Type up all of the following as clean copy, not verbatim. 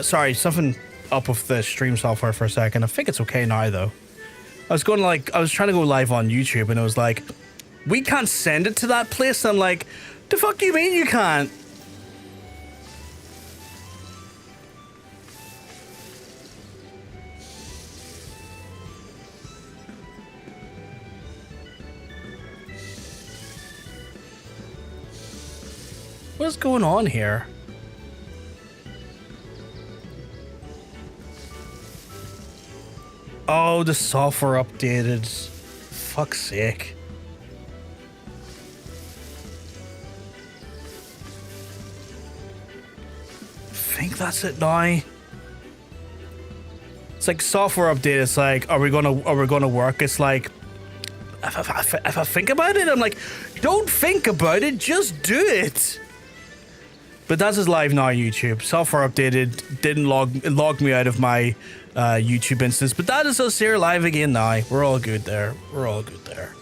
sorry, something up with the stream software for a second. I think it's okay now, though. I was trying to go live on YouTube, and it was like, we can't send it to that place. I'm like, the fuck do you mean you can't? What's going on here? Oh, the software updated. Fuck's sake. I think that's it now. It's like software update. It's like, are we gonna work? It's like, if I think about it, I'm like, don't think about it, just do it. But that's just live now, YouTube. Software updated, didn't log me out of my YouTube instance. But that is us here live again now. We're all good there. We're all good there.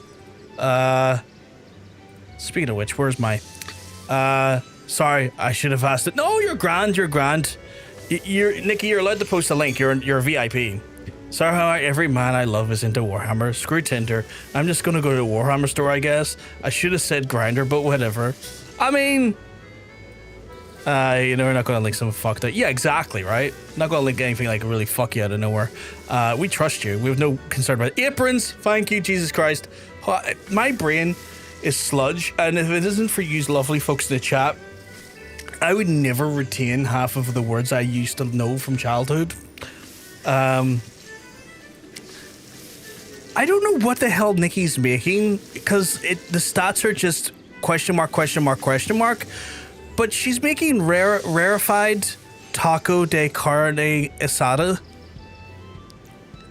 Speaking of which, where's my... sorry, I should have asked it. No, you're grand, you're grand. Nikki, you're allowed to post a link. You're a VIP. Sorry how every man I love is into Warhammer. Screw Tinder. I'm just gonna go to the Warhammer store, I guess. I should have said Grindr, but whatever. I mean... you know, we're not gonna link some fucked up. Yeah, exactly, right? Not gonna link anything like really fuck you out of nowhere. We trust you. We have no concern about it. Aprons. Thank you, Jesus Christ. My brain is sludge, and if it isn't for you lovely folks in the chat, I would never retain half of the words I used to know from childhood. I don't know what the hell Nikki's making, because the stats are just question mark, question mark, question mark. But she's making rarefied taco de carne asada.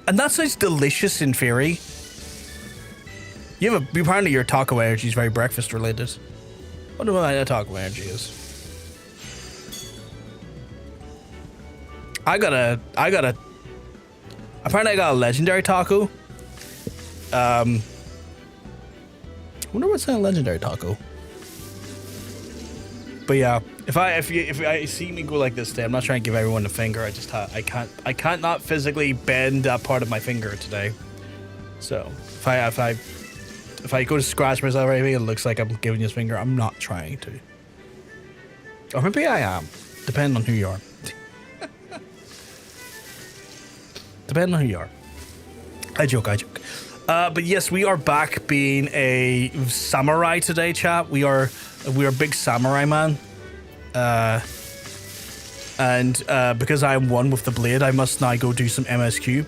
And that sounds delicious in theory. Apparently your taco energy is very breakfast related. I wonder what my taco energy is. Apparently I got a legendary taco. I wonder what's in a legendary taco. But yeah, if I see me go like this today, I'm not trying to give everyone the finger. I can't not physically bend that part of my finger today. So if I go to scratch myself right away, it looks like I'm giving you a finger. I'm not trying to. Or maybe I am, depending on who you are. Depending on who you are. I joke. But yes, we are back being a samurai today, chat. We are big samurai man. And because I am one with the blade, I must now go do some MSQ.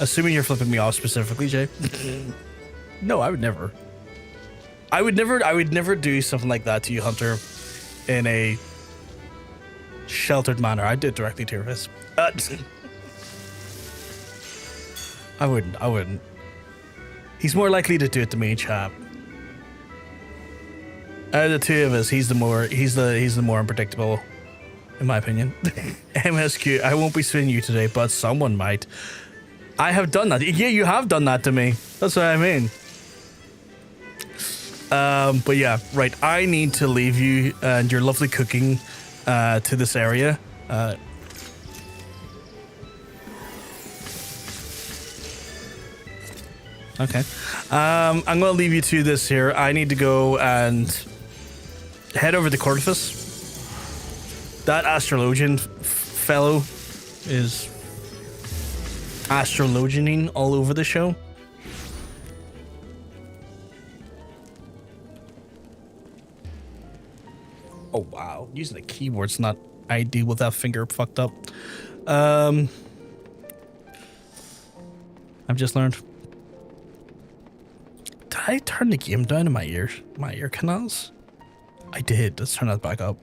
Assuming you're flipping me off specifically, Jay. No, I would never. I would never do something like that to you, Hunter, in a sheltered manner. I'd do it directly to your face. I wouldn't. He's more likely to do it to me, chap. Out of the two of us, he's the more unpredictable, in my opinion. MSQ, I won't be suing you today, but someone might. I have done that. Yeah, you have done that to me. That's what I mean. But yeah, right. I need to leave you and your lovely cooking to this area. Okay. I'm going to leave you to this here. I need to go and head over to Coerthas. That astrologian fellow is astrologianing all over the show. Oh, wow. Using the keyboard's not ideal with that finger fucked up. I've just learned. Did I turn the game down in my ear canals? I did. Let's turn that back up.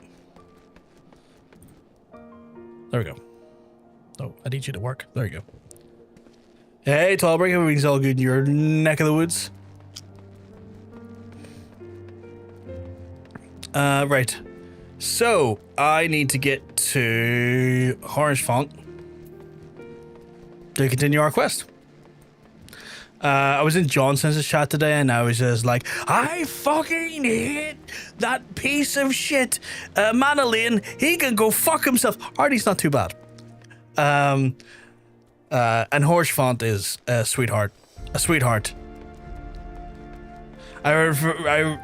There we go. Oh, I need you to work. There you go. Hey, Tallbreak, everything's all good in your neck of the woods. Right. So, I need to get to Haurchefant to continue our quest. I was in Johnson's chat today, and I was just like, I fucking hate that piece of shit. Manolin, he can go fuck himself. Artie's not too bad. And Haurchefant is a sweetheart. A sweetheart. I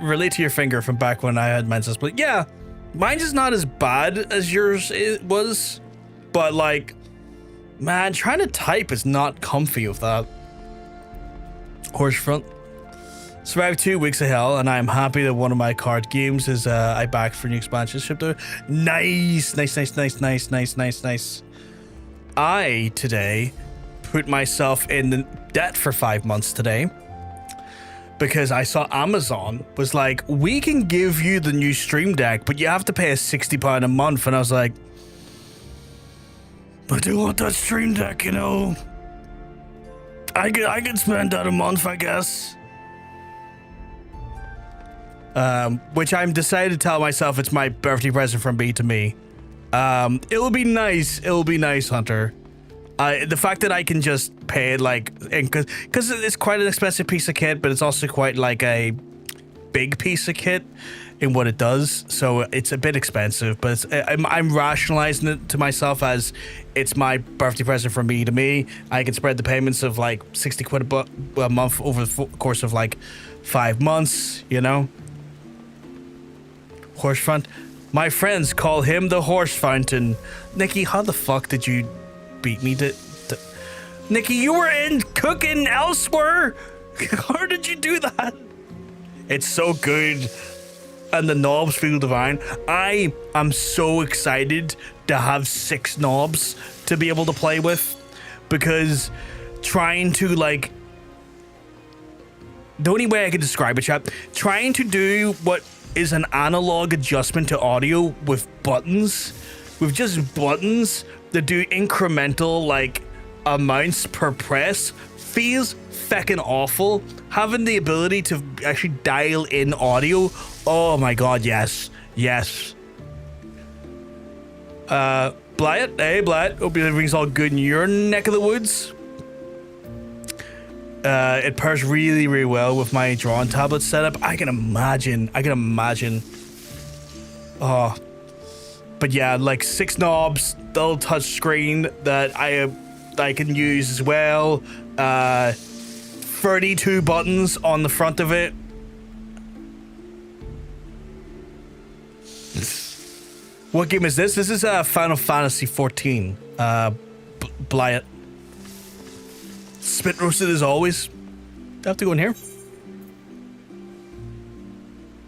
relate to your finger from back when I had menses, but yeah, mine's is not as bad as yours was, but like, man, trying to type is not comfy with that. Haurchefant. Survived 2 weeks of hell, and I'm happy that one of my card games is I backed for new expansion ship there. Nice. I today put myself in debt for 5 months today because I saw Amazon was like, we can give you the new Stream Deck, but you have to pay us £60 a month. And I was like, I do want that Stream Deck, you know. I can spend that a month, I guess. Which I'm decided to tell myself it's my birthday present from B to me. It'll be nice. It'll be nice, Hunter. The fact that I can just pay it like, because it's quite an expensive piece of kit, but it's also quite like a big piece of kit in what it does. So it's a bit expensive, but I'm rationalizing it to myself as it's my birthday present from me to me. I can spread the payments of like 60 quid a month over the course of like 5 months, you know? Haurchefant. My friends call him the Horse Fountain. Nikki, how the fuck did you beat me to Nikki, you were in cooking elsewhere. How did you do that? It's so good. And the knobs feel divine. I am so excited to have 6 knobs to be able to play with, because trying to like, the only way I can describe it, chat, trying to do what is an analog adjustment to audio with buttons, with just buttons that do incremental like amounts per press, feels feckin' awful. Having the ability to actually dial in audio, oh my god, yes. Blyett, hey Blyett, hope everything's all good in your neck of the woods. It pairs really, really well with my drawing tablet setup. I can imagine. Oh, but yeah, like 6 knobs, dull touch screen that I can use as well. 32 buttons on the front of it. What game is this? This is Final Fantasy 14. Blyett. Spit roasted as always. Do I have to go in here?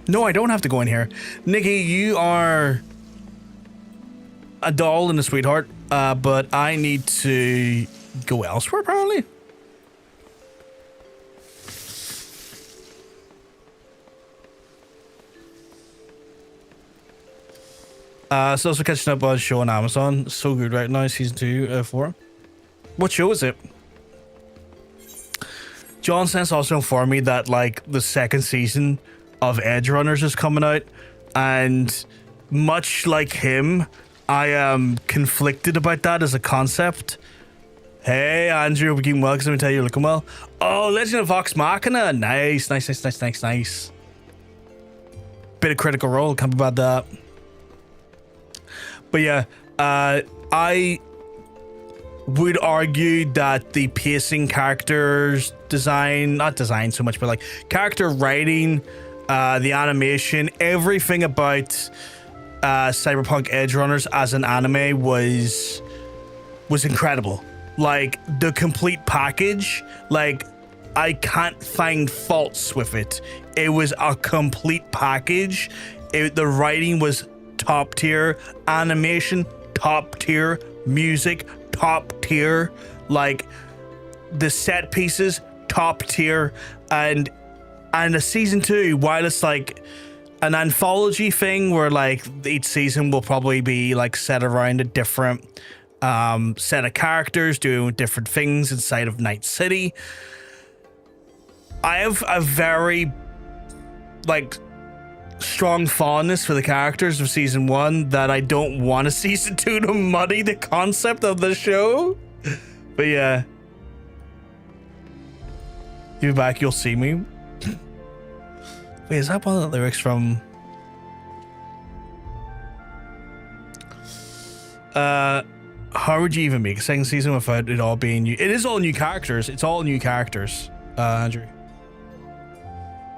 No, I don't have to go in here. Nikki, you are a doll and a sweetheart, but I need to go elsewhere, apparently. So also catching up on a show on Amazon. So good right now, season 2, 4. What show is it? John Sense also informed me that like the 2nd season of Edge Runners is coming out, and much like him, I am conflicted about that as a concept. Hey Andrew, we're getting well because let me tell you, you're looking well. Oh, Legend of Vox Machina, nice. Bit of Critical Role, can't be about that. But yeah, I would argue that the pacing, characters design, not design so much, but like character writing, the animation, everything about Cyberpunk Edge Runners as an anime was incredible. Like the complete package, like I can't find faults with it. It was a complete package. The writing was top tier, animation top tier, music top tier, like the set pieces top tier, and a season 2, while it's like an anthology thing where like each season will probably be like set around a different set of characters doing different things inside of Night City. I have a very like strong fondness for the characters of season 1 that I don't want a season 2 to muddy the concept of the show. But yeah. You'll be back, you'll see me. Wait, is that one of the lyrics from... how would you even make a second season without it all being new? It is all new characters. It's all new characters, Andrew.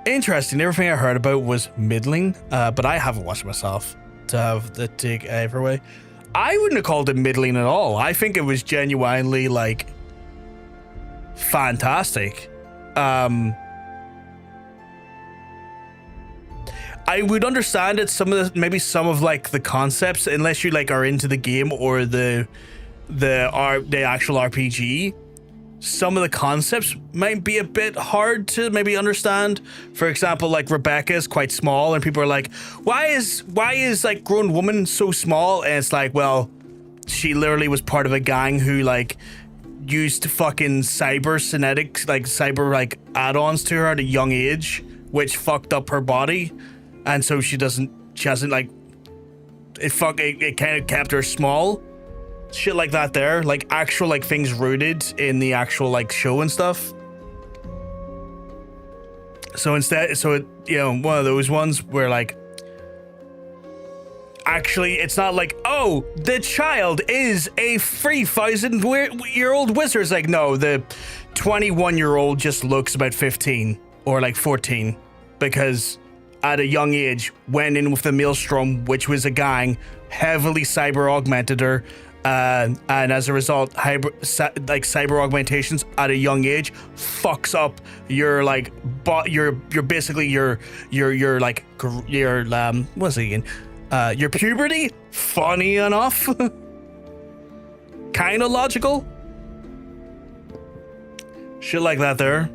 Interesting. Everything I heard about was middling, but I haven't watched it myself to have the take every way. I wouldn't have called it middling at all. I think it was genuinely like fantastic. I would understand it, maybe some of like the concepts, unless you like are into the game or the actual RPG. Some of the concepts might be a bit hard to maybe understand. For example, like Rebecca is quite small, and people are like, why is like grown woman so small? And it's like, well, she literally was part of a gang who like used fucking cyber add-ons to her at a young age, which fucked up her body. And so she hasn't like, it kind of kept her small. Shit like that there. Like actual like things rooted in the actual like show and stuff. So instead, one of those ones where like, actually it's not like, oh, the child is a 3,000-year-old wizard. It's like, no, the 21-year-old just looks about 15 or like 14 because at a young age went in with the Maelstrom, which was a gang, heavily cyber augmented her, and as a result, cyber augmentations at a young age fucks up your like, your basically your what's it again? Your puberty. Funny enough, kind of logical. Shit like that there.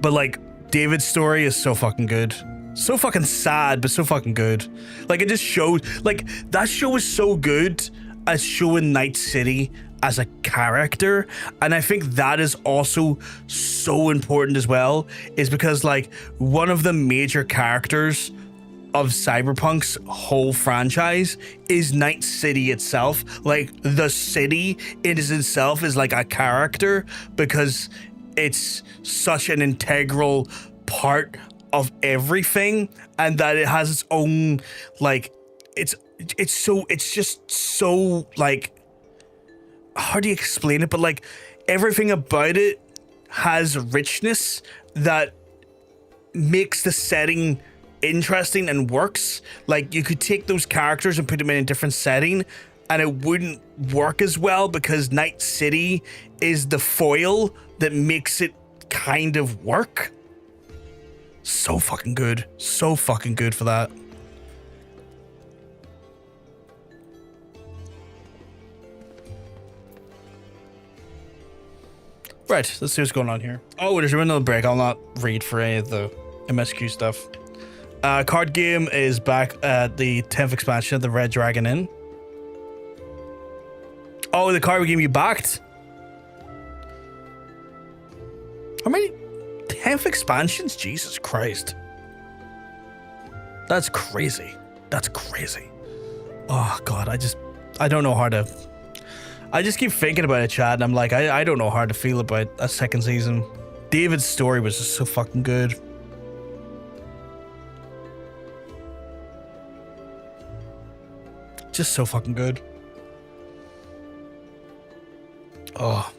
But like David's story is so fucking good. So fucking sad, but so fucking good. Like it just shows, like that show is so good at showing Night City as a character. And I think that is also so important as well, is because like one of the major characters of Cyberpunk's whole franchise is Night City itself. Like the city it is itself is like a character because it's such an integral part of everything, and that it has its own like it's just so like, how do you explain it, but like everything about it has richness that makes the setting interesting and works. Like you could take those characters and put them in a different setting and it wouldn't work as well because Night City is the foil that makes it kind of work. So fucking good. So fucking good for that. Right, let's see what's going on here. Oh, there's another break. I'll not read for any of the MSQ stuff. Card game is back at the 10th expansion of the Red Dragon Inn. Oh, the card game you backed? How many 10th expansions? Jesus Christ. That's crazy. That's crazy. Oh God, I don't know how to. I just keep thinking about it, chat, and I'm like, I don't know how to feel about a second season. David's story was just so fucking good. Just so fucking good. Oh.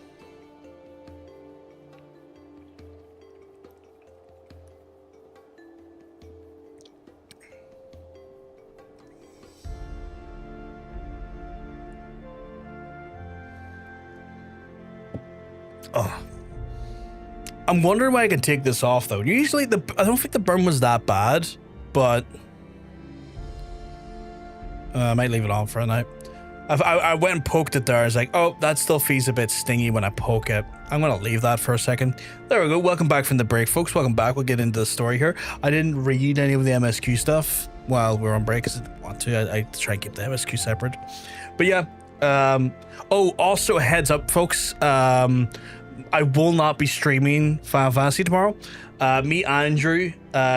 Oh. I'm wondering why I can take this off though. Usually I don't think the burn was that bad, but I might leave it on for a night. I went and poked it there. I was like, oh, that still feels a bit stingy when I poke it. I'm gonna leave that for a second. There we go. Welcome back from the break, folks. Welcome back. We'll get into the story here. I didn't read any of the MSQ stuff while we were on break because I didn't want to. I try and keep the MSQ separate. But yeah. Oh, also a heads up, folks. I will not be streaming Final Fantasy tomorrow. Me, Andrew,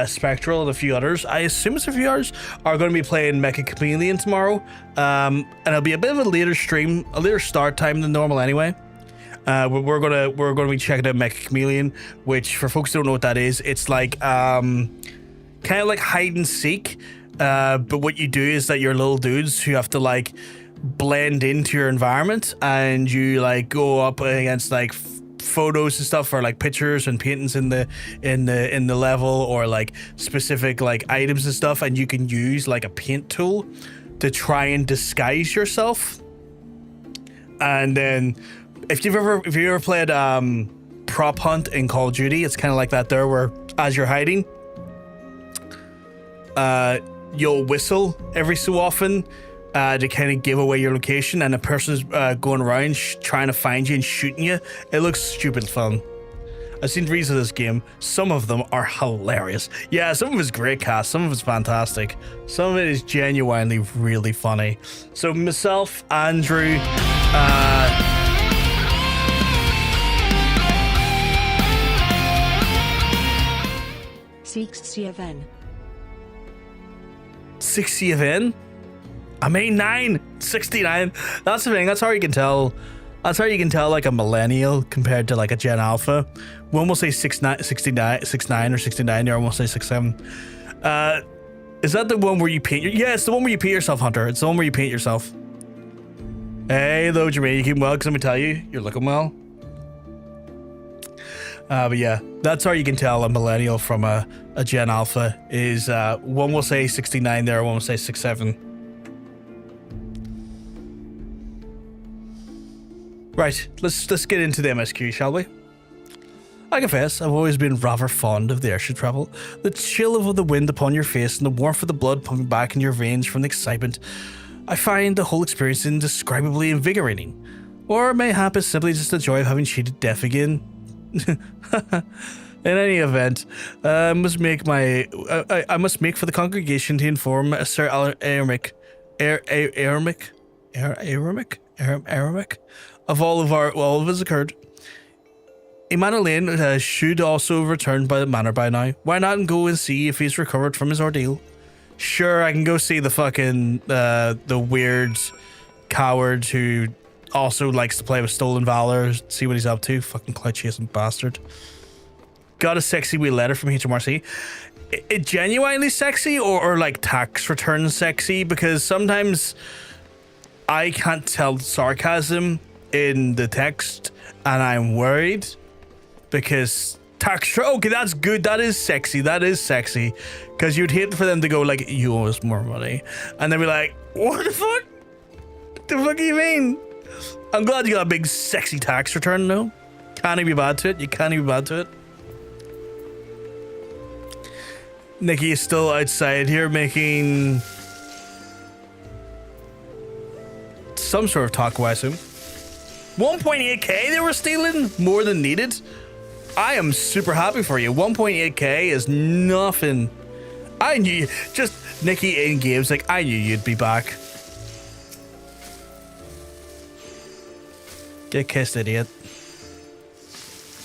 Spectral, and a few others, I assume it's a few others, are going to be playing Mecha Chameleon tomorrow. And it'll be a bit of a later stream, a later start time than normal anyway. We're gonna be checking out Mecha Chameleon, which for folks who don't know what that is, it's like kind of like hide and seek. But what you do is that you're little dudes who have to like blend into your environment, and you like go up against like photos and stuff, or like pictures and paintings in the level, or like specific like items and stuff, and you can use like a paint tool to try and disguise yourself. And then if you've ever played Prop Hunt in Call of Duty, it's kind of like that there, where as you're hiding, you'll whistle every so often to kind of give away your location, and a person's going around trying to find you and shooting you. It looks stupid fun. I've seen reads of this game. Some of them are hilarious. Yeah, some of it's great cast, some of it's fantastic, some of it is genuinely really funny. So myself, Andrew, CXCFN. 60th. I'm 89, 69. That's the thing. That's how you can tell. That's how you can tell like a millennial compared to like a Gen Alpha. One will say 69 or 69. The other one will say 67. Is that the one where you paint? Yeah, it's the one where you paint yourself, Hunter. It's the one where you paint yourself. Hey, though, Jermaine, you keep well. Cause let me tell you, you're looking well. But yeah, that's how you can tell a millennial from a Gen Alpha. Is one will say 69 there, one will say 67. Right, let's get into the MSQ, shall we? I confess, I've always been rather fond of the airship travel. The chill of the wind upon your face and the warmth of the blood pumping back in your veins from the excitement. I find the whole experience indescribably invigorating. Or mayhap it's simply just the joy of having cheated death again. In any event, I must make for the congregation to inform Sir Aramek of all of his occurred. Emanuel should also return by the manor by now. Why not go and see if he's recovered from his ordeal? Sure, I can go see the fucking the weird coward who also likes to play with stolen valor, see what he's up to. Fucking cloud chasing bastard. Got a sexy wee letter from HMRC. It genuinely sexy, or like tax return sexy? Because sometimes I can't tell sarcasm in the text, and I'm worried because okay, that's good. That is sexy. Because you'd hate for them to go like, you owe us more money, and then be like, what the fuck? What the fuck do you mean? I'm glad you got a big sexy tax return though. Can't be bad to it. Nikki is still outside here making some sort of taco, I assume. 1.8k they were stealing, more than needed. I am super happy for you. 1.8k is nothing. I knew, just Nikki in games, like, I knew you'd be back. Get kissed, idiot.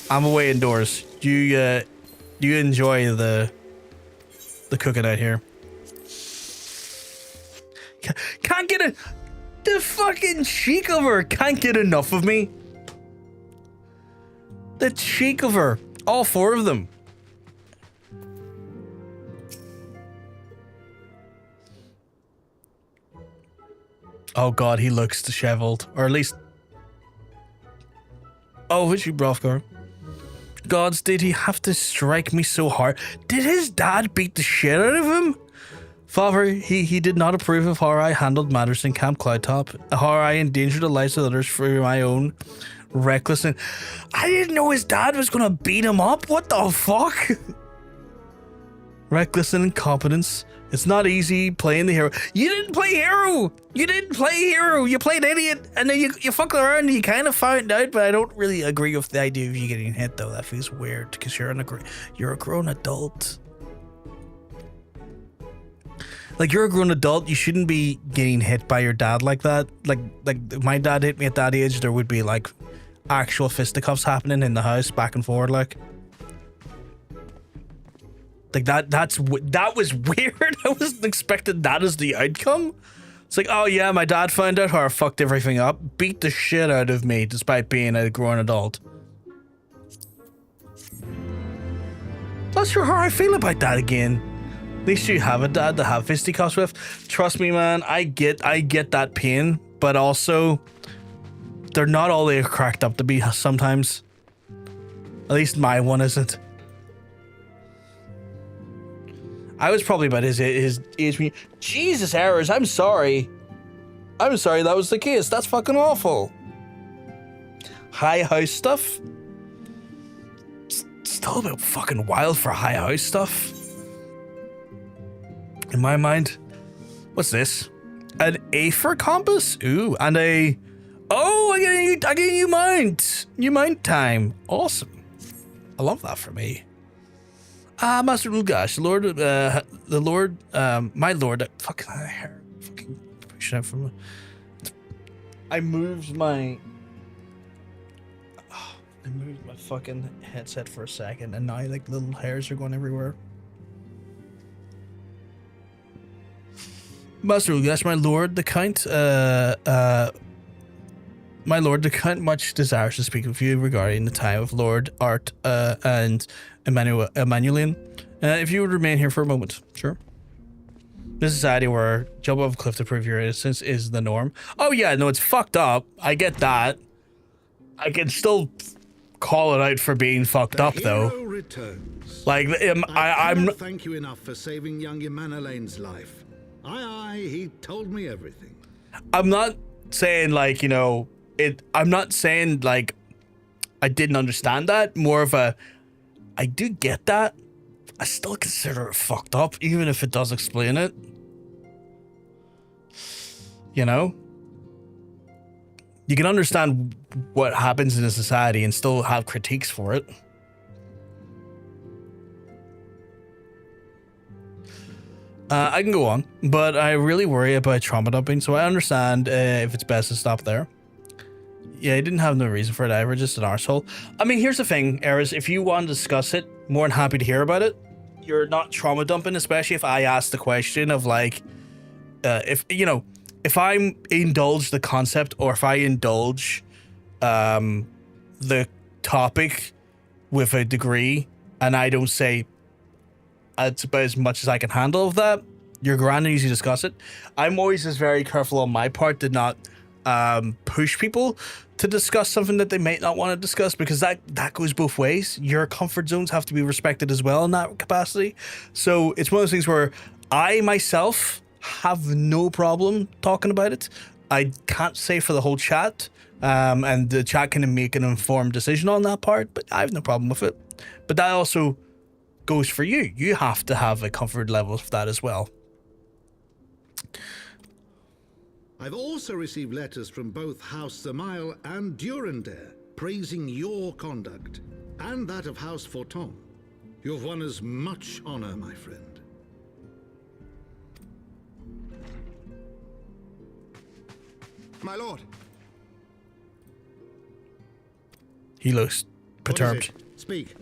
I'm away indoors. You enjoy the cooking out here. Can't get it. The fucking cheek of her can't get enough of me. The cheek of her. All four of them. Oh god, he looks disheveled. Or at least... Oh, is you, Brothgar? Gods, did he have to strike me so hard? Did his dad beat the shit out of him? Father, he did not approve of how I handled matters in Camp Cloudtop, how I endangered the lives of others for my own recklessness. I didn't know his dad was gonna beat him up. What the fuck? Reckless and incompetence. It's not easy playing the hero. You didn't play hero. You played idiot, and then you fucked around and you kind of found out. But I don't really agree with the idea of you getting hit, though. That feels weird because you're a grown adult. Like, you're a grown adult, you shouldn't be getting hit by your dad like that. Like if my dad hit me at that age, there would be like actual fisticuffs happening in the house back and forward, like that was weird. I wasn't expecting that as the outcome. It's like, oh yeah, my dad found out how I fucked everything up, beat the shit out of me despite being a grown adult. Not sure how I feel about that again. At least you have a dad to have fisticuffs with. Trust me, man, I get that pain, but also they're not all they're cracked up to be sometimes. At least my one isn't. I was probably about his age. Jesus, errors. I'm sorry. I'm sorry that was the case. That's fucking awful. High house stuff? Still a bit fucking wild for high house stuff. In my mind. What's this? An Aether compass? Ooh, and a... Oh, I get a new mount. New mount time. Awesome. I love that for me. Master Ul'dah, my lord, fucking hair, fucking pushing out from. I moved my fucking headset for a second, and now like little hairs are going everywhere. Master Ul'dah, my lord, the count, my lord, the count much desires to speak with you regarding the time of Lord Art and Emmanuelian. If you would remain here for a moment, sure. This society where jump off a cliff to prove your innocence is the norm. Oh yeah, no, it's fucked up. I get that. I can still call it out for being fucked up though. Returns. Like I'm thank you enough for saving young Emmanuelian's life. Aye, he told me everything. I'm not saying like, you know, I'm not saying like I didn't understand that. More of a I do get that. I still consider it fucked up, even if it does explain it. You know? You can understand what happens in a society and still have critiques for it. I can go on, but I really worry about trauma dumping, so I understand if it's best to stop there. Yeah, I didn't have no reason for it ever, just an arsehole. I mean, here's the thing, Eris, if you want to discuss it, more than happy to hear about it. You're not trauma dumping, especially if I ask the question of like, if, you know, if I indulge the concept or if I indulge the topic with a degree and I don't say it's about as much as I can handle of that, you're grand and easy to discuss it. I'm always just very careful on my part to not push people to discuss something that they might not want to discuss, because that goes both ways. Your comfort zones have to be respected as well in that capacity. So it's one of those things where I myself have no problem talking about it. I can't say for the whole chat, and the chat can make an informed decision on that part, but I have no problem with it. But that also goes for you. You have to have a comfort level of that as well. I've also received letters from both House Samael and Durandare praising your conduct, and that of House Forton. You've won us much honor, my friend. My lord. He looks perturbed. What is it? Speak.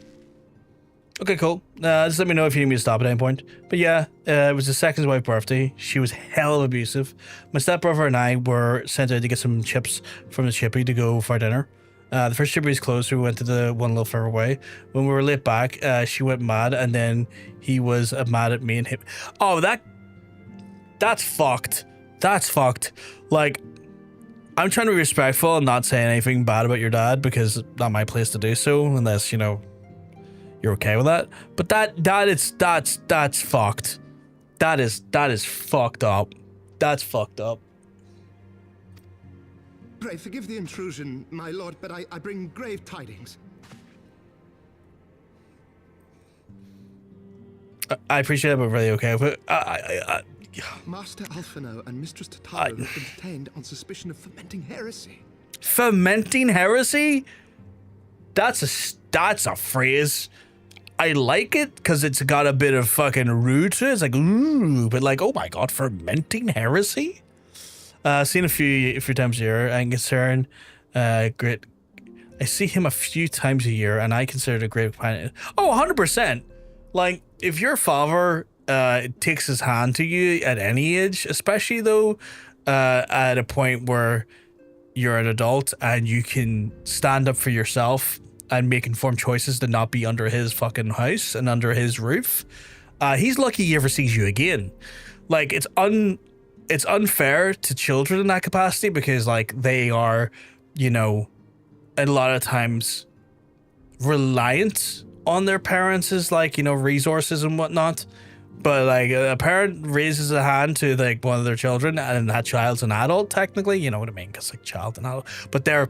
Okay, cool. Just let me know if you need me to stop at any point. But yeah, it was the second wife's birthday. She was hell abusive. My stepbrother and I were sent out to get some chips from the chippy to go for dinner. The first chippy was closed, so we went to the one a little further away. When we were late back, she went mad, and then he was mad at me and him. Oh, that's fucked. That's fucked. Like, I'm trying to be respectful and not say anything bad about your dad, because it's not my place to do so, unless, you know, you're okay with that. But that's fucked. That is fucked up. That's fucked up. Pray forgive the intrusion, my lord, but I bring grave tidings. I appreciate it, but really okay with it. Master Alphinaud and Mistress Tataru have been detained on suspicion of fermenting heresy. Fermenting heresy? That's a phrase. I like it because it's got a bit of fucking rude to it. It's like, ooh, but like, oh my god, fermenting heresy? Seen a few times here. I'm concerned. Grit. I see him a few times a year, and I consider it a great companion. Oh, 100%. Like, if your father takes his hand to you at any age, especially though at a point where you're an adult and you can stand up for yourself and make informed choices to not be under his fucking house and under his roof, he's lucky he ever sees you again. Like, it's unfair to children in that capacity because, like, they are, you know, a lot of times reliant on their parents' like, you know, resources and whatnot. But like a parent raises a hand to like one of their children, and that child's an adult technically, you know what I mean? Because like child and adult, but their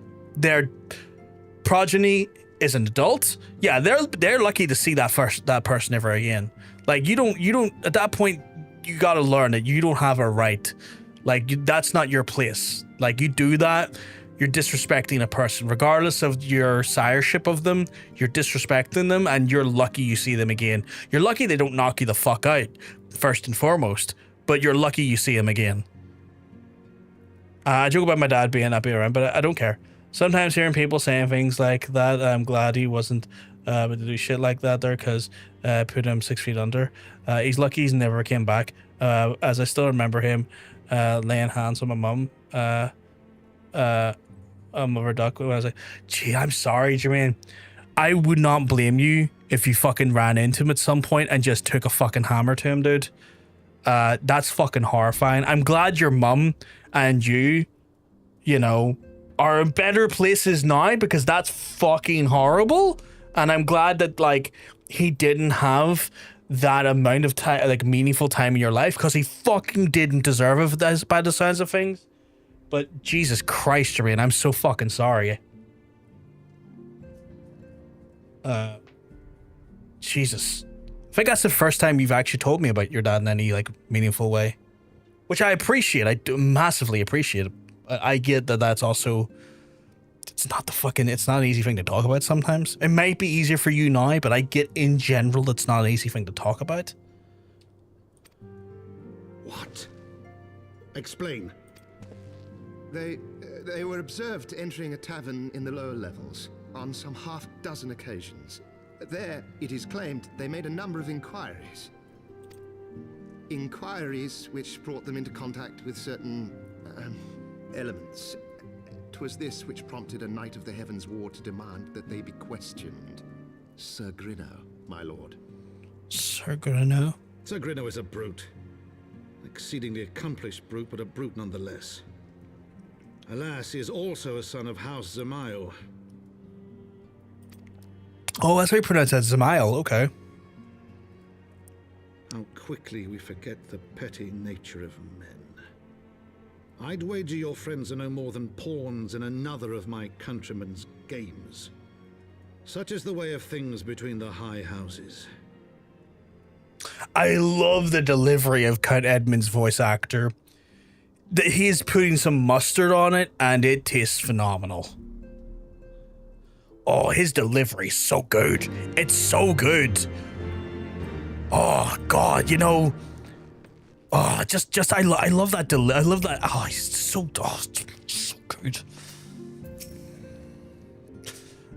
progeny is an adult. Yeah, they're lucky to see that person ever again. Like you don't at that point you got to learn that you don't have a right. Like that's not your place. Like you do that, you're disrespecting a person, regardless of your sireship of them. You're disrespecting them, and you're lucky you see them again. You're lucky they don't knock you the fuck out, first and foremost. But you're lucky you see them again. I joke about my dad not being around, but I don't care. Sometimes hearing people saying things like that, I'm glad he wasn't able to do shit like that there, because put him 6 feet under. He's lucky he's never came back. As I still remember him laying hands on my mum. Mother duck when I was like, gee, I'm sorry, Jermaine. I would not blame you if you fucking ran into him at some point and just took a fucking hammer to him, dude. That's fucking horrifying. I'm glad your mum and you know, are in better places now, because that's fucking horrible. And I'm glad that like he didn't have that amount of time, like meaningful time in your life, because he fucking didn't deserve it by the sounds of things. But Jesus Christ, Jermaine, I'm so fucking sorry. Jesus. I think that's the first time you've actually told me about your dad in any like meaningful way, which I appreciate. I do massively appreciate it. I get that that's also, it's not an easy thing to talk about sometimes. It might be easier for you now, but I get in general it's not an easy thing to talk about. What? Explain. They were observed entering a tavern in the lower levels on some half-dozen occasions. There, it is claimed, they made a number of inquiries. Inquiries which brought them into contact with certain elements. 'Twas this which prompted a Knight of the Heavens War to demand that they be questioned. Sir Grino, my lord. Sir Grino? Sir Grino is a brute. Exceedingly accomplished brute, but a brute nonetheless. Alas, he is also a son of House Zamail. Oh, that's how you pronounce that, Zamail, okay. How quickly we forget the petty nature of men. I'd wager your friends are no more than pawns in another of my countrymen's games. Such is the way of things between the high houses. I love the delivery of Count Edmund's voice actor. He's putting some mustard on it, and it tastes phenomenal. Oh, his delivery's so good. It's so good. Oh God, you know. Oh, I love that. I love that. Oh, he's so good.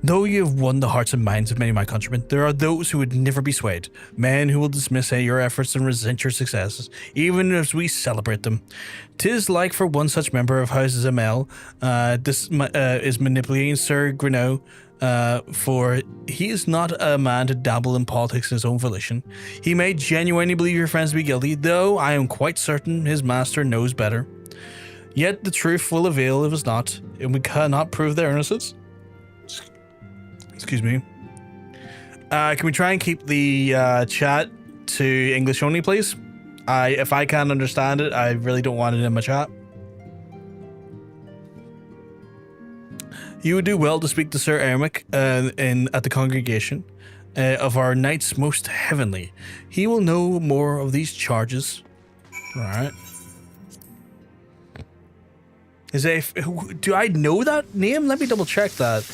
Though you have won the hearts and minds of many of my countrymen, there are those who would never be swayed. Men who will dismiss your efforts and resent your successes, even as we celebrate them. 'Tis like for one such member of House Zamail, is manipulating Sir Grino, for he is not a man to dabble in politics in his own volition. He may genuinely believe your friends to be guilty, though I am quite certain his master knows better. Yet the truth will avail if it's not, and we cannot prove their innocence. Excuse me. Can we try and keep the chat to English only, please? If I can't understand it, I really don't want it in my chat. You would do well to speak to Sir Ermic at the congregation of our knights most heavenly. He will know more of these charges. All right. Do I know that name? Let me double check that.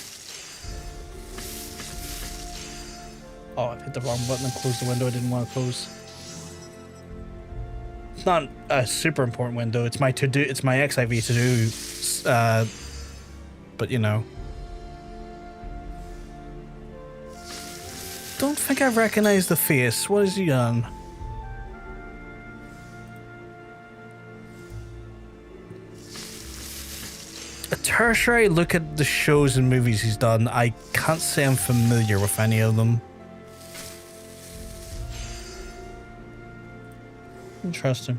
Oh, I hit the wrong button and closed the window I didn't want to close. It's not a super important window. It's my to-do. It's my XIV to-do. But you know. don't think I've recognized the face. What is he done? A tertiary look at the shows and movies he's done. I can't say I'm familiar with any of them. Interesting.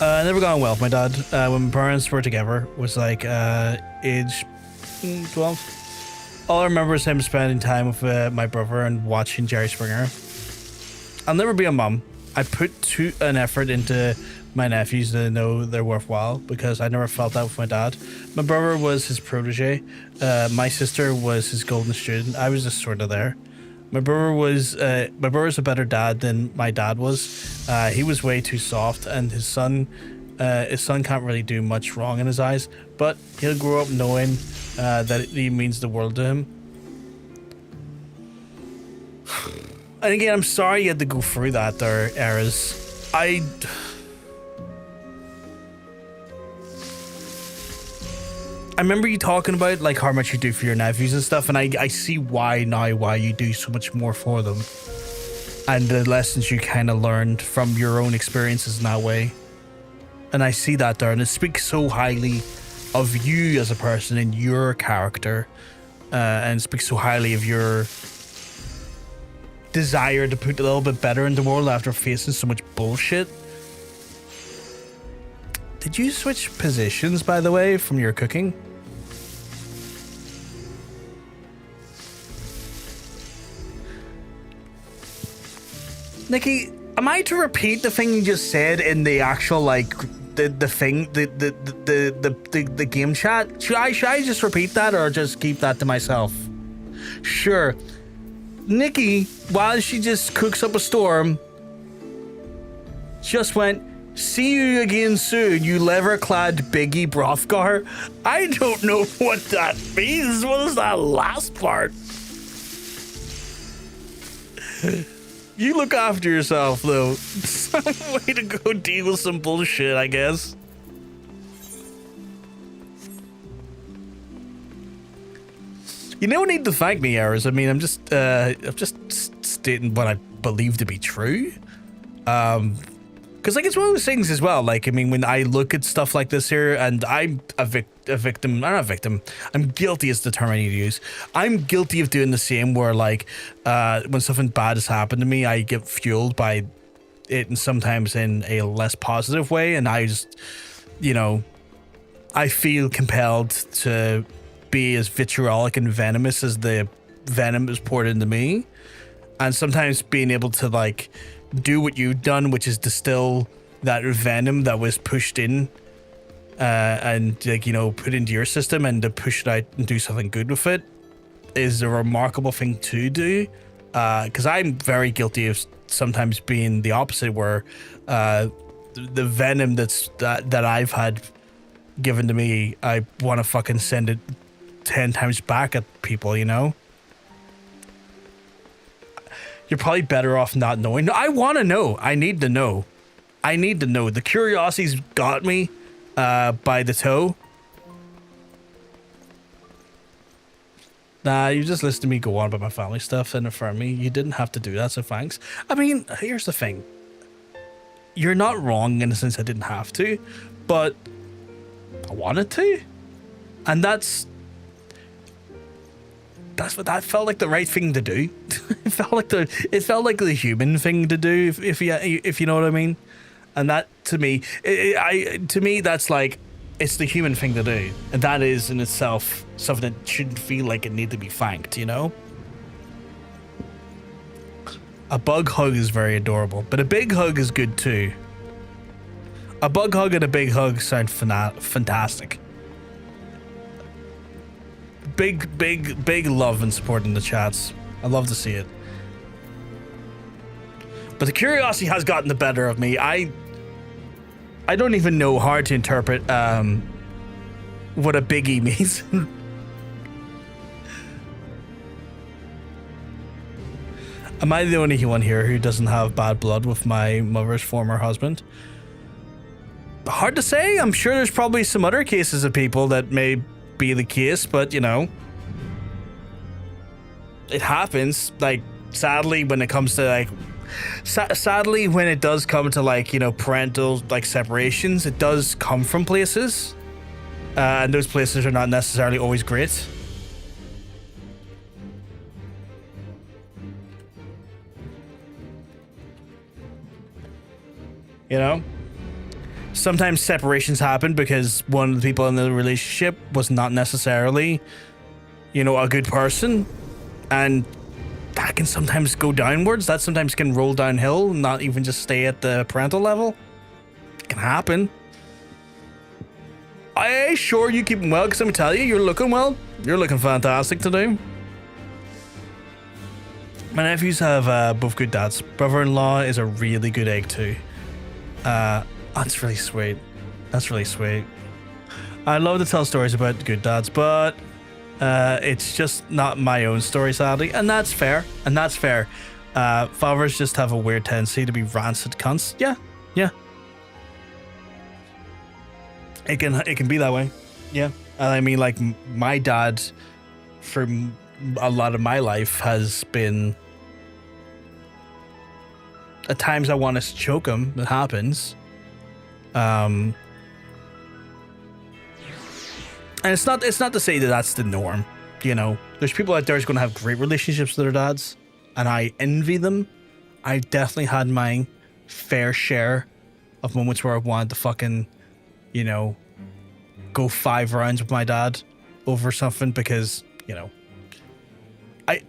Never gone well with my dad. When my parents were together, was like age 12. All I remember is him spending time with my brother and watching Jerry Springer. I'll never be a mum. I put an effort into my nephews to know they're worthwhile because I never felt that with my dad. My brother was his protege. My sister was his golden student. I was just sort of there. My brother's a better dad than my dad was. He was way too soft, and his son can't really do much wrong in his eyes, but he'll grow up knowing that he means the world to him. And again, I'm sorry you had to go through that there, Eras. I remember you talking about like how much you do for your nephews and stuff, and I see why you do so much more for them, and the lessons you kind of learned from your own experiences in that way. And I see that there, and it speaks so highly of you as a person and your character, and speaks so highly of your desire to put a little bit better in the world after facing so much bullshit. Did you switch positions, by the way, from your cooking? Nikki, am I to repeat the thing you just said in the actual, like, the game chat? Should I just repeat that or just keep that to myself? Sure. Nikki, while she just cooks up a storm, just went, "See you again soon, you leather-clad Biggie Brothgar." I don't know what that means. What is that last part? You look after yourself, though. Some way to go deal with some bullshit, I guess. You don't need to thank me, Eras. I mean, I'm just stating what I believe to be true. Because, like, it's one of those things as well. Like, I mean, when I look at stuff like this here, and I'm a victim, I'm not a victim, I'm guilty is the term I need to use. I'm guilty of doing the same where, like, when something bad has happened to me, I get fueled by it, and sometimes in a less positive way, and I just, you know, I feel compelled to be as vitriolic and venomous as the venom is poured into me. And sometimes being able to, like, do what you've done, which is distill that venom that was pushed in and, like, you know, put into your system, and to push it out and do something good with it is a remarkable thing to do. Because I'm very guilty of sometimes being the opposite, where the venom that I've had given to me, I want to fucking send it 10 times back at people, you know? You're probably better off not knowing. I want to know. I need to know. I need to know. The curiosity's got me by the toe. Nah, you just listened to me go on about my family stuff and affirm me. You didn't have to do that, so thanks. I mean, here's the thing. You're not wrong in the sense I didn't have to, but I wanted to. And that felt like the right thing to do. It felt like the human thing to do, if you know what I mean. And that, to me, that's like, it's the human thing to do, and that is in itself something that shouldn't feel like it need to be thanked, you know. A bug hug is very adorable, but a big hug is good too. A bug hug and a big hug sound fantastic. Big love and support in the chats. I love to see it. But the curiosity has gotten the better of me. I don't even know how to interpret what a biggie means. Am I the only one here who doesn't have bad blood with my mother's former husband? Hard to say. I'm sure there's probably some other cases of people that may be the case, but you know, it happens. Like, sadly, when it comes to like, sadly, when it does come to like, you know, parental like separations, it does come from places, and those places are not necessarily always great. You know, sometimes separations happen because one of the people in the relationship was not necessarily, you know, a good person, and that can sometimes go downwards. That sometimes can roll downhill, not even just stay at the parental level. It can happen. I sure you keeping well, because let me tell you, you're looking well. You're looking fantastic today. My nephews have both good dads. Brother-in-law is a really good egg too. That's really sweet. That's really sweet. I love to tell stories about good dads, but it's just not my own story, sadly, and that's fair. And that's fair. Fathers just have a weird tendency to be rancid cunts. Yeah. It can be that way. Yeah. And I mean, like, my dad, for a lot of my life, has been. At times I want to choke him. It happens. And it's not to say that that's the norm. You know, there's people out there who's going to have great relationships with their dads, and I envy them. I definitely had my fair share of moments where I wanted to fucking, you know, go 5 rounds with my dad over something, because, you know, I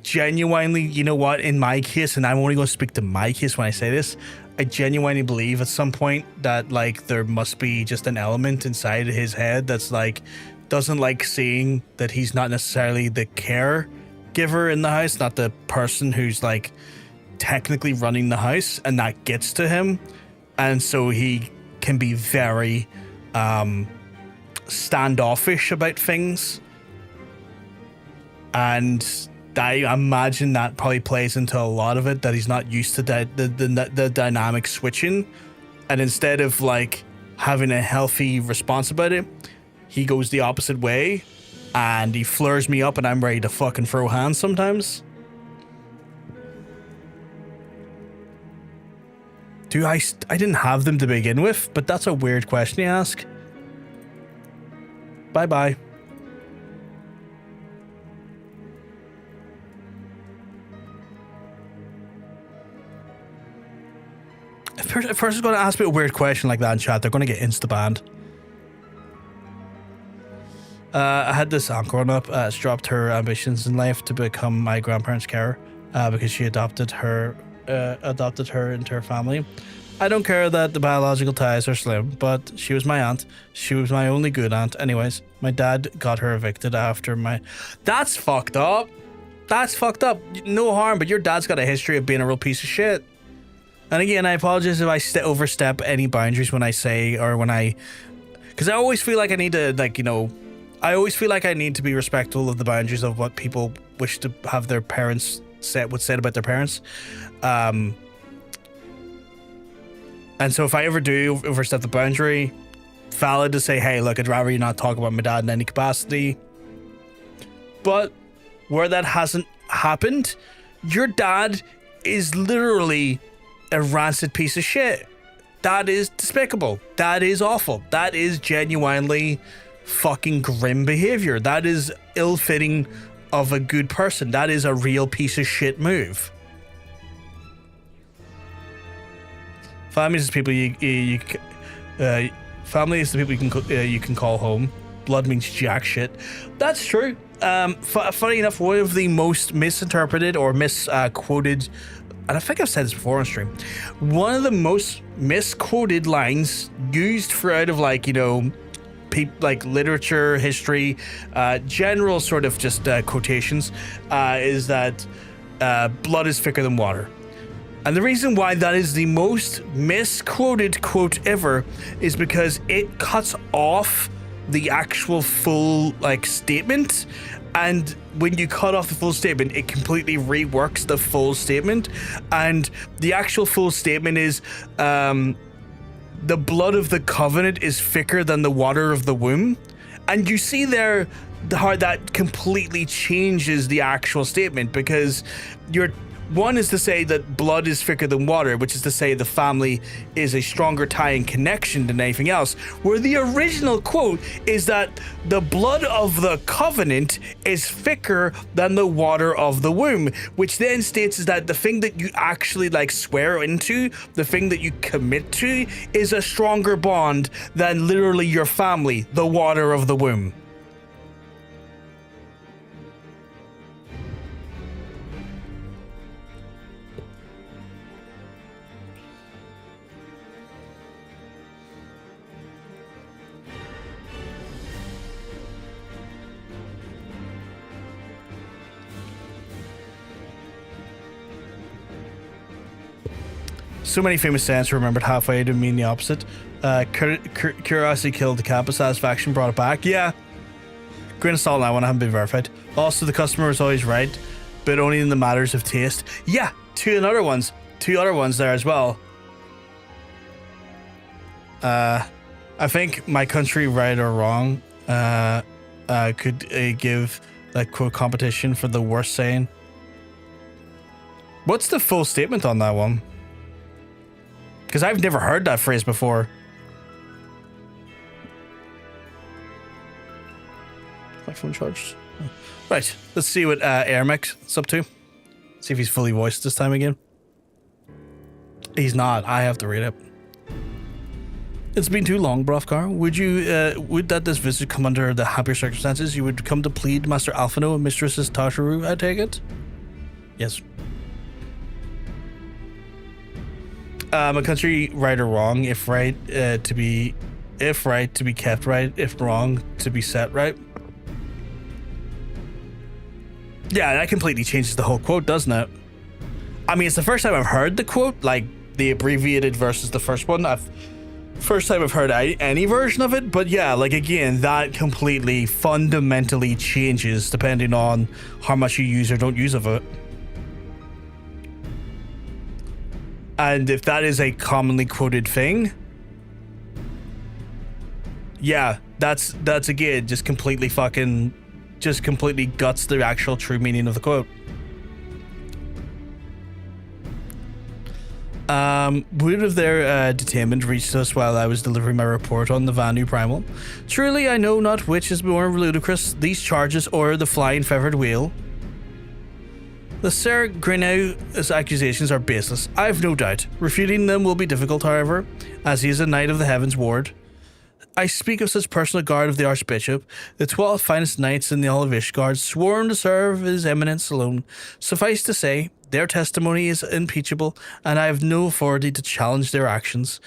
genuinely, you know what, in my case, and I'm only going to speak to my case when I say this, I genuinely believe at some point that, like, there must be just an element inside his head that's like, doesn't like seeing that he's not necessarily the caregiver in the house, not the person who's like technically running the house, and that gets to him. And so he can be very standoffish about things. And I imagine that probably plays into a lot of it, that he's not used to the dynamic switching, and instead of like having a healthy response about it, he goes the opposite way, and he flares me up, and I'm ready to fucking throw hands sometimes. I didn't have them to begin with, but that's a weird question to ask. Bye-bye. If a person's going to ask me a weird question like that in chat, they're going to get insta-banned. I had this aunt growing up. She dropped her ambitions in life to become my grandparents' carer because she adopted her into her family. I don't care that the biological ties are slim, but she was my aunt. She was my only good aunt. Anyways, my dad got her evicted after my... That's fucked up. That's fucked up. No harm, but your dad's got a history of being a real piece of shit. And again, I apologize if I overstep any boundaries when I say, or when I... Because I always feel like I need to, like, you know... I always feel like I need to be respectful of the boundaries of what people wish to have their parents said about their parents. And so if I ever do overstep the boundary, valid to say, hey, look, I'd rather you not talk about my dad in any capacity. But where that hasn't happened, your dad is literally a rancid piece of shit. That is despicable. That is awful. That is genuinely fucking grim behavior. That is ill-fitting of a good person. That is a real piece of shit move. Family is the people family is the people you can call home. Blood means jack shit. That's true. Funny enough, one of the most misinterpreted or misquoted, and I think I've said this before on stream, one of the most misquoted lines used throughout of, like, you know, like literature, history, general sort of just quotations, is that blood is thicker than water. And the reason why that is the most misquoted quote ever is because it cuts off the actual full, like, statement. And when you cut off the full statement, it completely reworks the full statement. And the actual full statement is, the blood of the covenant is thicker than the water of the womb. And you see there how that completely changes the actual statement, because one is to say that blood is thicker than water, which is to say the family is a stronger tie and connection than anything else, where the original quote is that the blood of the covenant is thicker than the water of the womb, which then states is that the thing that you actually like swear into, the thing that you commit to, is a stronger bond than literally your family, the water of the womb. So many famous sayings remembered halfway to mean the opposite. Curiosity killed the cat, but satisfaction brought it back. Yeah. Grain of salt on that one, I haven't been verified. Also, the customer is always right, but only in the matters of taste. Yeah, two other ones there as well. I think my country, right or wrong, could give like quote competition for the worst saying. What's the full statement on that one? Because I've never heard that phrase before. My phone charged. Right, let's see what Ermek's up to. See if he's fully voiced this time again. He's not. I have to read it. It's been too long, Brofgar. Would that this visit come under the happier circumstances? You would come to plead Master Alphinaud and Mistresses Tataru, I take it? Yes. A country, right or wrong. If right to be kept right. If wrong to be set right. Yeah, that completely changes the whole quote, doesn't it? I mean, it's the first time I've heard the quote, like the abbreviated versus the first one. First time I've heard any version of it, but yeah, like again, that completely fundamentally changes depending on how much you use or don't use of it. And if that is a commonly quoted thing, yeah, that's again just completely guts the actual true meaning of the quote. Word of their detainment reached us while I was delivering my report on the Vanu Primal. Truly, I know not which is more ludicrous, these charges or the flying feathered wheel. The Sir Gridania's accusations are baseless, I have no doubt. Refuting them will be difficult, however, as he is a knight of the Heavens Ward. I speak of such personal guard of the Archbishop, the 12 finest knights in the all of Ishgard, sworn to serve his eminence alone. Suffice to say, their testimony is impeachable, and I have no authority to challenge their actions.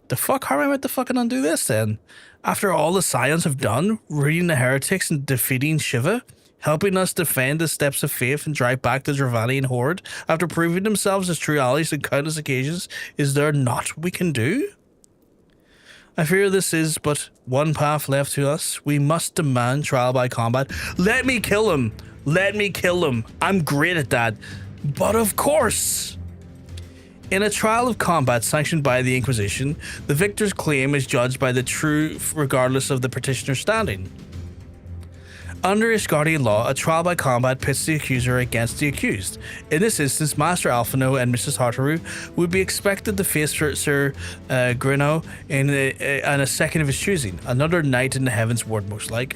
The fuck, how am I meant to fucking undo this then? After all the Scions have done, reading the heretics and defeating Shiva, helping us defend the steps of faith and drive back the Dravanian horde, after proving themselves as true allies on countless occasions, is there naught we can do? I fear this is but one path left to us. We must demand trial by combat. Let me kill him. Let me kill him. I'm great at that. But of course, in a trial of combat sanctioned by the Inquisition, the victor's claim is judged by the truth regardless of the petitioner's standing. Under Ishgardian law, a trial by combat pits the accuser against the accused. In this instance, Master Alphinaud and Mrs. Tataru would be expected to face Sir Gridania in a second of his choosing, another knight in the Heavens Ward most like.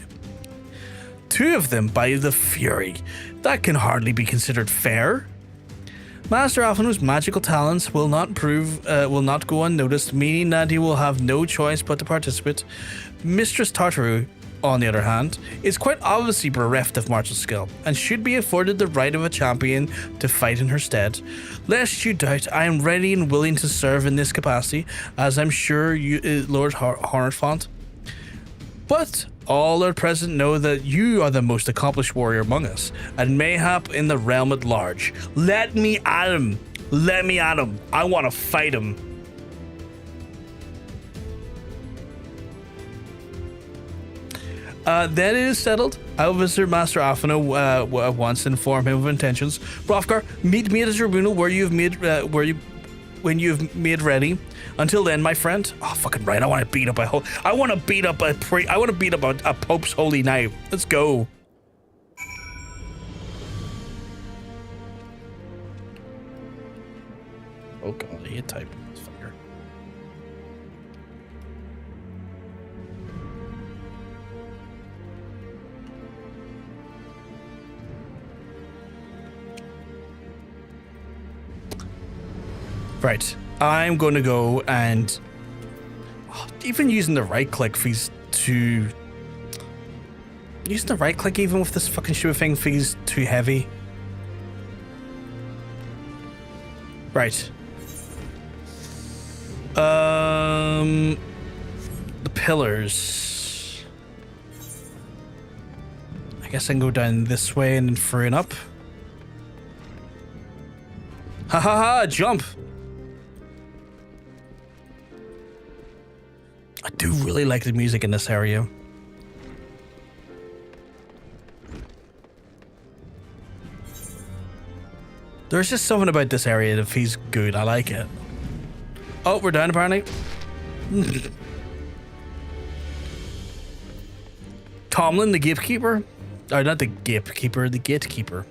Two of them by the Fury. That can hardly be considered fair. Master Alphinaud's magical talents will not go unnoticed, meaning that he will have no choice but to participate. Mistress Tataru, on the other hand, is quite obviously bereft of martial skill, and should be afforded the right of a champion to fight in her stead. Lest you doubt, I am ready and willing to serve in this capacity, as I'm sure you, Lord Haurchefant. But all at present know that you are the most accomplished warrior among us, and mayhap in the realm at large. Let me at him. Let me at him. I want to fight him. Then it is settled. I will visit Master Alphinaud once and inform him of intentions. Brofgar, meet me at the Tribunal where you have made when you've made ready. Until then, my friend. Oh, fucking right. I want to beat up a Pope's Holy Knight. Let's go. Oh god, I hate type. Fucker. Right. I'm going to go and even using the right click feels too. Using the right click even with this fucking stupid thing feels too heavy. Right. The pillars. I guess I can go down this way and then through and up. Ha ha ha! Jump! I do really like the music in this area. There's just something about this area that feels good. I like it. Oh, we're down apparently. Tomlin, the gatekeeper? Or not the gatekeeper, the gatekeeper.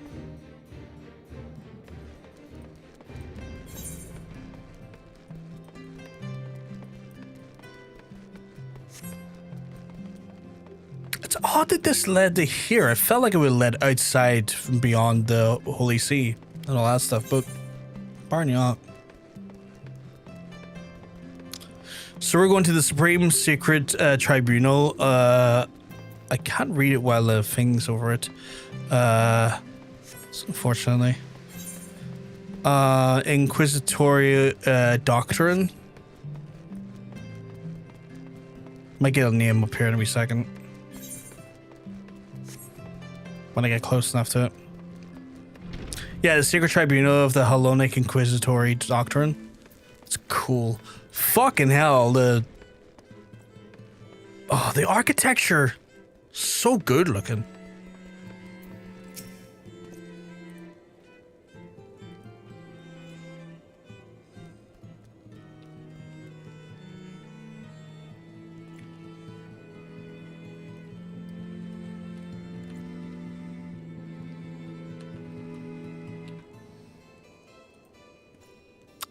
It's odd that this led to here. It felt like it would led outside from beyond the Holy See and all that stuff, but apparently not. So we're going to the Supreme Sacred Tribunal. I can't read it while the thing's over it. Unfortunately. Inquisitorial Doctrine. Might get a name up here in a wee second. When I get close enough to it. Yeah, the Sacred Tribunal of the Hellenic Inquisitory Doctrine. It's cool. Fucking hell, the architecture, so good looking.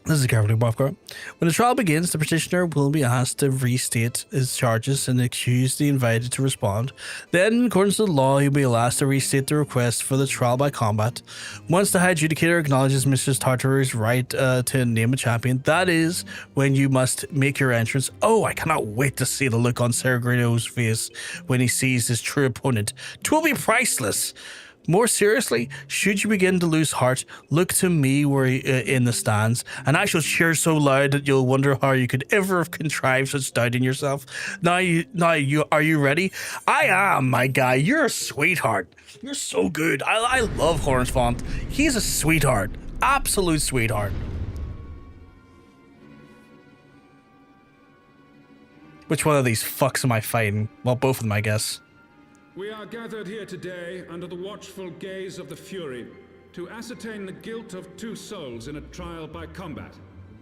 This is Carefully Buffcore. When the trial begins, the petitioner will be asked to restate his charges and accuse the invited to respond. Then, in accordance with the law, he will be asked to restate the request for the trial by combat. Once the High Adjudicator acknowledges Mr. Tataru's right to name a champion, that is when you must make your entrance. Oh, I cannot wait to see the look on Sergrino's face when he sees his true opponent. 'Twill be priceless. More seriously, should you begin to lose heart, look to me where in the stands, and I shall cheer so loud that you'll wonder how you could ever have contrived such doubt in yourself. Now, are you ready? I am, my guy. You're a sweetheart. You're so good. I love Haurchefant. He's a sweetheart. Absolute sweetheart. Which one of these fucks am I fighting? Well, both of them, I guess. We are gathered here today under the watchful gaze of the Fury to ascertain the guilt of 2 souls in a trial by combat.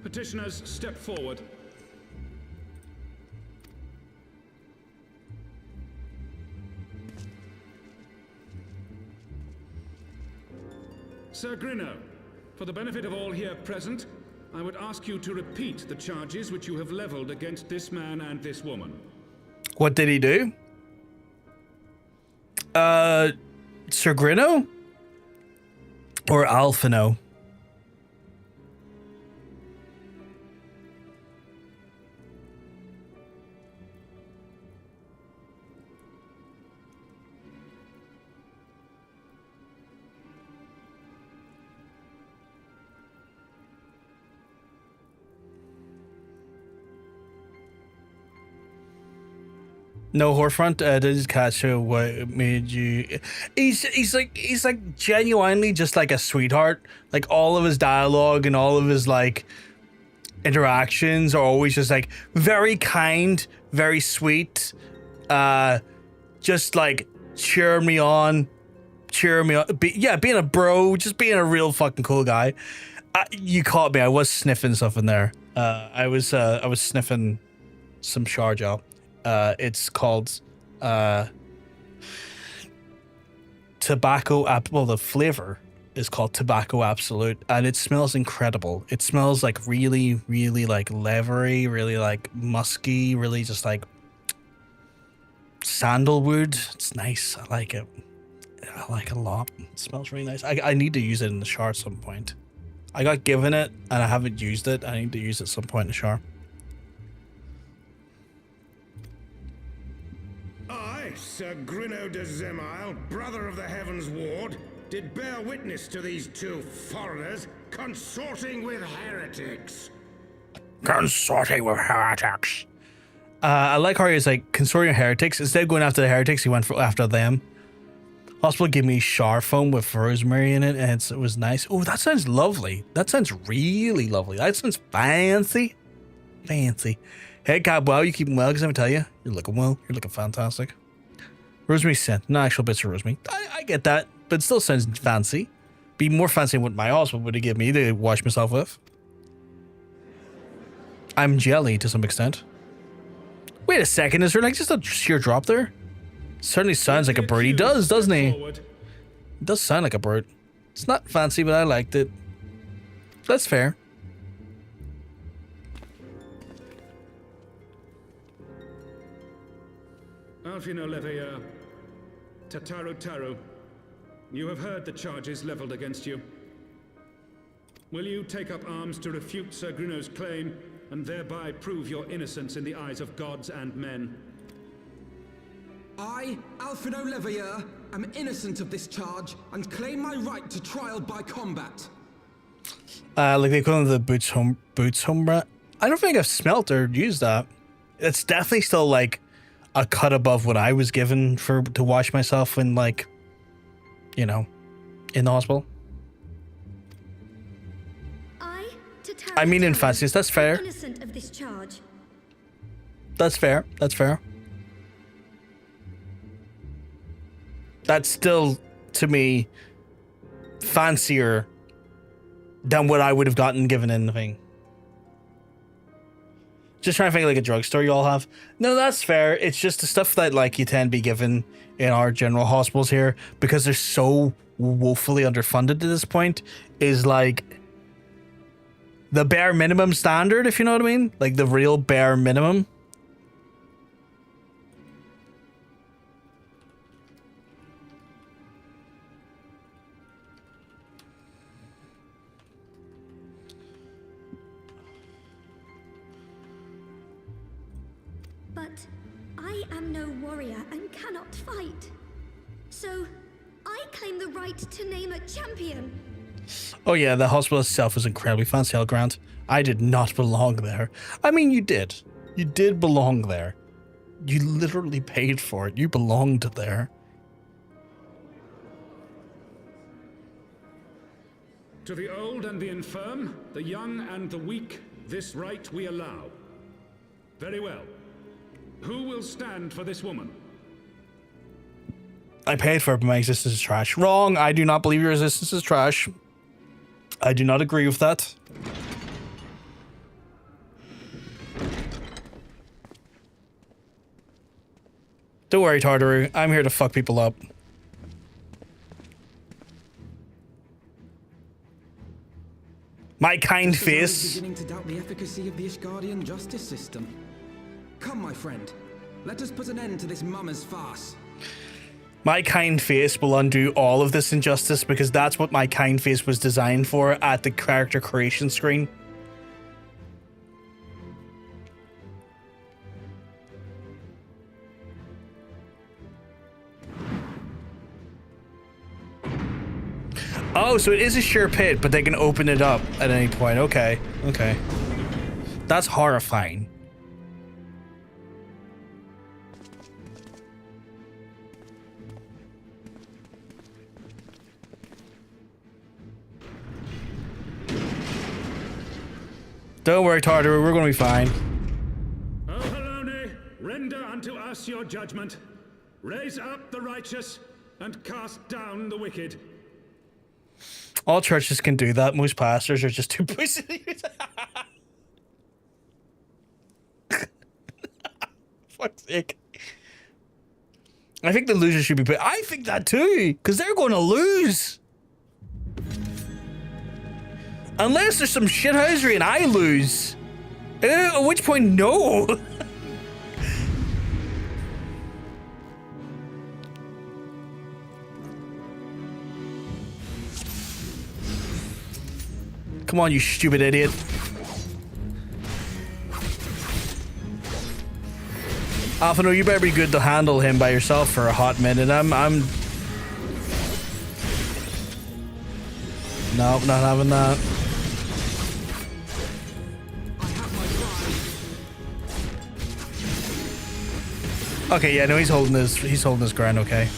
Petitioners, step forward. Sir Grino, for the benefit of all here present, I would ask you to repeat the charges which you have leveled against this man and this woman. What did he do? Sir Grino? Or Alphinaud? No, Haurchefant, did just catch what made you. He's like genuinely just like a sweetheart. Like all of his dialogue and all of his like interactions are always just like very kind, very sweet. Just like cheer me on. Being a bro, just being a real fucking cool guy. You caught me. I was sniffing stuff in there. I was sniffing some Sharjah. It's called tobacco. Well, the flavor is called Tobacco Absolute, and it smells incredible. It smells like really, really like leathery, really like musky, really just like sandalwood. It's nice. I like it. I like it a lot. It smells really nice. I need to use it in the shower at some point. I got given it and I haven't used it. I need to use it at some point in the shower. I, Sir Grinno de Zemile, brother of the Heavens Ward, did bear witness to these two foreigners consorting with heretics. Consorting with heretics. I like how he's like consorting with heretics. Instead of going after the heretics, he went after them. Hospital gave me shower foam with rosemary in it, and it was nice. Oh, that sounds lovely. That sounds really lovely. That sounds fancy. Fancy. Hey, Cab, well, you keeping well? Because I tell you, you're looking well. You're looking fantastic. Rosemary scent. No actual bits of rosemary. I get that, but it still sounds fancy. Be more fancy than what my hospital would have given me to wash myself with. I'm jelly to some extent. Wait a second, is there like just a sheer drop there? Certainly sounds like a bird. He does, doesn't he? It does sound like a bird. It's not fancy, but I liked it. That's fair. Alphinaud Leveilleur, Tataru, you have heard the charges leveled against you. Will you take up arms to refute Sir Grinno's claim and thereby prove your innocence in the eyes of gods and men? I, Alphinaud Leveilleur, am innocent of this charge and claim my right to trial by combat. Like the equivalent of the boots homebra. I don't think I've smelt or used that. It's definitely still like a cut above what I was given to wash myself in, like, you know, in the hospital. I mean, in fancies, that's fair. Innocent of this charge. That's fair. That's fair. That's still, to me, fancier than what I would have gotten given in the thing. Just trying to think of like a drugstore you all have. No, that's fair. It's just the stuff that like you tend to be given in our general hospitals here, because they're so woefully underfunded at this point, is like the bare minimum standard, if you know what I mean? Like the real bare minimum. But I am no warrior and cannot fight. So I claim the right to name a champion. Oh yeah, the hospital itself is incredibly fancy, I'll grant. I did not belong there. I mean, you did. You did belong there. You literally paid for it. You belonged there. To the old and the infirm, the young and the weak, this right we allow. Very well. Who will stand for this woman? I paid for it, but my existence is trash. Wrong. I do not believe your existence is trash. I do not agree with that. Don't worry, Tataru. I'm here to fuck people up. My kind face. Beginning to doubt the efficacy of the Ishgardian justice system. Come, my friend. Let us put an end to this mummer's farce. My kind face will undo all of this injustice, because that's what my kind face was designed for at the character creation screen. Oh, so it is a sure pit, but they can open it up at any point. Okay, okay. That's horrifying. Don't worry, Tataru, we're gonna be fine. O Halone, render unto us your judgment. Raise up the righteous and cast down the wicked. All churches can do that. Most pastors are just too pussy. Fuck's sake. I think the losers should be put. I think that too, because they're going to lose. Unless there's some shithousery and I lose. At which point, no. Come on, you stupid idiot. Alphinaud, you better be good to handle him by yourself for a hot minute. I'm Nope, not having that. Okay, yeah, no, he's holding his ground, okay.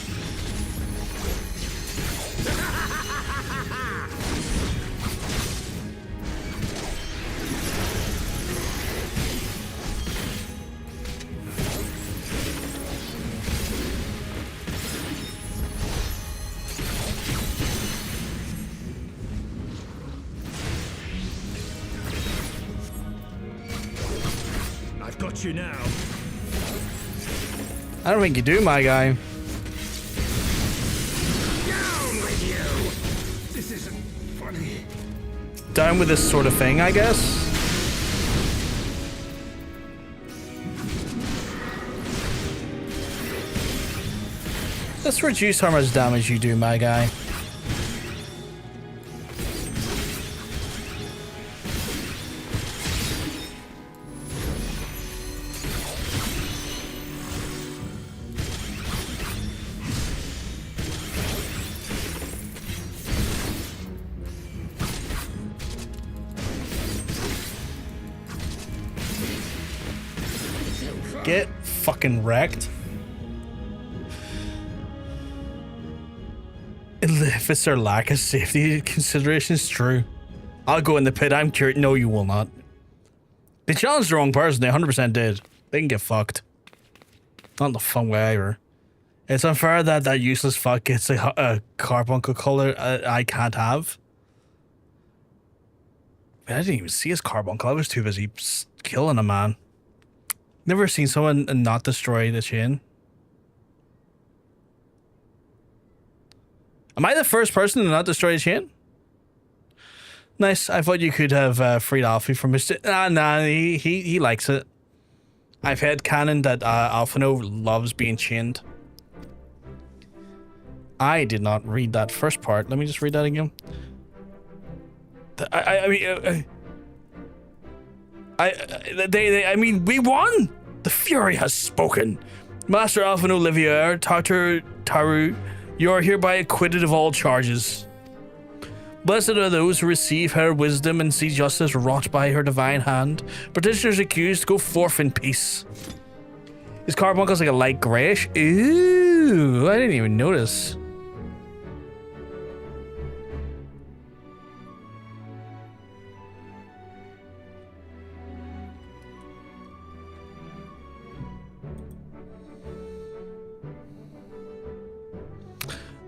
I've got you now. I don't think you do, my guy. Down with you! This isn't funny. Down with this sort of thing, I guess. Let's reduce how much damage you do, my guy. Get fucking wrecked. If it's their lack of safety considerations, true. I'll go in the pit. I'm curious. No, you will not. They challenged the wrong person. They 100% did. They can get fucked. Not in the fun way either. It's unfair that that useless fuck gets a carbuncle color I can't have. I didn't even see his carbuncle. I was too busy killing a man. Never seen someone not destroy the chain. Am I the first person to not destroy the chain? Nice. I thought you could have freed Alfie from his... Nah, he likes it. I've had canon that Alphinaud loves being chained. I did not read that first part. Let me just read that again. I mean, we won! The Fury has spoken. Master Alphinaud Olivier, Tataru, you are hereby acquitted of all charges. Blessed are those who receive her wisdom and see justice wrought by her divine hand. Petitioners accused, go forth in peace. His carbuncle's like a light grayish. Ooh, I didn't even notice.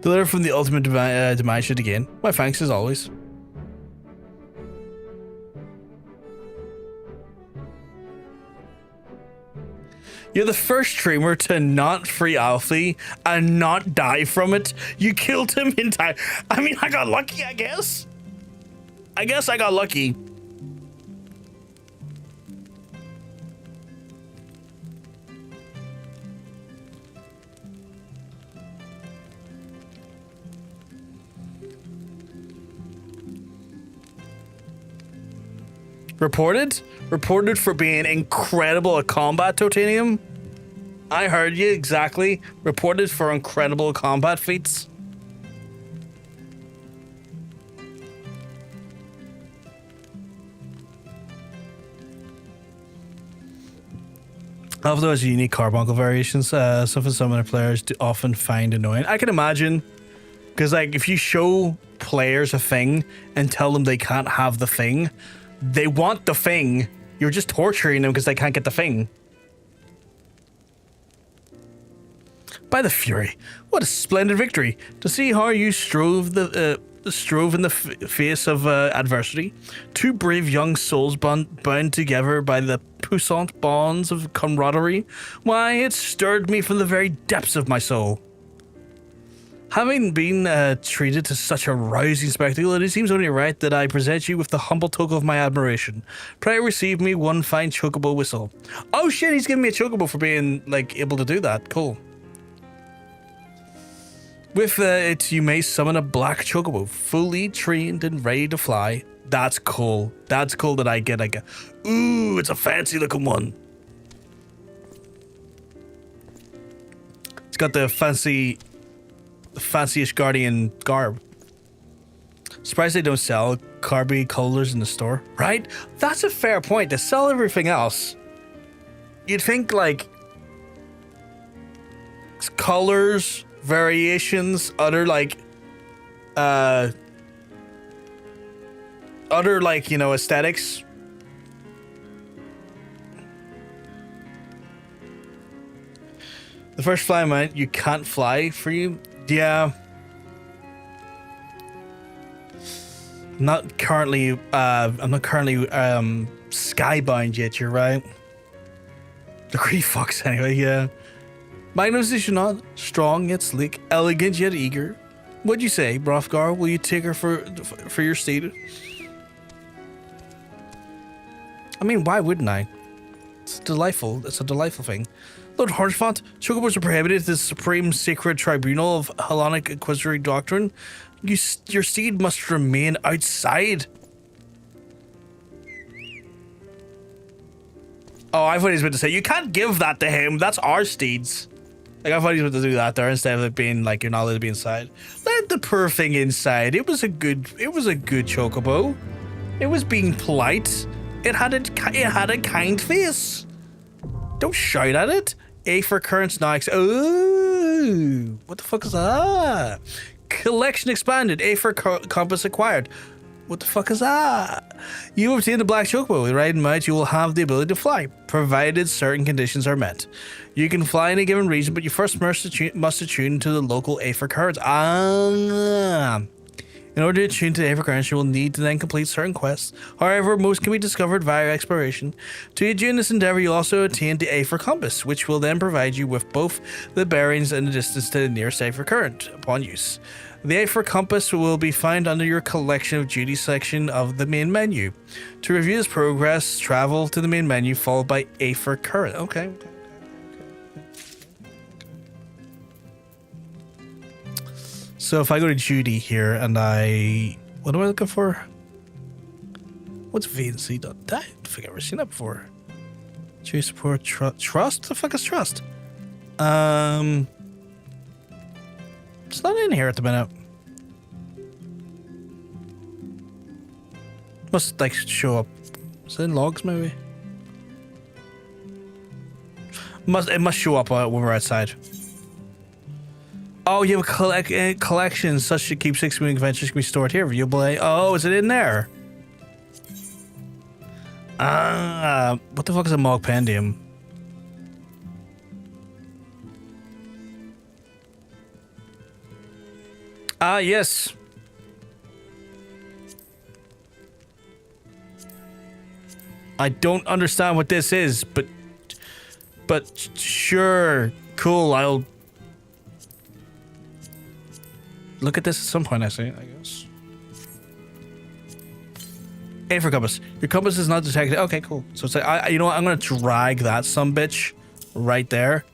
The letter from the ultimate demise should again. My thanks as always. You're the first streamer to not free Alfie and not die from it. You killed him in time. I mean, I got lucky, I guess. I got lucky. Reported for being incredible at combat, Totanium. I heard you exactly. Reported for incredible combat feats. Although has unique carbuncle variations, something some other players do often find annoying. I can imagine, because like if you show players a thing and tell them they can't have the thing, they want the thing. You're just torturing them because they can't get the thing. By the Fury, what a splendid victory! To see how you strove strove in the face of adversity. Two brave young souls bound together by the puissant bonds of camaraderie. Why, it stirred me from the very depths of my soul. Having been treated to such a rousing spectacle, it seems only right that I present you with the humble token of my admiration. Pray receive me one fine chocobo whistle. Oh shit, he's giving me a chocobo for being, like, able to do that. Cool. With it, you may summon a black chocobo, fully trained and ready to fly. That's cool. That's cool that I get like a... Ooh, it's a fancy looking one. It's got the fancy... The fancy Ishgardian garb. Surprised they don't sell carby colors in the store, right? That's a fair point. They sell everything else. You'd think like colors, variations, other you know, aesthetics. The first fly mount you can't fly for you. Yeah. I'm not currently skybound yet, you're right. The Grey Fox anyway, yeah. Magnus is not strong yet sleek, elegant yet eager. What'd you say, Hrothgar? Will you take her for your steed? I mean, why wouldn't I? It's delightful. It's a delightful thing. Lord Haurchefant, chocobos are prohibited at the supreme sacred tribunal of Hellenic inquisitory doctrine. Your steed must remain outside. Oh, I thought he was about to say, you can't give that to him. That's our steeds. Like, I thought he was about to do that there instead of it being like, you're not allowed to be inside. Let the poor thing inside. It was a good chocobo. It was being polite. It had a kind face. Don't shout at it. A for currents now. Oh, what the fuck is that? Collection expanded. A for compass acquired. What the fuck is that? You obtain the black chocobo. With riding mount, you will have the ability to fly, provided certain conditions are met. You can fly in a given region, but you first must attune to the local A for currents. In order to attune to the A for currents, you will need to then complete certain quests. However, most can be discovered via exploration. To aid you in this endeavor, you'll also attain the A for compass, which will then provide you with both the bearings and the distance to the nearest A for current upon use. The A for compass will be found under your collection of duties section of the main menu. To review this progress, travel to the main menu followed by A for current. Okay. So if I go to Judy here and what am I looking for? What's VNC done? I don't think I've ever seen that before. Judy support trust? What the fuck is trust? It's not in here at the minute. Must like show up. Is it in logs maybe? It must show up when we're outside. Oh, you have a collection such that keepsakes from adventures can be stored here. Viewable. Oh, is it in there? What the fuck is a Mogpendium? Yes. I don't understand what this is, but sure, cool. I'll look at this at some point, I guess. A for compass. Your compass is not detected. Okay, cool. So it's like, you know what? I'm gonna drag that sumbitch right there,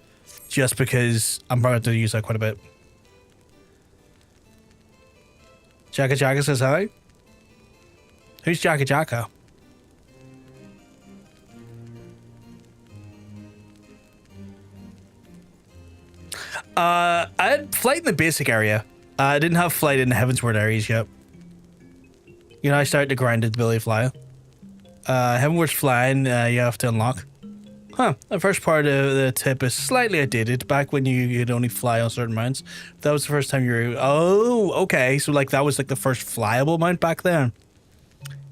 just because I'm probably going to use that quite a bit. Jacka Jacka says hi. Who's Jacka Jacka? I had flight in the basic area. I didn't have flight in the Heavensward areas yet. You know, I started to grind the ability to fly. Heavenward's flying, you have to unlock. Huh, the first part of the tip is slightly outdated. Back when you could only fly on certain mounts. That was the first time you were... Oh, okay. So, like, that was, like, the first flyable mount back then.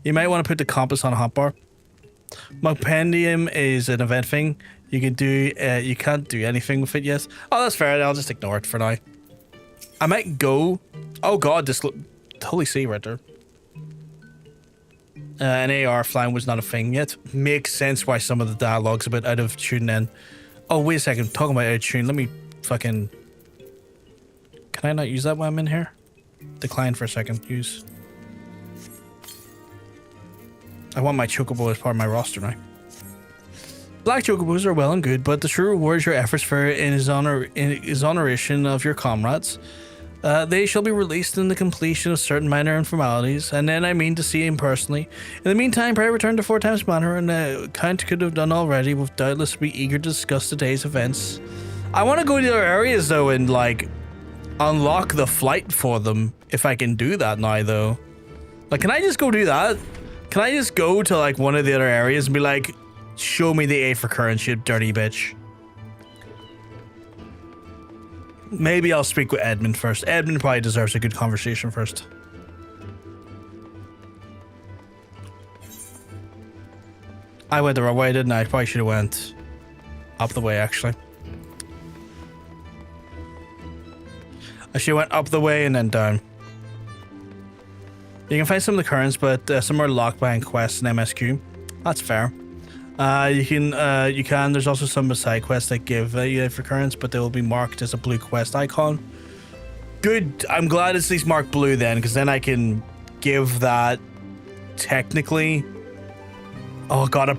You might want to put the compass on a hotbar. Mogpendium is an event thing. You can do... you can't do anything with it yet. Oh, that's fair. I'll just ignore it for now. I might go... Oh, God, this... The Holy See right there. An AR flying was not a thing yet. Makes sense why some of the dialogue's a bit out of tune then. Oh, wait a second. Talking about out of tune, let me fucking... Can I not use that while I'm in here? Decline for a second. Use. I want my Chocobo as part of my roster now. Black Chocobos are well and good, but the true reward is your efforts for in his honoration of your comrades. They shall be released in the completion of certain minor informalities, and then I mean to see him personally. In the meantime, pray return to 4 times Manor, and the Count could have done already, will doubtless be eager to discuss today's events. I want to go to other areas though and like unlock the flight for them if I can do that now though. Like, can I just go do that? Can I just go to like one of the other areas and be like, show me the A for current, you dirty bitch? Maybe I'll speak with Edmund first. Edmund probably deserves a good conversation first. I went the wrong way, didn't I? I probably should have went up the way, actually. I should have went up the way and then down. You can find some of the currents, but some are locked behind quests and MSQ. That's fair. You can, there's also some side quests that give you for currents, but they will be marked as a blue quest icon. Good, I'm glad it's at least marked blue then, because then I can give that technically. Oh god, I'd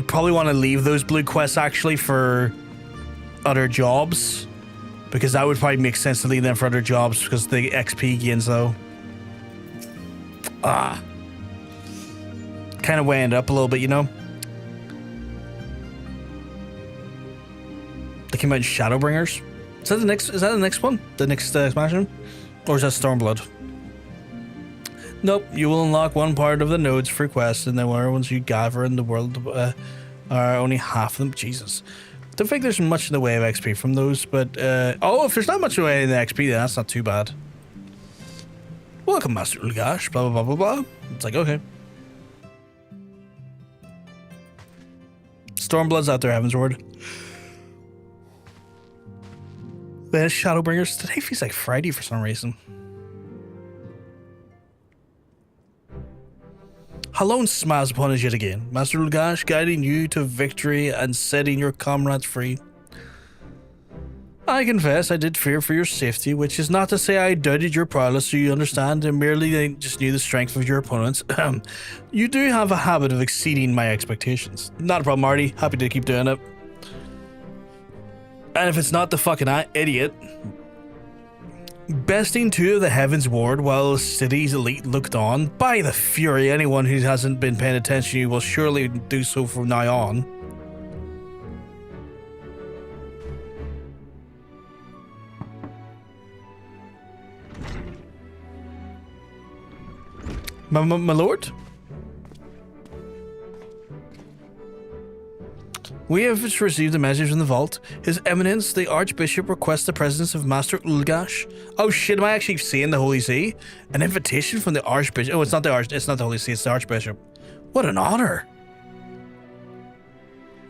probably want to leave those blue quests actually for other jobs, because that would probably make sense to leave them for other jobs because the XP gains though. Kind of weighing it up a little bit, you know. They came out in Shadowbringers. Is that the next one? The next expansion? Or is that Stormblood? Nope, you will unlock one part of the nodes for quests, and the ones you gather in the world are only half of them. Jesus. Don't think there's much in the way of XP from those, but oh, if there's not much in the way of the XP, then that's not too bad. Welcome, Master Ul'dah, blah blah blah blah blah. It's like, okay. Stormblood's out there, Heaven's Ward. The Shadowbringers. Today feels like Friday for some reason. Halone smiles upon us yet again, Master Ul'dah, guiding you to victory and setting your comrades free. I confess I did fear for your safety, which is not to say I doubted your prowess, so you understand, and merely just knew the strength of your opponents. You do have a habit of exceeding my expectations. Not a problem, Marty. Happy to keep doing it. And if it's not the fucking idiot, besting 2 of the Heavens Ward while the city's elite looked on, by the fury, anyone who hasn't been paying attention will surely do so from now on. My lord? We have just received a message from the vault. His Eminence, the Archbishop, requests the presence of Master Ul'dah. Oh shit, am I actually seeing the Holy See? An invitation from the Archbishop. Oh, it's not the Holy See, it's the Archbishop. What an honor.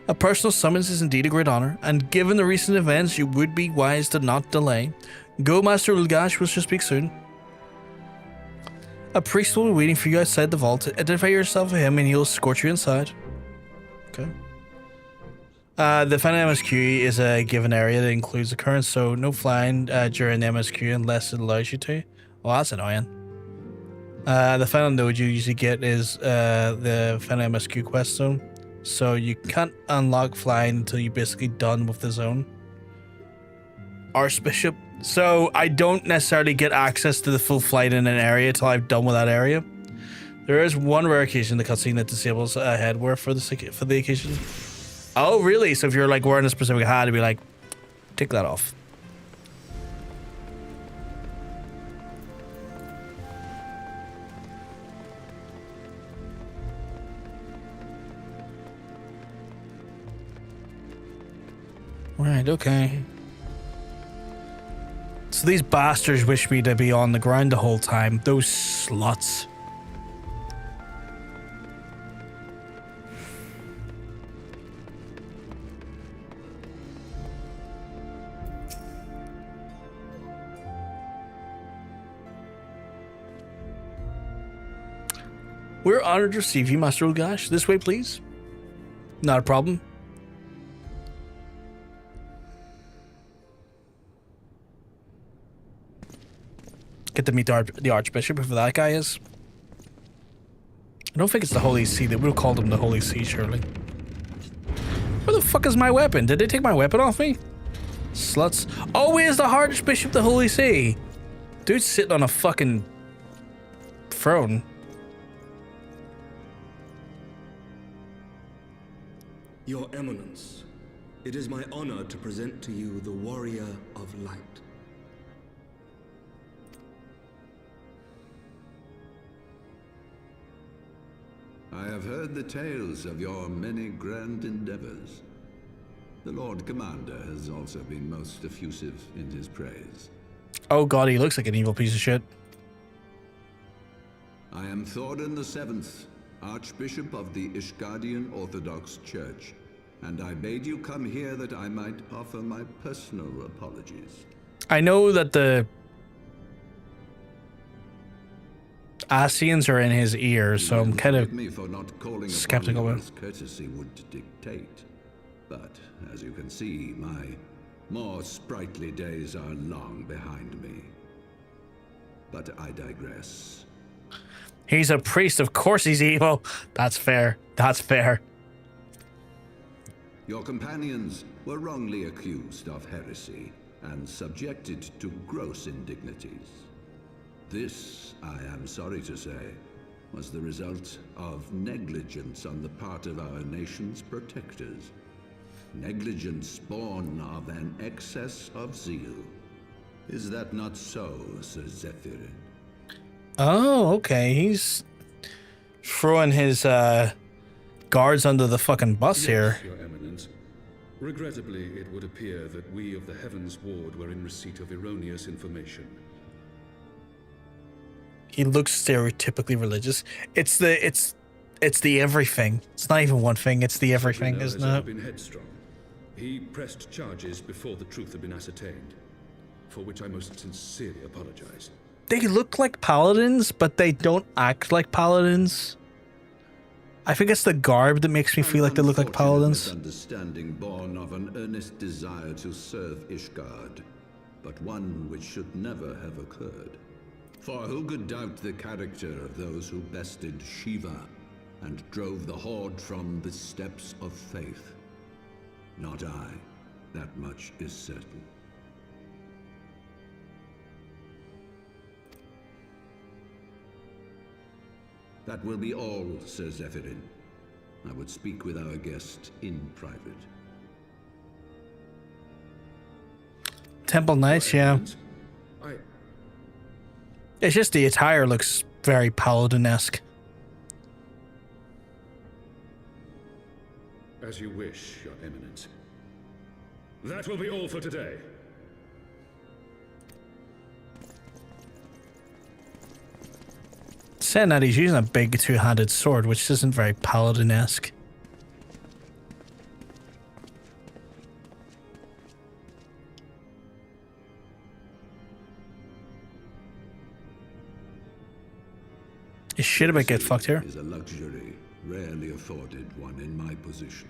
A personal summons is indeed a great honor, and given the recent events, you would be wise to not delay. Go, Master Ul'dah, we shall speak soon. A priest will be waiting for you outside the vault. Identify yourself with him and he'll escort you inside. Okay. The final MSQ is a given area that includes occurrence, so no flying during the MSQ unless it allows you to. Well, that's annoying. The final node you usually get is the final MSQ quest zone, so you can't unlock flying until you're basically done with the zone. Archbishop. So I don't necessarily get access to the full flight in an area until I've done with that area. There is one rare occasion the cutscene that disables a headwear for the occasion. Oh, really? So if you're like wearing a specific hat, it'd be like, take that off. Right, okay. So these bastards wish me to be on the ground the whole time. Those sluts. We're honored to receive you, Master Ul'dah. This way, please. Not a problem. Get to meet the Archbishop, whoever that guy is. I don't think it's the Holy See. They would have called him the Holy See, surely. Where the fuck is my weapon? Did they take my weapon off me? Sluts. Oh, where's the Archbishop of the Holy See? Dude's sitting on a fucking throne. Your Eminence, it is my honor to present to you the Warrior of Light. I have heard the tales of your many grand endeavors. The Lord Commander has also been most effusive in his praise. Oh god, he looks like an evil piece of shit. I am Thorin the Seventh, Archbishop of the Ishgardian Orthodox Church, and I bade you come here that I might offer my personal apologies. I know that the Asians are in his ear, so I'm kind of me for not calling skeptical upon about you as courtesy would dictate. But as you can see, my more sprightly days are long behind me. But I digress. He's a priest, of course he's evil. That's fair. That's fair. Your companions were wrongly accused of heresy and subjected to gross indignities. This, I am sorry to say, was the result of negligence on the part of our nation's protectors. Negligence born of an excess of zeal. Is that not so, Sir Zephyrin? Oh, okay. He's throwing his guards under the fucking bus here. Your Eminence. Regrettably, it would appear that we of the Heavens Ward were in receipt of erroneous information. He looks stereotypically religious. It's the everything. It's not even one thing, it's the everything, Tribunal isn't has it? been headstrong. He pressed charges before the truth had been ascertained, for which I most sincerely apologize. They look like paladins, but they don't act like paladins. I think it's the garb that makes me feel like they look like paladins. Misunderstanding born of an earnest desire to serve Ishgard, but one which should never have occurred. For who could doubt the character of those who bested Shiva and drove the Horde from the steps of faith? Not I. That much is certain. That will be all, Sir Zephyrin. I would speak with our guest in private. Temple Knights, yeah. It's just the attire looks very paladin-esque. As you wish, Your Eminence. That will be all for today. Saying that, he's using a big two-handed sword, which isn't very paladin-esque. Is shit about get fucked here? Is a luxury rarely afforded one in my position.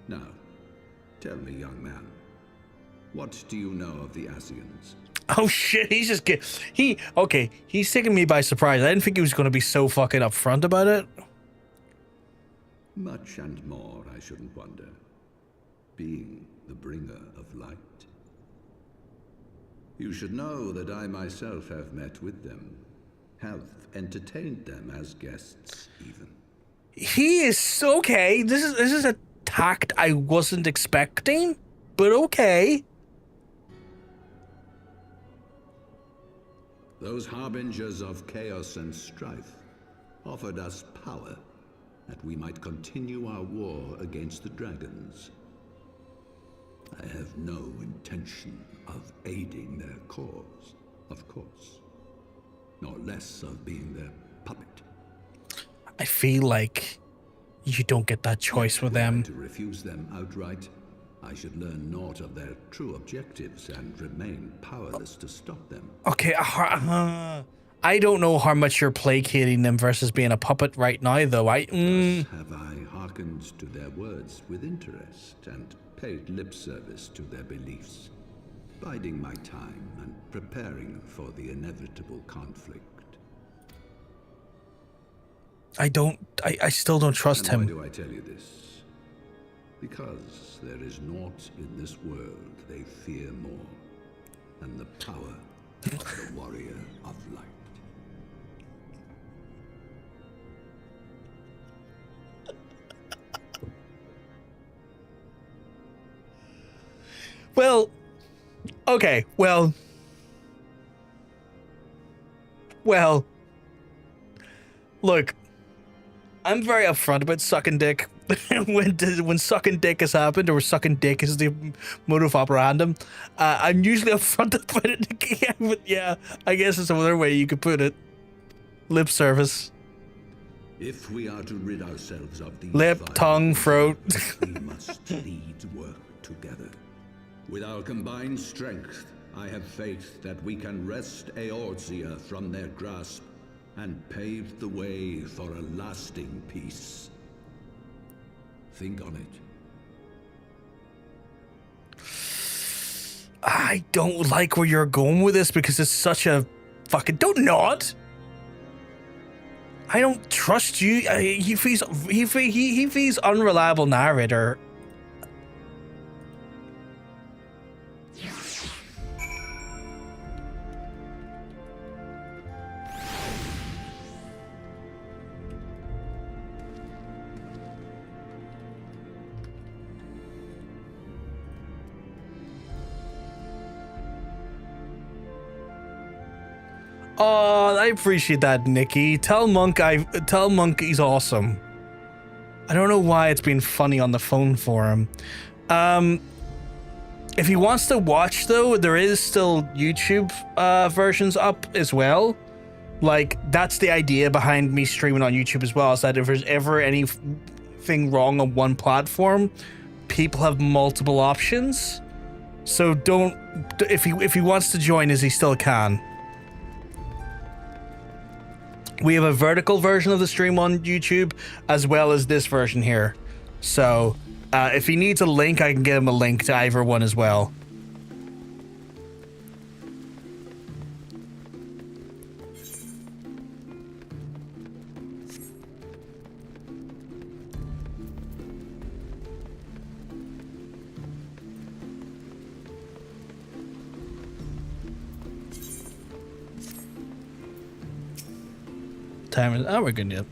Now, tell me, young man, what do you know of the Asians? Oh shit, he's just he's taking me by surprise. I didn't think he was going to be so fucking upfront about it. Much and more, I shouldn't wonder. Being the bringer of light. You should know that I myself have met with them, have entertained them as guests, even. He is okay. This is a tact I wasn't expecting, but okay. Those harbingers of chaos and strife offered us power that we might continue our war against the dragons. I have no intention of aiding their cause, of course, nor less of being their puppet. I feel like you don't get that choice with them. To refuse them outright, I should learn naught of their true objectives and remain powerless to stop them. Okay, I don't know how much you're placating them versus being a puppet right now, though. Thus have I hearkened to their words with interest and paid lip service to their beliefs, biding my time and preparing for the inevitable conflict. I still don't trust him. Why do I tell you this? Because there is naught in this world they fear more than the power of the warrior of light. Well, okay, well, look, I'm very upfront about sucking dick. when sucking dick has happened, or sucking dick is the modus operandum, I'm usually upfront about it. Yeah, but yeah, I guess it's another way you could put it. Lip service. If we are to rid ourselves of these lip, tongue, throat. We must lead work together. With our combined strength, I have faith that we can wrest Eorzea from their grasp and pave the way for a lasting peace. Think on it. I don't like where you're going with this because it's such a fucking... Don't nod! I don't trust you. He feels unreliable narrator. Oh, I appreciate that, Nikki. Tell Monk he's awesome. I don't know why it's been funny on the phone for him. If he wants to watch, though, there is still YouTube versions up as well. Like, that's the idea behind me streaming on YouTube as well, is that if there's ever anything wrong on one platform, people have multiple options. So if he wants to join us, he still can. We have a vertical version of the stream on YouTube, as well as this version here. So, if he needs a link, I can get him a link to either one as well. Time is... Oh, we're good, yep.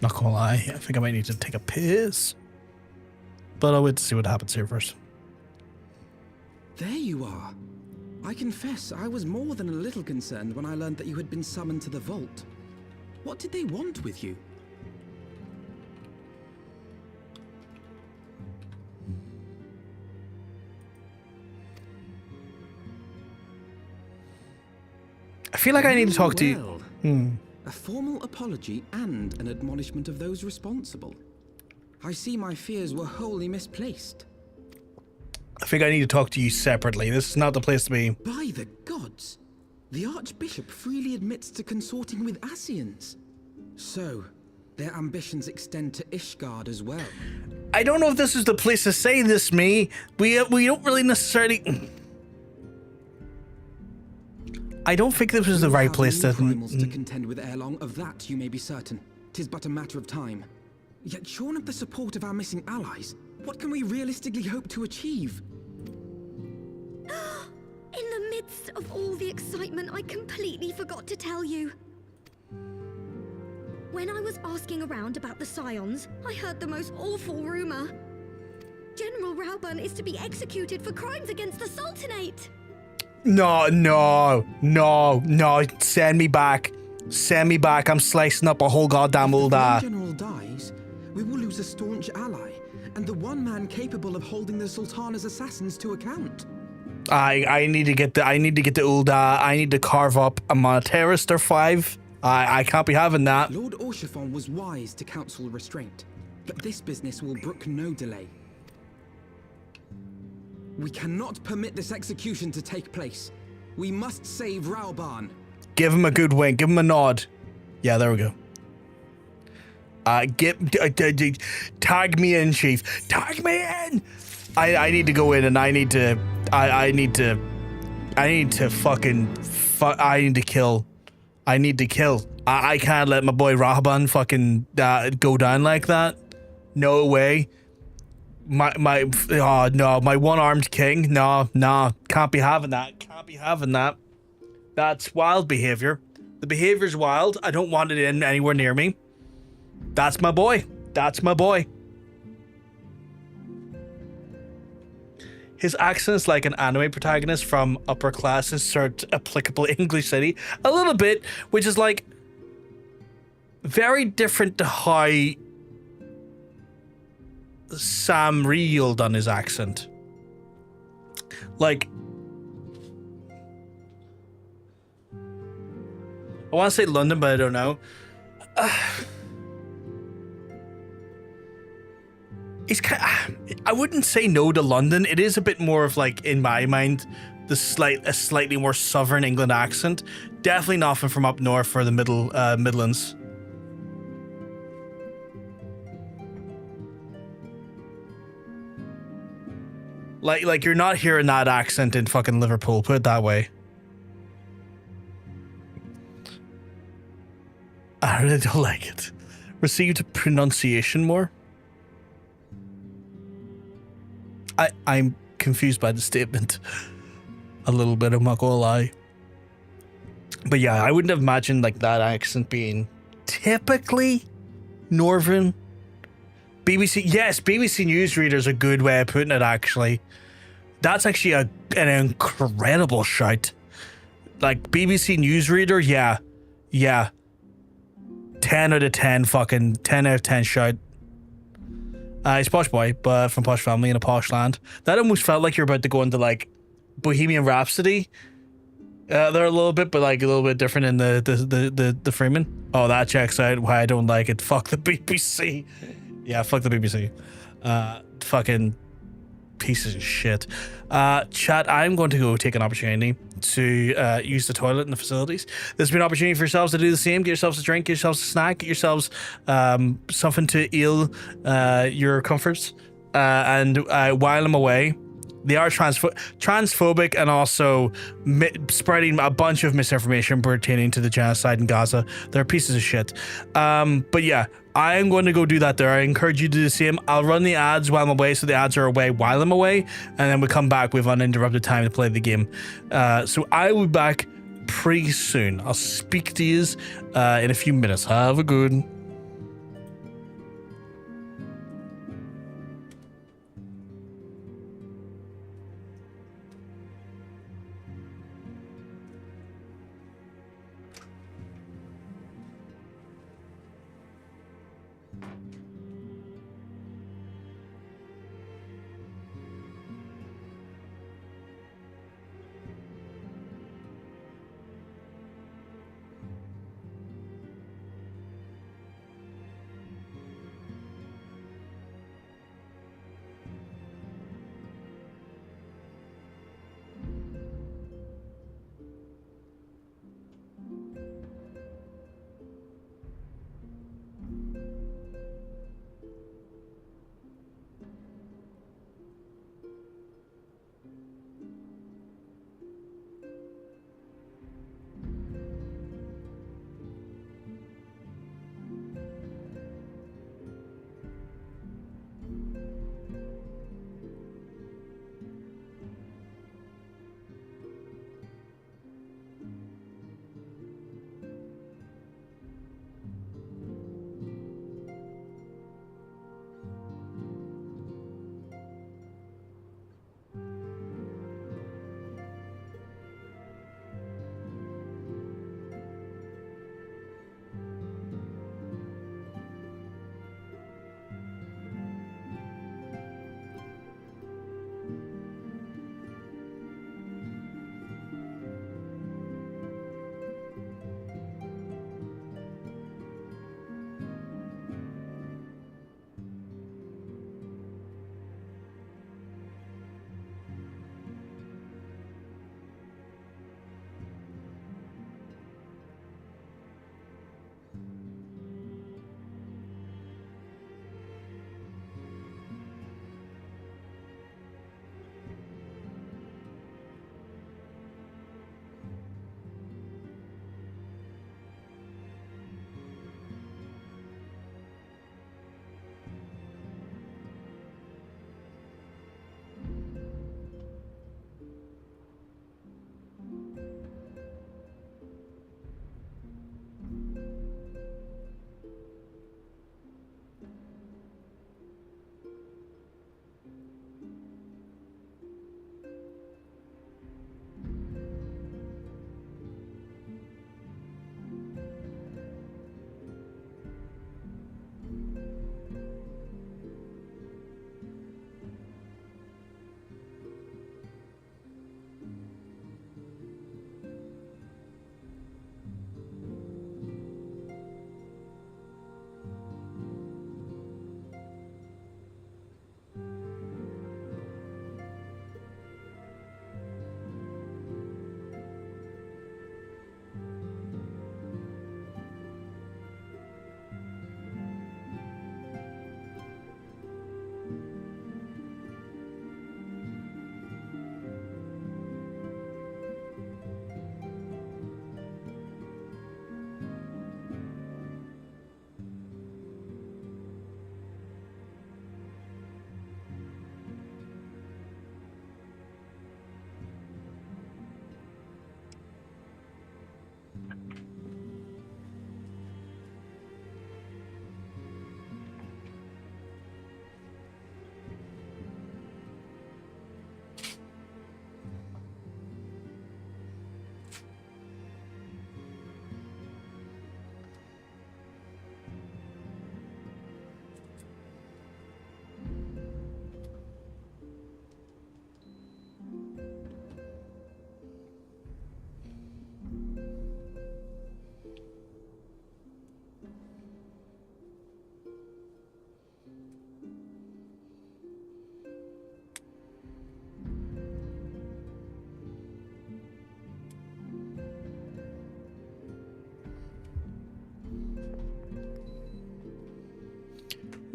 Not gonna lie, I think I might need to take a piss. But I'll wait to see what happens here first. There you are. I confess, I was more than a little concerned when I learned that you had been summoned to the vault. What did they want with you? I feel like I need to talk to you. A formal apology and an admonishment of those responsible. I see my fears were wholly misplaced. I think I need to talk to you separately. This is not the place to be. By the gods! The Archbishop freely admits to consorting with Ascians. So, their ambitions extend to Ishgard as well. I don't know if this is the place to say this, me. We don't really necessarily... I don't think this was the right place to... Primals to contend with ere long, of that you may be certain. 'Tis but a matter of time. Yet shorn of the support of our missing allies, what can we realistically hope to achieve? midst of all the excitement, I completely forgot to tell you. When I was asking around about the Scions, I heard the most awful rumor. General Raubahn is to be executed for crimes against the Sultanate. No. Send me back. Send me back. I'm slicing up a whole goddamn Ul'dah. If the General dies, we will lose a staunch ally, and the one man capable of holding the Sultana's assassins to account. I need to get the Ul'dah. I need to carve up a monetarist or 5. I can't be having that. Lord Haurchefant was wise to counsel restraint, but this business will brook no delay. We cannot permit this execution to take place. We must save Raubahn. Give him a good wink. Give him a nod. Yeah, there we go. Tag me in, Chief. Tag me in. I need to go in and I need to kill. I can't let my boy Raubahn fucking go down like that. No way. My one-armed king. No, can't be having that. That's wild behavior. The behavior's wild. I don't want it in anywhere near me. That's my boy. His accent is like an anime protagonist from upper class insert applicable English city. A little bit, which is like very different to how Sam Riel done his accent. Like, I want to say London, but I don't know. I wouldn't say no to London. It is a bit more of like, in my mind, a slightly more southern England accent. Definitely nothing from up north for the Midlands. Like you're not hearing that accent in fucking Liverpool, put it that way. I really don't like it. Received pronunciation more. I'm confused by the statement. A little bit, I'm not gonna lie. But yeah, I wouldn't have imagined like that accent being typically Northern. BBC, yes, BBC Newsreader's a good way of putting it, actually. That's actually an incredible shout. Like, BBC Newsreader, yeah. 10 out of 10 fucking 10 out of 10 shout. He's a posh boy, but from posh family in a posh land. That almost felt like you're about to go into like Bohemian Rhapsody. They're a little bit, but like a little bit different in the framing. Oh, that checks out why I don't like it. Fuck the BBC. Yeah, fuck the BBC. Fucking pieces of shit. Chat, I'm going to go take an opportunity to use the toilet in the facilities. This has been an opportunity for yourselves to do the same. Get yourselves a drink, get yourselves a snack, get yourselves something to heal your comforts. And while I'm away, they are transphobic and also spreading a bunch of misinformation pertaining to the genocide in Gaza. They're pieces of shit. But yeah, I am going to go do that there. I encourage you to do the same. I'll run the ads while I'm away, so the ads are away while I'm away, and then we come back with uninterrupted time to play the game. So I will be back pretty soon. I'll speak to you in a few minutes. Have a good.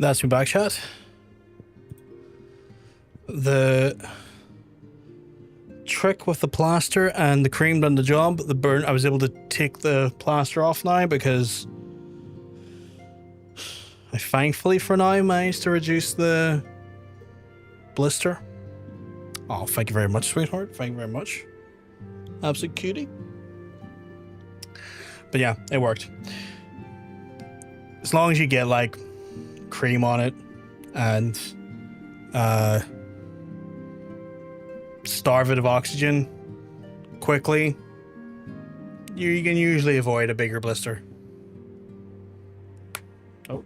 That's my back shot. The trick with the plaster and the cream done the job. The burn, I was able to take the plaster off now because I thankfully for now managed to reduce the blister. Oh, thank you very much, sweetheart. Thank you very much. Absolute cutie. But yeah, it worked. As long as you get like cream on it and starve it of oxygen quickly, you can usually avoid a bigger blister. Oh.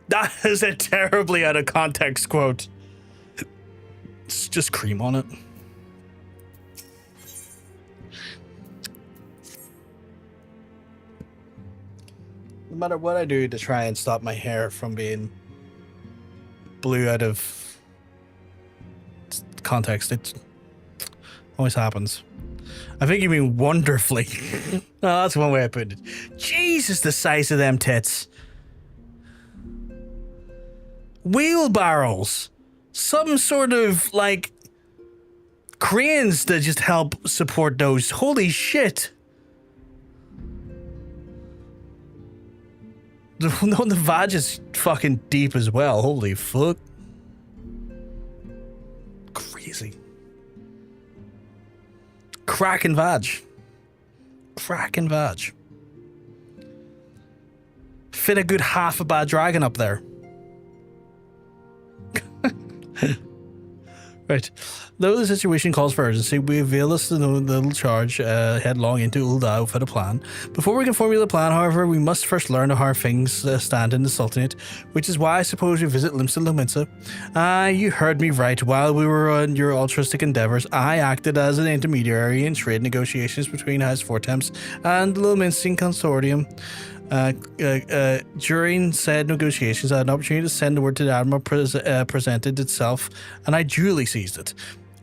That is a terribly out of context quote. It's just cream on it. No matter what I do to try and stop my hair from being blue out of context, it always happens. I think you mean wonderfully. Oh, that's one way I put it. Jesus, the size of them tits. Wheelbarrows. Some sort of, like, cranes that just help support those. Holy shit. The vag is fucking deep as well. Holy fuck. Crazy. Cracking vag. Cracking vag. Fit a good half a bad dragon up there. Right. Though the situation calls for urgency, we avail us the little charge headlong into Ul'dah without a plan. Before we can formulate a plan, however, we must first learn how things stand in the Sultanate, which is why I suppose we visit Limsa. You heard me right. While we were on your altruistic endeavours, I acted as an intermediary in trade negotiations between House Fortemps and the Limsian Consortium. During said negotiations, I had an opportunity to send word to the Admiral presented itself, and I duly seized it.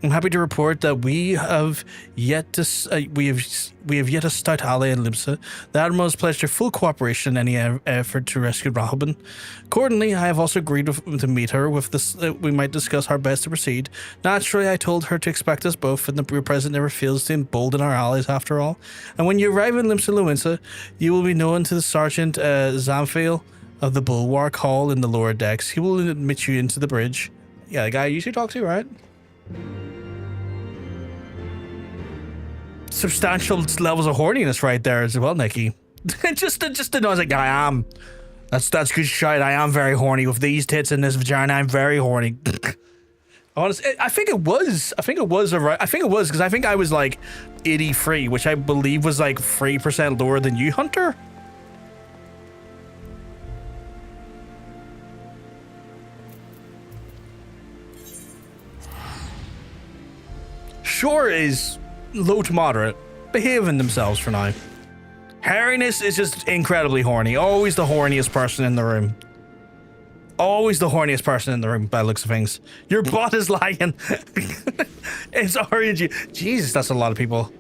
I'm happy to report that we have yet to stout ally in Limsa. The Admiral has pledged her full cooperation in any effort to rescue Raubahn. Accordingly, I have also agreed to meet her with this. We might discuss how best to proceed. Naturally, I told her to expect us both, and the present never fails to embolden our allies after all. And when you arrive in Limsa, you will be known to the Sergeant Zamfail of the Bulwark Hall in the lower decks. He will admit you into the bridge. Yeah, the guy I usually talk to, right? Substantial levels of horniness right there as well, Nikki. just to know, like, I am. That's good shit. I am very horny with these tits and this vagina. I'm very horny. Honestly, I think it was because I think I was like 83, which I believe was like 3% lower than you, Hunter. Sure is low to moderate, behaving themselves for now. Hairiness is just incredibly horny. Always the horniest person in the room. Always the horniest person in the room by the looks of things. Your butt is lying. It's orange. Jesus, that's a lot of people.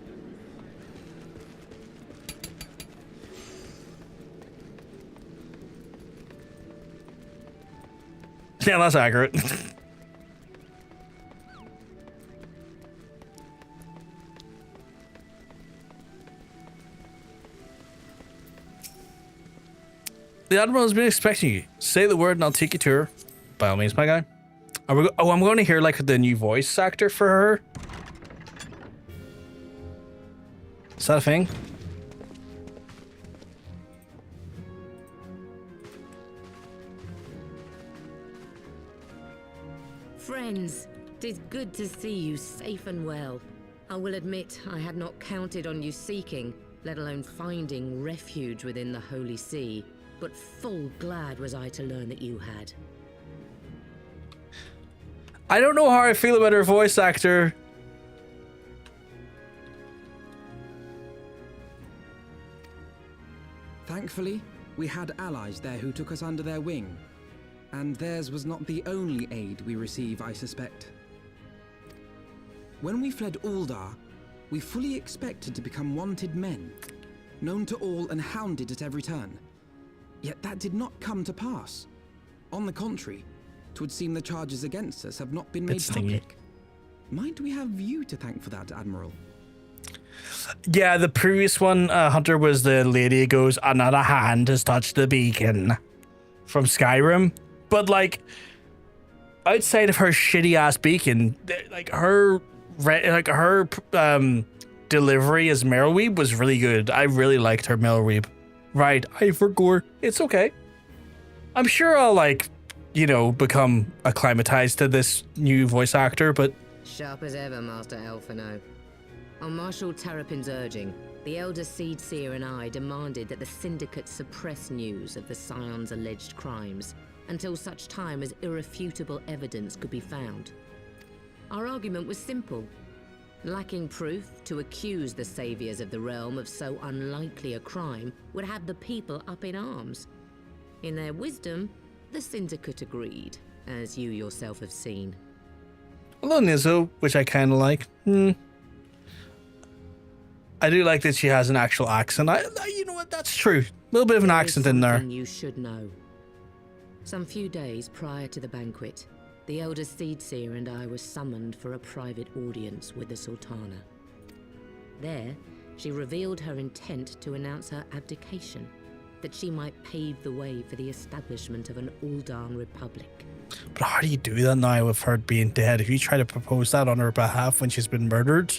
Yeah, that's accurate. The Admiral has been expecting you. Say the word and I'll take you to her. By all means, my guy. I'm going to hear like the new voice actor for her. Is that a thing? Friends, 'tis good to see you safe and well. I will admit I had not counted on you seeking, let alone finding refuge within the Holy See. But full glad was I to learn that you had. I don't know how I feel about her voice actor. Thankfully, we had allies there who took us under their wing. And theirs was not the only aid we receive, I suspect. When we fled Ul'dah, we fully expected to become wanted men, known to all and hounded at every turn. Yet that did not come to pass. On the contrary, 'twould seem the charges against us have not been made public. Might we have you to thank for that, Admiral? Yeah, the previous one, Hunter, was the lady who goes, "Another hand has touched the beacon," from Skyrim. But like, outside of her shitty ass beacon, like her delivery as Merlwyb was really good. I really liked her Merlwyb. Right, I forgot. It's okay. I'm sure I'll become acclimatized to this new voice actor, but Sharp as ever, Master Alphinaud. On Marshal Terrapin's urging, the Elder Seed Seer and I demanded that the Syndicate suppress news of the Scion's alleged crimes until such time as irrefutable evidence could be found. Our argument was simple. Lacking proof, to accuse the saviors of the realm of so unlikely a crime would have the people up in arms. In their wisdom, the Syndicate agreed, as you yourself have seen. a little Nizzo, which I kind of like. I do like that she has an actual accent. You know what? That's true. A little bit of an accent in there. You should know. Some few days prior to the banquet, the Elder Seedseer and I were summoned for a private audience with the Sultana. There, she revealed her intent to announce her abdication, that she might pave the way for the establishment of an Ul'dah republic. But how do you do that now with her being dead? If you try to propose that on her behalf when she's been murdered,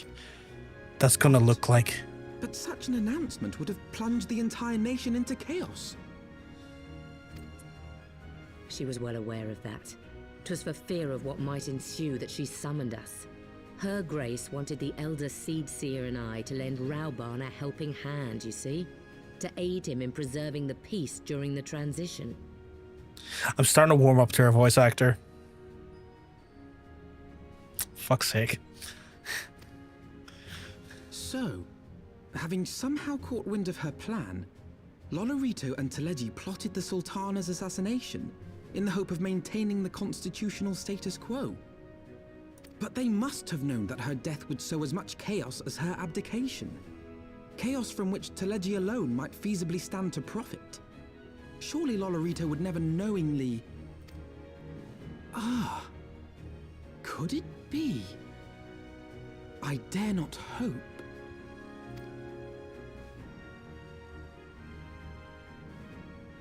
that's gonna look like... But such an announcement would have plunged the entire nation into chaos. She was well aware of that. 'Twas for fear of what might ensue that she summoned us. Her Grace wanted the Elder Seedseer and I to lend Raubahn a helping hand, you see? To aid him in preserving the peace during the transition. I'm starting to warm up to her voice actor. Fuck's sake. So, having somehow caught wind of her plan, Lolorito and Teleji plotted the Sultana's assassination in the hope of maintaining the constitutional status quo. But they must have known that her death would sow as much chaos as her abdication. Chaos from which Teleji alone might feasibly stand to profit. Surely Lolorito would never knowingly... Could it be? I dare not hope.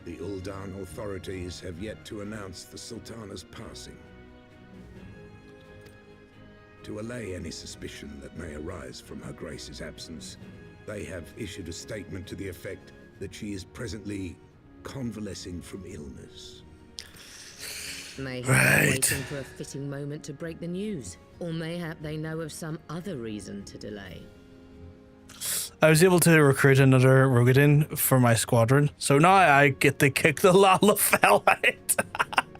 The Ul'dah authorities have yet to announce the Sultana's passing. To allay any suspicion that may arise from Her Grace's absence, they have issued a statement to the effect that she is presently convalescing from illness. Mayhap they're waiting for a fitting moment to break the news. Or mayhap they know of some other reason to delay. I was able to recruit another Rogadin for my squadron, so now I get to kick the Lalafell out.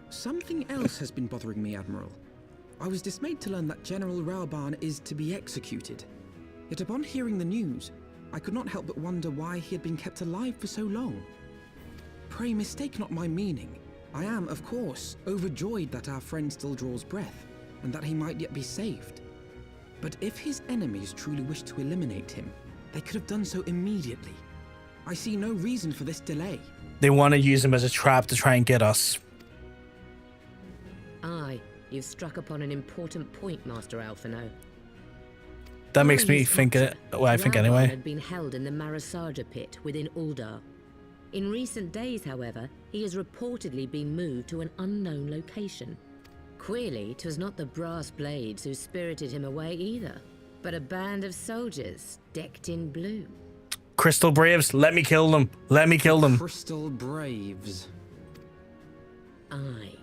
Something else has been bothering me, Admiral. I was dismayed to learn that General Raubahn is to be executed. Yet upon hearing the news, I could not help but wonder why he had been kept alive for so long. Pray mistake not my meaning. I am, of course, overjoyed that our friend still draws breath, and that he might yet be saved. But if his enemies truly wished to eliminate him, they could have done so immediately. I see no reason for this delay. They want to use him as a trap to try and get us. Aye, you've struck upon an important point, Master Alphinaud. That makes me think it. Well, I think Raubahn anyway. had been held in the Marasaja pit within Ul'dah. In recent days, however, he has reportedly been moved to an unknown location. Queerly, 'twas not the brass blades who spirited him away either, but a band of soldiers decked in blue. Crystal Braves, let me kill them. Let me kill them. Crystal Braves. Aye.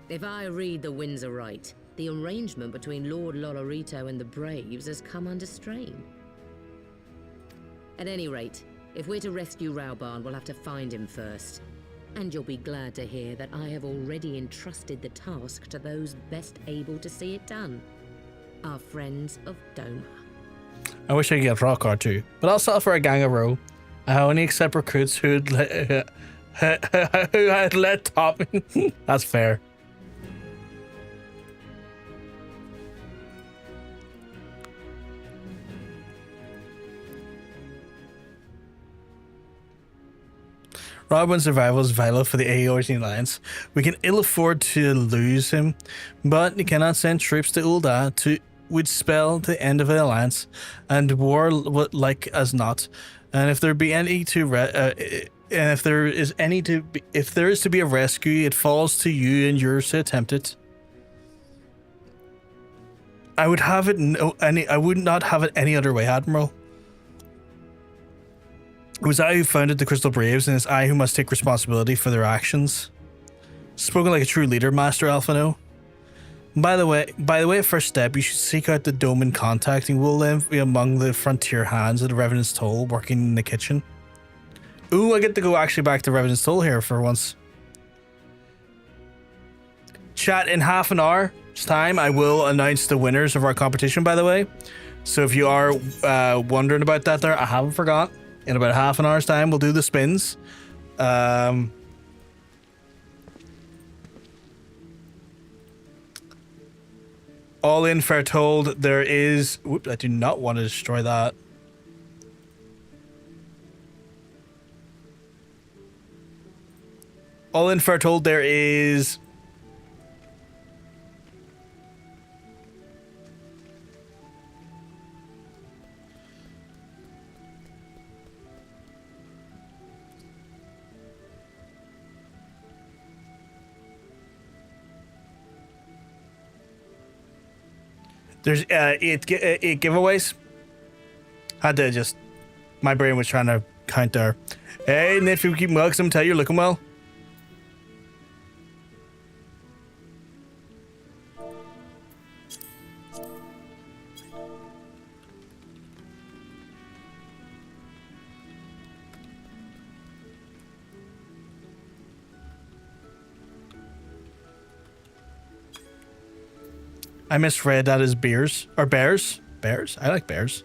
If I read the winds aright, the arrangement between Lord Lolorito and the Braves has come under strain. At any rate, if we're to rescue Raubahn, we'll have to find him first. And you'll be glad to hear that I have already entrusted the task to those best able to see it done. Our friends of Doman. I wish I could get rock hard too, but I'll settle for a gang of row. I only accept recruits who'd let, who had let top me. That's fair. Raubah's survival is vital for the Eorzean Alliance. We can ill afford to lose him, but you cannot send troops to Ul'dah to would spell the end of the alliance, and war like as not. And if there be any to and if there is to be a rescue, it falls to you and yours to attempt it. I would have it I would not have it any other way, Admiral. It was I who founded the Crystal Braves, and it's I who must take responsibility for their actions. Spoken like a true leader, Master Alphinaud. By the way, first step, you should seek out the Doman contact, and we'll then be among the frontier hands at the Revenant's Toll, working in the kitchen. Ooh, I get to go actually back to Revenant's Toll here for once. Chat, in half an hour's time, I will announce the winners of our competition, by the way. So if you are wondering about that there, I haven't forgot. In about half an hour's time, we'll do the spins. All in fair told, there is... Whoops, I do not want to destroy that. All in fair told, there is... There's eight giveaways. Had to just... My brain was trying to count there. Hey, and if you keep mugs, I'm tell you, you're looking well. I misread that as beers. Or bears. Bears? I like bears.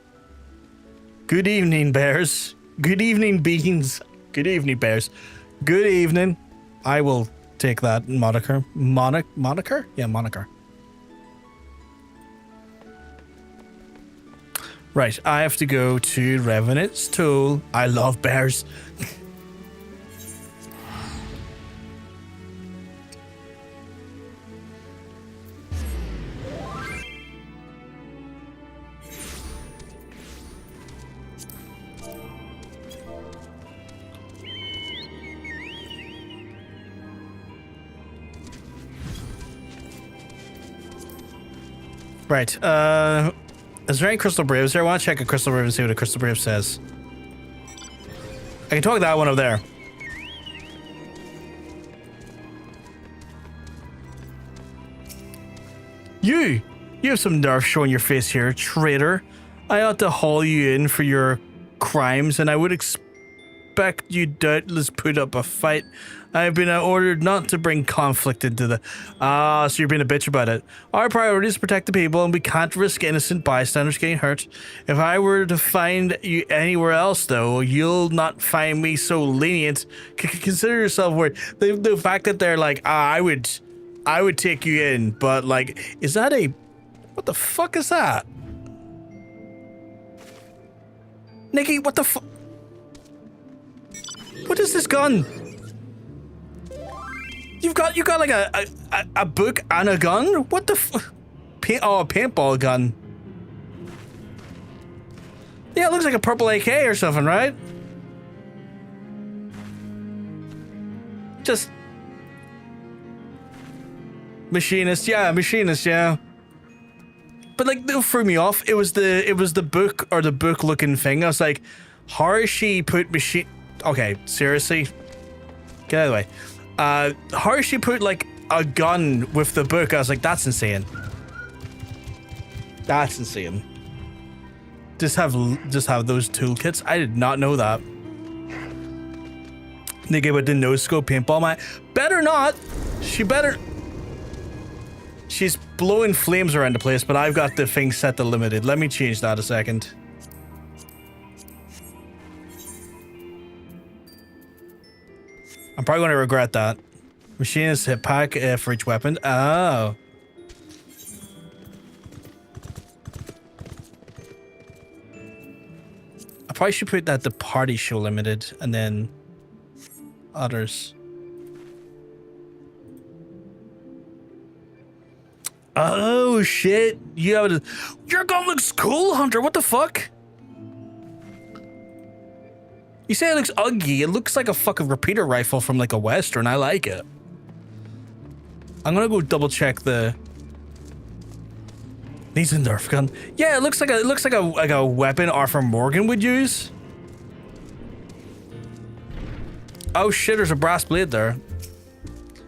Good evening, bears. Good evening, beans. Good evening, bears. Good evening. I will take that moniker. Moniker? Yeah, moniker. Right, I have to go to Revenant's Toll. I love bears. Right, is there any Crystal Braves there? I want to check a Crystal Brave and see what a Crystal Brave says. I can talk to that one over there. You have some nerve showing your face here, traitor. I ought to haul you in for your crimes, and I would expect you doubtless put up a fight. I have been ordered not to bring conflict into the... so you're being a bitch about it. Our priority is to protect the people, and we can't risk innocent bystanders getting hurt. If I were to find you anywhere else, though, you'll not find me so lenient. Consider yourself worried. The fact that they're like, I would take you in, but like, is that a... What the fuck is that? Nikki, what the fuck? What is this gun? You got like a book and a gun? What the a paintball gun. Yeah, it looks like a purple AK or something, right? Just machinist, yeah. But like, it threw me off. It was the book or the book looking thing. I was like, how has she put machine? Okay, seriously, get out of the way. How she put like a gun with the book? I was like, that's insane. That's insane. Just have those toolkits. I did not know that. They gave it the no scope paintball. My better not. She better. She's blowing flames around the place, but I've got the thing set to limited. Let me change that a second. I'm probably going to regret that. Machinist hit pack for each weapon. Oh. I probably should put that the party show limited and then... others. Oh shit! You have a, your gun looks cool, Hunter. What the fuck? You say it looks ugly. It looks like a fucking repeater rifle from like a Western. I like it. I'm gonna go double check the. Needs a Nerf gun. Yeah, it looks like a weapon Arthur Morgan would use. Oh shit! There's a brass blade there.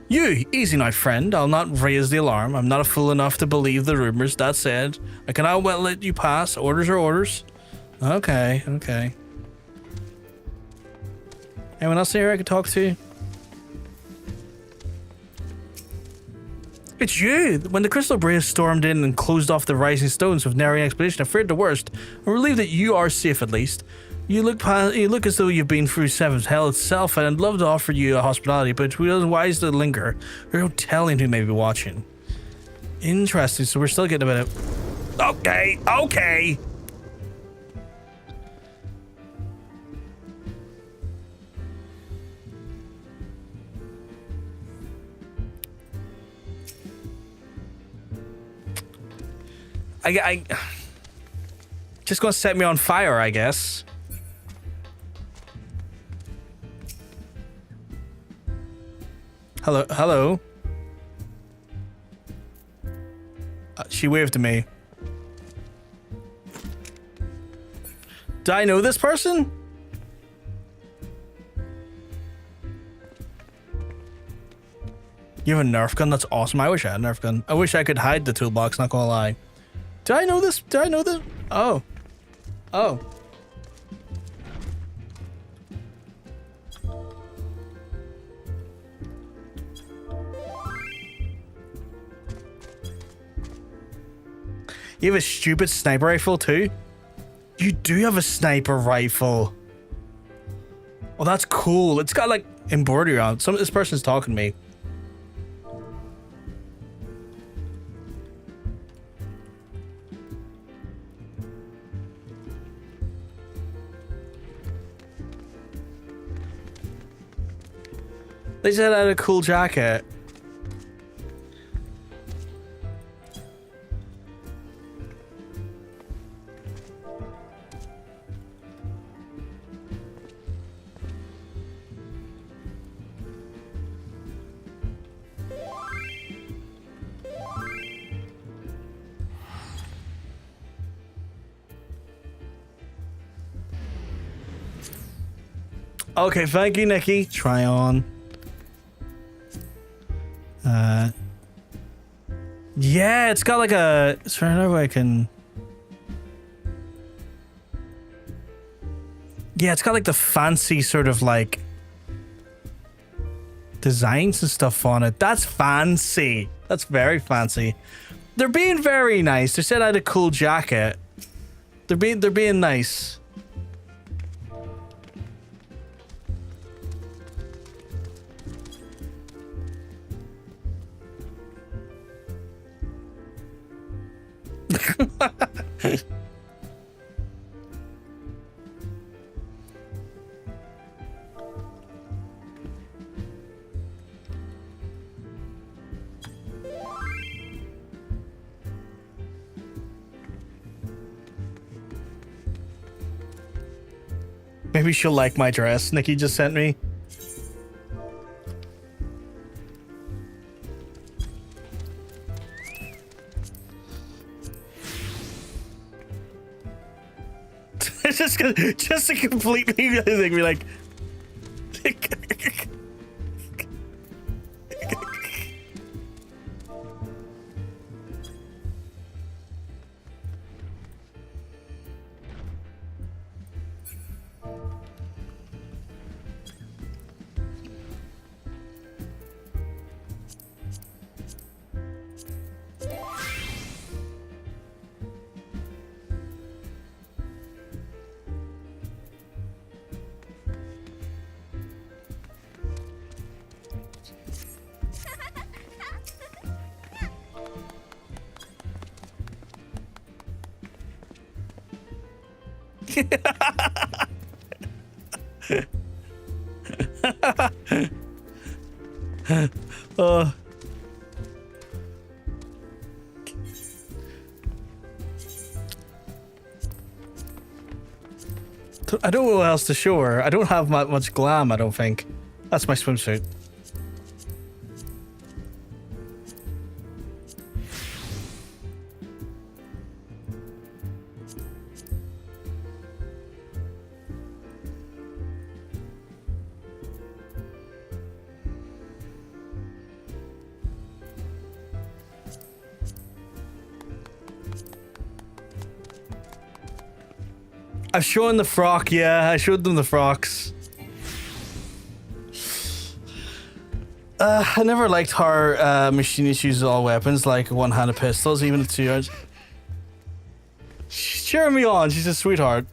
You, easy now, friend. I'll not raise the alarm. I'm not a fool enough to believe the rumors. That said, I cannot well let you pass. Orders are orders. Okay, okay. Anyone else here I could talk to? It's you! When the Crystal Brace stormed in and closed off the Rising Stones with nary expedition, I feared the worst. I'm relieved that you are safe at least. You look as though you've been through Seventh Hell itself, and I'd love to offer you a hospitality, but we are wise to linger. There's no telling who may be watching. Interesting, so we're still getting a bit of... Okay, okay! I just gonna set me on fire, I guess. Hello, hello. She waved to me. Do I know this person? You have a Nerf gun? That's awesome. I wish I had a Nerf gun. I wish I could hide the toolbox, not gonna lie. Do I know this? Do I know this? Oh. Oh. You have a stupid sniper rifle too? You do have a sniper rifle. Oh, that's cool. It's got like embroidery on it. This person's talking to me. They said I had a cool jacket. Okay, thank you, Nikki. Try on. Yeah, it's got like a... Is there another way I can... Yeah, it's got like the fancy sort of like... designs and stuff on it. That's fancy. That's very fancy. They're being very nice. They said I had a cool jacket. They're being nice. Maybe she'll like my dress Nikki just sent me. just to completely be like I don't know what else to show her. I don't have much glam, I don't think. That's my swimsuit. I've shown the frock, yeah. I showed them the frocks. I never liked how machinists use all weapons, like one-handed pistols, even at 2 yards. She's cheering me on. She's a sweetheart.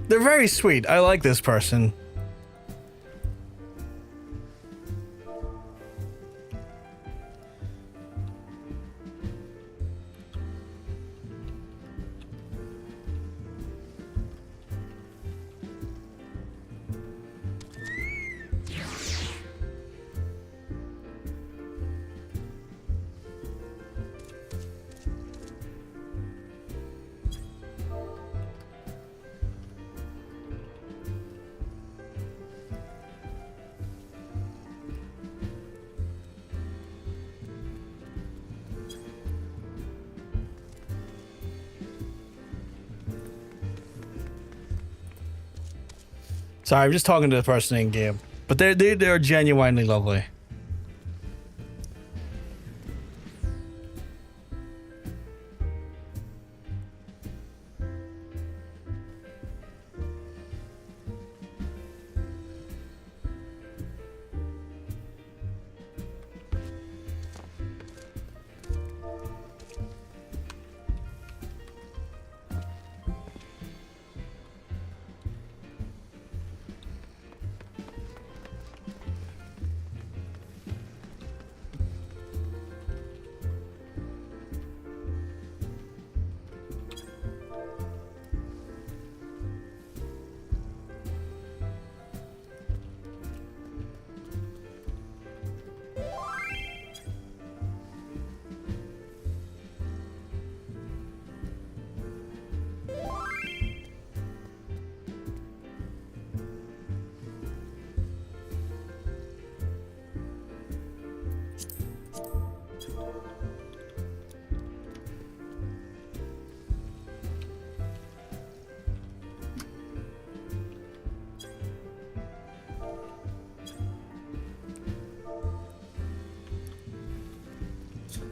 They're very sweet. I like this person. Sorry, I'm just talking to the person in game, but they're genuinely lovely.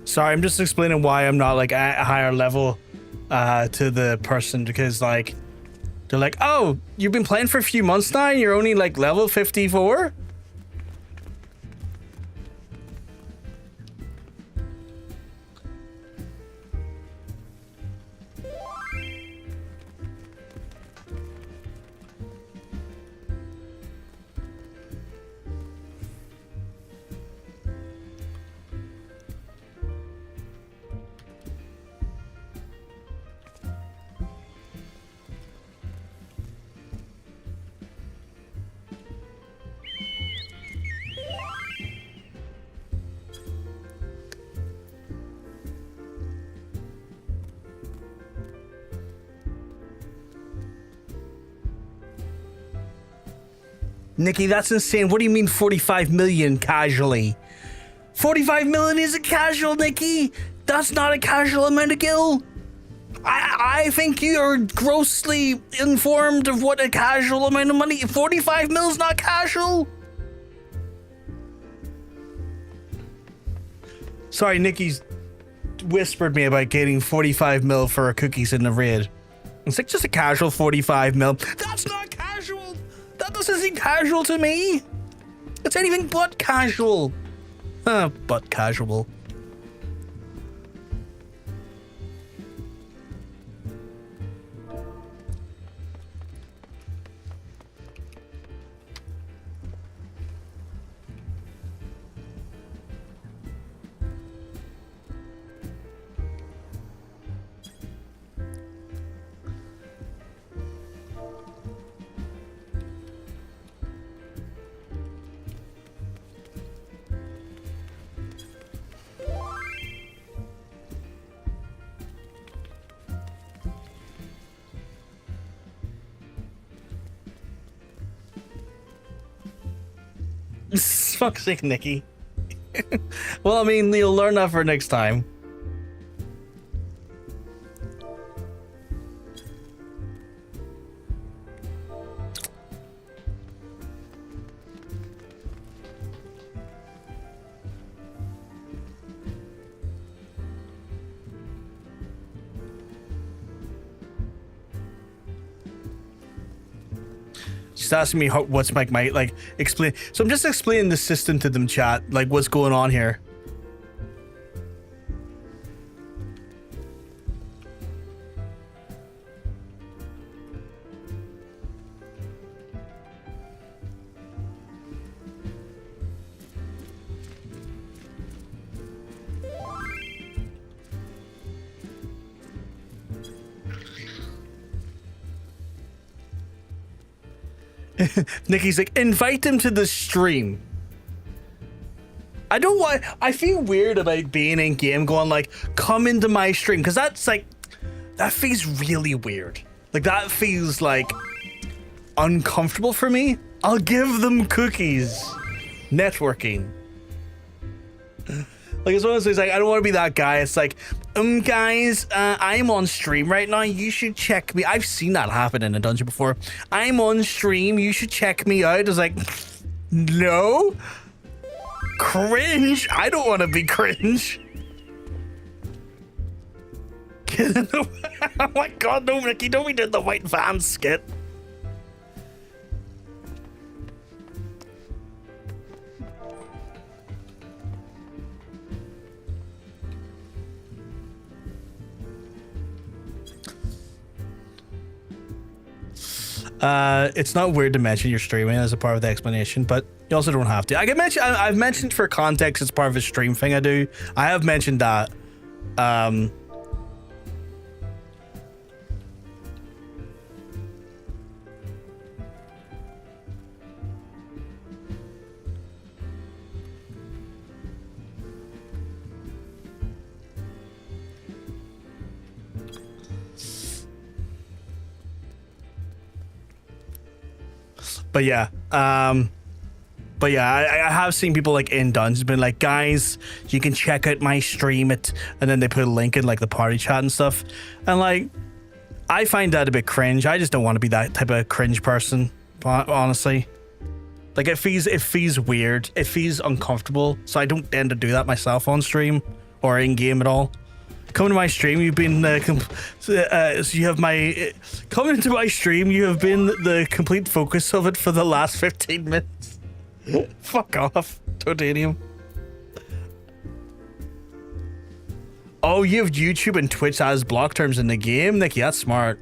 Sorry, I'm just explaining why I'm not like at a higher level to the person, because like they're like, oh, you've been playing for a few months now and you're only like level 54? Nikki, that's insane. What do you mean 45 million casually? 45 million isn't casual, Nikki. That's not a casual amount of gil. I think you're grossly informed of what a casual amount of money. 45 mil's not casual. Sorry, Nikki's whispered me about getting 45 mil for cookies in the raid. It's like just a casual 45 mil. That's not casual. That doesn't seem casual to me. It's anything but casual. But casual. Fuck's sake, Nikki. Well, I mean, you'll learn that for next time. She's asking me what's my like explain. So I'm just explaining the system to them, chat. Like what's going on here. Nikki's like, invite him to the stream. I don't want. I feel weird about being in game, going like, come into my stream, because that's like, that feels really weird. Like that feels like uncomfortable for me. I'll give them cookies. Networking. Like it's one of those things, like I don't want to be that guy. It's like, guys, I'm on stream right now. You should check me. I've seen that happen in a dungeon before. I'm on stream. You should check me out. It's like, no. Cringe. I don't want to be cringe. Oh my god, no, Ricky, don't be doing the white van skit. It's not weird to mention you're streaming as a part of the explanation, but you also don't have to. I've mentioned for context it's part of a stream thing I do. I have mentioned that. But yeah, I have seen people like in dungeons been like, guys, you can check out my stream and then they put a link in like the party chat and stuff, and like I find that a bit cringe. I just don't want to be that type of cringe person, honestly. Like it feels weird, it feels uncomfortable, so I don't tend to do that myself on stream or in game at all. Come to my stream, you've been coming into my stream, you have been the complete focus of it for the last 15 minutes. Fuck off, Totanium. Oh, you have YouTube and Twitch as block terms in the game, Nikki. That's smart.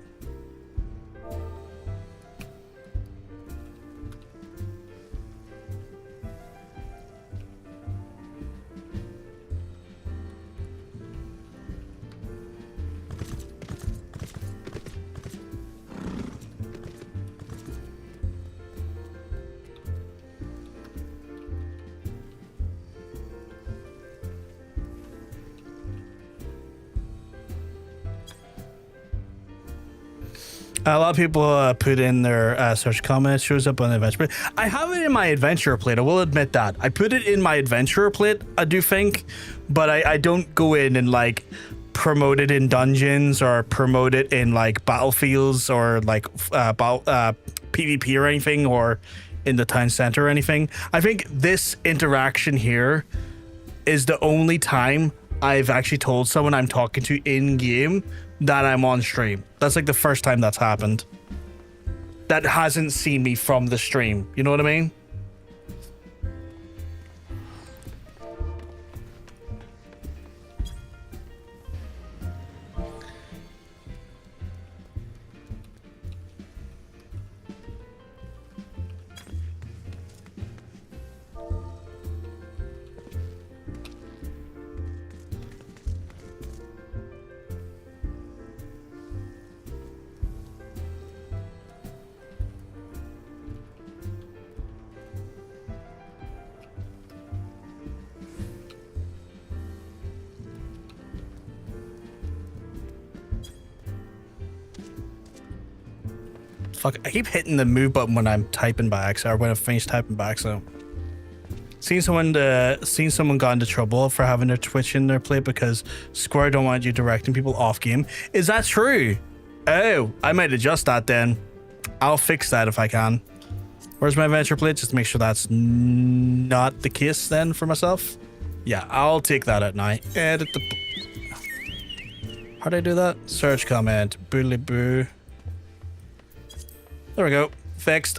A lot of people put in their search comments, shows up on the adventure plate. I have it in my adventurer plate, I will admit that. I put it in my adventurer plate, I do think, but I don't go in and like promote it in dungeons or promote it in like battlefields or like PvP or anything, or in the town center or anything. I think this interaction here is the only time I've actually told someone I'm talking to in game that I'm on stream. That's like the first time that's happened. That hasn't seen me from the stream. You know what I mean? Fuck, I keep hitting the move button when I'm typing back, or when I finish typing back, so. Seen someone got into trouble for having their Twitch in their play because Square don't want you directing people off game. Is that true? Oh, I might adjust that then. I'll fix that if I can. Where's my adventure plate? Just to make sure that's not the case then for myself. Yeah, I'll take that out now. Edit the... How do I do that? Search comment. Boodly boo. There we go. Fixed.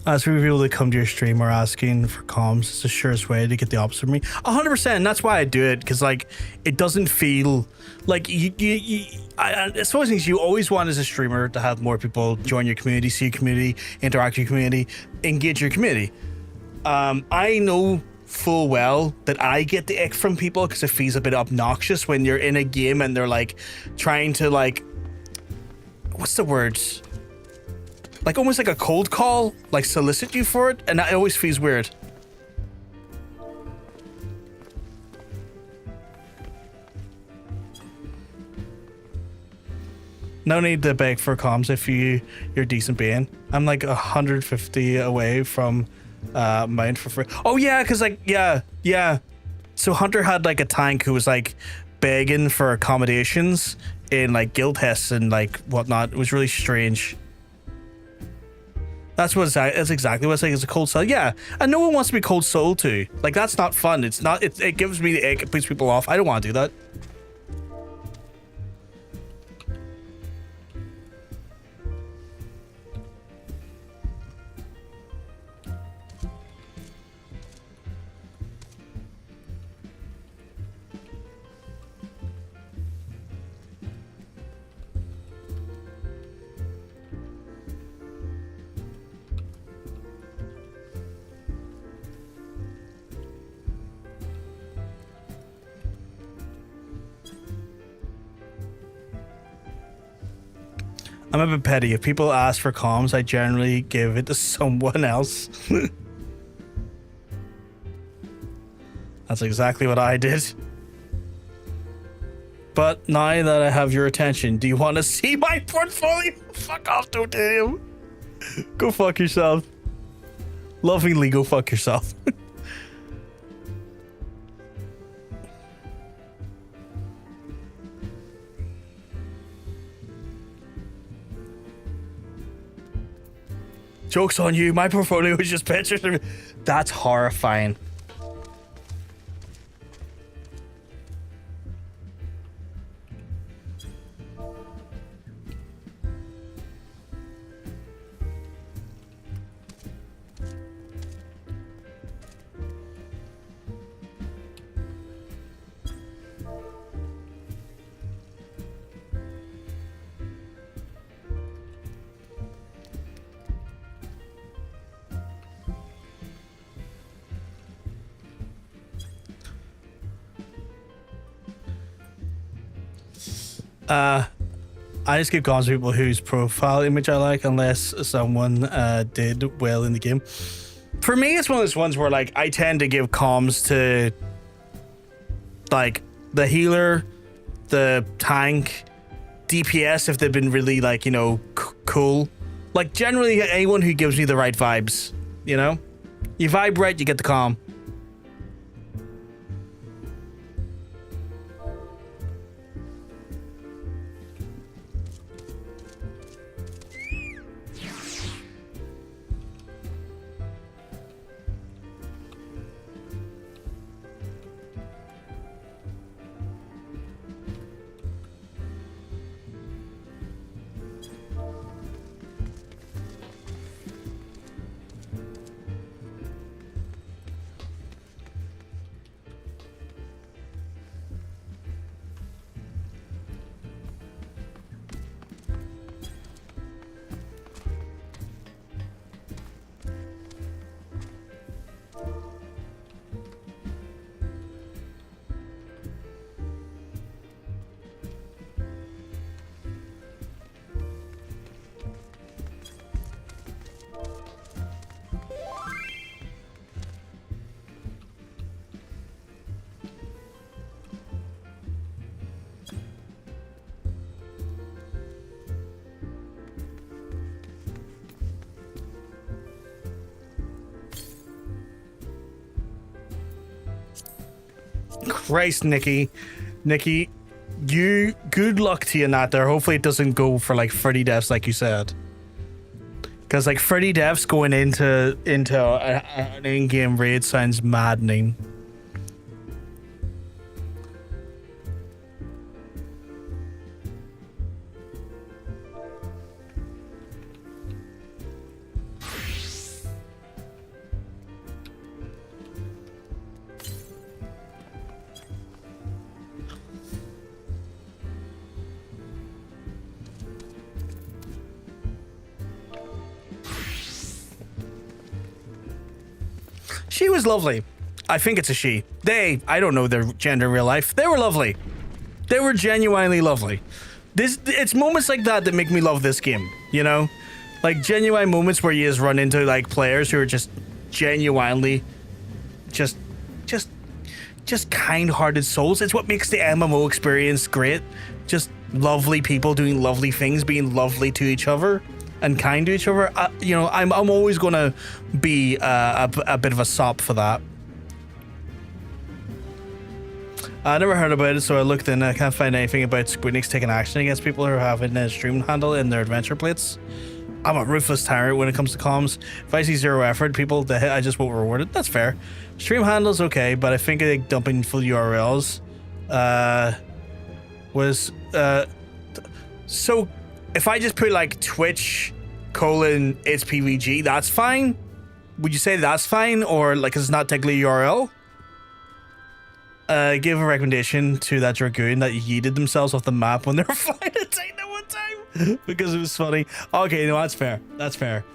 As for people that come to your stream are asking for comms, it's the surest way to get the opposite of me. 100%. That's why I do it, because like it doesn't feel like I suppose things you always want as a streamer to have more people join your community, see your community, interact with your community, engage your community. I know full well that I get the ick from people because it feels a bit obnoxious when you're in a game and they're like trying to like, what's the word? Like almost like a cold call, like solicit you for it, and that always feels weird. No need to beg for comms if you're decent being. I'm like 150 away from mine for free. Oh yeah, because like yeah. So Hunter had like a tank who was like begging for accommodations in like guild tests and like whatnot. It was really strange. That's exactly what it's like. It's a cold soul. Yeah, and no one wants to be cold soul to. Like that's not fun. It's not. It gives me the ick. It puts people off. I don't want to do that. I'm a bit petty. If people ask for comms, I generally give it to someone else. That's exactly what I did. But now that I have your attention, do you want to see my portfolio? Fuck off, don't do him. Go fuck yourself. Lovingly go fuck yourself. Joke's on you, my portfolio is just pictures of me. That's horrifying. I just give comms to people whose profile image I like, unless someone did well in the game. For me, it's one of those ones where like I tend to give comms to like the healer, the tank, DPS if they've been really like, you know, cool. Like generally anyone who gives me the right vibes, you know? You vibe right, you get the comm. Christ, Nikki, you good luck to you in that there. Hopefully it doesn't go for like 30 deaths like you said, because like 30 deaths going into an in-game raid sounds maddening. She was lovely. I think it's a she. I don't know their gender in real life. They were lovely. They were genuinely lovely. It's moments like that that make me love this game, you know? Like genuine moments where you just run into like players who are just genuinely just kind-hearted souls. It's what makes the MMO experience great. Just lovely people doing lovely things, being lovely to each other and kind to each other. You know, I'm always gonna be a bit of a sop for that. I never heard about it, so I looked in. I can't find anything about Squid Enix taking action against people who are having a stream handle in their adventure plates. I'm a ruthless tyrant when it comes to comms. If I see zero effort, people to hit, I just won't reward it. That's fair. Stream handle's okay, but I think like dumping full URLs was so if I just put like Twitch : it's PVG, that's fine. Would you say that's fine, or like it's not technically URL? Give a recommendation to that Dragoon that yeeted themselves off the map when they were flying a Titan one time because it was funny. Okay, no, that's fair. That's fair.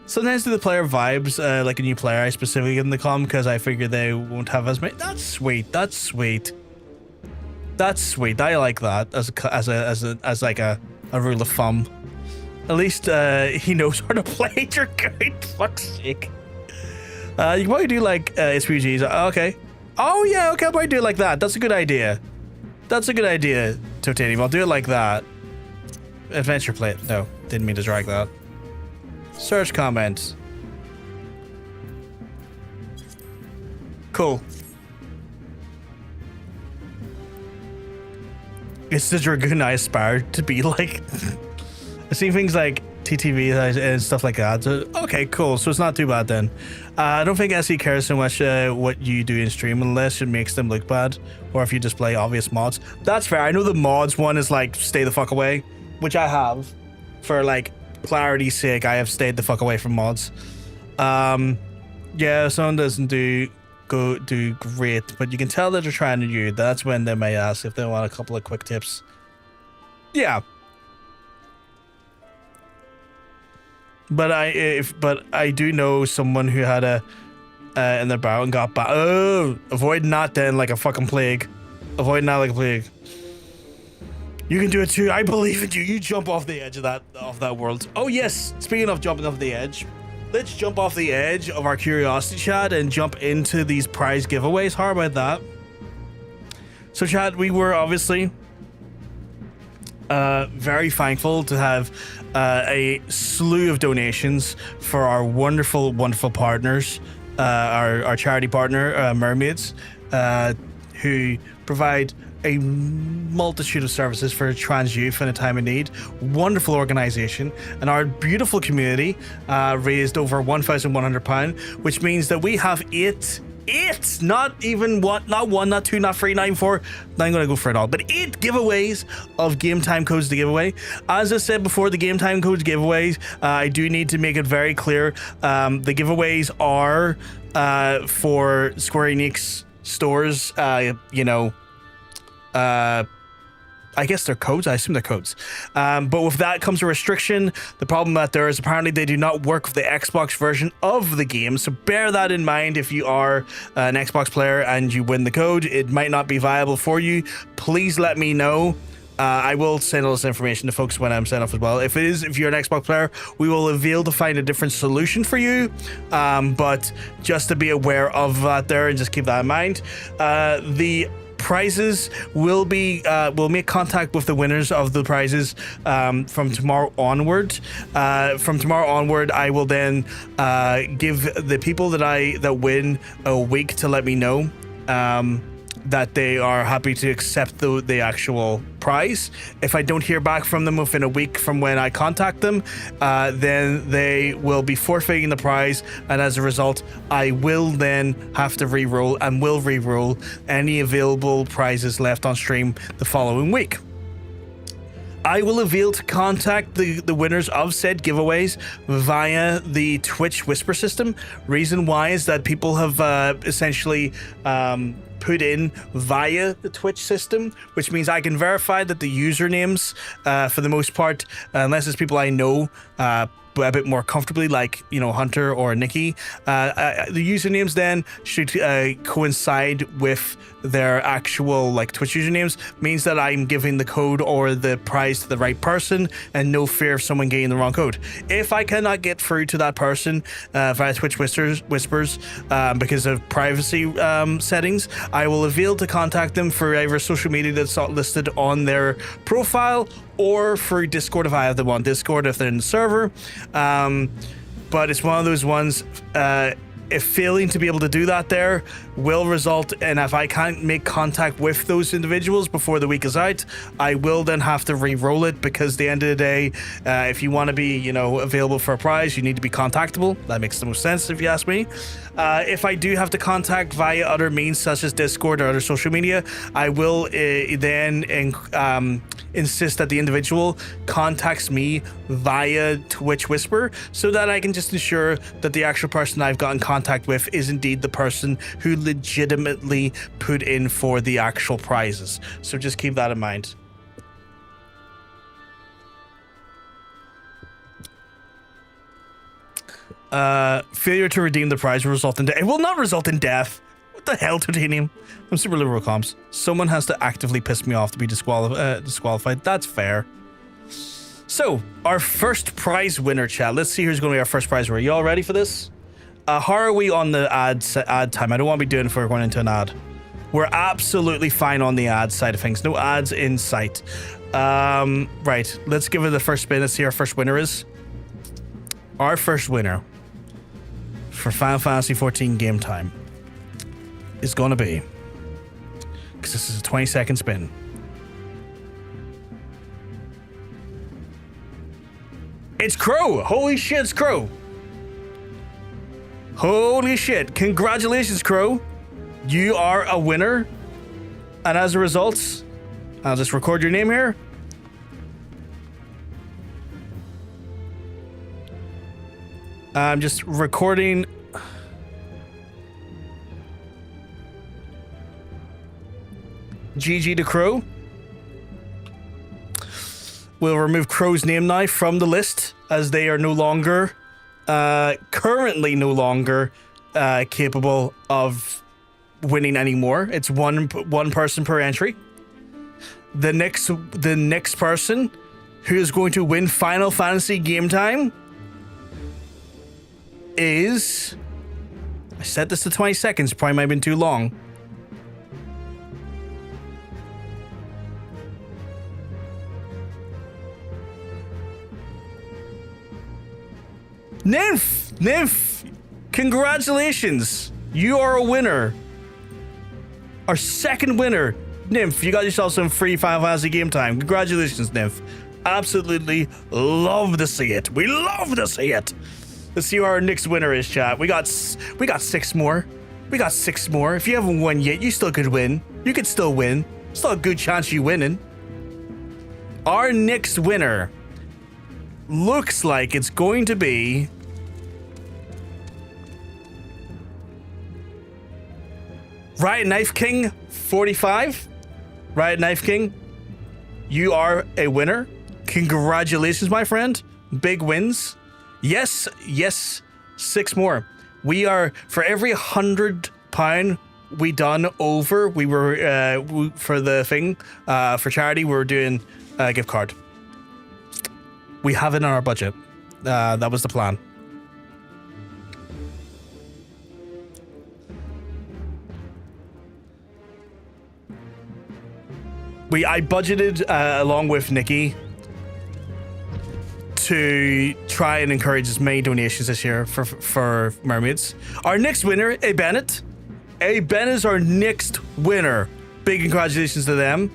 Sometimes to the player vibes, like a new player, I specifically give them the comm because I figure they won't have as many. That's sweet. That's sweet. That's sweet. I like that as like a rule of thumb. At least he knows how to play Dragoon. Fuck's sake. You can probably do like SPGs. Okay. Oh yeah, okay, I'll probably do it like that. That's a good idea. That's a good idea, Totanium. I'll do it like that. Adventure plate. No, didn't mean to drag that. Search comments. Cool. It's the Dragoon I aspire to be like. I see things like TTV and stuff like that. So, okay, cool. So it's not too bad then. I don't think SE cares so much what you do in stream unless it makes them look bad, or if you display obvious mods. That's fair. I know the mods one is like stay the fuck away, which I have for like clarity's sake. I have stayed the fuck away from mods. Yeah, someone doesn't do great, but you can tell that they're trying to do. That's when they may ask if they want a couple of quick tips. Yeah. But I do know someone who had a in their barrel and got back. Oh, avoid not then like a fucking plague. Avoid not like a plague. You can do it too. I believe in you. You jump off the edge of that world. Oh yes, speaking of jumping off the edge, let's jump off the edge of our curiosity chat and jump into these prize giveaways. How about that? So chat, we were obviously very thankful to have a slew of donations for our wonderful, wonderful partners, our charity partner, Mermaids, who provide a multitude of services for trans youth in a time of need. Wonderful organization, and our beautiful community raised over £1,100, which means that we have eight, not even one, not two, not three, not even four. I'm gonna go for it all, but 8 giveaways of game time codes to give away. As I said before, the game time codes giveaways, I do need to make it very clear. The giveaways are for Square Enix stores, I guess they're codes. I assume they're codes. But with that comes a restriction. The problem that there is apparently they do not work with the Xbox version of the game. So bear that in mind if you are an Xbox player and you win the code. It might not be viable for you. Please let me know. I will send all this information to folks when I'm sent off as well. If you're an Xbox player, we will avail to find a different solution for you. But just to be aware of that there and just keep that in mind. The prizes will be we'll make contact with the winners of the prizes from tomorrow onward. From tomorrow onward, I will then give the people that win a week to let me know that they are happy to accept the actual prize. If I don't hear back from them within a week from when I contact them, then they will be forfeiting the prize, and as a result, I will then have to re-roll and will re-roll any available prizes left on stream the following week. I will avail to contact the winners of said giveaways via the Twitch Whisper system. Reason why is that people have essentially put in via the Twitch system, which means I can verify that the usernames, for the most part, unless it's people I know a bit more comfortably, like, Hunter or Nikki, the usernames then should coincide with their actual Twitch usernames. Means that I'm giving the code or the prize to the right person and no fear of someone getting the wrong code. If I cannot get through to that person via Twitch Whispers because of privacy settings, I will avail to contact them for either social media that's not listed on their profile or through Discord if I have them on Discord if they're in the server. But it's one of those ones, if failing to be able to do that there will result in, if I can't make contact with those individuals before the week is out, I will then have to re-roll it, because at the end of the day, if you want to be, available for a prize, you need to be contactable. That makes the most sense if you ask me. If I do have to contact via other means such as Discord or other social media, I will then insist that the individual contacts me via Twitch Whisper, so that I can just ensure that the actual person I've got in contact with is indeed the person who legitimately put in for the actual prizes. So just keep that in mind. Failure to redeem the prize will result in death. It will not result in death. What the hell, Titanium? I'm super liberal comms. Someone has to actively piss me off to be disqualified. That's fair. So, our first prize winner, chat. Let's see who's going to be our first prize winner. You all ready for this? How are we on the ad time? I don't want to be doing it if we're going into an ad. We're absolutely fine on the ad side of things. No ads in sight. Right. Let's give it the first spin. Let's see who our first winner is. Our first winner for Final Fantasy XIV game time is going to be, because this is a 20-second spin, it's Crow. Holy shit, it's Crow. Holy shit. Congratulations, Crow. You are a winner. And as a result, I'll just record your name here. I'm just recording. GG to Crow. We'll remove Crow's name now from the list, as they are no longer, currently no longer capable of winning anymore. It's one person per entry. the next person who is going to win Final Fantasy game time is... I set this to 20 seconds, probably might have been too long. Nymph, congratulations. You are a winner. Our second winner. Nymph, you got yourself some free Final Fantasy game time. Congratulations, Nymph. Absolutely love to see it. We love to see it. Let's see who our next winner is, chat. We got 6 more. We got 6 more. If you haven't won yet, you still could win. You could still win. Still a good chance you winning. Our next winner looks like it's going to be... Riot Knife King 45. Riot Knife King, you are a winner. Congratulations, my friend. Big wins. Yes, 6 more. We are, for every £100 we done over, we were, for the thing, for charity, we were doing a gift card. We have it in our budget. That was the plan. I budgeted along with Nikki to try and encourage as many donations this year for mermaids. Our next winner, A Bennett. A Bennett is our next winner. Big congratulations to them.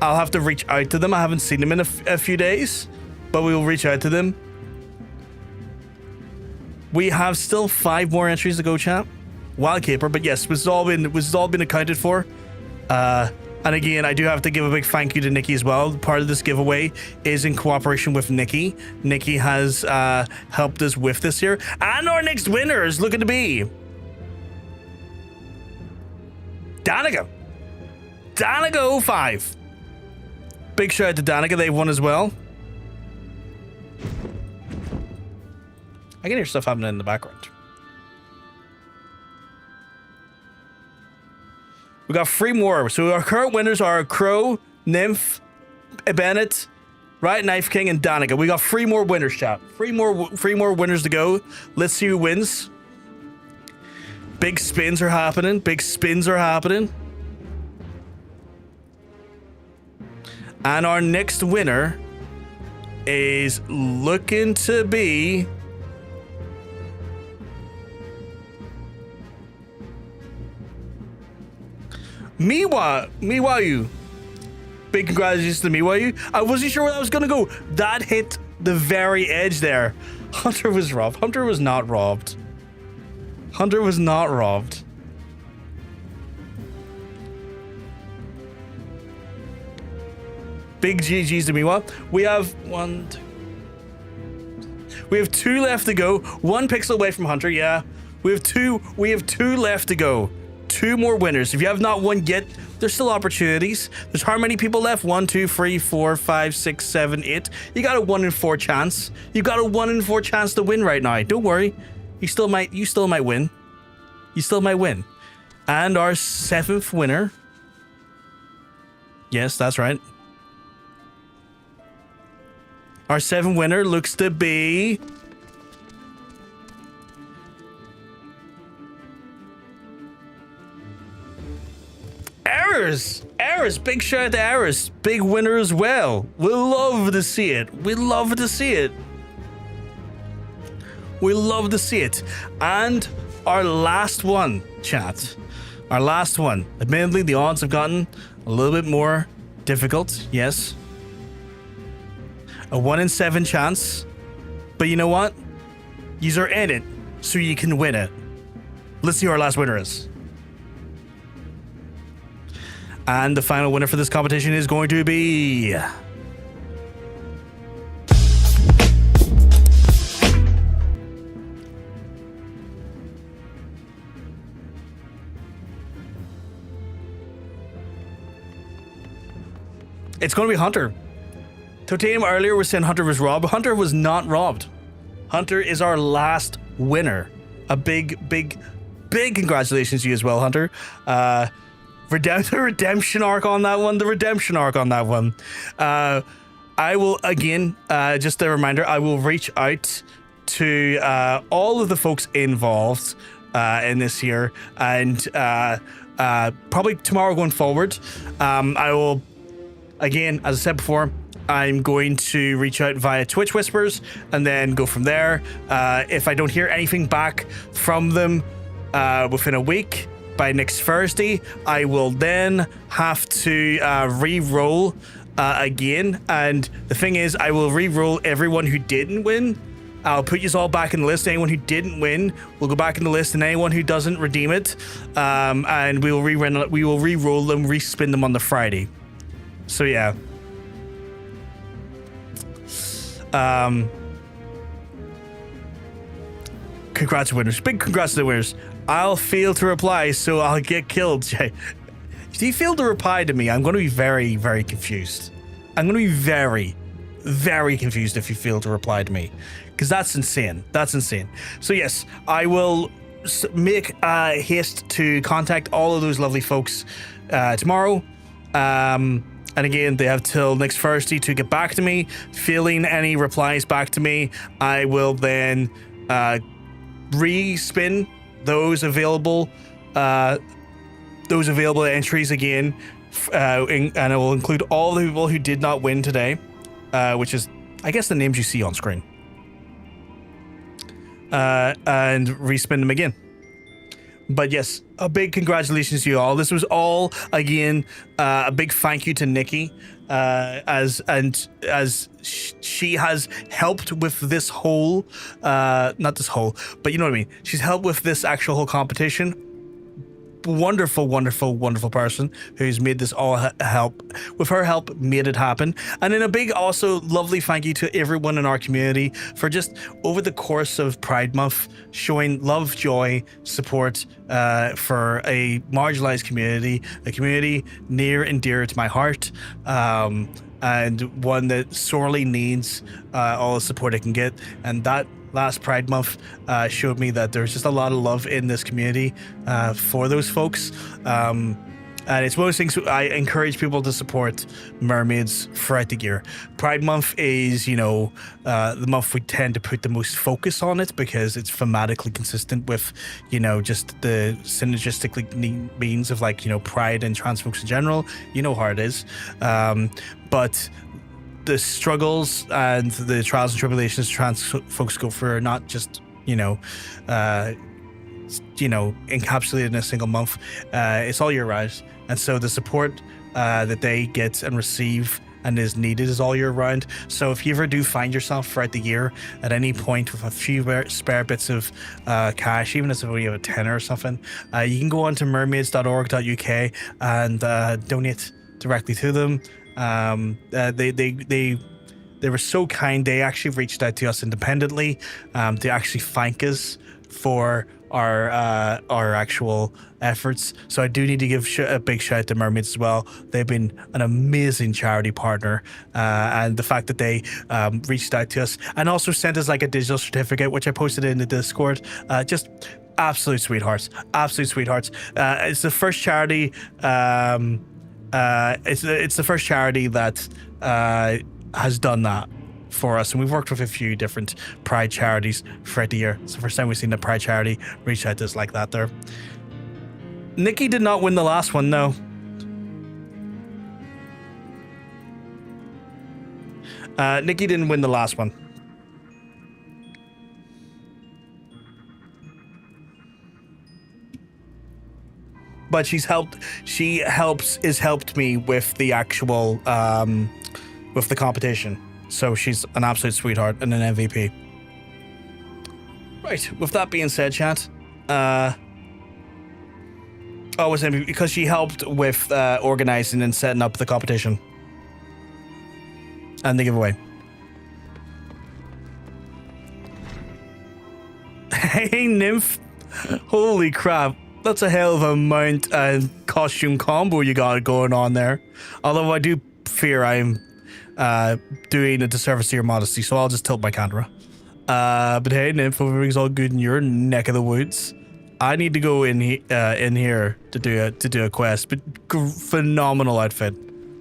I'll have to reach out to them. I haven't seen them in a few days, but we will reach out to them. We have still 5 more entries to go, chat. Wildcaper, but yes, this has all been accounted for. And again, I do have to give a big thank you to Nikki as well. Part of this giveaway is in cooperation with Nikki. Nikki has helped us with this here. And our next winner is looking to be... Danica 05. Big shout out to Danica, they've won as well. I can hear stuff happening in the background. We got 3 more. So our current winners are Crow, Nymph, Bennett, Riot Knife King, and Danica. We got 3 more winners, chat. 3 more winners to go. Let's see who wins. Big spins are happening. And our next winner is looking to be... Miwayu. Big congratulations to Miwayu. I wasn't sure where that was gonna go. That hit the very edge there. Hunter was robbed. Hunter was not robbed. Big GG's to Miwa. We have 2 left to go. 1 pixel away from Hunter, yeah. We have two left to go. 2 more winners. If you have not won yet, there's still opportunities. There's how many people left? 1, 2, 3, 4, 5, 6, 7, 8. You got a 1 in 4 chance. You got a 1 in 4 chance to win right now. Don't worry. You still might win. And our 7th winner. Yes, that's right. Our 7th winner looks to be... Eris, big shout out to Eris. Big winner as well. We'll love to see it. And our last one, chat. Our last one. Admittedly, the odds have gotten a little bit more difficult, yes. A 1 in 7 chance. But you know what? Yous are in it, so you can win it. Let's see who our last winner is. And the final winner for this competition is going to be... It's going to be Hunter. Totanium earlier was saying Hunter was robbed. Hunter was not robbed. Hunter is our last winner. A big congratulations to you as well, Hunter. redemption arc on that one. The redemption arc on that one. I will, again, just a reminder, I will reach out to all of the folks involved in this here, and probably tomorrow going forward, I will, again, as I said before, I'm going to reach out via Twitch Whispers and then go from there. If I don't hear anything back from them within a week, by next Thursday, I will then have to re-roll again. And the thing is, I will re-roll everyone who didn't win. I'll put you all back in the list. Anyone who didn't win will go back in the list, and anyone who doesn't redeem it, and we will re-roll them, respin them on the Friday. So yeah. Congrats to winners. Big congrats to the winners. I'll fail to reply, so I'll get killed. If you fail to reply to me, I'm going to be very, very confused. I'm going to be very, very confused if you fail to reply to me, because that's insane. That's insane. So yes, I will make haste to contact all of those lovely folks tomorrow. And again, they have till next Thursday to get back to me. Failing any replies back to me, I will then respin those available entries again, and I will include all the people who did not win today, which is, I guess, the names you see on screen, and respin them again. But yes, a big congratulations to you all. This was all, again, a big thank you to Nikki, as she has helped with this whole, not this whole, but you know what I mean. She's helped with this actual whole competition. Wonderful, wonderful, wonderful person who's made this all help. With her help, made it happen. And then a big, also lovely thank you to everyone in our community for just over the course of Pride Month showing love, joy, support for a marginalized community, a community near and dear to my heart, and one that sorely needs all the support it can get. And that last Pride Month showed me that there's just a lot of love in this community for those folks. And it's one of those things I encourage people to support mermaids throughout the year. Pride Month is, the month we tend to put the most focus on it because it's thematically consistent with, just the synergistic means of pride and trans folks in general. You know how it is. But the struggles and the trials and tribulations trans folks go through are not just, encapsulated in a single month. It's all year round. And so the support that they get and receive and is needed is all year round. So if you ever do find yourself throughout the year at any point with a few spare bits of cash, even if you have a tenner or something, you can go on to mermaids.org.uk and donate directly to them. They were so kind. They actually reached out to us independently to actually thank us for our actual efforts. So I do need to give a big shout out to Mermaids as well. They've been an amazing charity partner, and the fact that they reached out to us and also sent us a digital certificate, which I posted in the Discord, just absolute sweethearts. It's the first charity. It's the first charity that has done that for us, and we've worked with a few different Pride charities throughout the year. It's the first time we've seen a Pride charity reach out to us like that there. Nikki did not win the last one, no. Nikki didn't win the last one. But she helped me with the actual with the competition. So she's an absolute sweetheart and an MVP. Right, with that being said, chat, was MVP because she helped with organizing and setting up the competition and the giveaway. Hey, Nymph. Holy crap. That's a hell of a mount and costume combo you got going on there. Although I do fear I'm doing a disservice to your modesty, so I'll just tilt my camera. But hey, Nymph, everything's all good in your neck of the woods. I need to go in here to do a quest. But phenomenal outfit.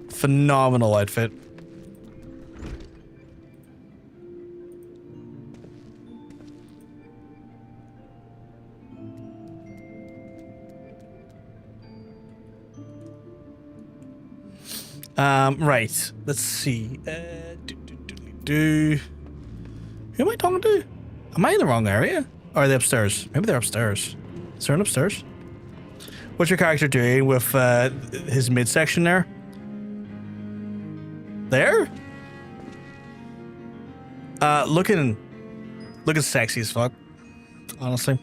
Phenomenal outfit. Right. Let's see. Who am I talking to? Am I in the wrong area? Or are they upstairs? Maybe they're upstairs. Is there an upstairs? What's your character doing with his midsection there? There? Looking sexy as fuck. Honestly.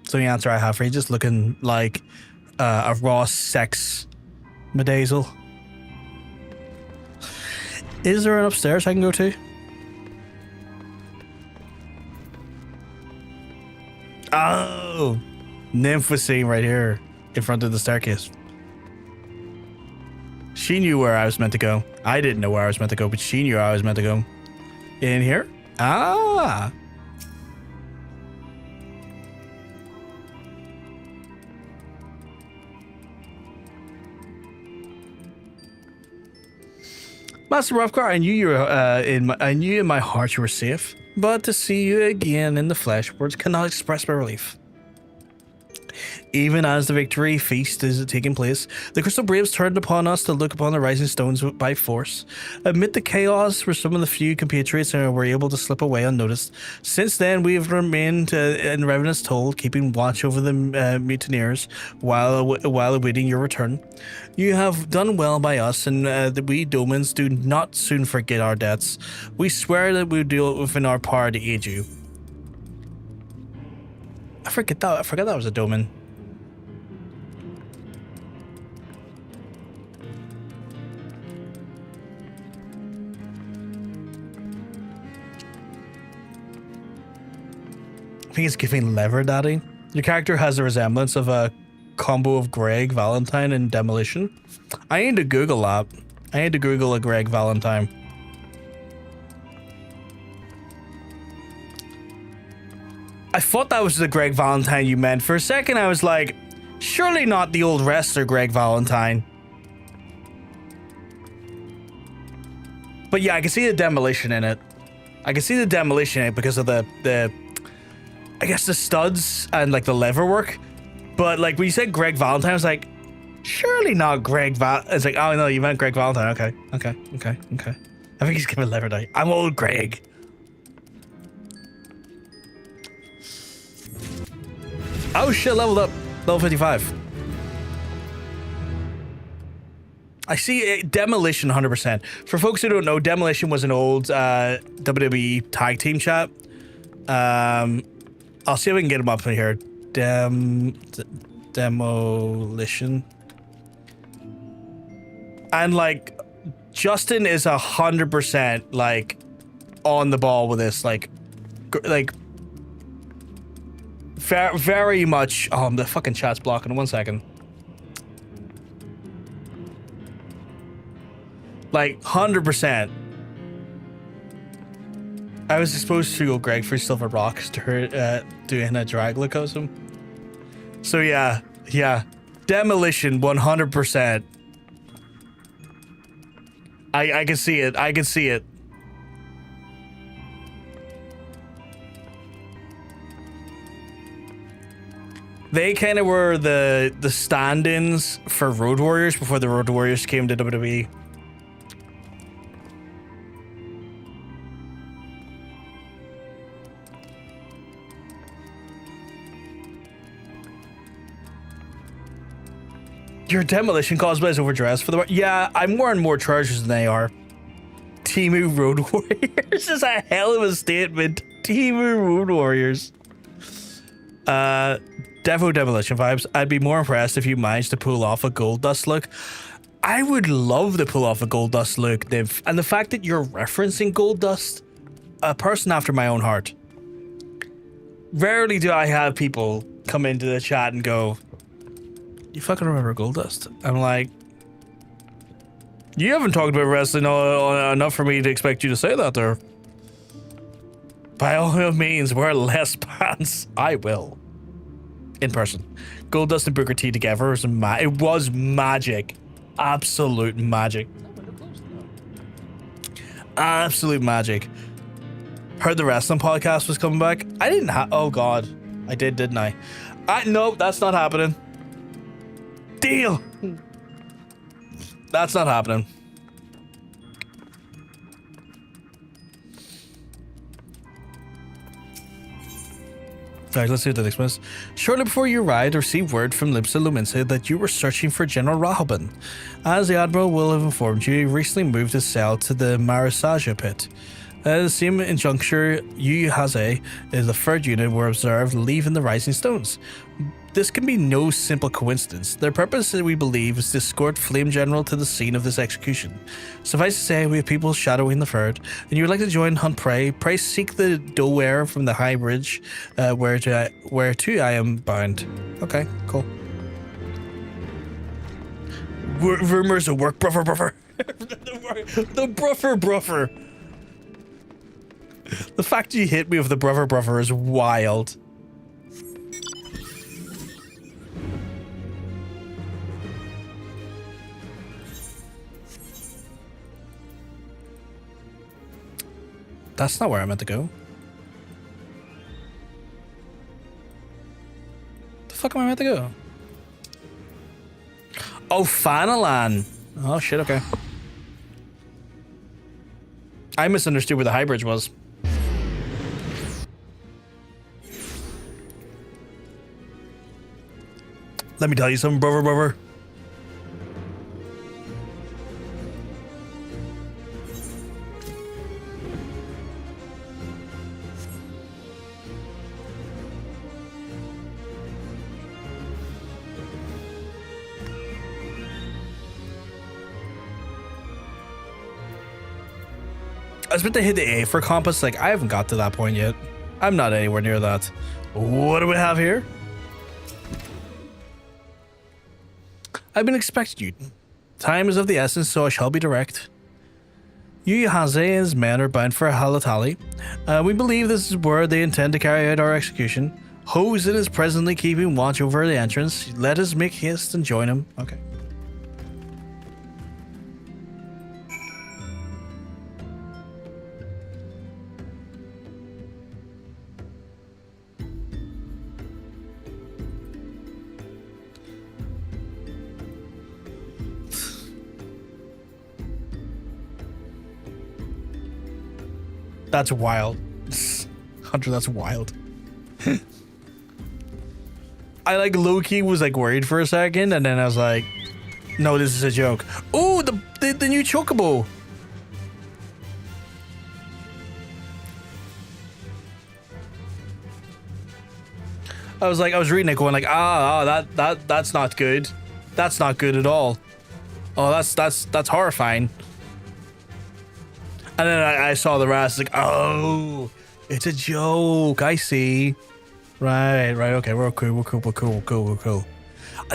So the answer I have for you, just looking like a raw sex Medazel. Is there an upstairs I can go to? Oh, nymph was sitting right here in front of the staircase. She knew where I was meant to go. I didn't know where I was meant to go, but she knew where I was meant to go. In here? Ah. Master Roughgar, I knew in my heart you were safe, but to see you again in the flesh, words cannot express my relief. Even as the victory feast is taking place, the Crystal Braves turned upon us to look upon the rising stones by force. Amid the chaos were some of the few compatriots who were able to slip away unnoticed. Since then, we have remained in Revenant's told, keeping watch over the mutineers while awaiting your return. You have done well by us, and we Domans do not soon forget our debts. We swear that we will do it within our power to aid you. I forget that was a Doman. I think it's giving Lever Daddy. Your character has a resemblance of a combo of Greg Valentine and Demolition. I need to Google that. I need to Google a Greg Valentine. I thought that was the Greg Valentine you meant. For a second, I was like, surely not the old wrestler Greg Valentine. But yeah, I can see the Demolition in it. I can see the Demolition in it because of the I guess the studs and like the lever work. But like when you said Greg Valentine, I was like, surely not Greg It's like, oh no, you meant Greg Valentine. Okay. I think he's giving lever die. I'm old Greg. Oh shit, leveled up. Level 55. I see Demolition 100%. For folks who don't know, Demolition was an old WWE tag team chat. I'll see if I can get him up in here. Demolition. And like, Justin is 100% like on the ball with this. Like very much. Oh, the fucking chat's blocking. 1 second. Like 100%. I was supposed to go Greg for Silver Rocks to doing a Draglocosm. So yeah. Demolition 100%. I can see it. They kind of were the stand-ins for Road Warriors before the Road Warriors came to WWE. Your Demolition cosplay is overdressed for the... Yeah, I'm wearing more trousers than they are. Temu Road Warriors is a hell of a statement. Temu Road Warriors. Defo Demolition vibes. I'd be more impressed if you managed to pull off a gold dust look. I would love to pull off a gold dust look, Niv. And the fact that you're referencing gold dust, a person after my own heart. Rarely do I have people come into the chat and go, you fucking remember Goldust? I'm like, you haven't talked about wrestling enough for me to expect you to say that there. By all means, wear less pants. I will. in person. Gold Dust and Booker T together was it was magic. Absolute magic. Absolute magic. Heard the wrestling podcast was coming back. I didn't have. Oh god, I did, didn't I? No, that's not happening. Deal. That's not happening. Alright, let's see what the next one is. Shortly before you arrived, I received word from Limsa that you were searching for General Raubahn. As the Admiral will have informed you, he recently moved his cell to the Marisaja pit. The same juncture, Yuhaze is the third unit were observed leaving the Rising Stones. This can be no simple coincidence. Their purpose, we believe, is to escort Flame General to the scene of this execution. Suffice to say, we have people shadowing the third, and you would like to join Hunt Prey. Pray seek the Doware from the High Bridge, where to I am bound. Okay, cool. Rumors of work, bruffer. The bruffer. The fact you hit me with the bruffer is wild. That's not where I meant to go. The fuck am I meant to go? Oh, Fanalan. Oh shit, okay. I misunderstood where the High Bridge was. Let me tell you something, brother. I was meant to hit the A for compass. Like, I haven't got to that point yet. I'm not anywhere near that. What do we have here? I've been expecting you. Time is of the essence, so I shall be direct. Yuhaze and his men are bound for Halatali. We believe this is where they intend to carry out our execution. Hosen is presently keeping watch over the entrance. Let us make haste and join him. Okay. That's wild. Hunter, that's wild. I like low-key was like worried for a second, and then I was like, no, this is a joke. Oh, the new Chocobo. I was reading it going like, that's not good. That's not good at all. Oh, that's horrifying. And then I saw the rest, like, oh, it's a joke. I see. Right. Okay, we're cool. And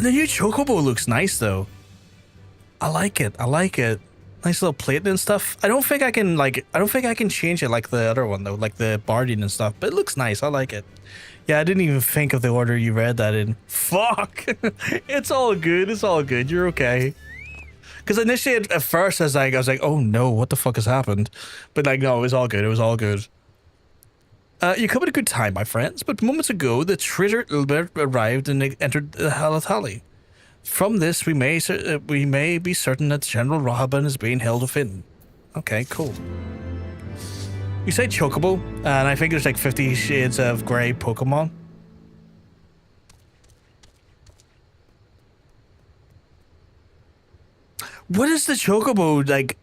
the new Chocobo looks nice, though. I like it. Nice little plating and stuff. I don't think I can change it like the other one, though, like the barding and stuff. But it looks nice. I like it. Yeah, I didn't even think of the order you read that in. Fuck. It's all good. You're okay. Because initially, at first, I was like, oh no, what the fuck has happened? But like, no, it was all good. You come at a good time, my friends. But moments ago, the traitor Ilberd arrived and entered the Halatali. From this, we may be certain that General Raubahn is being held within. Okay, cool. You say Chocobo, and I think there's like 50 Shades of Grey Pokemon. What is the Chocobo like?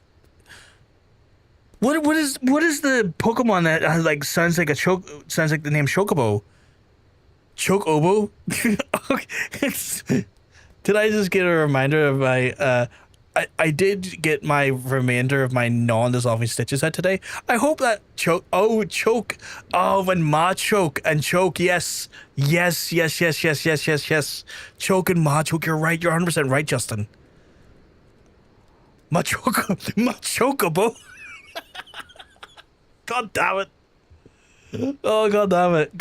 What is the Pokemon that has like sounds like the name Chocobo? Chocobo? Okay. Did I just get a reminder of my I did get my remainder of my non-dissolving stitches out today. I hope that choke. When Machoke and choke. Yes. Choke and Machoke. You're right. You're 100% right, Justin. Machocobo. God damn it. Oh, God damn it.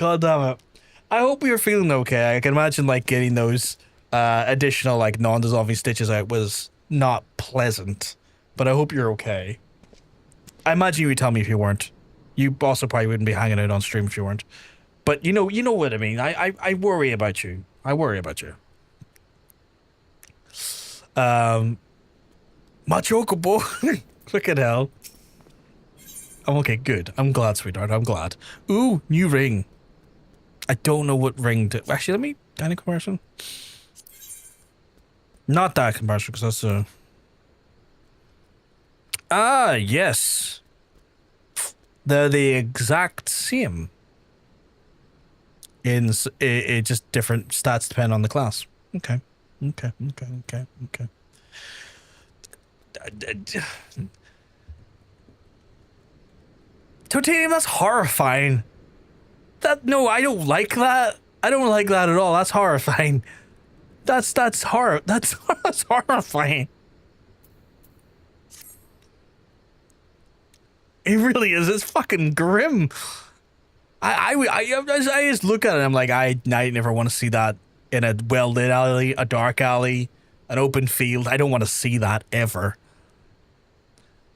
I hope you're feeling okay. I can imagine like getting those additional like non-dissolving stitches out was not pleasant, but I hope you're okay. I imagine you would tell me if you weren't. You also probably wouldn't be hanging out on stream if you weren't. But you know what I mean. I worry about you. I worry about you. My Chocobo. Look at hell. I'm okay, good. I'm glad, sweetheart. I'm glad. Ooh, new ring. I don't know what ring to... Actually, let me... Tiny comparison. Not that comparison, because that's a... Ah, yes. They're the exact same. It just different stats depend on the class. Okay. Titanium, that's horrifying. No, I don't like that. I don't like that at all. That's horrifying. That's horrifying. It really is. It's fucking grim. I just look at it and I'm like, I never want to see that in a well-lit alley, a dark alley, an open field. I don't want to see that ever.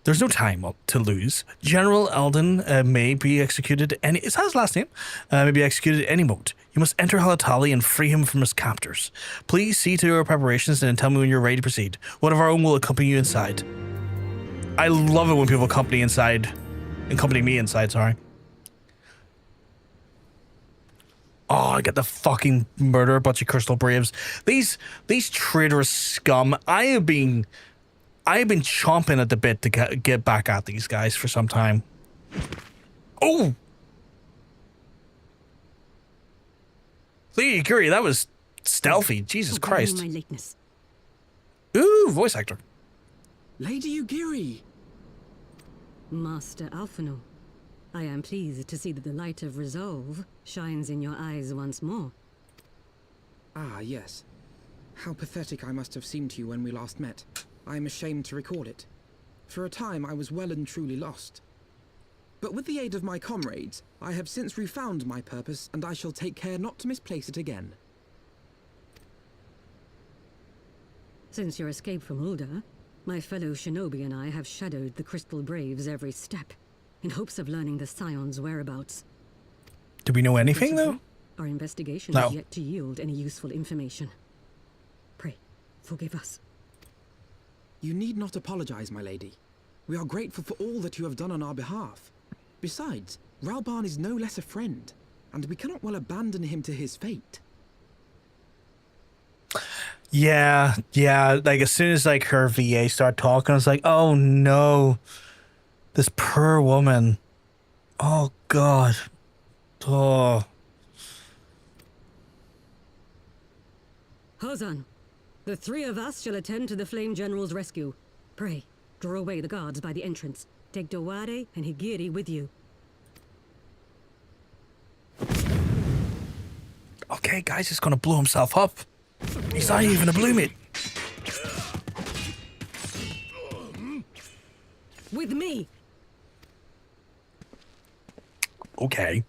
There's no time to lose. General Eldon may be executed is that his last name? May be executed at any moment. You must enter Halatali and free him from his captors. Please see to your preparations and then tell me when you're ready to proceed. One of our own will accompany you inside. I love it when people accompany me inside, sorry. Oh, I get the fucking murder a bunch of Crystal Braves. These traitorous scum. I have been chomping at the bit to get back at these guys for some time. Oh! Lady Curie, that was stealthy. Jesus Christ. My lateness. Ooh, voice actor. Lady Ugiri! Master Alphinaud, I am pleased to see that the light of resolve shines in your eyes once more. Ah, yes. How pathetic I must have seemed to you when we last met. I am ashamed to recall it. For a time I was well and truly lost. But with the aid of my comrades, I have since refound my purpose, and I shall take care not to misplace it again. Since your escape from Ul'dah, my fellow shinobi and I have shadowed the Crystal Braves every step, in hopes of learning the Scion's whereabouts. Do we know anything, though? Our investigation No. has yet to yield any useful information. Pray, forgive us. You need not apologize, my lady. We are grateful for all that you have done on our behalf. Besides, Raubahn is no less a friend, and we cannot well abandon him to his fate. Yeah, like as soon as like her VA started talking, I was like, oh no. This poor woman. Oh God. Oh. Hozan, the three of us shall attend to the Flame General's rescue. Pray, draw away the guards by the entrance. Take Dawade and Higiri with you. Okay, guys, he's gonna blow himself up. He's not even a bloom it. With me! Okay.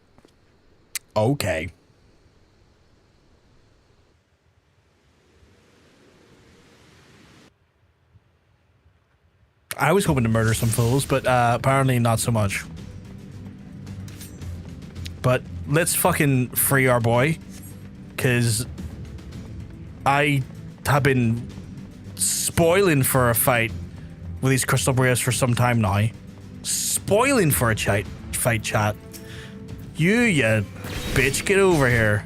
I was hoping to murder some fools, but apparently not so much. But let's fucking free our boy, because I have been spoiling for a fight with these Crystal Braves for some time now. Spoiling for a fight, chat. You bitch, get over here.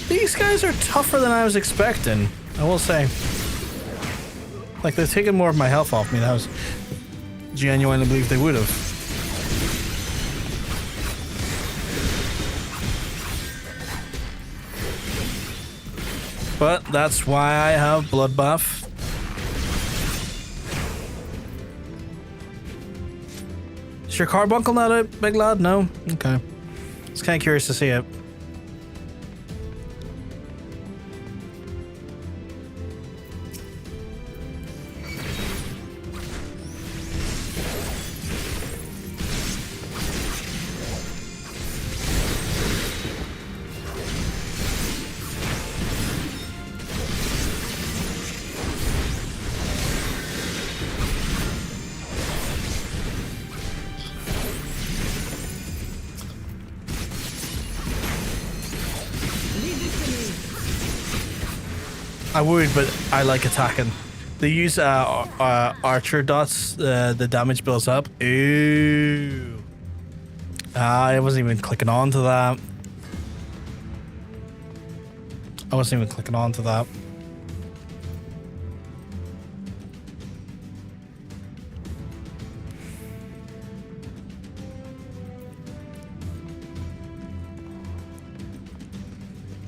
These guys are tougher than I was expecting, I will say. Like, they're taking more of my health off me than I was genuinely believe they would have. But that's why I have blood buff. Is your carbuncle not a big lad? No? Okay. It's kind of curious to see it. I would, but I like attacking. They use archer dots. The damage builds up. Ooh. I wasn't even clicking on to that.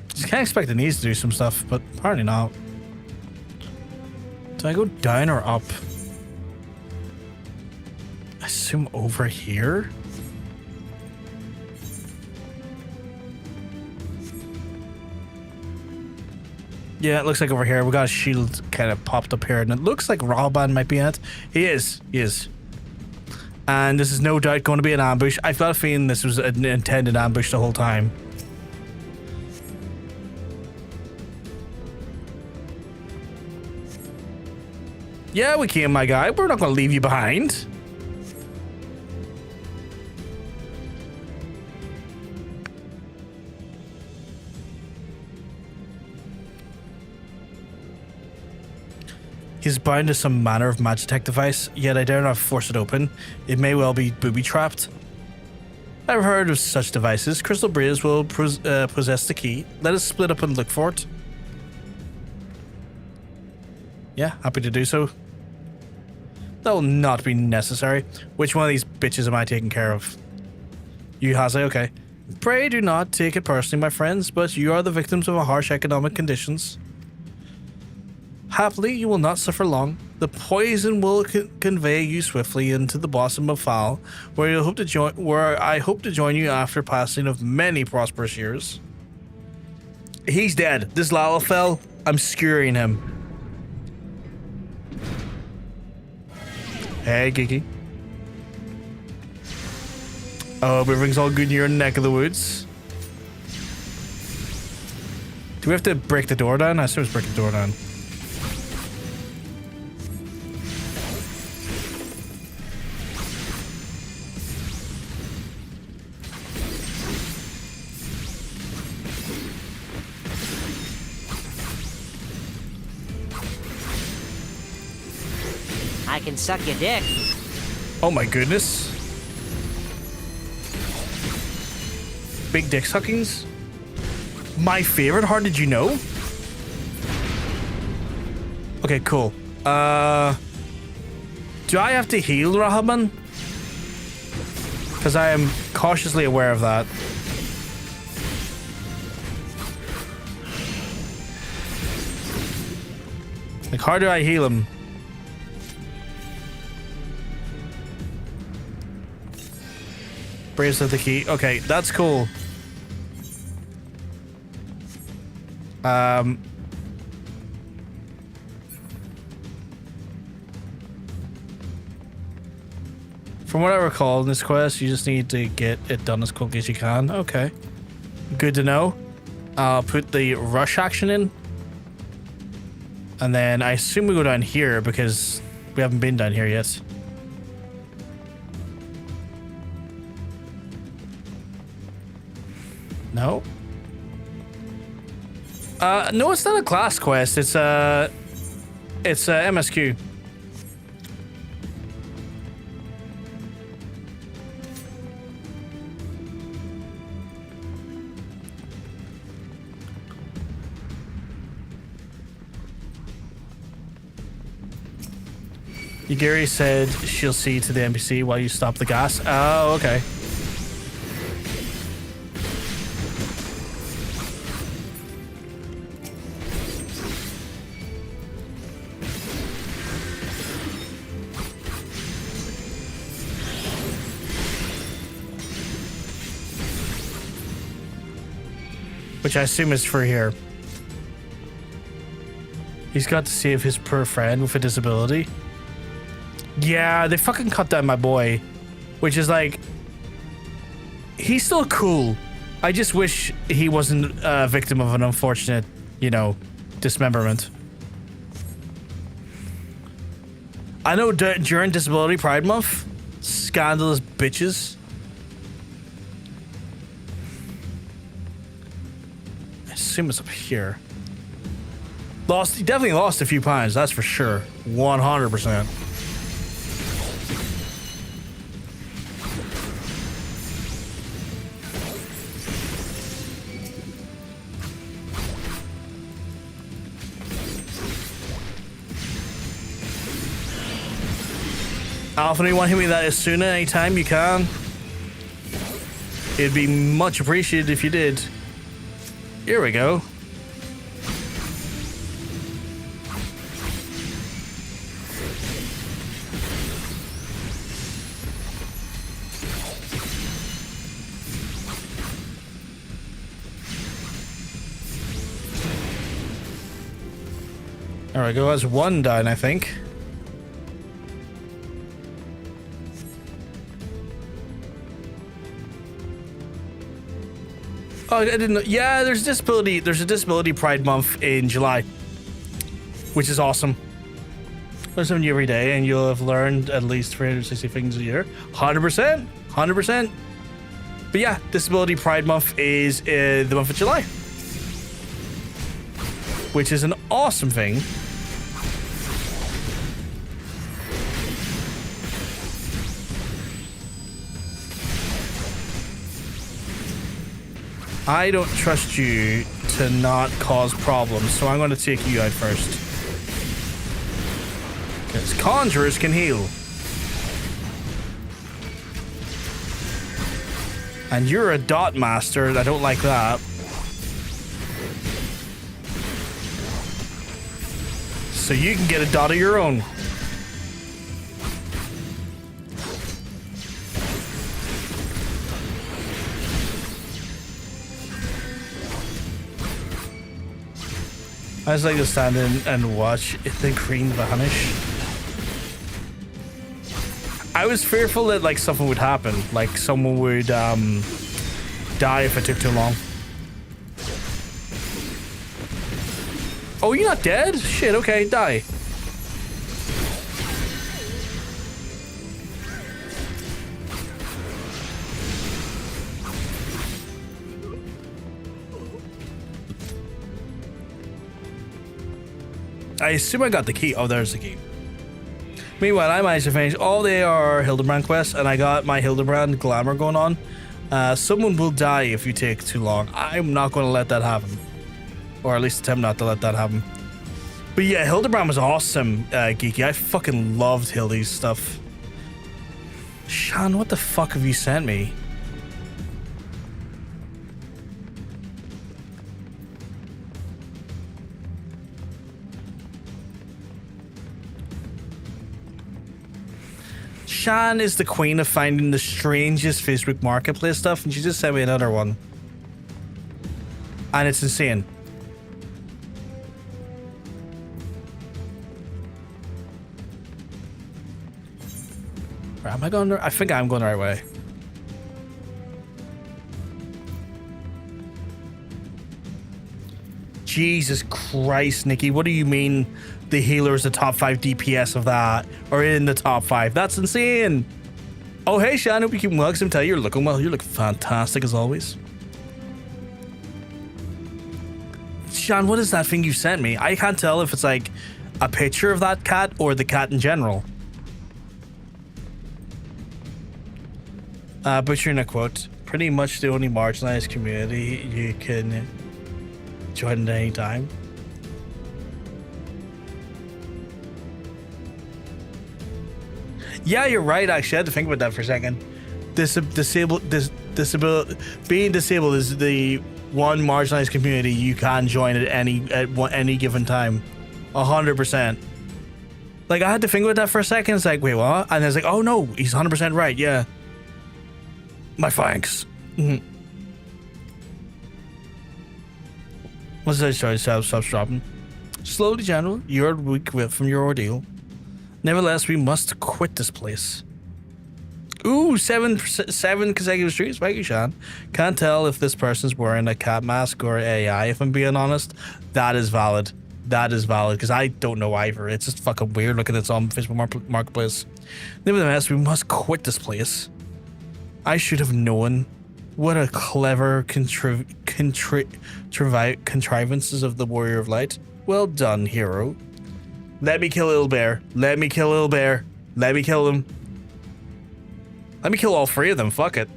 Just can't expect the knees to do some stuff, but apparently not. Do I go down or up? I assume over here? Yeah, it looks like over here. We got a shield kind of popped up here, and it looks like Raubahn might be in it. He is. And this is no doubt going to be an ambush. I've got a feeling this was an intended ambush the whole time. Yeah, we came, my guy. We're not going to leave you behind. He's bound to some manner of magitech device, yet I dare not force it open. It may well be booby-trapped. I've heard of such devices. Crystal Breeze will possess the key. Let us split up and look for it. Yeah, happy to do so. That will not be necessary. Which one of these bitches am I taking care of? You, Haze? Okay. Pray do not take it personally, my friends, but you are the victims of a harsh economic conditions. Happily, you will not suffer long. The poison will convey you swiftly into the bosom of Foul, where I hope to join you after passing of many prosperous years. He's dead. This Lalafell, I'm skewering him. Hey, Geeky. Oh, everything's all good in your neck of the woods. Do we have to break the door down? I assume it's break the door down. I can suck your dick. Oh my goodness. Big dick suckings? My favorite, how did you know? Okay, cool. Do I have to heal Raubahn? Because I am cautiously aware of that. Like, how do I heal him? Bracelet the key. Okay, that's cool. From what I recall in this quest, you just need to get it done as quickly as you can. Okay. Good to know. I'll put the rush action in. And then I assume we go down here because we haven't been down here yet. No. No, it's not a class quest. It's a MSQ. Yugiri said she'll see to the NPC while you stop the gas. Oh, okay. which I assume is for here. He's got to save his poor friend with a disability. Yeah, they fucking cut down my boy, which is like, he's still cool. I just wish he wasn't a victim of an unfortunate, you know, dismemberment. I know during Disability Pride Month, scandalous bitches. I assume it's up here. He definitely lost a few pounds, that's for sure. 100%. Alphinaud, you want to hit me that as soon as anytime you can? It'd be much appreciated if you did. Here we go. There we go, that's one down, I think. Oh, I didn't know. Yeah, there's a disability pride month in July, which is awesome. Learn something new every day and you'll have learned at least 360 things a year. 100%. 100%. But yeah, disability pride month is the month of July, which is an awesome thing. I don't trust you to not cause problems, so I'm going to take you out first. Because conjurers can heal. And you're a dot master, and I don't like that. So you can get a dot of your own. I just like to stand in and watch the green vanish. I was fearful that like something would happen, like someone would die if it took too long. Oh, you're not dead? Shit, okay, die. I assume I got the key. Oh, there's the key. Meanwhile, I managed to finish all the AR Hildebrand quests, and I got my Hildebrand glamour going on. Someone will die if you take too long. I'm not going to let that happen. Or at least attempt not to let that happen. But yeah, Hildebrand was awesome, Geeky. I fucking loved Hildy's stuff. Sean, what the fuck have you sent me? Shan is the queen of finding the strangest Facebook Marketplace stuff, and she just sent me another one. And it's insane. Where am I going? I think I'm going the right way. Jesus Christ, Nikki, what do you mean the healer is the top 5 DPS of that, or in the top 5? That's insane. Oh, hey, Shan, hope you keep well, because I'm telling you, you're looking well. You look fantastic as always. Shan, what is that thing you sent me? I can't tell if it's like a picture of that cat or the cat in general. Butcher in a quote, pretty much the only marginalized community you can join at any time. Yeah, you're right. Actually, I had to think about that for a second. Being disabled is the one marginalized community you can join at any given time. 100%. Like, I had to think about that for a second. It's like, wait, what? And it's like, oh no, he's 100% right. Yeah. My thanks. What's that? Sorry, stop dropping. Slowly, General. You are weak from your ordeal. Nevertheless, we must quit this place. Ooh, seven consecutive streaks. Thank you, Sean. Can't tell if this person's wearing a cat mask or AI, if I'm being honest. That is valid. That is valid, because I don't know either. It's just fucking weird looking at this on Facebook Marketplace. Nevertheless, we must quit this place. I should have known. What a clever contrivances of the Warrior of Light. Well done, hero. Let me kill Ilberd. Let me kill Ilberd. Let me kill them. Let me kill all three of them. Fuck it.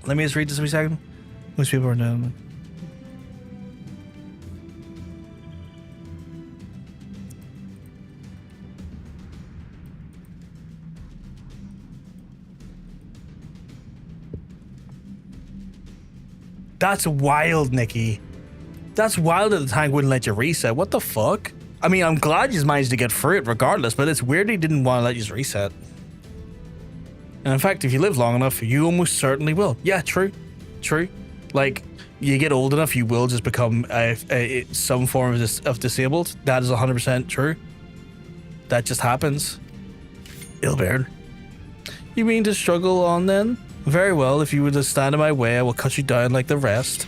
Let me just read this a second. Most people are down. That's wild, Nikki. That's wild that the tank wouldn't let you reset. What the fuck? I mean, I'm glad you managed to get through it regardless, but it's weird he didn't want to let you reset. And in fact, if you live long enough, you almost certainly will. Yeah, true. True. Like, you get old enough, you will just become some form of disabled. That is 100% true. That just happens. Ilberd. You mean to struggle on then? Very well, if you were to stand in my way, I will cut you down like the rest.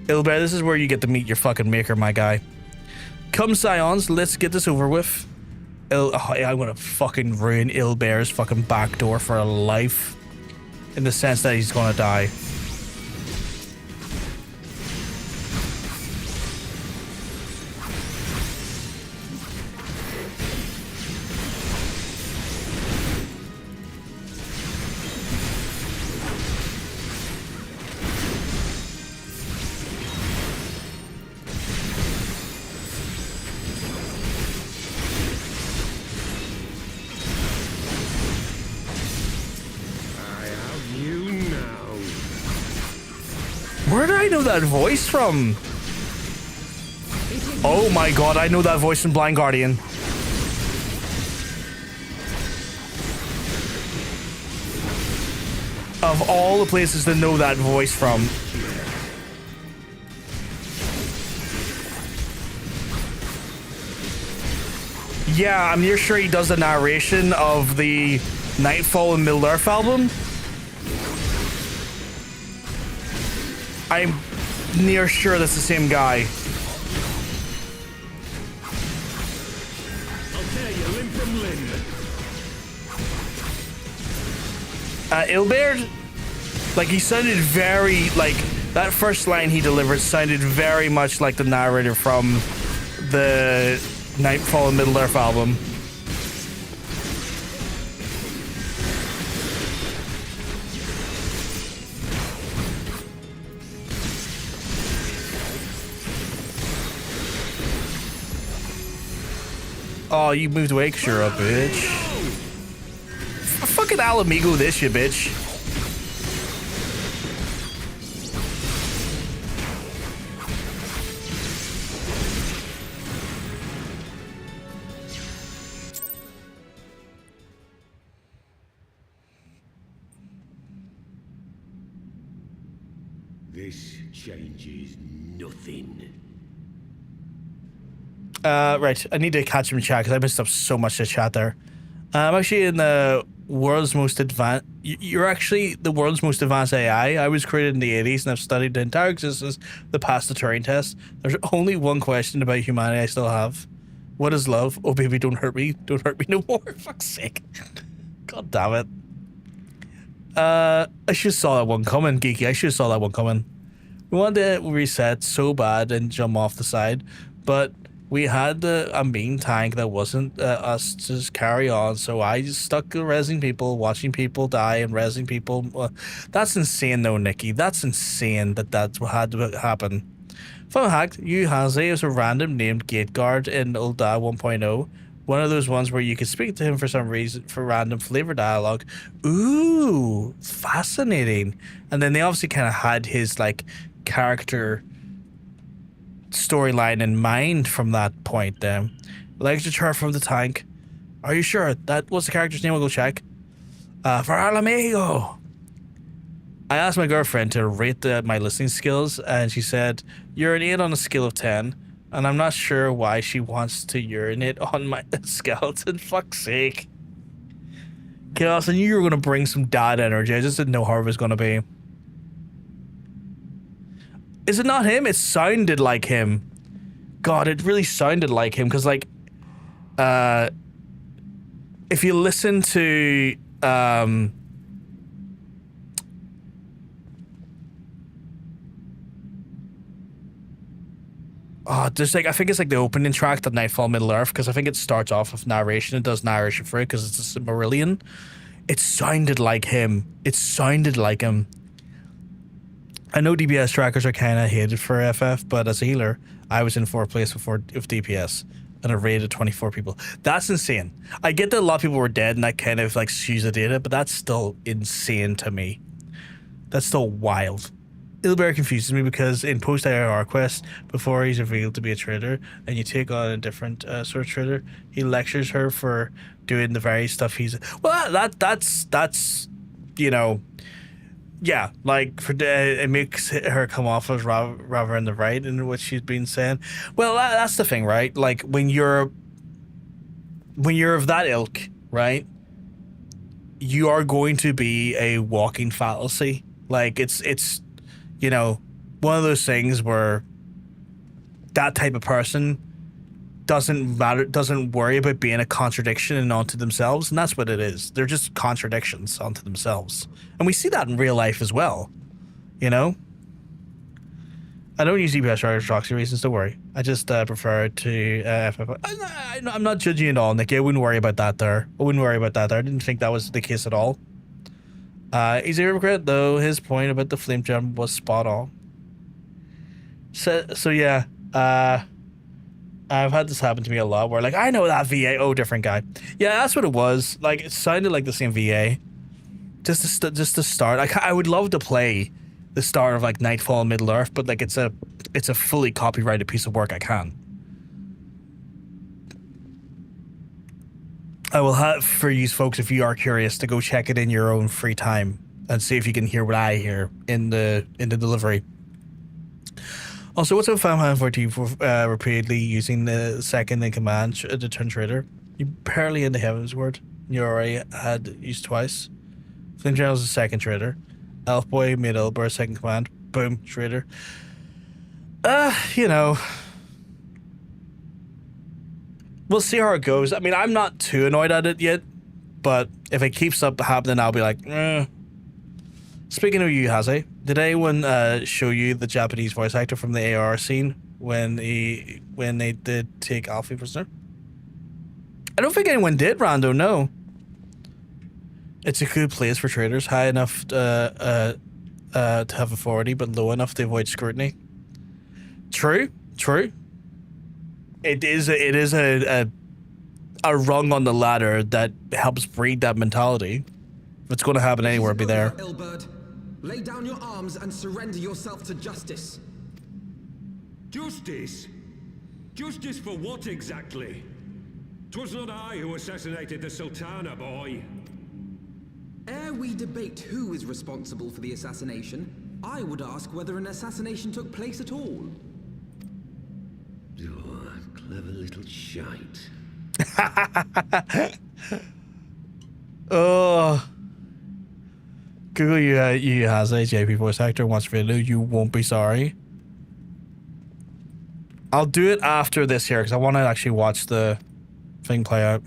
Ilberd, this is where you get to meet your fucking maker, my guy. Come, Scions, let's get this over with. I'm gonna fucking ruin Ilberd's fucking backdoor for a life. In the sense that he's gonna die. Where did I know that voice from? Oh my god, I know that voice from Blind Guardian. Of all the places to know that voice from. Yeah, I'm near sure he does the narration of the Nightfall and Middle-earth album. I'm near sure that's the same guy. I'll tear you limb from limb. Ilberd, like, he sounded very, like, that first line he delivered sounded very much like the narrator from the Nightfall and Middle-earth album. Oh, you moved away because you're a bitch. Fucking Ala Mhigo this, you bitch. This changes nothing. Right, I need to catch him in chat because I missed up so much to chat there. I'm actually in the world's most advanced... You're actually the world's most advanced AI. I was created in the 80s and I've studied the entire existence that passed the Turing test. There's only one question about humanity I still have. What is love? Oh, baby, don't hurt me. Don't hurt me no more. Fuck's sake. God damn it. I should have saw that one coming, Geeky. I should have saw that one coming. We wanted to reset so bad and jump off the side, but... we had a main tank that wasn't us to just carry on, so I just stuck to rezzing people, watching people die and rezzing people. That's insane though, Nikki. That's insane that that's what had to happen. Fun fact, you has a random named gate guard in Ul'dah 1.0. One of those ones where you could speak to him for some reason, for random flavor dialogue. Ooh, fascinating. And then they obviously kind of had his like character storyline in mind from that point. Lecture chart from the tank. Are you sure? What's the character's name? We'll go check. For Ala Mhigo. I asked my girlfriend to rate my listening skills, and she said, you're an 8 on a scale of 10, and I'm not sure why she wants to urinate on my skeleton. Fuck's sake. Chaos, I knew you were going to bring some dad energy. I just didn't know how it was going to be. Is it not him? It sounded like him. God, it really sounded like him, because, like, if you listen to, there's like, I think it's like the opening track to Nightfall Middle-earth, because I think it starts off with narration. It does narration for it, because it's a Silmarillion. It sounded like him. It sounded like him. I know DPS trackers are kind of hated for FF, but as a healer, I was in 4th place with DPS, and I raided 24 people. That's insane. I get that a lot of people were dead, and that kind of like skews the data, but that's still insane to me. That's still wild. Ilberd confuses me because in post-IRR quest, before he's revealed to be a traitor, and you take on a different sort of traitor, he lectures her for doing the very stuff he's... Well, that's you know... Yeah, like, it makes her come off as rather in the right in what she's been saying. Well, that's the thing, right? Like, when you're of that ilk, right, you are going to be a walking fallacy. Like, it's you know, one of those things where that type of person doesn't worry about being a contradiction and onto themselves, and that's what it is. They're just contradictions onto themselves. And we see that in real life as well, you know? I don't use DPS for proxy reasons, don't worry. I just prefer to FF. I'm not judging at all, Nicky. I wouldn't worry about that there. I didn't think that was the case at all. He's a hypocrite, though. His point about the flame gem was spot on. So yeah, I've had this happen to me a lot where, like, I know that VA. Oh, different guy. Yeah, that's what it was. Like, it sounded like the same VA. Just to start. I would love to play the start of, like, Nightfall and Middle-earth, but, like, it's a fully copyrighted piece of work. I can't. I will have for you folks, if you are curious, to go check it in your own free time and see if you can hear what I hear in the delivery. Also, what's up, Fam14 for repeatedly using the second in command to turn traitor? You barely in the Heavens word. You already had used twice. Flame General's the second traitor. Elf Boy made Ilberd second command. Boom, traitor. You know. We'll see how it goes. I mean, I'm not too annoyed at it yet, but if it keeps up happening, I'll be like, Speaking of you, Haze, did anyone show you the Japanese voice actor from the AR scene when they did take Alfie prisoner? I don't think anyone did, Rando, no. It's a good place for traders, high enough to have authority, but low enough to avoid scrutiny. True. It is a rung on the ladder that helps breed that mentality. If it's going to happen anywhere, be there. Ilberd, lay down your arms and surrender yourself to justice. Justice? Justice for what exactly? 'Twas not I who assassinated the Sultana, boy. Ere we debate who is responsible for the assassination, I would ask whether an assassination took place at all. Oh, clever little shite. Oh. Google you has a JP voice actor wants video. You won't be sorry. I'll do it after this here because I want to actually watch the thing play out.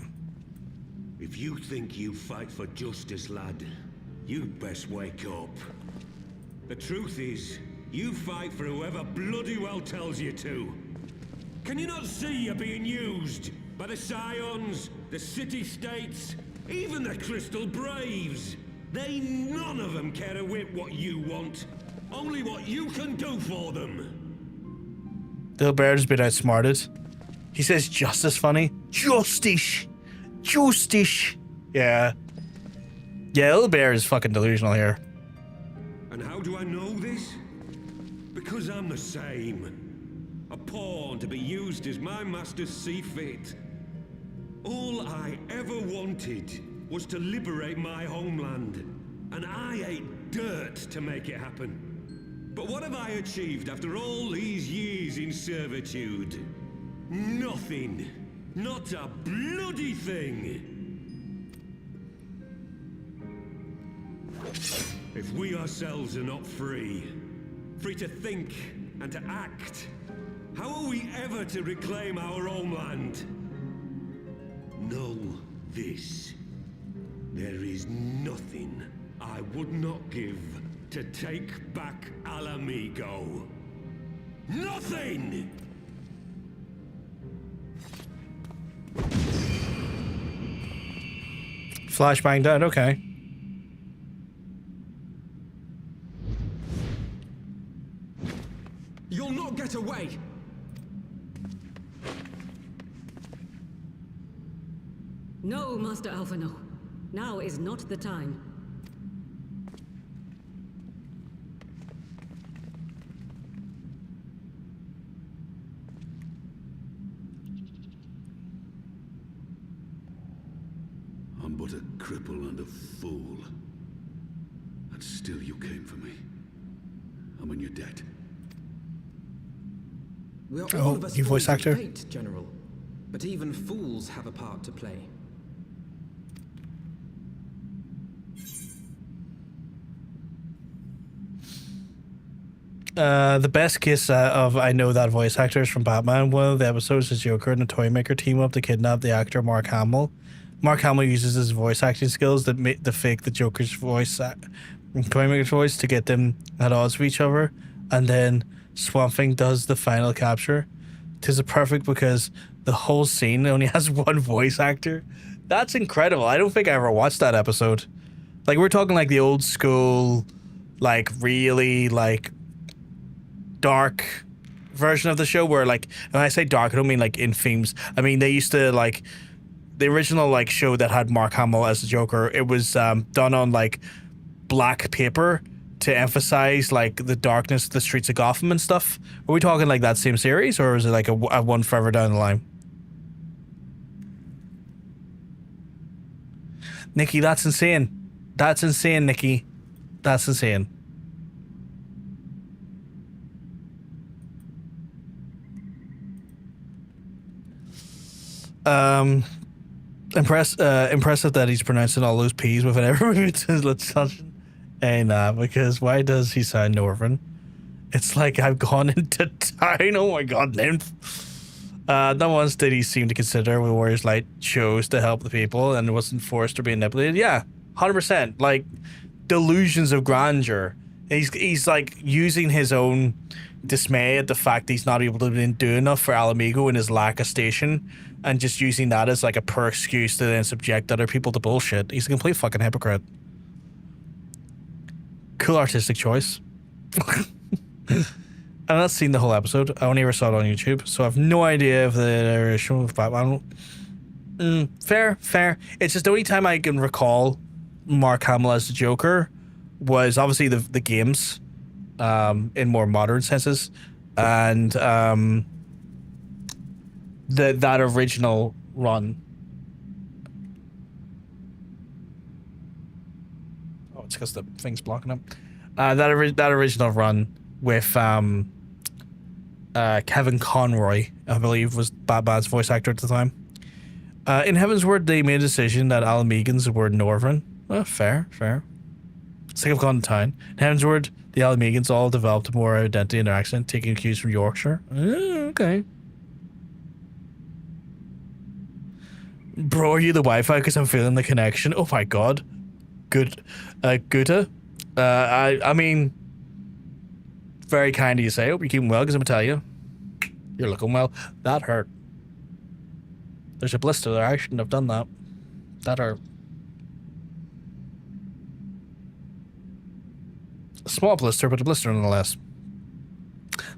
If you think you fight for justice, lad, you'd best wake up. The truth is, you fight for whoever bloody well tells you to. Can you not see you're being used by the Scions, the city-states, even the Crystal Braves? They none of them care a whit what you want, only what you can do for them. Ilberd has been outsmarted. He says justice funny. Justice. Yeah. Yeah, Ilberd is fucking delusional here. And how do I know this? Because I'm the same. A pawn to be used as my masters see fit. All I ever wanted was to liberate my homeland, and I ain't dirt to make it happen. But what have I achieved after all these years in servitude? Nothing. Not a bloody thing. If we ourselves are not free to think and to act, how are we ever to reclaim our homeland? Know this. There is nothing I would not give to take back Ala Mhigo. Nothing! Flashbang dead, okay. You'll not get away! No, Master Alphinaud. Now is not the time. I'm but a cripple and a fool. And still you came for me. And when you're dead. We are Oh, all of us new voice fools of actor. fate, General. But even fools have a part to play. The best case of I know that voice actor is from Batman. One of the episodes is Joker and the Toymaker team up to kidnap the actor Mark Hamill. Mark Hamill uses his voice acting skills to fake the Joker's voice, Toymaker's voice, to get them at odds with each other, and then Swamp Thing does the final capture. Tis a perfect because the whole scene only has one voice actor. That's incredible. I don't think I ever watched that episode. Like, we're talking like the old school, like really like dark version of the show where, like, when I say dark, I don't mean like in themes. I mean, they used to, like, the original like show that had Mark Hamill as the Joker, it was done on like black paper to emphasize like the darkness of the streets of Gotham and stuff. Are we talking like that same series, or is it like a one further down the line? Nikki, that's insane. That's insane, Nikki. That's insane. Impressive that he's pronouncing all those P's without ever moving to his touch. Hey, nah, because why does he sound Northern? It's like I've gone into town. Oh my god, nymph. Not once did he seem to consider the Warriors Light chose to help the people and wasn't forced or being manipulated. Yeah, 100%. Like, delusions of grandeur. He's like using his own dismay at the fact that he's not able to do enough for Ala Mhigo in his lack of station, and just using that as like a poor excuse to then subject other people to bullshit. He's a complete fucking hypocrite. Cool artistic choice. I've not seen the whole episode. I only ever saw it on YouTube, so I have no idea if the narration of Batman. Fair. It's just the only time I can recall Mark Hamill as the Joker was obviously the games, in more modern senses, and that original run. Oh, it's because the thing's blocking him. That original run with Kevin Conroy, I believe, was Batman's voice actor at the time. In Heaven's Word, they made a decision that Ala Mhigans were Northern. Well, fair. It's like I've gone to town. In Heaven's Word, the Ala Mhigans all developed a more identity in their accent, taking cues from Yorkshire. Okay. Bro, are you the Wi-Fi? Because I'm feeling the connection. Oh my god. Good. Guta. I mean, very kind of you say. Hope you're keeping well, because I'm going to tell you, you're looking well. That hurt. There's a blister there. I shouldn't have done that. That hurt. A small blister, but a blister nonetheless.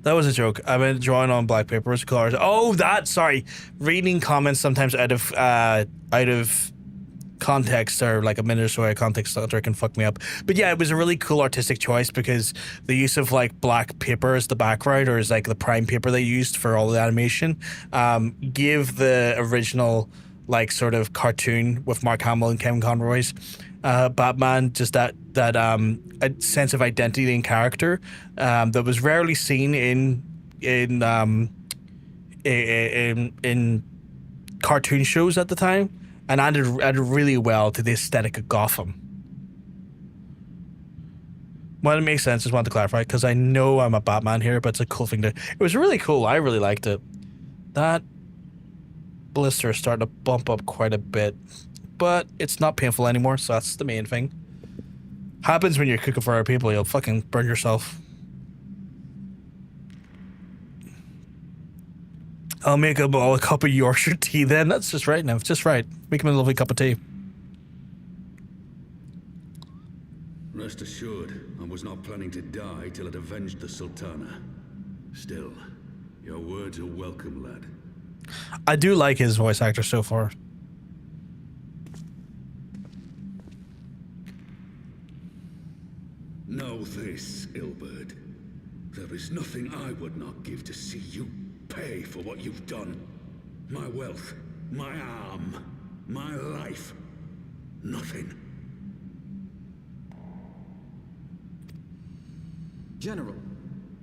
That was a joke. I've been drawing on black paper as colors. Oh, sorry. Reading comments sometimes out of context, or like a minute or so out of context, can fuck me up. But yeah, it was a really cool artistic choice because the use of like black paper as the background, or as like the prime paper they used for all the animation, give the original like sort of cartoon with Mark Hamill and Kevin Conroy's Batman just that a sense of identity and character that was rarely seen in cartoon shows at the time, and added really well to the aesthetic of Gotham. Well, it makes sense. Just wanted to clarify because I know I'm a Batman here, but it's a cool thing to. It was really cool. I really liked it. That blister is starting to bump up quite a bit, but it's not painful anymore, so that's the main thing. Happens when you're cooking for other people. You'll fucking burn yourself. I'll make them all a cup of Yorkshire tea then. That's just right now. It's just right. Make them a lovely cup of tea. Rest assured, I was not planning to die till I'd avenged the Sultana. Still, your words are welcome, lad. I do like his voice actor so far. Know this, Ilberd. There is nothing I would not give to see you pay for what you've done. My wealth, my arm, my life. Nothing. General,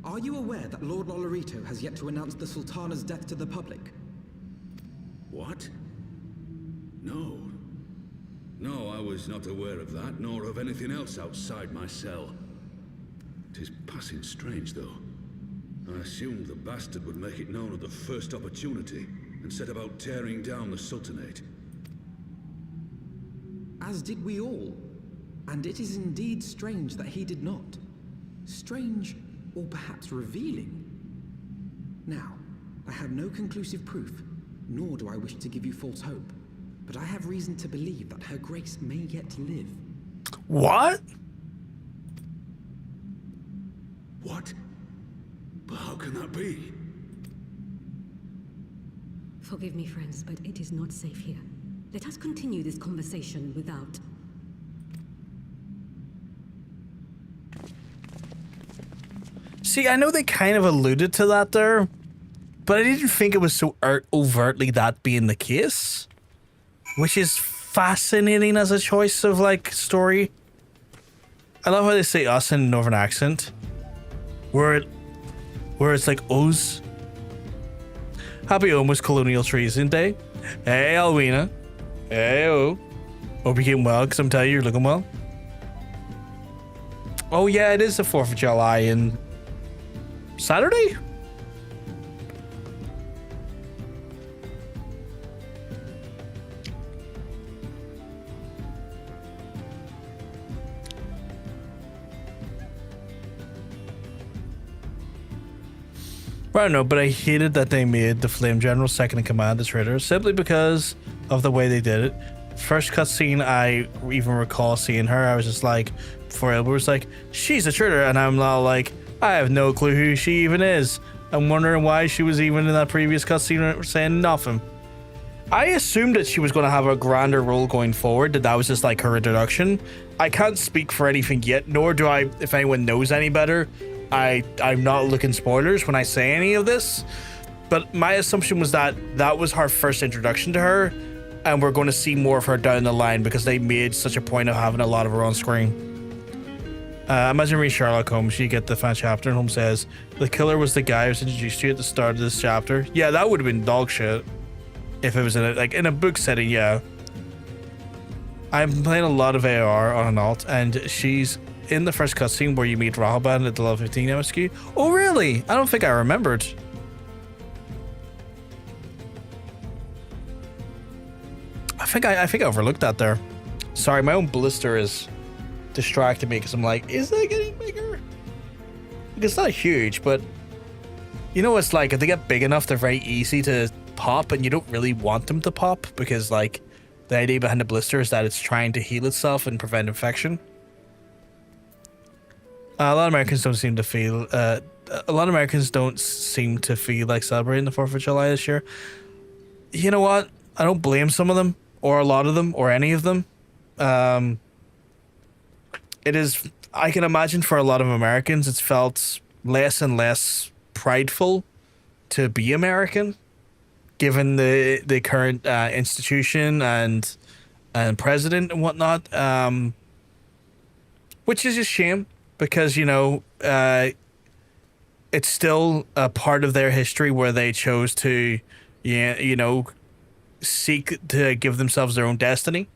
are you aware that Lord Lolorito has yet to announce the Sultana's death to the public? What? No. No, I was not aware of that, nor of anything else outside my cell. 'Tis passing strange, though. I assumed the bastard would make it known at the first opportunity, and set about tearing down the Sultanate. As did we all. And it is indeed strange that he did not. Strange, or perhaps revealing. Now, I have no conclusive proof, nor do I wish to give you false hope, but I have reason to believe that Her Grace may yet live. What? What? But how can that be? Forgive me, friends, but it is not safe here. Let us continue this conversation without... See, I know they kind of alluded to that there, but I didn't think it was so overtly that being the case, which is fascinating as a choice of, like, story. I love how they say us in a northern accent, where it's like us. Happy almost Colonial Treason Day. Hey, Alwina. Hey, oh. Hope you getting well, because I'm telling you, you're looking well. Oh, yeah, it is the 4th of July and Saturday? I don't know, but I hated that they made the Flame General second in command a traitor, simply because of the way they did it. First cutscene I even recall seeing her, I was just like, before Ilberd was like, she's a traitor, and I'm now like, I have no clue who she even is. I'm wondering why she was even in that previous cutscene saying nothing. I assumed that she was going to have a grander role going forward, that was just like her introduction. I can't speak for anything yet, nor do I, if anyone knows any better. I'm not looking spoilers when I say any of this, but my assumption was that that was her first introduction to her, and we're going to see more of her down the line because they made such a point of having a lot of her on screen. Imagine reading Sherlock Holmes, you get the fan chapter, and Holmes says, the killer was the guy who was introduced to you at the start of this chapter. Yeah, that would have been dog shit if it was in a book setting, yeah. I'm playing a lot of AR on an alt, and she's in the first cutscene where you meet Raubahn at the level 15 MSQ. Oh, really? I don't think I remembered. I think I overlooked that there. Sorry, my own blister is distracting me because I'm like, is that getting bigger? Like, it's not huge, but you know, it's like if they get big enough, they're very easy to pop, and you don't really want them to pop because, like, the idea behind the blister is that it's trying to heal itself and prevent infection. A lot of Americans don't seem to feel. A lot of Americans don't seem to feel like celebrating the 4th of July this year. You know what? I don't blame some of them, or a lot of them, or any of them. It is. I can imagine for a lot of Americans, it's felt less and less prideful to be American, given the current institution and president and whatnot. which is a shame because, you know, it's still a part of their history where they chose to, you know, seek to give themselves their own destiny.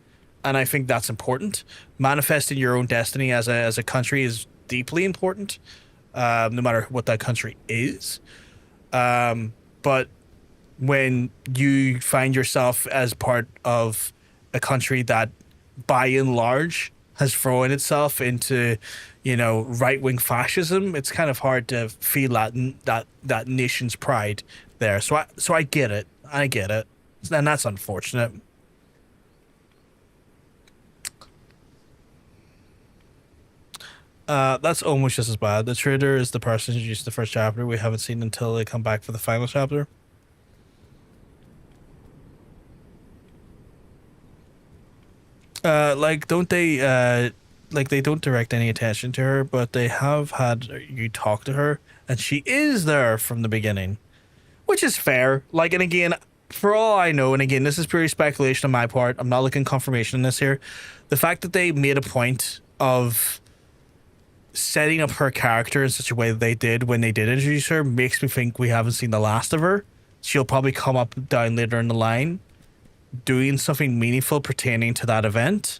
And I think that's important. Manifesting your own destiny as a country is deeply important, no matter what that country is. But when you find yourself as part of a country that, by and large, has thrown itself into, you know, right-wing fascism, it's kind of hard to feel that nation's pride there. So I get it. I get it. And that's unfortunate. That's almost just as bad. The trader is the person introduced in the first chapter we haven't seen until they come back for the final chapter. Like, don't they, like, they don't direct any attention to her, but they have had you talk to her, and she is there from the beginning, which is fair. Like, and again, for all I know, and again, this is purely speculation on my part, I'm not looking confirmation in this here, the fact that they made a point of setting up her character in such a way that they did when they did introduce her makes me think we haven't seen the last of her. She'll probably come up down later in the line doing something meaningful pertaining to that event.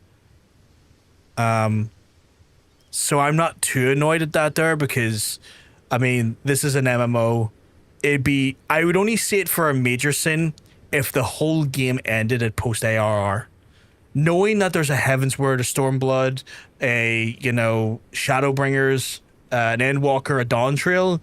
So I'm not too annoyed at that there because, I mean, this is an MMO. I would only see it for a major sin if the whole game ended at post ARR. Knowing that there's a Heavensward, a Stormblood, a, you know, Shadowbringers, an Endwalker, a Dawntrail,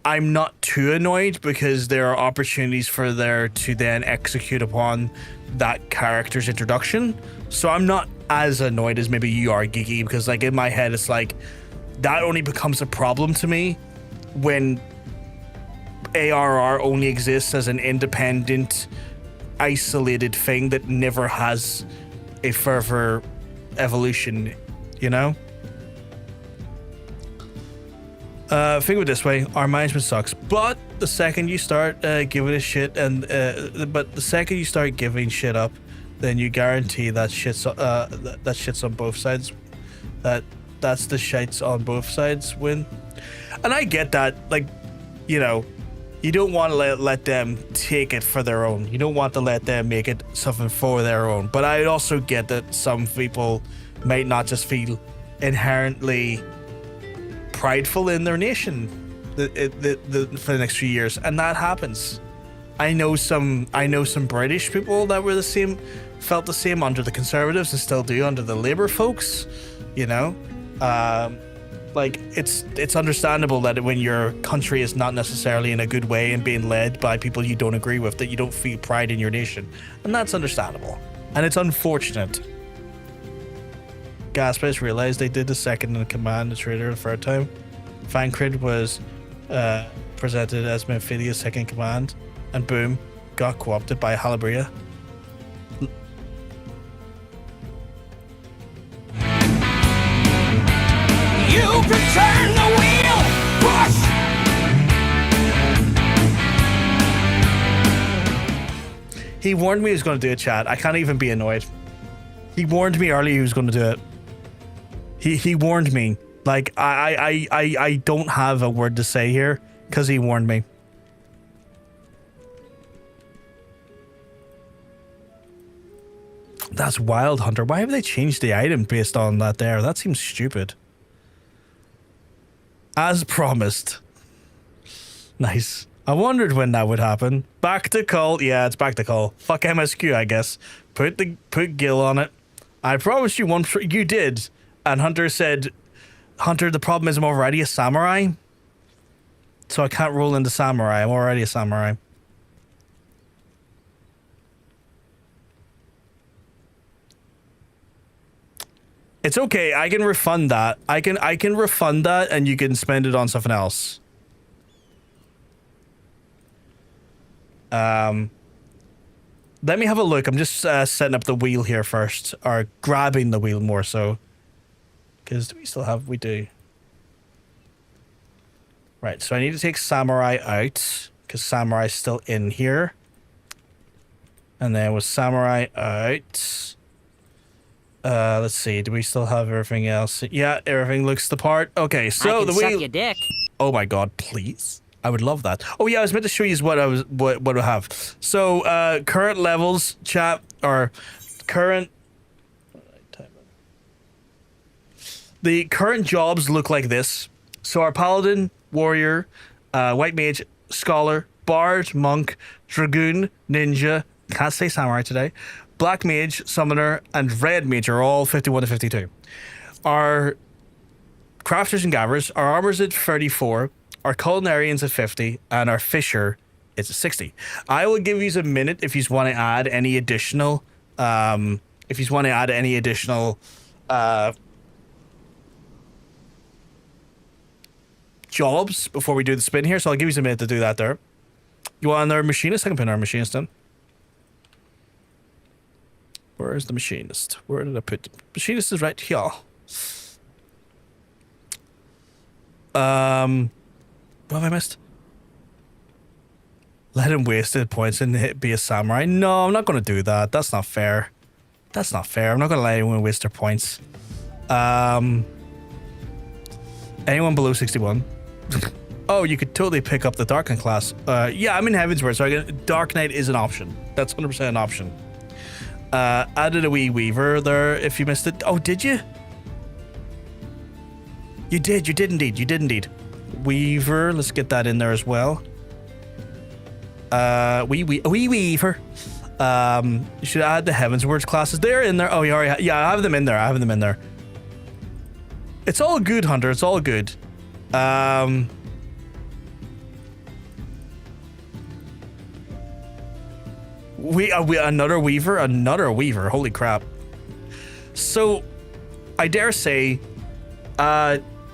I'm not too annoyed because there are opportunities for there to then execute upon that character's introduction. So I'm not as annoyed as maybe you are, Geeky, because like in my head it's like that only becomes a problem to me when ARR only exists as an independent, isolated thing that never has a further evolution, you know? Think of it this way, our management sucks, but the second you start giving a shit but the second you start giving shit up, then you guarantee that shit's that shit's on both sides. That's the shites on both sides win. And I get that, like, you know, you don't want to let them take it for their own. You don't want to let them make it something for their own. But I also get that some people might not just feel inherently prideful in their nation for the next few years, and that happens. I know some British people that were felt the same under the Conservatives and still do under the Labour folks, you know. Like, it's understandable that when your country is not necessarily in a good way and being led by people you don't agree with, that you don't feel pride in your nation, and that's understandable, and it's unfortunate. Gasp, I just realized they did the second in command, the trader, the third time. Fancred was presented as Memphilia's second in command, and boom, got co-opted by Halabria. You can turn the wheel, push! He warned me he was going to do it, chat. I can't even be annoyed. He warned me earlier he was going to do it. He warned me. Like, I don't have a word to say here because he warned me. That's wild, Hunter. Why have they changed the item based on that there? That seems stupid. As promised. Nice. I wondered when that would happen. Back to call. Yeah, it's back to call. Fuck MSQ, I guess. Put Gil on it. I promised you one. You did. And Hunter said, Hunter, the problem is I'm already a samurai. So I can't roll into samurai. I'm already a samurai. It's okay. I can refund that. I can refund that and you can spend it on something else. Let me have a look. I'm just setting up the wheel here first, or grabbing the wheel more so. Because do we still have? We do. Right, so I need to take Samurai out because Samurai's still in here. And then with Samurai out, Let's see. Do we still have everything else? Yeah, everything looks the part. Okay, so I can suck your dick. Oh my god, please. I would love that. Oh yeah, I was meant to show you what I have. So current levels, chat, or current. The current jobs look like this. So our paladin, warrior, white mage, scholar, bard, monk, dragoon, ninja. Can't say samurai today. Black mage, summoner, and red mage are all 51 to 52. Our crafters and gatherers, our armor's at 34, our culinarians at 50, and our fisher is at 60. I will give you a minute if you want to add any additional jobs before we do the spin here, so I'll give you a minute to do that there. You want another machinist? I can put another machinist in. Where's the machinist? Where did I put the machinist? Is right here. What have I missed? Let him waste his points and be a samurai. No, I'm not going to do that. That's not fair. That's not fair. I'm not going to let anyone waste their points. Anyone below 61? Oh, you could totally pick up the Dark Knight class. Yeah, I'm in Heavensward, so Dark Knight is an option. That's 100% an option. Added a wee weaver there if you missed it. Oh, did you? You did indeed. Weaver, let's get that in there as well. Wee weaver. You should add the Heavensward classes. They're in there. Oh, you already yeah, I have them in there. It's all good, Hunter. It's all good. We another weaver. Holy crap. So, I dare say,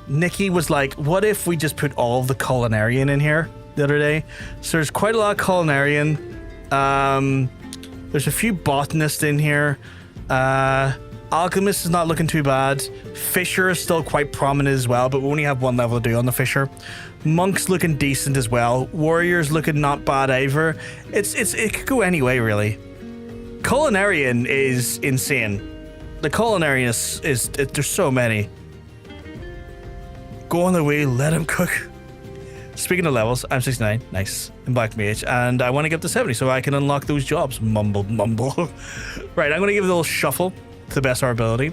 Nikki was like, what if we just put all of the culinarian in here the other day? So there's quite a lot of culinarian. There's a few botanists in here. Alchemist is not looking too bad. Fisher is still quite prominent as well, but we only have one level to do on the Fisher. Monk's looking decent as well. Warrior's looking not bad either. It could go any way, really. Culinarian is insane. The culinarian is there's so many. Go on the way, let him cook. Speaking of levels, I'm 69, nice, in Black Mage, and I want to get up to 70 so I can unlock those jobs. Mumble. Right, I'm going to give it a little shuffle to the best of our ability,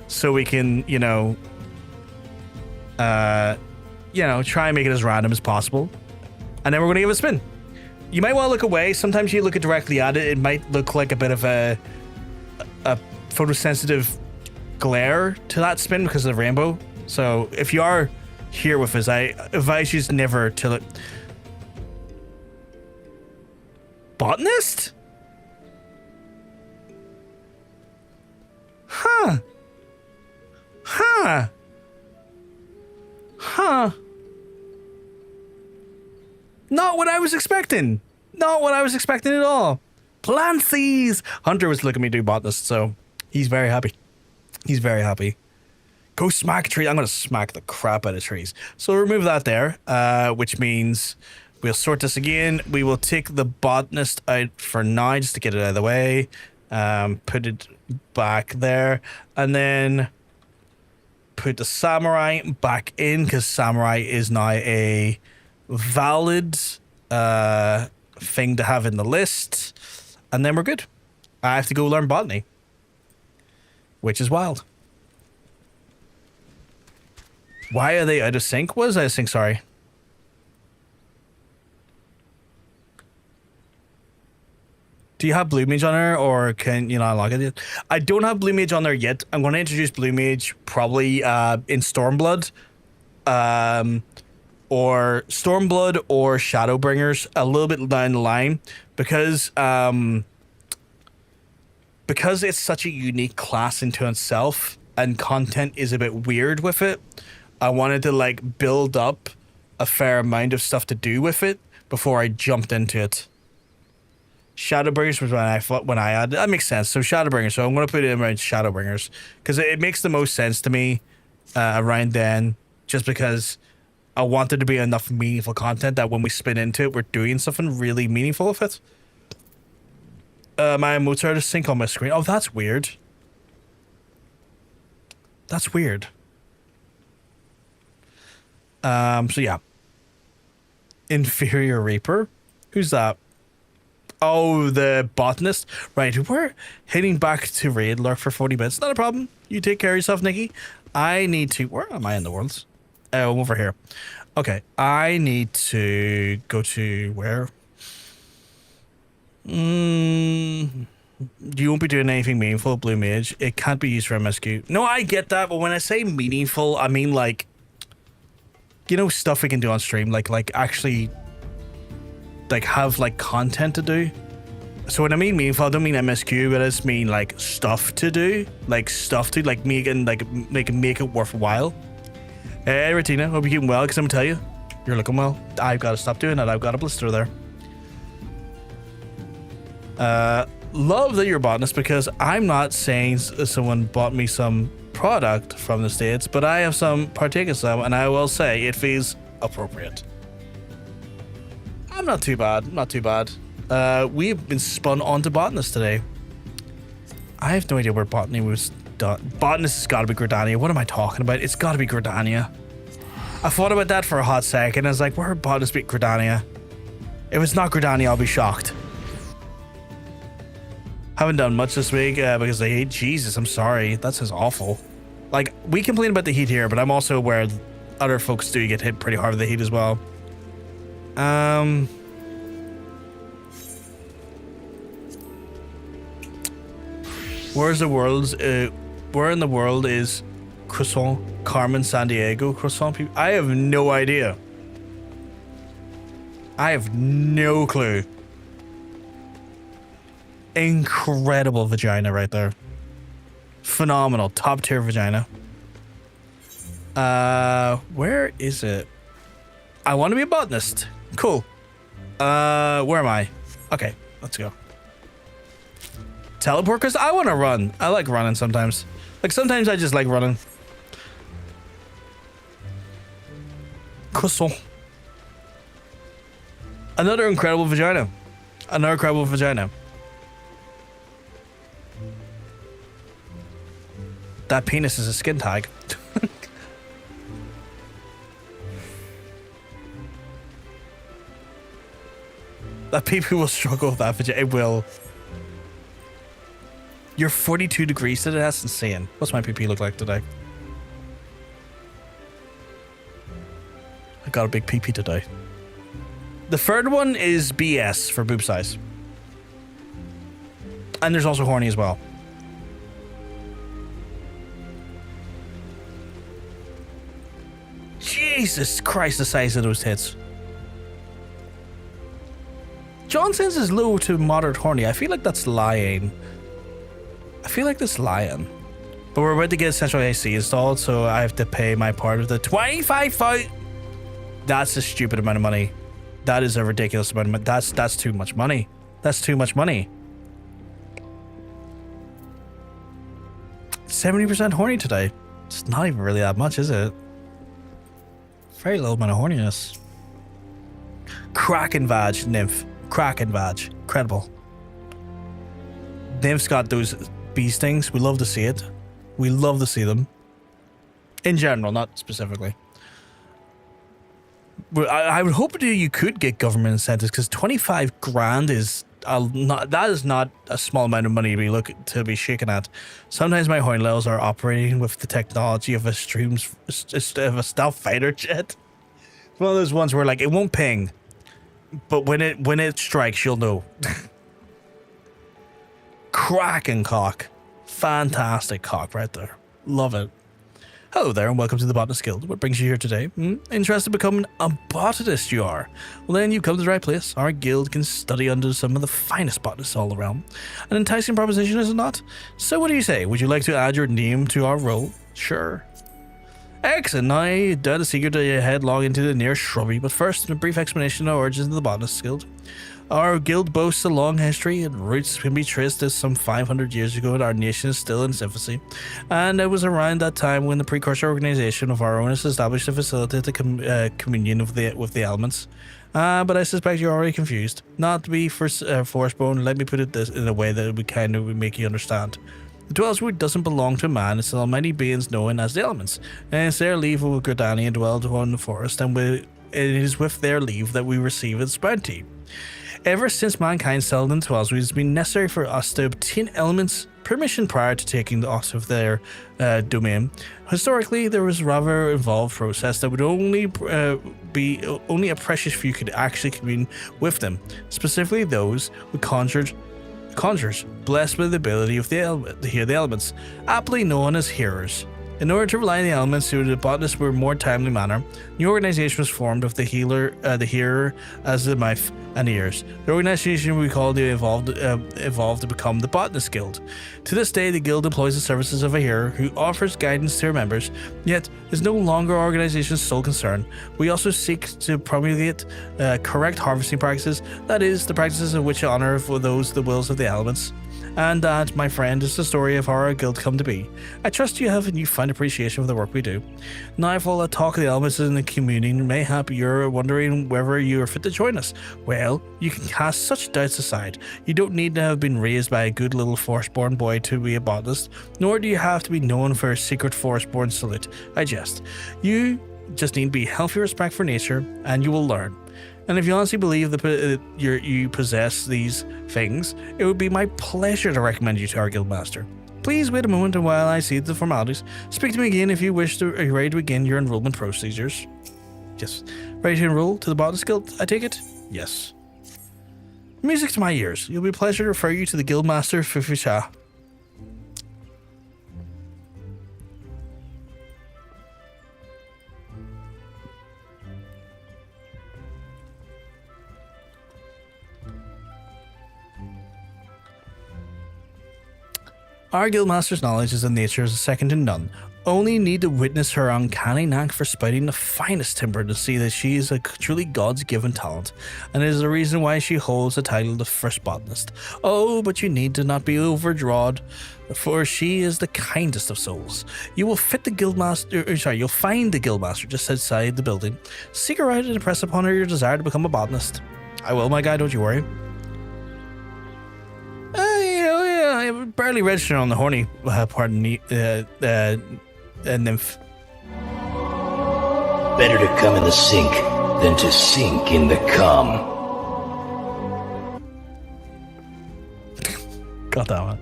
so we can, try and make it as random as possible, and then we're going to give it a spin. You might want to look away. Sometimes you look directly at it, it might look like a bit of a photosensitive glare to that spin because of the rainbow. So if you are here with us, I advise you never to look. Botanist? Huh. Not what I was expecting. Not what I was expecting at all. Plancies! Hunter was looking at me do botanist, so he's very happy. Go smack a tree. I'm going to smack the crap out of trees. So remove that there, which means we'll sort this again. We will take the botanist out for now just to get it out of the way. Put it back there. And then put the samurai back in because samurai is now a valid thing to have in the list. And then we're good. I have to go learn botany, which is wild. Why are they out of sync? Was I out of sync? Sorry. Do you have Blue Mage on there, or can you not unlock it yet? I don't have Blue Mage on there yet. I'm going to introduce Blue Mage probably in Stormblood, or Stormblood or Shadowbringers a little bit down the line, because it's such a unique class into itself, and content is a bit weird with it. I wanted to build up a fair amount of stuff to do with it before I jumped into it. Shadowbringers was when I added. That makes sense. So Shadowbringers. So I'm going to put it in around Shadowbringers because it makes the most sense to me around then. Just because I want there to be enough meaningful content that when we spin into it, we're doing something really meaningful with it. My emotes are to sync on my screen. Oh, that's weird. That's weird. So yeah. Inferior Reaper? Who's that? Oh, the Botanist. Right, we're heading back to raid lurk for 40 minutes. Not a problem. You take care of yourself, Nikki. I need to... Where am I in the world? Oh, I'm over here. Okay, I need to go to where? You won't be doing anything meaningful, Blue Mage. It can't be used for MSQ. No, I get that, but when I say meaningful, I mean like... You know, stuff we can do on stream, like actually... Like, have, like, content to do. So when I mean meaningful, I don't mean MSQ, but I just mean, like, stuff to do. Like, stuff to, like, make it worthwhile. Hey, Retina, hope you're keeping well, because I'm gonna tell you, you're looking well. I've got to stop doing that. I've got a blister there. Love that you're a botanist, because I'm not saying someone bought me some product from the States, but I have some partaken some, and I will say it feels appropriate. I'm not too bad. Not too bad. We've been spun onto Botanist today. I have no idea where Botany was done. Botanist has got to be Gridania. What am I talking about? It's got to be Gridania. I thought about that for a hot second. I was like, where would Botanist be? Gridania? If it's not Gridania, I'll be shocked. Haven't done much this week because I hate Jesus. I'm sorry. That sounds awful. Like, we complain about the heat here, but I'm also aware other folks do get hit pretty hard with the heat as well. Where in the world is Croissant, Carmen, San Diego, Croissant people? I have no idea. I have no clue. Incredible vagina right there. Phenomenal, top tier vagina. Where is it? I want to be a botanist. Cool. Where am I? Okay, let's go. Teleport, because I want to run. I like running sometimes. Like, sometimes I just like running. Croissant. Another incredible vagina. Another incredible vagina. That penis is a skin tag. That people will struggle with that vagina. It will. You're 42 degrees today? That's insane. What's my PP look like today? I got a big PP today. The third one is BS for boob size. And there's also horny as well. Jesus Christ, the size of those tits. John says is low to moderate horny. I feel like that's lying. I feel like that's lying. But we're about to get Central AC installed, so I have to pay my part of the 25,000. That's a stupid amount of money. That is a ridiculous amount of money. That's too much money. That's too much money. 70% horny today. It's not even really that much, is it? Very low amount of horniness. Kraken vag, nymph. Kraken vag. Incredible. Nymph's got those bee stings. We love to see it. We love to see them. In general, not specifically. But I would hope that you could get government incentives, because 25 grand is that is not a small amount of money to be shaken at. Sometimes my horn levels are operating with the technology of a stealth fighter jet. It's one of those ones where, like, it won't ping, but when it strikes, you'll know. Cracking cock. Fantastic cock right there. Love it. Hello there and welcome to the Botanist Guild. What brings you here today? Interested in becoming a botanist you are? Well, then you've come to the right place. Our guild can study under some of the finest botanists all around. An enticing proposition, is it not? So what do you say? Would you like to add your name to our roll? Sure. Excellent. Now, down the secret to headlong into the nearest shrubbery, but first, a brief explanation of the origins of the Botanist Guild. Our guild boasts a long history, and roots can be traced to some 500 years ago, and our nation is still in its infancy. And it was around that time when the precursor organization of our owners established a facility to communion with the elements. But I suspect you're already confused. Not to be forspoken, let me put it this in a way that would kind of make you understand. The Dwell's Wood doesn't belong to man, it's the almighty beings known as the elements, and it's their leave of Gridania dwelled upon the forest, and it is with their leave that we receive its bounty. Ever since mankind settled in Dwell's Wood, it's been necessary for us to obtain elements permission prior to taking us of their domain. Historically, there was a rather involved process that would only a precious few could actually commune with them, specifically those with conjurers, blessed with the ability to hear the elements, aptly known as hearers. In order to rely on the elements to the botanists were more timely manner, the organization was formed of the hearer as the mouth and ears. The organization we call evolved to become the Botanist Guild. To this day, the guild employs the services of a hearer who offers guidance to her members, yet is no longer our organization's sole concern. We also seek to promulgate correct harvesting practices, that is, the practices in which honor for those the wills of the elements. And that, my friend, is the story of how our guild come to be. I trust you have a newfound appreciation for the work we do. Now, if all that talk of the elements in the communing, mayhap you're wondering whether you are fit to join us. Well, you can cast such doubts aside. You don't need to have been raised by a good little forest-born boy to be a botanist, nor do you have to be known for a secret forest-born salute. I jest. You just need to be healthy respect for nature, and you will learn. And if you honestly believe that you possess these things, it would be my pleasure to recommend you to our guildmaster. Please wait a moment while I see the formalities. Speak to me again if you wish to. Are you ready to begin your enrollment procedures? Yes. Ready to enroll to the Botanist Guild, I take it? Yes. Music to my ears. It'll be a pleasure to refer you to the guildmaster Fufusha. Our guildmaster's knowledge of nature is second to none. Only need to witness her uncanny knack for spouting the finest timber to see that she is a truly God's-given talent, and it is the reason why she holds the title of First Botanist. Oh, but you need to not be overdrawn, for she is the kindest of souls. You'll find the guildmaster just outside the building. Seek her out and impress upon her your desire to become a botanist. I will, my guy, don't you worry. I barely registered on the horny nymph. Better to come in the sink than to sink in the cum. Got that one.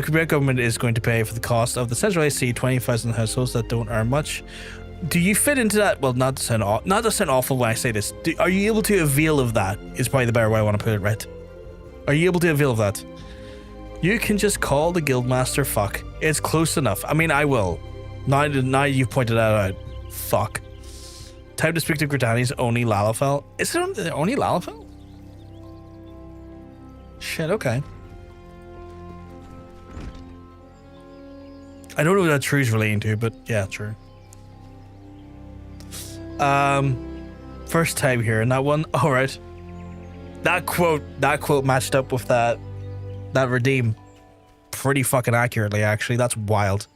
Quebec government is going to pay for the cost of the Central AC 20,000 households that don't earn much. Do you fit into that? Well, not to sound awful when I say this. Are you able to avail of that? Is probably the better way I want to put it, right? Are you able to avail of that? You can just call the guildmaster fuck. It's close enough. I mean, I will. Now you've pointed that out. Fuck. Time to speak to Gridania's Oni Lalafell. Is it Oni Lalafell? Shit, okay. I don't know what that true's relating to, but yeah, true. First time hearing that one. Alright. That quote matched up with that redeem pretty fucking accurately, actually. That's wild.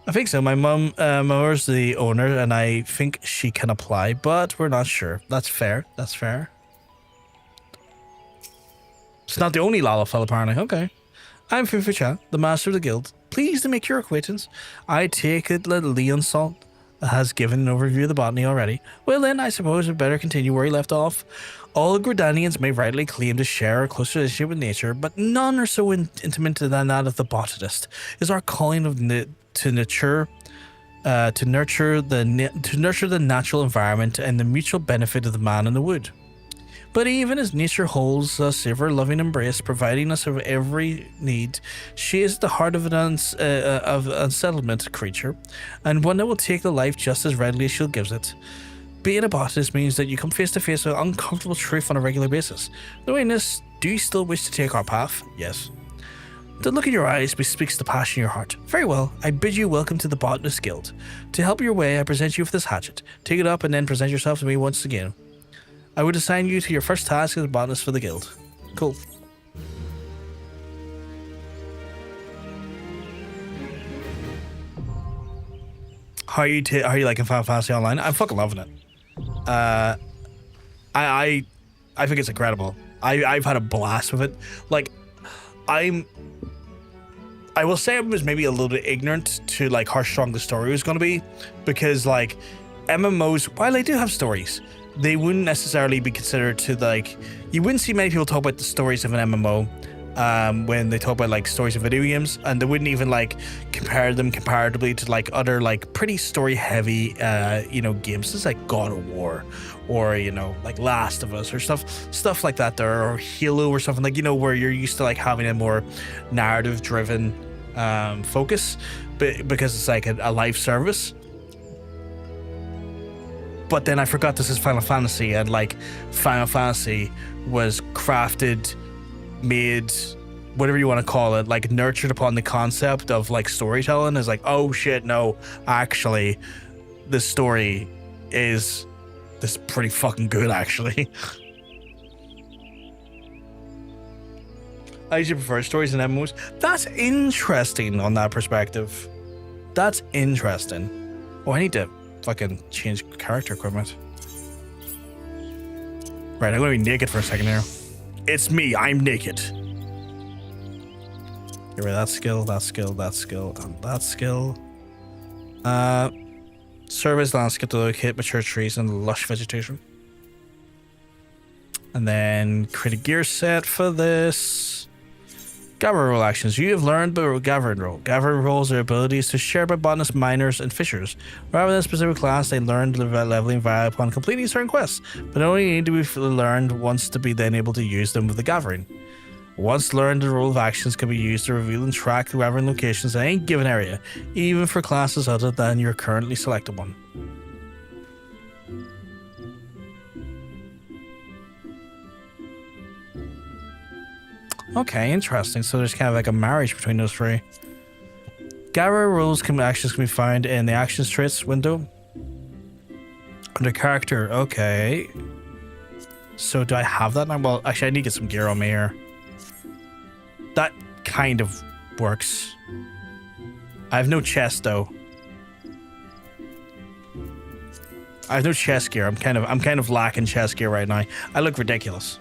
I think so. My mother's the owner, and I think she can apply, but we're not sure. That's fair. That's fair. It's not the only Lalafell, apparently. Okay. I'm Fufucha, the master of the guild. Pleased to make your acquaintance. I take it that Leon Salt has given an overview of the botany already. Well then, I suppose we'd better continue where he left off. All Gridanians may rightly claim to share a close relationship with nature, but none are so intimate than that of the botanist. It is our calling to nurture the natural environment and the mutual benefit of the man and the wood. But even as nature holds us ever loving embrace, providing us with every need, she is the heart of an unsettlement creature, and one that will take the life just as readily as she gives it. Being a botanist means that you come face to face with uncomfortable truth on a regular basis. Knowing this, do you still wish to take our path? Yes. The look in your eyes bespeaks the passion in your heart. Very well, I bid you welcome to the Botanist Guild. To help your way, I present you with this hatchet. Take it up and then present yourself to me once again. I would assign you to your first task as a botanist for the guild. Cool. How are you liking Final Fantasy Online? I'm fucking loving it. I think it's incredible. I've had a blast with it. Like, I will say I was maybe a little bit ignorant to like how strong the story was going to be, because like MMOs, while they do have stories, they wouldn't necessarily be considered to like, you wouldn't see many people talk about the stories of an MMO when they talk about like stories of video games, and they wouldn't even like compare them comparatively to like other like pretty story heavy games. It's like God of War, or like Last of Us, or stuff like that there, or Halo or something, like where you're used to like having a more narrative driven focus, but because it's like a live service. But then I forgot this is Final Fantasy, and like Final Fantasy was crafted, made, whatever you want to call it, like nurtured upon the concept of like storytelling. Is like, oh shit, no, actually this story is pretty fucking good actually. I usually prefer stories and MMOs. That's interesting on that perspective. That's interesting. Oh, I need to fucking change character equipment. Right, I'm gonna be naked for a second here. It's me, I'm naked. Get rid of that skill, that skill, that skill, and that skill. Surveys landscape to locate mature trees and lush vegetation. And then create a gear set for this. Gather role actions. You have learned the gathering role. Gathering roles are abilities to share by botanists, miners, and fishers. Rather than a specific class, they learn leveling via upon completing certain quests, but only need to be learned once to be then able to use them with the gathering. Once learned, the role of actions can be used to reveal and track the gathering locations in any given area, even for classes other than your currently selected one. Okay, interesting. So there's kind of like a marriage between those three. Gather rules actions can be found in the actions traits window. Under character, okay. So do I have that now? Well, actually I need to get some gear on me here. That kind of works. I have no chest though. I have no chest gear. I'm kind of lacking chest gear right now. I look ridiculous.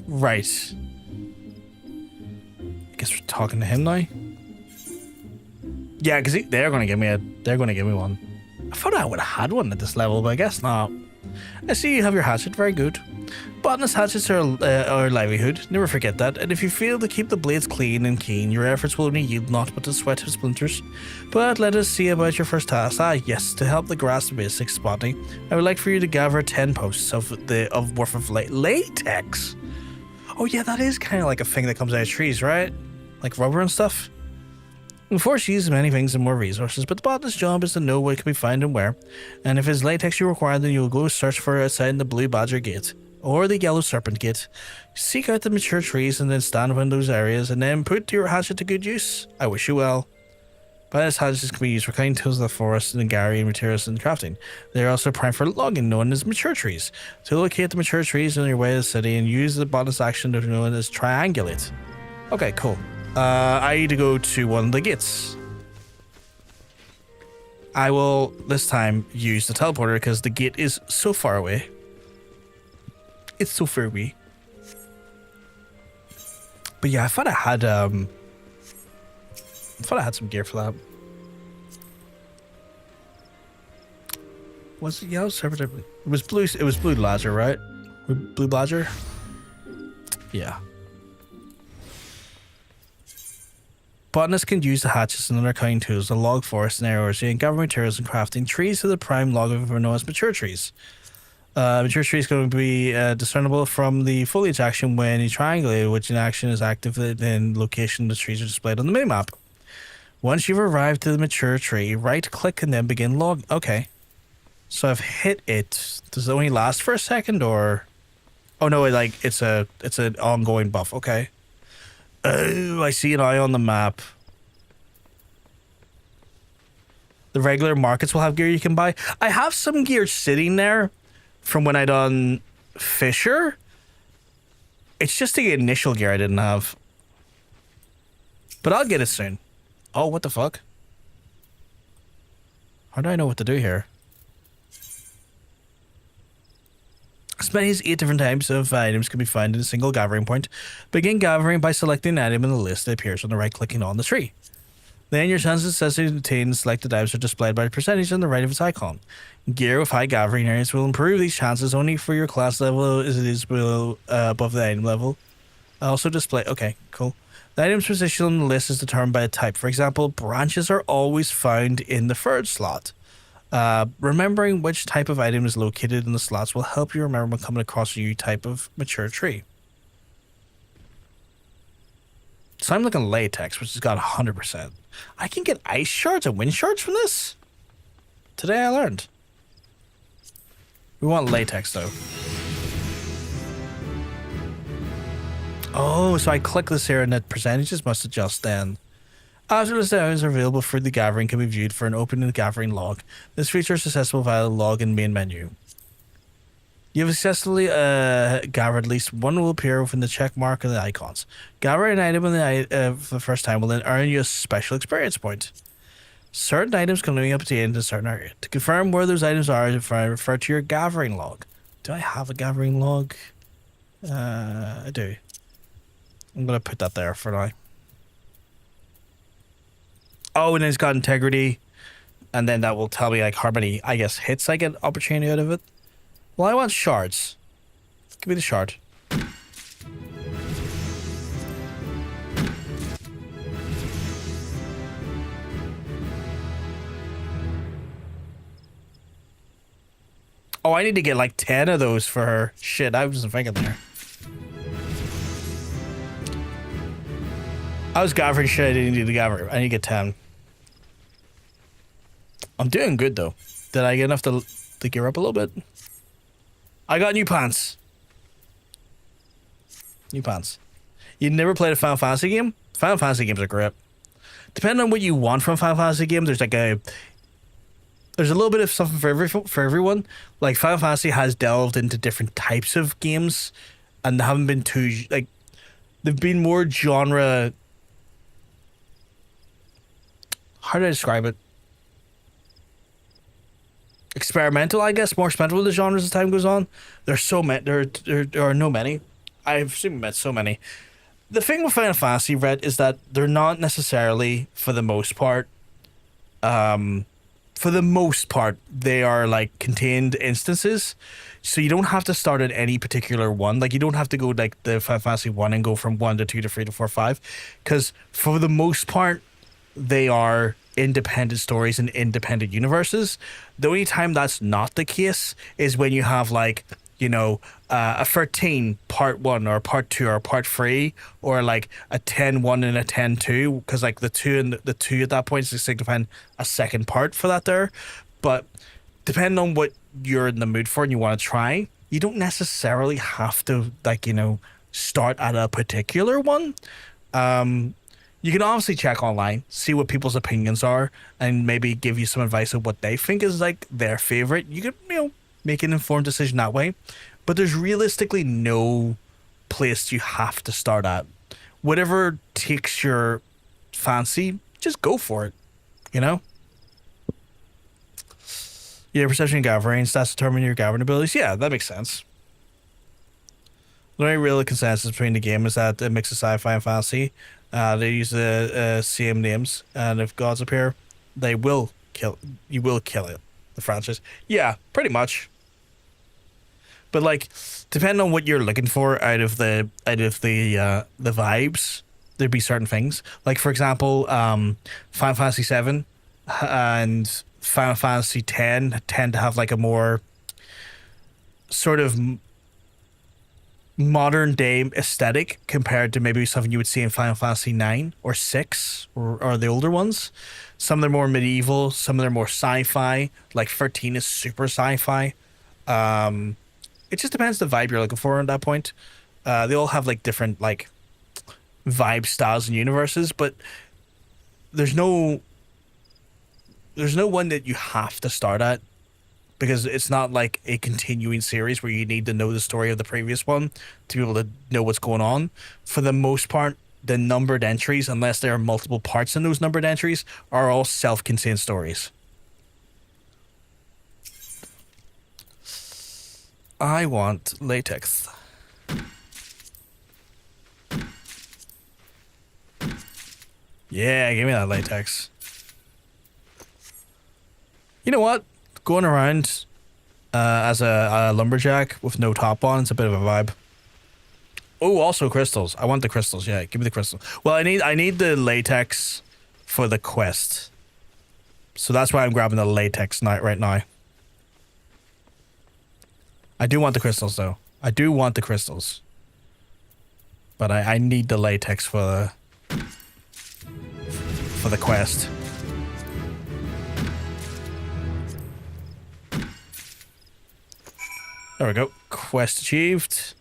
Right. I guess we're talking to him now. Yeah, because they're gonna give me one. I thought I would have had one at this level, but I guess not. I see you have your hatchet. Very good. Botanist hatchets are our livelihood. Never forget that. And if you fail to keep the blades clean and keen, your efforts will only yield naught but the sweat of splinters. But let us see about your first task. Ah, yes, to help the grasp the basics, Botany, I would like for you to gather 10 posts of worth of latex. Oh yeah, that is kind of like a thing that comes out of trees, right? Like rubber and stuff. Unfortunately, uses many things and more resources, but the botanist's job is to know what can be found and where. And if it's latex you require, then you'll go search for it outside the Blue Badger Gate. Or the Yellow Serpent Gate. Seek out the mature trees and then stand in those areas and then put your hatchet to good use. I wish you well. Botanist hatchets can be used for cutting tools of the forest and gathering materials and crafting. They are also primed for logging, known as mature trees. To locate the mature trees on your way to the city and use the botanist action known as triangulate. Okay, cool. I need to go to one of the gates. I will this time use the teleporter because the gate is so far away. It's so far away. But yeah, I thought I had some gear for that. Was it yellow serpent? It was blue. It was blue blazer, right? Blue blazer. Yeah. Botanists can use the hatchets and other cutting tools to log forests and areas and gather materials and crafting trees to the prime log of known as mature trees. Mature trees going to be discernible from the foliage action when you triangulate, which in action is active in location the trees are displayed on the minimap. Once you've arrived to the mature tree, right click and then begin log. Okay. So I've hit it. Does it only last for a second or? Oh no, it's an ongoing buff. Okay. Oh, I see an eye on the map. The regular markets will have gear you can buy. I have some gear sitting there from when I done Fisher. It's just the initial gear I didn't have. But I'll get it soon. Oh, what the fuck? How do I know what to do here? As many as 8 different types of items can be found in a single gathering point. Begin gathering by selecting an item in the list that appears on the right, clicking on the tree. Then your chances to obtain selected items are displayed by a percentage on the right of its icon. Gear with high gathering areas will improve these chances only for your class level as it is below above the item level. Also display. Okay, cool. The item's position on the list is determined by a type. For example, branches are always found in the 3rd slot. Remembering which type of item is located in the slots will help you remember when coming across a new type of mature tree. So I'm looking latex, which has got 100%. I can get ice shards and wind shards from this? Today I learned. We want latex though. Oh, so I click this here and the percentages must adjust then. After the items are available for the gathering can be viewed for an open in the gathering log. This feature is accessible via the log in main menu. You have successfully gathered at least one will appear within the check mark of the icons. Gather an item for the first time will then earn you a special experience point. Certain items can only obtain in a certain area. To confirm where those items are, refer to your gathering log. Do I have a gathering log? I do. I'm going to put that there for now. Oh, and then it's got integrity. And then that will tell me like how many, I guess, hits I get opportunity out of it. Well, I want shards. Give me the shard. Oh, I need to get like 10 of those for her. Shit, I wasn't thinking there. I was gathering shit I didn't need to gather. I need to get 10. I'm doing good though. Did I get enough to gear up a little bit? I got new pants. New pants. You never played a Final Fantasy game? Final Fantasy games are great. Depending on what you want from a Final Fantasy game, there's a little bit of something for everyone. Like Final Fantasy has delved into different types of games, and they haven't been too like they've been more genre. How do I describe it? Experimental, I guess, more experimental with the genres as time goes on. There's so many. There are no many. I've seen met so many. The thing with Final Fantasy, Red, is that they're not necessarily, for the most part, they are like contained instances. So you don't have to start at any particular one. Like you don't have to go like the Final Fantasy 1 and go from 1 to 2 to 3 to 4, 5. Because for the most part, they are independent stories and independent universes. The only time that's not the case is when you have like, you know, a 13 part 1 or part 2 or part 3 or like a 10-1 and a 10-2, because like the 2 and the 2 at that point is signifying a second part for that there. But depending on what you're in the mood for and you want to try, you don't necessarily have to like, you know, start at a particular one. You can obviously check online, see what people's opinions are, and maybe give you some advice of what they think is like their favorite. You can, you know, make an informed decision that way. But there's realistically no place you have to start at. Whatever takes your fancy, just go for it, you know? Yeah, perception and gathering, stats determine your gathering abilities. Yeah, that makes sense. The only real consensus between the game is that it mixes sci-fi and fantasy. They use the same names, and if gods appear, you will kill it. The franchise, yeah, pretty much. But like, depending on what you're looking for out of the vibes, there'd be certain things. Like for example, Final Fantasy 7 and Final Fantasy 10 tend to have like a more sort of modern day aesthetic compared to maybe something you would see in Final Fantasy 9 or 6 or the older ones. Some of them are more medieval, some of them are more sci-fi. Like 13 is super sci-fi. It just depends the vibe you're looking for at that point. They all have like different like vibe styles and universes, but there's no one that you have to start at, because it's not like a continuing series where you need to know the story of the previous one to be able to know what's going on. For the most part, the numbered entries, unless there are multiple parts in those numbered entries, are all self-contained stories. I want latex. Yeah, give me that latex. You know what? Going around as a lumberjack with no top on, it's a bit of a vibe. Oh, also crystals. I want the crystals. Yeah, give me the crystals. Well, I need the latex for the quest. So that's why I'm grabbing the latex right now. I do want the crystals, though. I do want the crystals. But I need the latex for the quest. There we go. Quest achieved.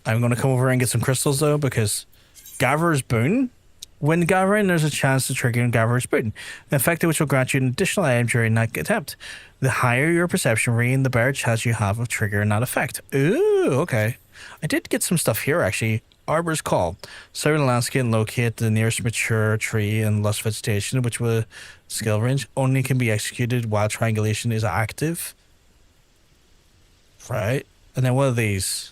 I'm going to come over and get some crystals, though, because Gatherer's Boon. When gathering, there's a chance to trigger Gatherer's Boon, an effect which will grant you an additional item during that attempt. The higher your perception rating, the better chance you have of triggering that effect. Ooh, okay. I did get some stuff here, actually. Arbor's Call. Survey the landscape and locate the nearest mature tree and lush vegetation, which will skill range only can be executed while triangulation is active. Right. And then what are these?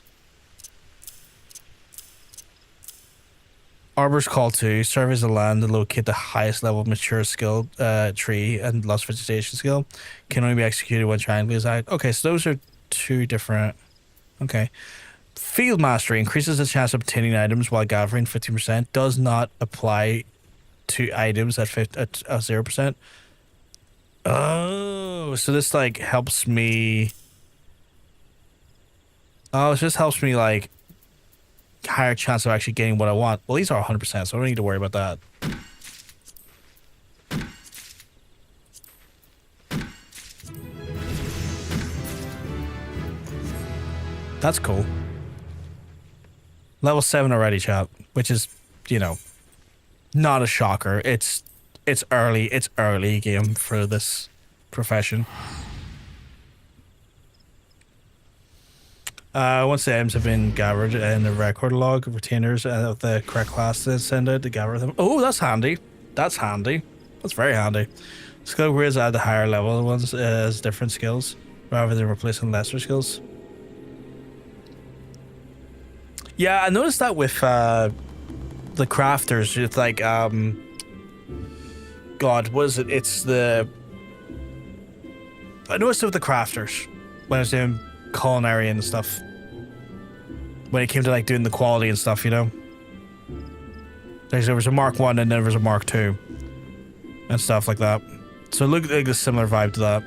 Arbor's Call 2. Surveys the land to locate the highest level of mature skill tree and lush vegetation skill. Can only be executed when triangle is active. Okay, so those are two different. Okay. Field Mastery increases the chance of obtaining items while gathering 15%. Does not apply to items at 0%. Oh, so this like helps me. Oh, it just helps me like higher chance of actually getting what I want. Well, these are 100%, so I don't need to worry about that. That's cool. Level 7 already, chat, which is, you know, not a shocker. It's early game for this profession. Once the items have been gathered in the record log, retainers of the correct class to send out to gather them. Oh, that's handy. That's handy. That's very handy. Skill grades add the higher level ones as different skills rather than replacing lesser skills. Yeah, I noticed that with the crafters. It's like, God, what is it? It's the... I noticed it with the crafters when I was doing culinary and stuff. When it came to like doing the quality and stuff, you know? There was a Mark 1 and then there was a Mark 2. And stuff like that. So it looked like a similar vibe to that.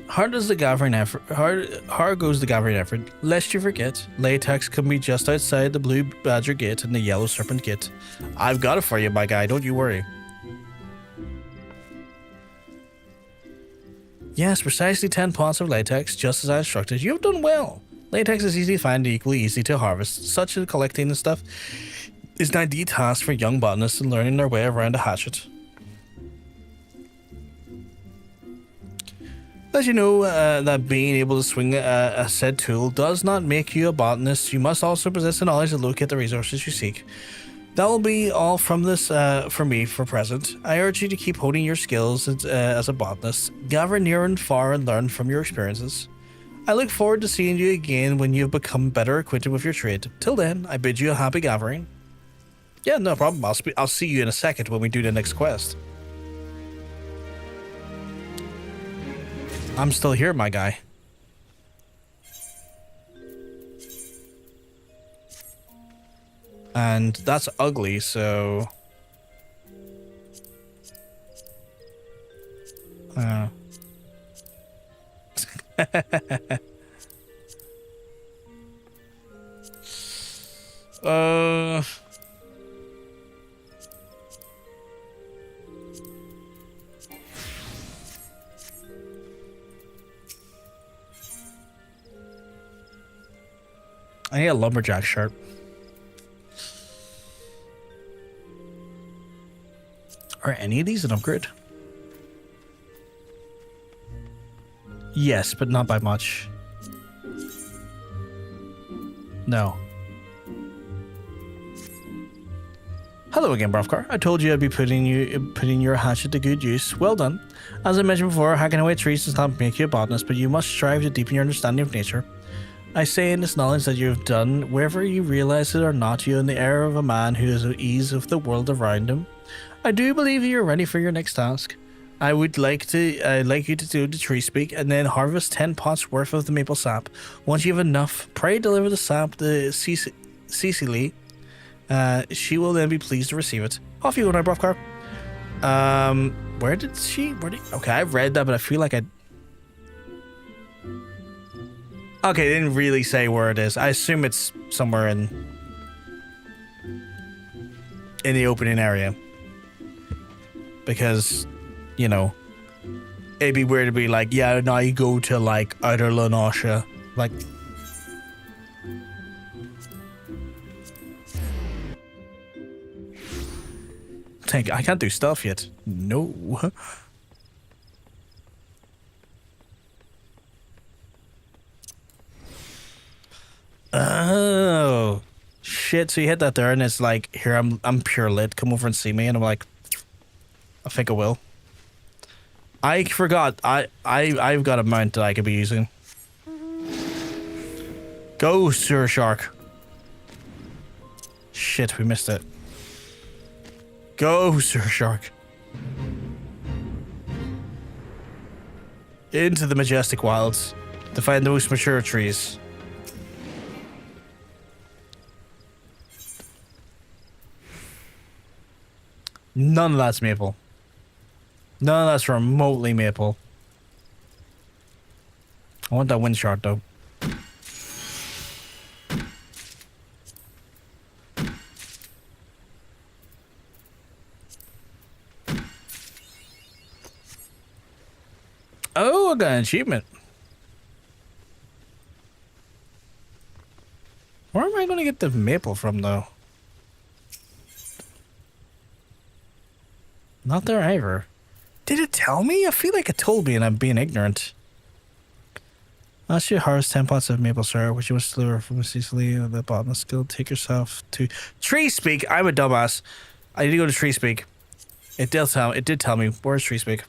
Hard goes the gathering effort. Lest you forget, latex can be just outside the Blue Badger Gate and the Yellow Serpent Gate. I've got it for you, my guy. Don't you worry. Yes, precisely 10 pots of latex, just as I instructed. You've done well. Latex is easy to find and equally easy to harvest. Such as collecting the stuff is an ideal task for young botanists in learning their way around a hatchet. As you know, that being able to swing a said tool does not make you a botanist. You must also possess the knowledge to locate the resources you seek. That will be all from this for me for present. I urge you to keep honing your skills as a botanist. Gather near and far and learn from your experiences. I look forward to seeing you again when you've become better acquainted with your trade. Till then, I bid you a happy gathering. Yeah, no problem. I'll see you in a second when we do the next quest. I'm still here, my guy. And that's ugly, so... I need a lumberjack shirt. Are any of these an upgrade? Yes, but not by much. No. Hello again, Brovkar. I told you I'd be putting your hatchet to good use. Well done. As I mentioned before, hacking away trees does not make you a botanist, but you must strive to deepen your understanding of nature. I say in this knowledge that you have done, wherever you realize it or not, you have the air of a man who has ease of the world around him. I do believe you are ready for your next task. I'd like you to do the tree speak and then harvest 10 pots worth of the maple sap. Once you have enough, pray deliver the sap to Cecily. She will then be pleased to receive it. Off you go now, Brovkar. Okay, I've read that, but I feel like okay, they didn't really say where it is. I assume it's somewhere in the opening area. Because, you know, it'd be weird to be like, yeah, now you go to like Outer Lanosha. Like, I can't do stuff yet. No. Oh shit! So you hit that there, and it's like, here I'm pure lit. Come over and see me, and I'm like, I think I will. I forgot. I've got a mount that I could be using. Go, Sir Shark. Shit, we missed it. Go, Sir Shark. Into the majestic wilds to find the most mature trees. None of that's maple. None of that's remotely maple. I want that wind shard though. Oh, I got an achievement. Where am I going to get the maple from, though? Not there either. Did it tell me? I feel like it told me and I'm being ignorant. Last year, harvest 10 pots of maple syrup, which you must deliver from Cecily, the botanist guild. Take yourself to Tree Speak. I'm a dumbass. I need to go to Tree Speak. It did tell me. Where's Tree Speak?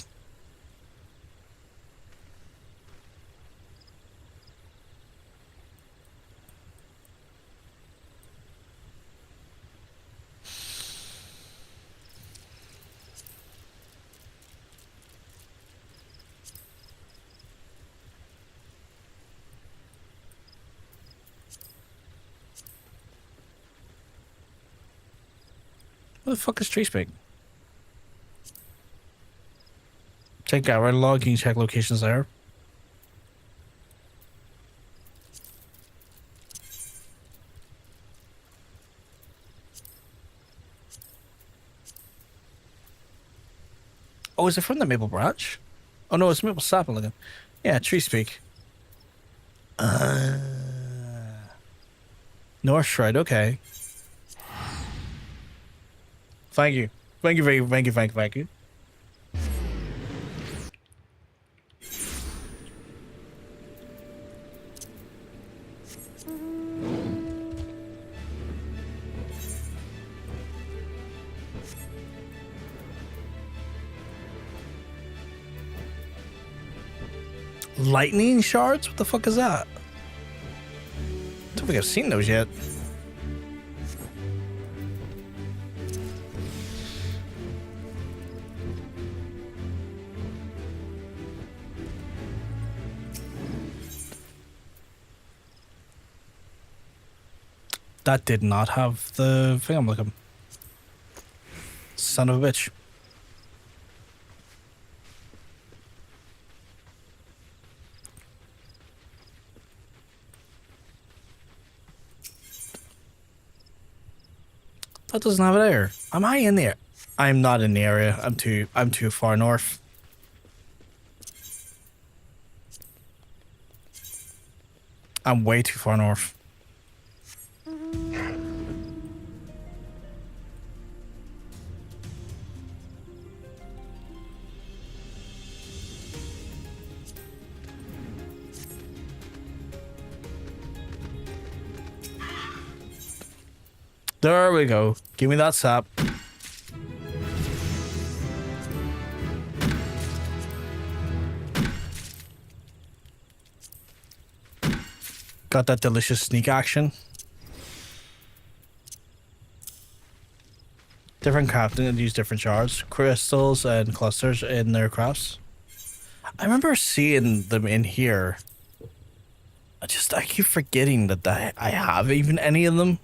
What the fuck is Tree Speak? Check out right log. Can you check locations there? Oh, is it from the Maple Branch? Oh no, it's Maple Sapling again. Yeah, Tree Speak. North Shroud, okay. Thank you. Thank you. Lightning shards? What the fuck is that? I don't think I've seen those yet. That did not have the thing I'm looking. Son of a bitch. That doesn't have it there. Am I in there? I'm not in the area. I'm too far north. I'm way too far north. There we go. Give me that sap. Got that delicious sneak action. Different crafting and use different shards, crystals, and clusters in their crafts. I remember seeing them in here. I keep forgetting that I have even any of them.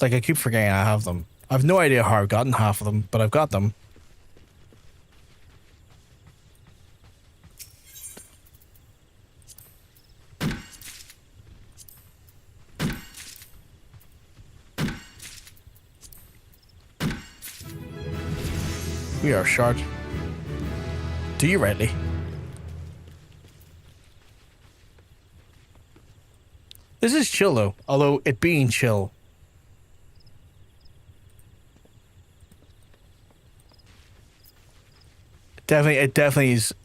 Like, I keep forgetting I have them. I have no idea how I've gotten half of them, but I've got them. We are short. Do you rightly? This is chill though, although it being chill. It definitely is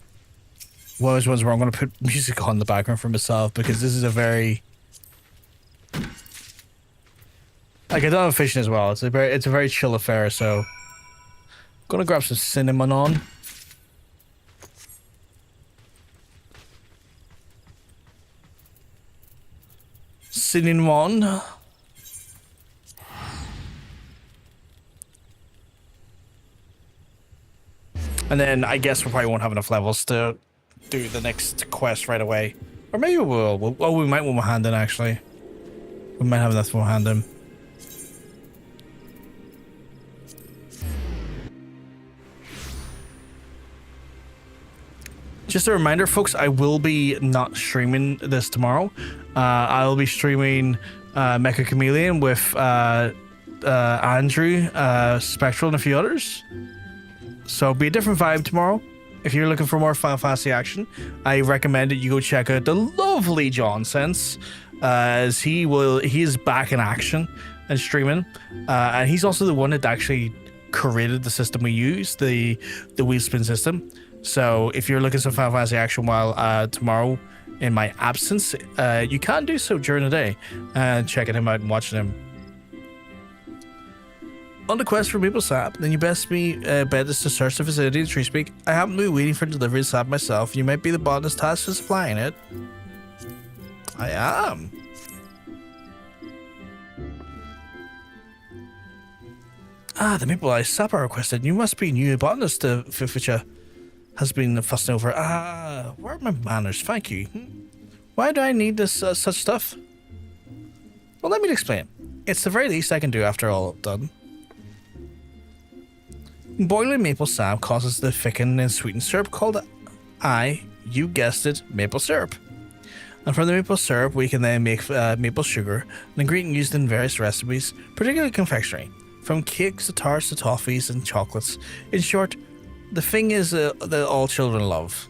one of those ones where I'm going to put music on the background for myself because this is a very... Like, I don't have fishing as well. It's a very chill affair, so... Gonna grab some cinnamon on. Cinnamon. And then I guess we probably won't have enough levels to do the next quest right away. Or maybe we will. We might want to hand in actually. We might have enough to hand in. Just a reminder, folks, I will be not streaming this tomorrow. I'll be streaming Mecha Chameleon with Andrew, Spectral, and a few others. So it'll be a different vibe tomorrow. If you're looking for more Final Fantasy action, I recommend that you go check out the lovely John Sense, as he is back in action and streaming. And he's also the one that actually created the system we use, the wheel spin system. So if you're looking for Final Fantasy action while tomorrow in my absence, you can do so during the day and checking him out and watching him. On the quest for Maple Sap, then you best bet is to search the facility in Treespeak. I happen to be waiting for delivery of sap myself. You might be the botanist tasked with supplying it. I am. Ah, the Maple Ice Sap are requested. You must be new botanist, Fificha has been fussing over. Ah, where are my manners? Thank you. Why do I need this such stuff? Well, let me explain. It's the very least I can do after all done. Boiling maple sap causes the thickened and sweetened syrup called you guessed it, maple syrup. And from the maple syrup, we can then make maple sugar, an ingredient used in various recipes, particularly confectionery, from cakes to tarts to toffees and chocolates. In short, the thing is that all children love.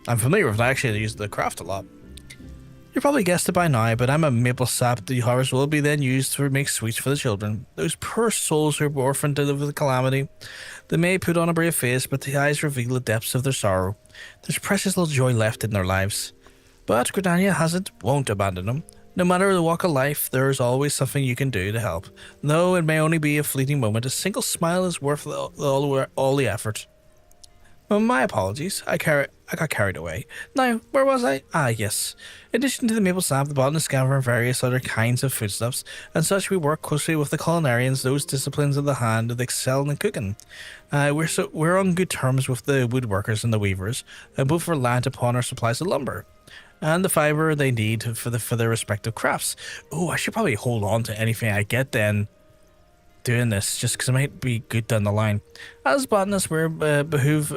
I'm familiar with it, actually. I use the craft a lot. You probably guessed it by now, but I'm a maple sap. The harvest will be then used to make sweets for the children. Those poor souls who are orphaned over the calamity. They may put on a brave face, but the eyes reveal the depths of their sorrow. There's precious little joy left in their lives. But Gridania won't abandon them. No matter the walk of life, there is always something you can do to help. Though it may only be a fleeting moment, a single smile is worth all the effort. Well, my apologies. I got carried away. Now, where was I? Ah, yes. In addition to the maple sap, the botanists gather various other kinds of foodstuffs, and such we work closely with the culinarians, those disciplines of the hand that excel in cooking. We're on good terms with the woodworkers and the weavers, and both reliant upon our supplies of lumber and the fiber they need for their respective crafts. Oh, I should probably hold on to anything I get then doing this, just because it might be good down the line. As botanists, behooves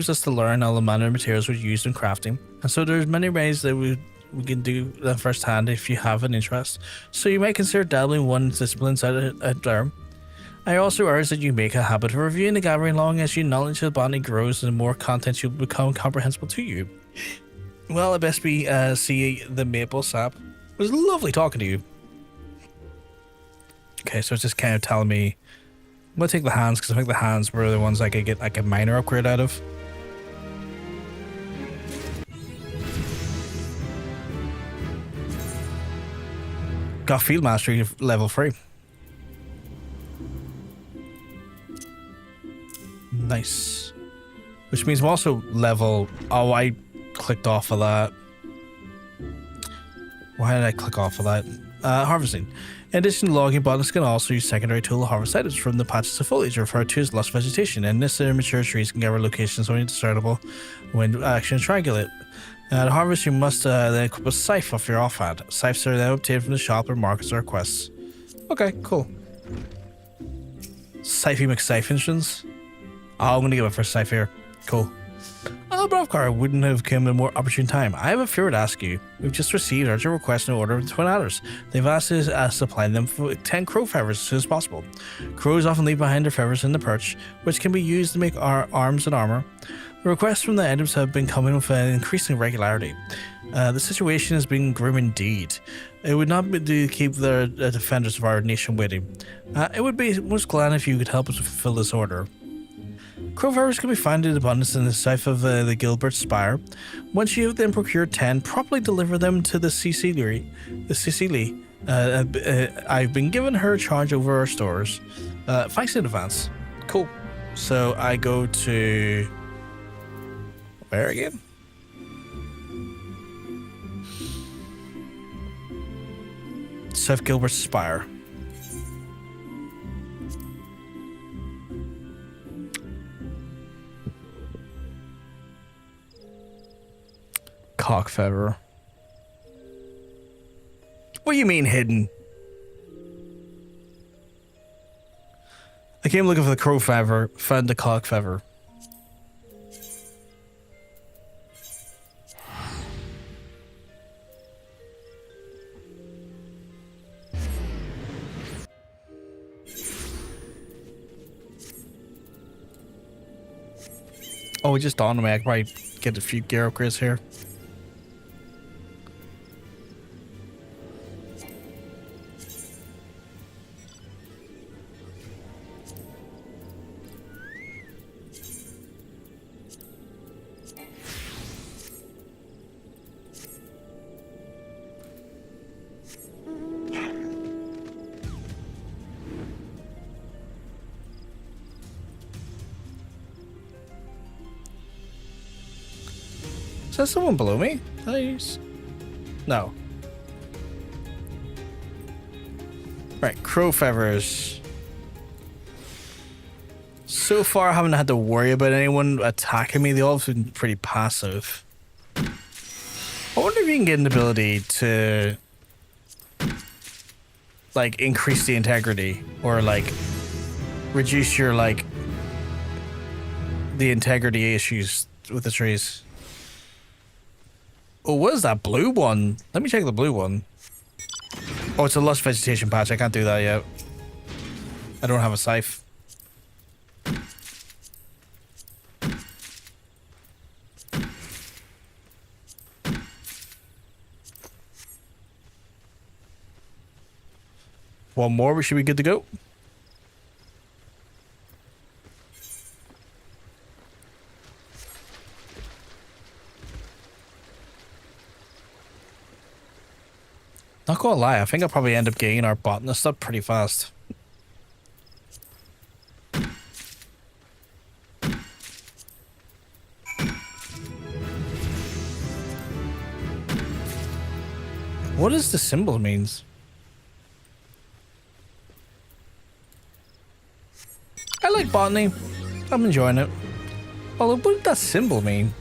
us to learn all the manner of materials we use in crafting, and so there's many ways that we can do that firsthand if you have an interest. So you might consider dabbling one discipline at term. I also urge that you make a habit of reviewing the gathering long as your knowledge of botany grows and the more content will become comprehensible to you. Well, I best be see the maple sap. It was lovely talking to you. Okay, so it's just kind of telling me. I'm gonna take the hands because I think the hands were the ones I could get like a minor upgrade out of. got Field Mastery level 3. Nice. Which means I'm also level... Oh, I clicked off of that. Why did I click off of that? Harvesting. In addition to logging, botanists can also use secondary tool to harvest items from the patches of foliage referred to as lost vegetation. And this immature trees can gather locations only discernible when actions triangulate. To harvest, you must then equip a scythe off your offhand. Scythes are then obtained from the shop or markets or quests. Okay, cool. Scythe McScythe. Oh, I'm gonna give it for scythe here. Cool. Oh, Brovkar wouldn't have come at a more opportune time. I have a favor to ask you. We've just received urgent request in order of the Twin Adders. They've asked us to supply them for 10 crow feathers as soon as possible. Crows often leave behind their feathers in the perch, which can be used to make our arms and armor. The requests from the items have been coming with an increasing regularity. The situation has been grim indeed. It would not be to keep the defenders of our nation waiting. It would be most glad if you could help us fulfill this order. Crow feathers can be found in abundance in the south of the Gilbert Spire. Once you have then procured 10, properly deliver them to the Cecily. I've been given her charge over our stores. Thanks in advance. Cool. So I go to... Where again? South Gilbert Spire. Cock feather. What do you mean hidden? I came looking for the crow feather, found the cock feather. Oh, it just dawned on me. I could probably get a few Garocris here. Is there someone below me? Please. No. Right, crow feathers. So far, I haven't had to worry about anyone attacking me. They all have been pretty passive. I wonder if you can get an ability to, like, increase the integrity or, like, reduce your, like, the integrity issues with the trees. Oh, what is that blue one? Let me check the blue one. Oh, it's a lush vegetation patch. I can't do that yet. I don't have a scythe. One more, we should be good to go. Not gonna lie, I think I'll probably end up getting our botanist up pretty fast. What does the symbol means? I like botany. I'm enjoying it. Although, what did that symbol mean?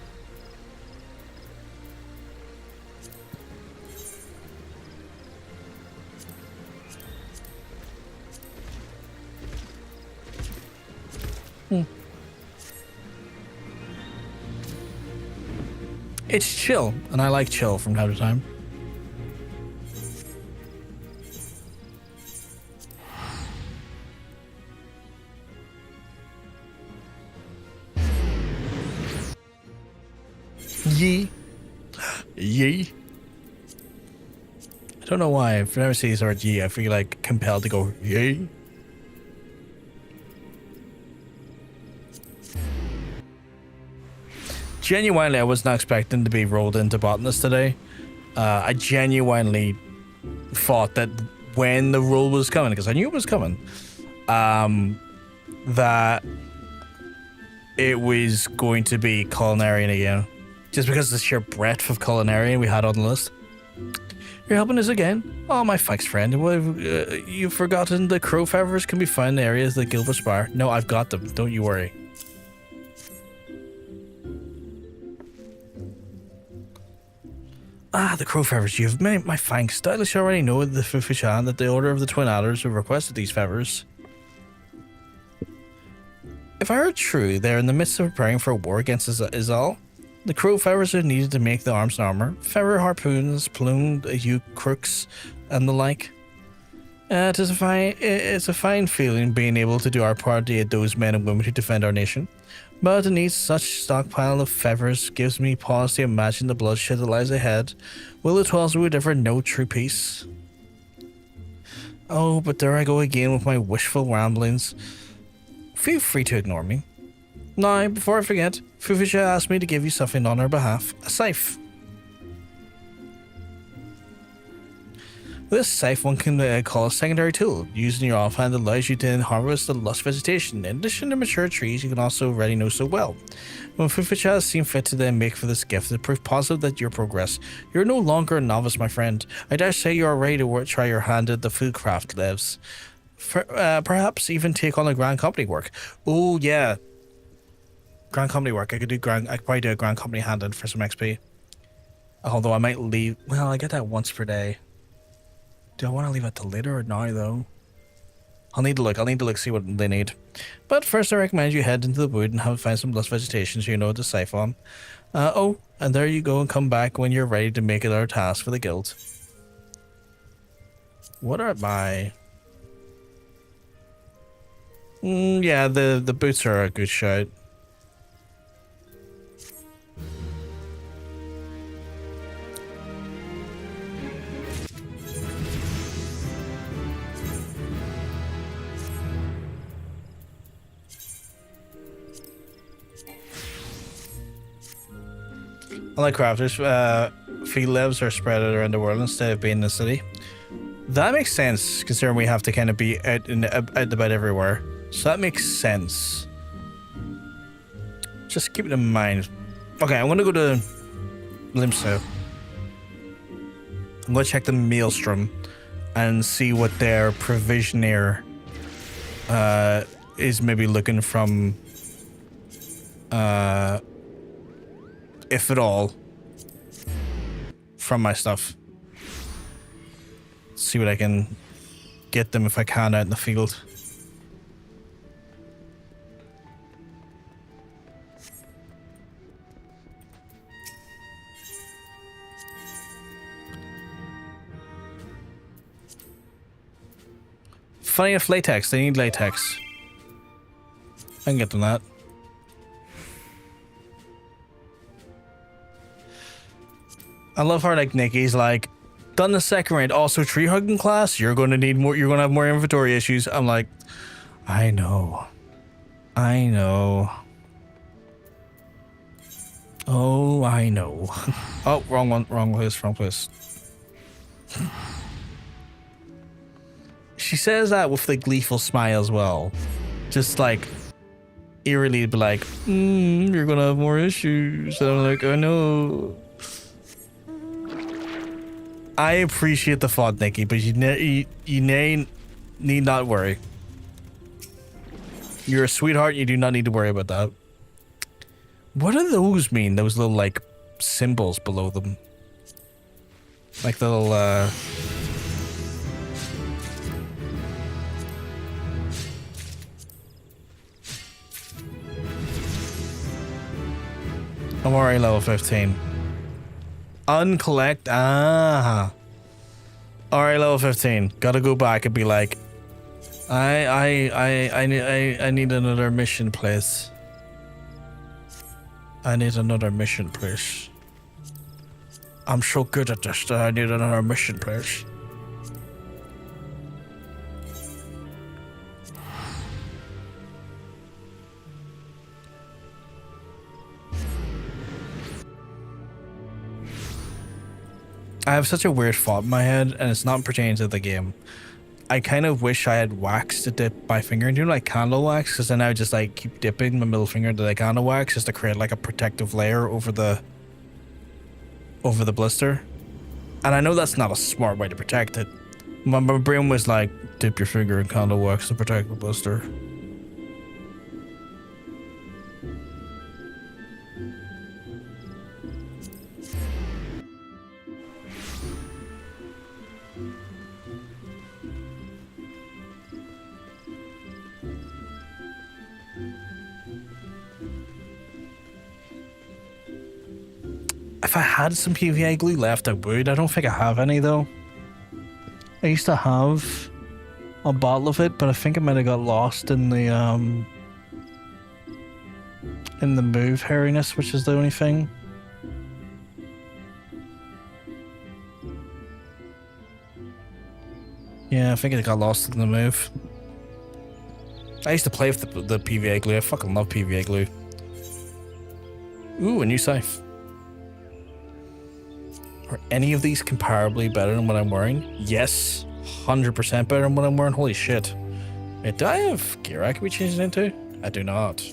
It's chill, and I like chill from time to time. Yee. Yee. I don't know why. If I never see the word yee, I feel like compelled to go yee. Genuinely, I was not expecting to be rolled into Botanist today. I genuinely thought that when the rule was coming, because I knew it was coming, that it was going to be culinarian again. Just because of the sheer breadth of culinarian we had on the list. You're helping us again? Oh, my thanks, friend. You've forgotten the crow feathers can be found in areas that Gilbert Spire. No, I've got them. Don't you worry. Ah, the crow feathers. You've made my thanks. Doubtless you already know the Fufushan that the Order of the Twin Adders have requested these feathers. If I heard true, they're in the midst of preparing for a war against Izal. The crow feathers are needed to make the arms and armor, feather harpoons, plumed yew crooks, and the like. It's a fine feeling being able to do our part to aid those men and women who defend our nation. But to need such stockpile of feathers gives me pause to imagine the bloodshed that lies ahead. Will the 12s would ever know true peace? Oh, but there I go again with my wishful ramblings. Feel free to ignore me. Now, before I forget, Fufusha asked me to give you something on her behalf. A scythe. This scythe one can call a secondary tool. Using your offhand allows you to harvest the lush vegetation. In addition to mature trees, you can also already know so well. When Fufusha has seen fit to then make for this gift, it proves positive that your progress. You're no longer a novice, my friend. I dare say you are ready to try your hand at the food craft lives. Perhaps even take on a Grand Company work. Oh yeah. Grand Company work. I could probably do a Grand Company hand in for some XP. Although I might leave. Well, I get that once per day. Do I want to leave it till later or now though? I'll need to look, see what they need. But first I recommend you head into the wood and find some lush vegetation so you know what to siphon. Oh, and there you go and come back when you're ready to make it our task for the guild. What are my... yeah, the boots are a good shout. Unlike crafters, field lives are spread out around the world instead of being in the city. That makes sense, considering we have to kind of be out and about everywhere. So that makes sense. Just keep it in mind. Okay, I want to go to Limsa. I'm going to check the Maelstrom and see what their provisioner is maybe looking from, if at all, from my stuff. See what I can get them if I can out in the field. Funny enough, latex. They need latex. I can get them that. I love how like Nikki's like, done the second round. Also, tree hugging class. You're going to need more. You're going to have more inventory issues. I'm like, I know. I know. Oh, I know. Oh, wrong one. Wrong place. Wrong place. She says that with the gleeful smile as well. Just like eerily be like, you're going to have more issues. And I'm like, I know. I appreciate the thought, Nikki, but you need not worry. You're a sweetheart. You do not need to worry about that. What do those mean? Those little like symbols below them, like the little. I'm already level 15. Uncollect. Ah. Alright, level 15. Gotta go back and be like, I need another mission, please. I need another mission, please. I'm so good at this that I need another mission, please. I have such a weird thought in my head, and it's not pertaining to the game. I kind of wish I had wax to dip my finger into, like candle wax, because then I would just like keep dipping my middle finger into the candle wax just to create like a protective layer over the blister. And I know that's not a smart way to protect it. My brain was like, dip your finger in candle wax to protect the blister. If I had some PVA glue left, I would. I don't think I have any though. I used to have a bottle of it, but I think it might have got lost in the move hairiness, which is the only thing. Yeah, I think it got lost in the move. I used to play with the PVA glue. I fucking love PVA glue. Ooh, a new scythe. Are any of these comparably better than what I'm wearing? Yes, 100% better than what I'm wearing. Holy shit. Wait, do I have gear I can be changing into? I do not.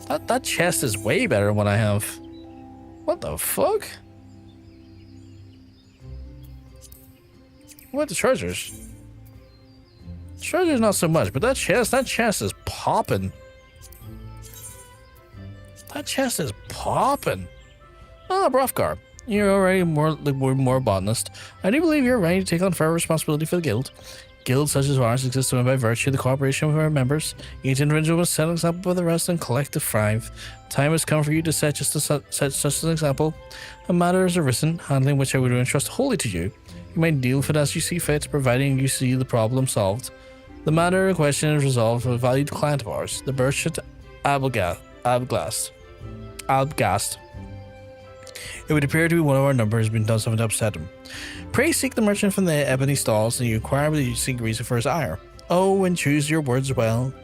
That chest is way better than what I have. What the fuck? What the treasures? Treasures not so much, but that chest is popping. That chest is popping. Ah, Brothgar, you're already more botanist. I do believe you're ready to take on further responsibility for the guild. Guilds such as ours exist only by virtue of the cooperation of our members. Each individual must set an example for the rest and collective thrive. Time has come for you to set such an example. A matter has arisen, handling which I would entrust wholly to you. You may deal with it as you see fit, providing you see the problem solved. The matter in question is resolved with a valued client of ours, the merchant Albgast. It would appear to be one of our number has been done something to upset him. Pray seek the merchant from the ebony stalls, and you inquire whether you seek reason for his ire. Oh, and choose your words well,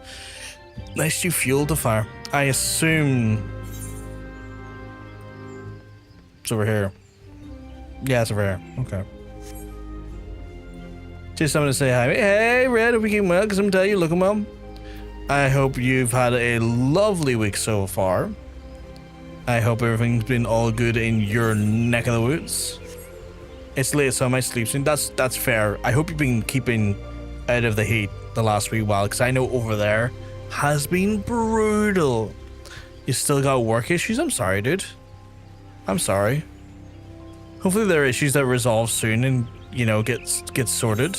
lest you fuel the fire. I assume it's over here. Yeah, it's over here. Okay. Just someone to say hi. Hey, Red, hope you came well, because I'm telling you, looking well. I hope you've had a lovely week so far. I hope everything's been all good in your neck of the woods. It's late, so I might sleep soon. That's fair. I hope you've been keeping out of the heat the last wee while, because I know over there has been brutal. You still got work issues? I'm sorry, dude. I'm sorry. Hopefully there are issues that resolve soon and, you know, get sorted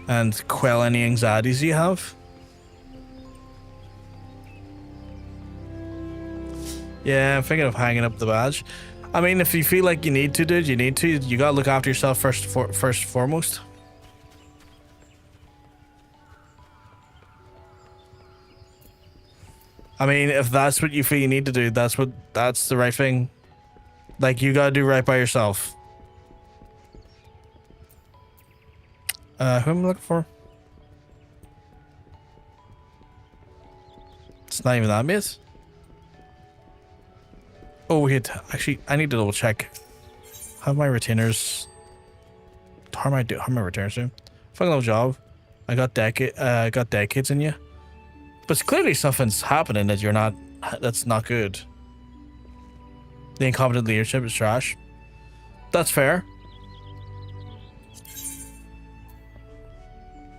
and quell any anxieties you have. Yeah, I'm thinking of hanging up the badge. I mean, if you feel like you need to, dude, you need to. You gotta look after yourself first and foremost. I mean, if that's what you feel you need to do, that's the right thing. Like, you gotta do right by yourself. Who am I looking for? It's not even that mate. Oh, wait. Actually, I need to double check. Have my retainers? How am I my retainers doing? Fucking little job. I got decades in you. But clearly something's happening that you're not. That's not good. The incompetent leadership is trash. That's fair.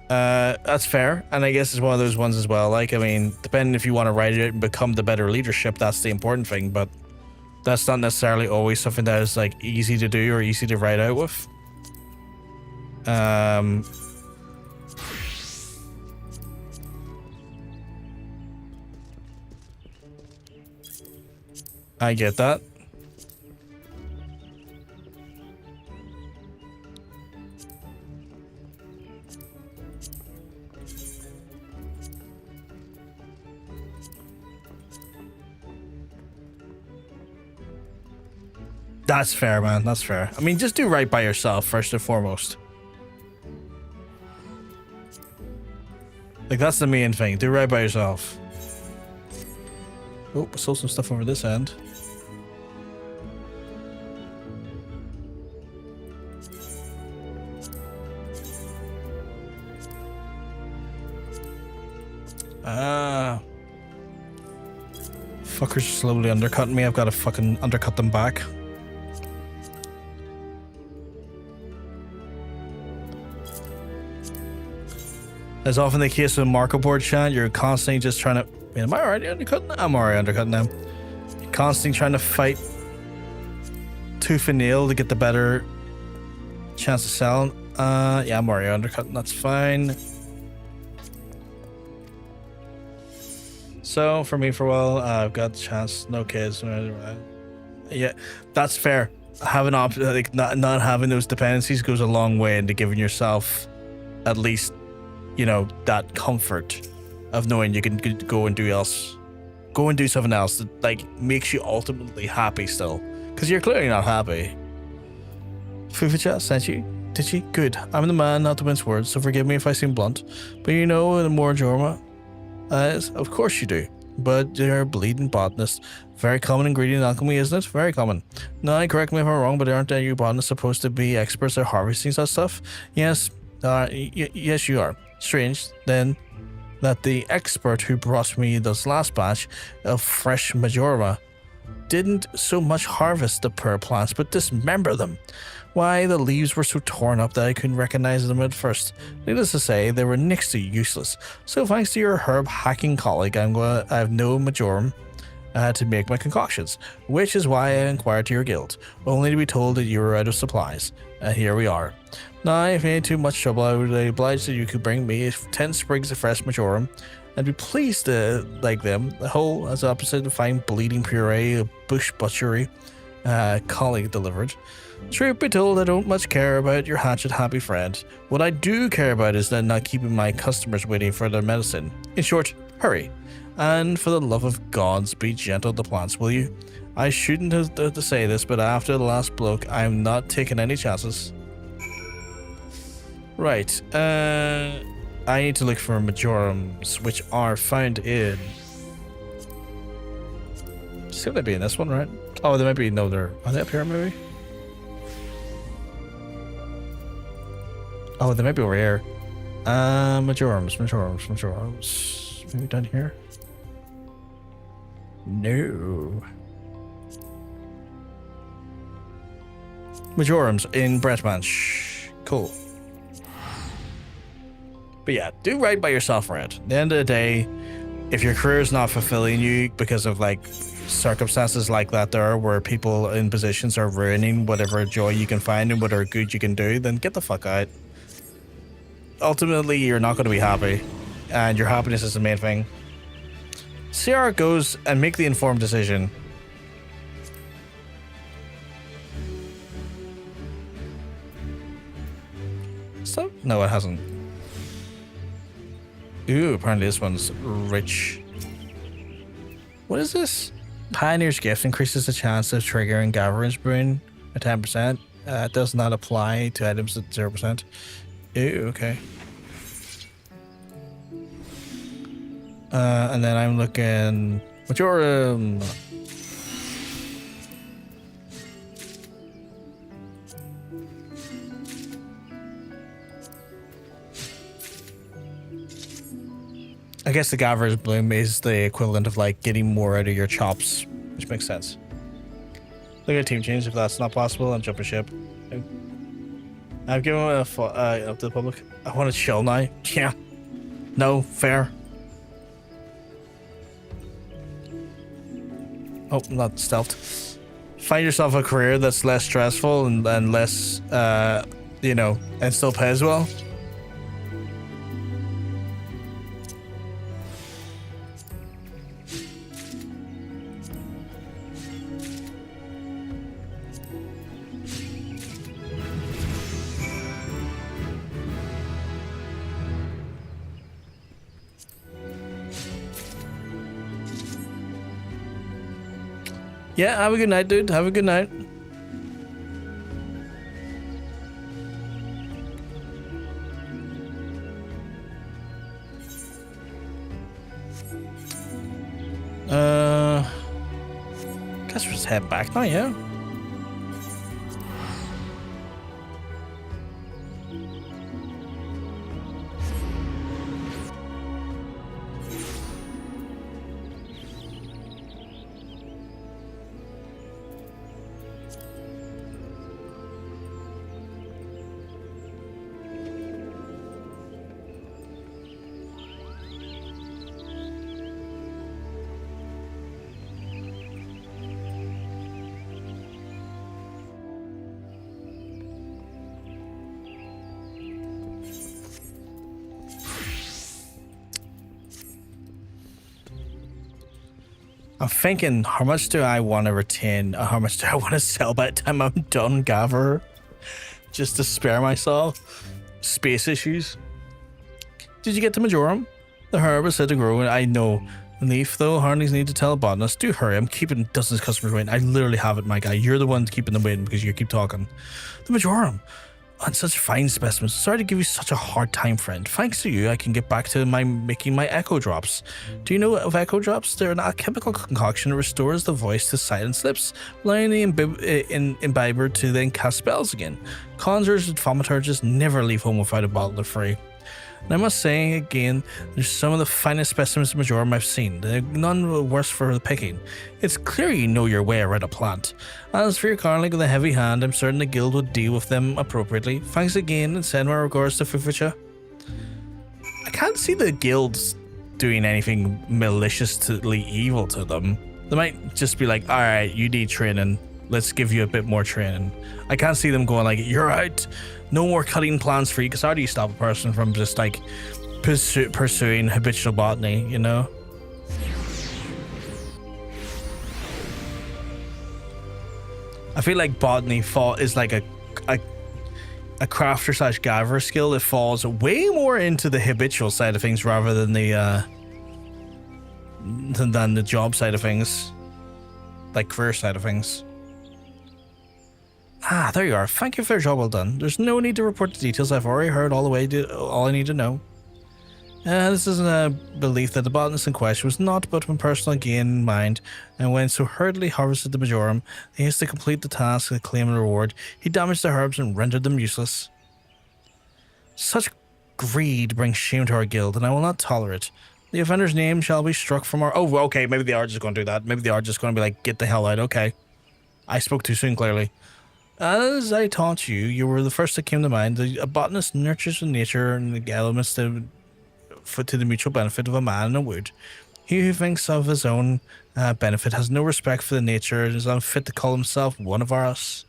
That's fair, and I guess it's one of those ones as well. Like, I mean, depending if you want to write it and become the better leadership, that's the important thing. But that's not necessarily always something that is like easy to do or easy to write out with. I get that. That's fair, man. That's fair. I mean, just do right by yourself first and foremost. Like, that's the main thing. Do right by yourself. Oh, I saw some stuff over this end. Fuckers are slowly undercutting me. I've got to fucking undercut them back. As often the case with Marco board chat, you're constantly just trying to... Wait, am I already undercutting them? I'm already undercutting them. You're constantly trying to fight tooth and nail to get the better chance of selling. Yeah, I'm already undercutting. That's fine. So, for me, for a while, I've got the chance. No kids. Yeah, that's fair. Having like not having those dependencies goes a long way into giving yourself at least, you know, that comfort of knowing you can go and do something else that like makes you ultimately happy still, because you're clearly not happy. Fufucha sent you, did she? Good. I'm the man not to mince words, so forgive me if I seem blunt, but you know the more Jorma. Of course you do, but you're a bleeding botanist. Very common ingredient in alchemy, isn't it? Very common. Now, correct me if I'm wrong, but aren't you botanists supposed to be experts at harvesting such stuff? Yes, yes you are. Strange, then, that the expert who brought me this last batch of fresh Majorma didn't so much harvest the poor plants, but dismember them. Why, the leaves were so torn up that I couldn't recognize them at first. Needless to say, they were next to useless. So thanks to your herb hacking colleague, I have no Majorum to make my concoctions, which is why I inquired to your guild, only to be told that you were out of supplies. And here we are. Now, if you ain't too much trouble, I would oblige that you could bring me 10 sprigs of fresh Majorum, and be pleased to like them. The whole, as opposite to fine bleeding puree of bush butchery, colleague delivered. Truth be told, I don't much care about your hatchet happy friend. What I do care about is that not keeping my customers waiting for their medicine. In short, hurry. And for the love of gods, be gentle to plants, will you? I shouldn't have to say this, but after the last bloke, I'm not taking any chances. Right, I need to look for Majorums, which are found in... See, they'd be in this one, right? Oh, they might be... No, are they up here, maybe? Oh, they might be over here. Majorums. Maybe down here? No. Majorums in Brettmanch. Cool. But yeah, do right by yourself, Red. At the end of the day, if your career is not fulfilling you because of like circumstances like that there, where people in positions are ruining whatever joy you can find and whatever good you can do, then get the fuck out. Ultimately, you're not going to be happy, and your happiness is the main thing. See how it goes and make the informed decision. So, no, it hasn't. Ooh, apparently this one's rich. What is this? Pioneer's Gift increases the chance of triggering Gatherin's Boon at 10%. It does not apply to items at 0%. Ooh, okay. And then I'm looking... Majorum. I guess the Gatherin's Bloom is the equivalent of like getting more out of your chops, which makes sense. Look at team change if that's not possible and jump a ship. I've given a up to the public. I want to chill now. Yeah. No, fair. Oh, not stealthed. Find yourself a career that's less stressful and less, you know, and still pays well. Yeah, have a good night, dude. Have a good night. Guess we'll just head back now, yeah? I'm thinking, how much do I want to retain? How much do I want to sell by the time I'm done, Gaver? Just to spare myself space issues. Did you get to Majorum? The herb is said to grow, and I know. Leaf, though, hardly need to tell a botanist. Do hurry, I'm keeping dozens of customers waiting. I literally have it, my guy. You're the one keeping them waiting because you keep talking. The Majorum. And such fine specimens. Sorry to give you such a hard time, friend. Thanks to you, I can get back to making my echo drops. Do you know of echo drops? They're an alchemical concoction that restores the voice to silent slips, allowing the imbiber to then cast spells again. Conjurers and thaumaturgists never leave home without a bottle of free. And I must say again, there's some of the finest specimens of Majorum I've seen. They're none worse for the picking. It's clear you know your way around a plant. As for your garlic with a heavy hand, I'm certain the guild will deal with them appropriately. Thanks again, and send my regards to Fufucha. I can't see the guilds doing anything maliciously evil to them. They might just be like, alright, you need training. Let's give you a bit more training. I can't see them going like, you're out. No more cutting plants for you, because how do you stop a person from just like pursuing habitual botany, you know? I feel like botany is like a crafter / gaver skill that falls way more into the habitual side of things rather than the than the job side of things, like career side of things. Ah, there you are. Thank you for your job well done. There's no need to report the details. I've already heard all I need to know. This is a belief that the botanist in question was not but with personal gain in mind, and when so hurriedly harvested the Majorum, he has to complete the task and claim a reward. He damaged the herbs and rendered them useless. Such greed brings shame to our guild, and I will not tolerate it. The offender's name shall be struck from our... Oh, okay, maybe they are just going to do that. Maybe they are just going to be like, get the hell out, okay. I spoke too soon, clearly. As I taught you, you were the first that came to mind. A botanist nurtures the nature and the elements to the mutual benefit of a man and a wood. He who thinks of his own benefit has no respect for the nature and is unfit to call himself one of us.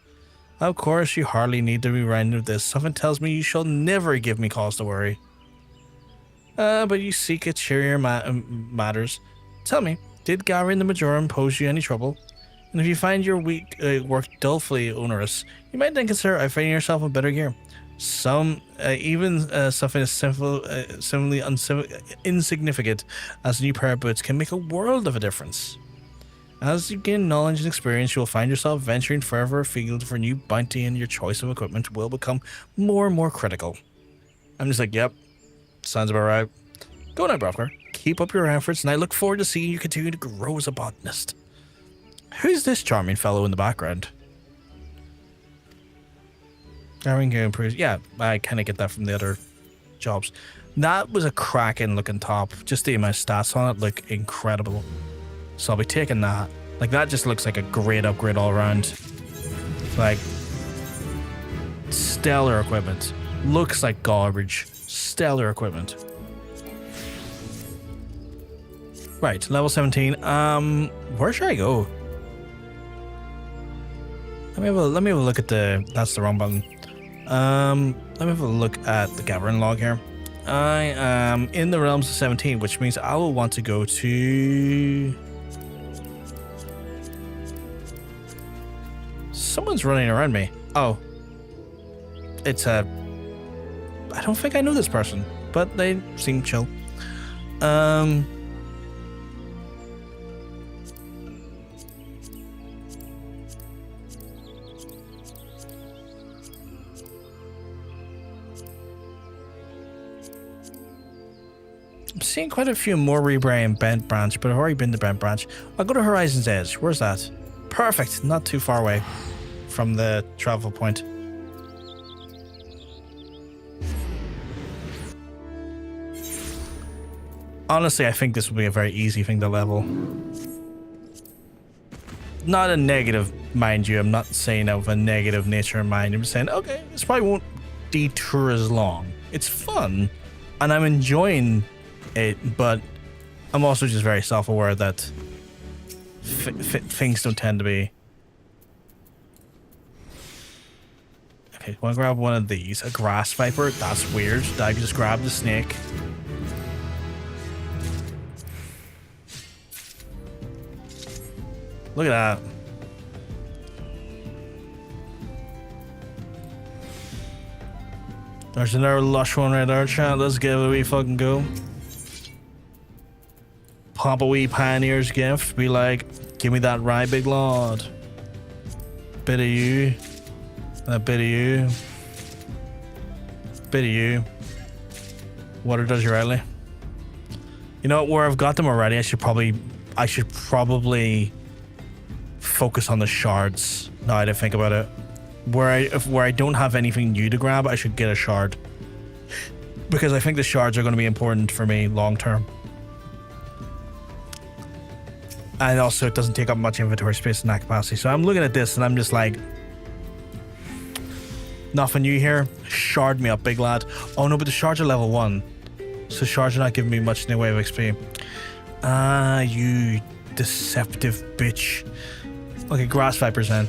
Of course, you hardly need to be reminded of this. Something tells me you shall never give me cause to worry. But you seek a cheerier matters. Tell me, did gathering the Majorum pose you any trouble? And if you find your work dolefully onerous, you might then consider outfitting yourself with better gear. Something as similarly insignificant as a new pair of boots can make a world of a difference. As you gain knowledge and experience, you will find yourself venturing further afield for new bounty, and your choice of equipment will become more and more critical. I'm just like, yep, sounds about right. Go now, Brothgar. Keep up your efforts, and I look forward to seeing you continue to grow as a botanist. Who's this charming fellow in the background? Yeah, I kind of get that from the other jobs. That was a cracking looking top. Just the amount of stats on it look incredible. So I'll be taking that. Like, that just looks like a great upgrade all around. Like, stellar equipment. Looks like garbage. Stellar equipment. Right, level 17. Where should I go? Let me have a look at that's the wrong button. Let me have a look at the gathering log here. I am in the realms of 17, which means I will want to go to... Someone's running around me. Oh. It's a... I don't think I know this person, but they seem chill. I'm seeing quite a few more Rebray and Bent Branch, but I've already been to Bent Branch. I'll go to Horizon's Edge. Where's that? Perfect. Not too far away from the travel point. Honestly, I think this will be a very easy thing to level. Not a negative, mind you. I'm not saying of a negative nature in mind. I'm saying, okay, this probably won't detour as long. It's fun, and I'm enjoying it, but I'm also just very self-aware that things don't tend to be... Okay, want to grab one of these. A grass viper? That's weird. I just grabbed the snake. Look at that. There's another lush one right there, chat. Let's give it a wee fucking go. Pop a wee Pioneer's gift. Be like, give me that rye, big lord. Bit of you. A bit of you. Bit of you. Water does you rightly. You know, where I've got them already, I should probably focus on the shards. Now I didn't think about it. Where I don't have anything new to grab, I should get a shard. Because I think the shards are going to be important for me long term. And also it doesn't take up much inventory space in that capacity. So I'm looking at this and I'm just like, nothing new here. Shard me up, big lad. Oh no, but the shards are level 1. So shards are not giving me much in the way of XP. Ah, you deceptive bitch. Okay, grass vipers then.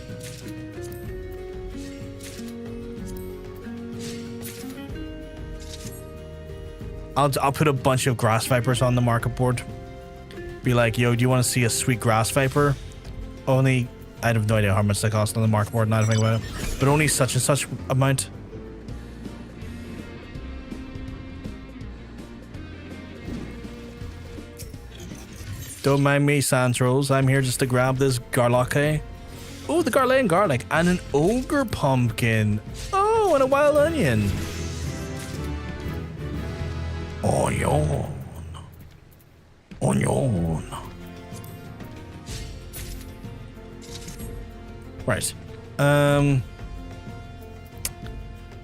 I'll put a bunch of grass vipers on the market board. Be like, yo, do you want to see a sweet grass viper? Only, I have no idea how much they cost on the market board, not think about it. But only such and such amount. Don't mind me, Sans Trolls. I'm here just to grab this garlic. Oh, the Garland garlic. And an ogre pumpkin. Oh, and a wild onion. Onion. Onion. Right. I'm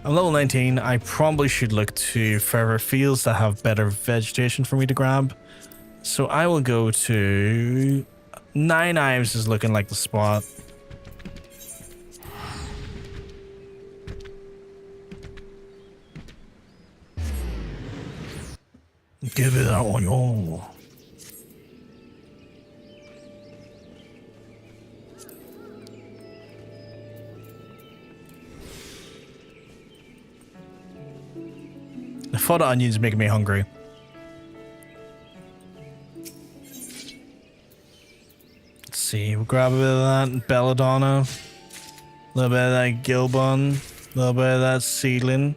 level 19. I probably should look to further fields that have better vegetation for me to grab. So I will go to... Nine Knives is looking like the spot. Give it that one, yo. The thought of onions making me hungry. Let's see, we'll grab a bit of that belladonna, a little bit of that gilbun, a little bit of that seedling.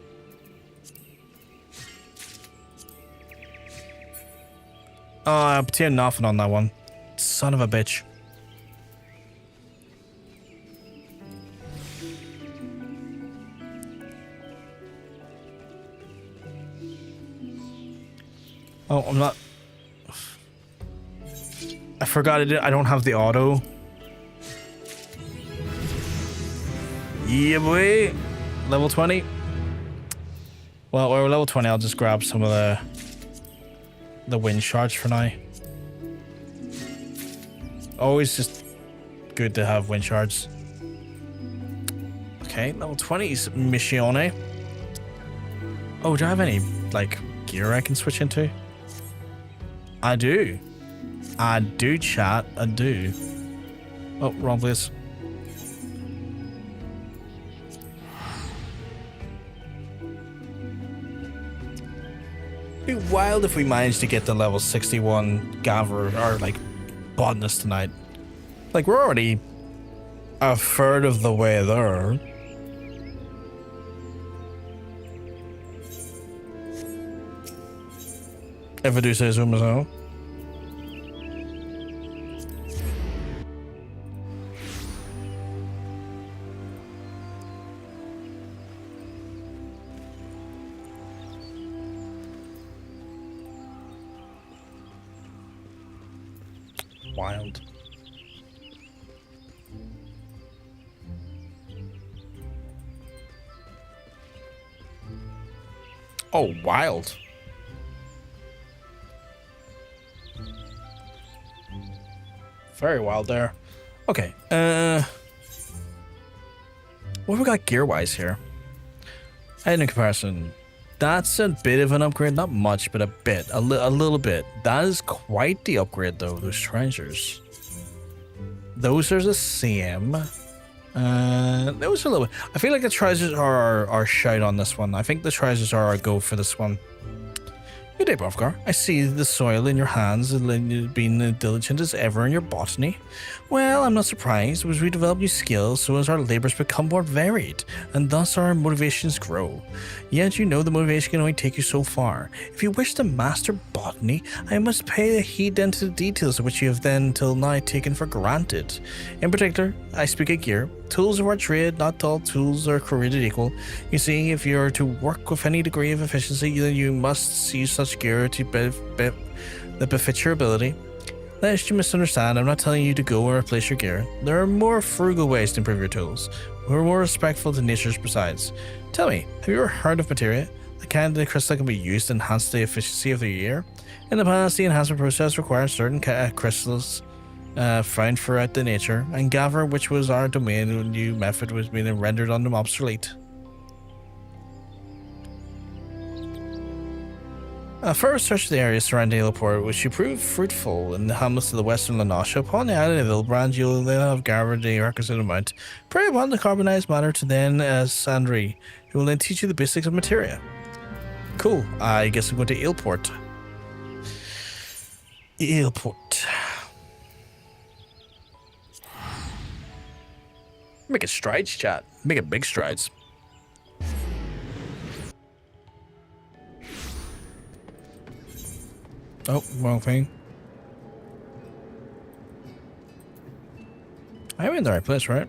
Oh, I obtained nothing on that one. Son of a bitch. Oh, I'm not... I forgot I don't have the auto. Yeah, boy. Level 20. Well, we're level 20. I'll just grab some of the wind shards for now. Always just good to have wind shards. Okay, level 20's Missione. Oh, do I have any, like, gear I can switch into? I do. I do, chat. I do. Oh, wrong place. It'd be wild if we managed to get the level 61 Gatherer or like Botanist tonight. Like, we're already a third of the way there. If I do say so myself. Wild. Oh, wild. Very wild there. Okay. What have we got gear-wise here? Head in comparison. That's a bit of an upgrade. Not much, but a bit. A little bit. That is quite the upgrade, though, those treasures. Those are the same. Those are a little bit. I feel like the treasures are our shout on this one. I think the treasures are our go for this one. Good day, Brovgar. I see the soil in your hands and being diligent as ever in your botany. Well, I'm not surprised. As we develop new skills, so as our labors become more varied, and thus our motivations grow. Yet you know the motivation can only take you so far. If you wish to master botany, I must pay heed then to the details of which you have then till now taken for granted. In particular, I speak of gear. Tools of our trade, not all tools are created equal. You see, if you are to work with any degree of efficiency, then you must use such gear to that befits your ability. Lest you misunderstand, I'm not telling you to go or replace your gear. There are more frugal ways to improve your tools. We're more respectful to nature's besides. Tell me, have you ever heard of materia? The kind of crystal can be used to enhance the efficiency of the gear? In the past, the enhancement process required certain crystals found throughout the nature, and gather, which was our domain, a new method was being rendered on them obsolete. A first search of the area surrounding Ilport, which proved fruitful in the hamlets of the western Lanasha. Upon the island of Ilbrand, you'll then have gathered the requisite amount. Pray upon the carbonized matter to then Sandri, who will then teach you the basics of materia. Cool. I guess I'm going to Ilport. Ilport. Making strides, chat. Making big strides. Oh, wrong thing. I'm in the right place, right?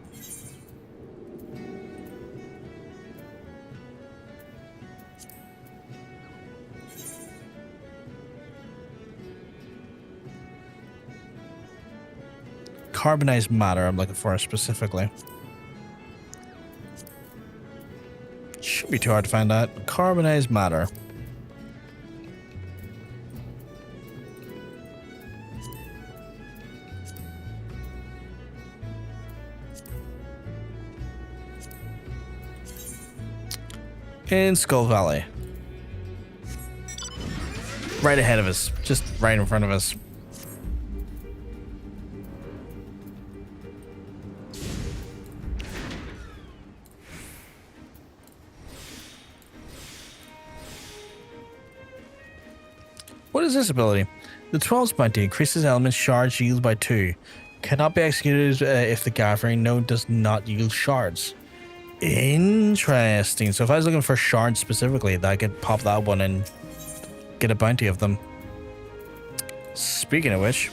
Carbonized matter I'm looking for specifically. Shouldn't be too hard to find that. Carbonized matter. In Skull Valley. Right ahead of us. Just right in front of us. What is this ability? The 12's bounty increases element shards yield by 2. Cannot be executed if the gathering node does not yield shards. Interesting. So if I was looking for shards specifically, I could pop that one and get a bounty of them. Speaking of which,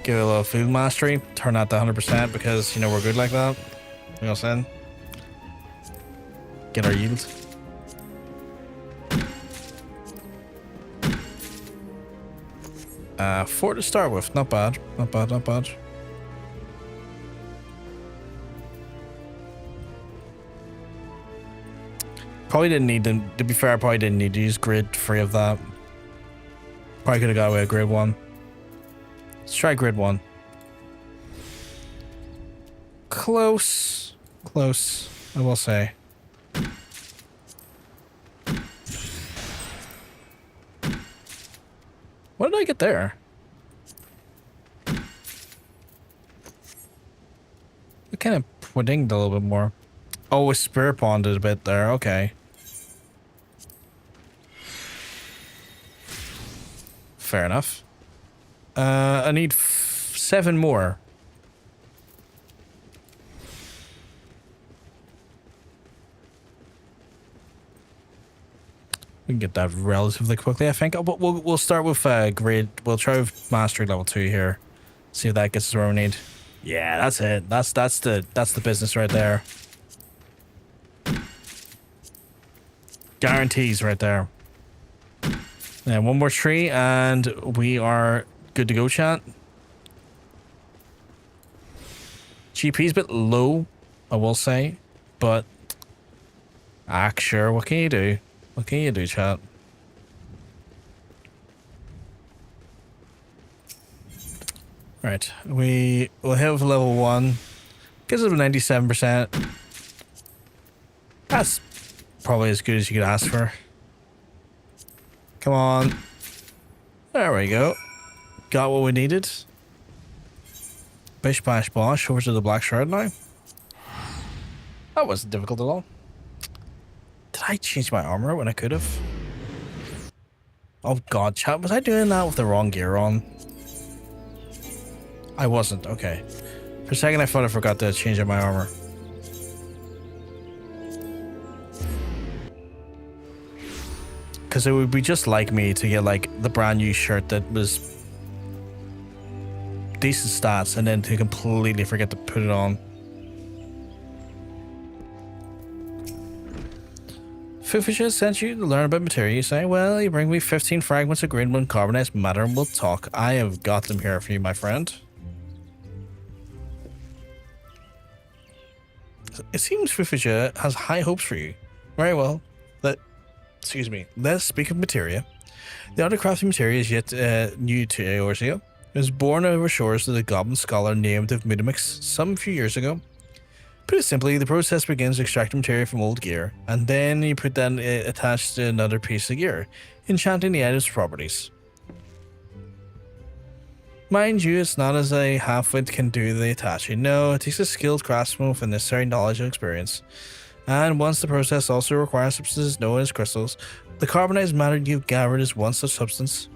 give it a little field mastery, turn that to 100% because, you know, we're good like that. You know what I'm saying? Get our yield. Four to start with. Not bad. Not bad, not bad. Probably didn't need them. To be fair, I probably didn't need to use grid 3 of that. Probably could have got away with grid 1. Let's try grid 1. Close. Close, I will say. What did I get there? It kind of puddinged a little bit more. Oh, it spirit bonded a bit there. Okay. Fair enough. I need 7 more. We can get that relatively quickly, I think. But we'll start with grade. We'll try with mastery level 2 here. See if that gets us where we need. Yeah, that's it. That's the business right there. Guarantees right there. And one more tree and we are good to go, chat. GP's a bit low, I will say, but sure, what can you do? What can you do, chat? Right, we will hit with level 1. Gives us 97%. That's probably as good as you could ask for. Come on. There we go. Got what we needed. Bish bash bosh over to the Black Shroud now. That wasn't difficult at all. Did I change my armor when I could have? Oh god, chat, was I doing that with the wrong gear on? I wasn't, okay. For a second I thought I forgot to change up my armor. Because it would be just like me to get like the brand new shirt that was decent stats and then to completely forget to put it on. Fufisha sent you to learn about materia. You say, well, you bring me 15 fragments of green one carbonized matter and we'll talk. I have got them here for you, my friend. It seems Fufisha has high hopes for you. Very well. Excuse me. Let's speak of materia. The art of crafting materia is yet new to Eorzea. It was born over shores of the goblin scholar named of Mudamix some few years ago. Put it simply, the process begins extracting materia from old gear, and then you put that attached to another piece of gear, enchanting the item's properties. Mind you, it's not as a half-wit can do the attaching. No, it takes a skilled craftsman with the necessary knowledge and experience. And once the process also requires substances known as crystals, the carbonized matter you've gathered is one such substance.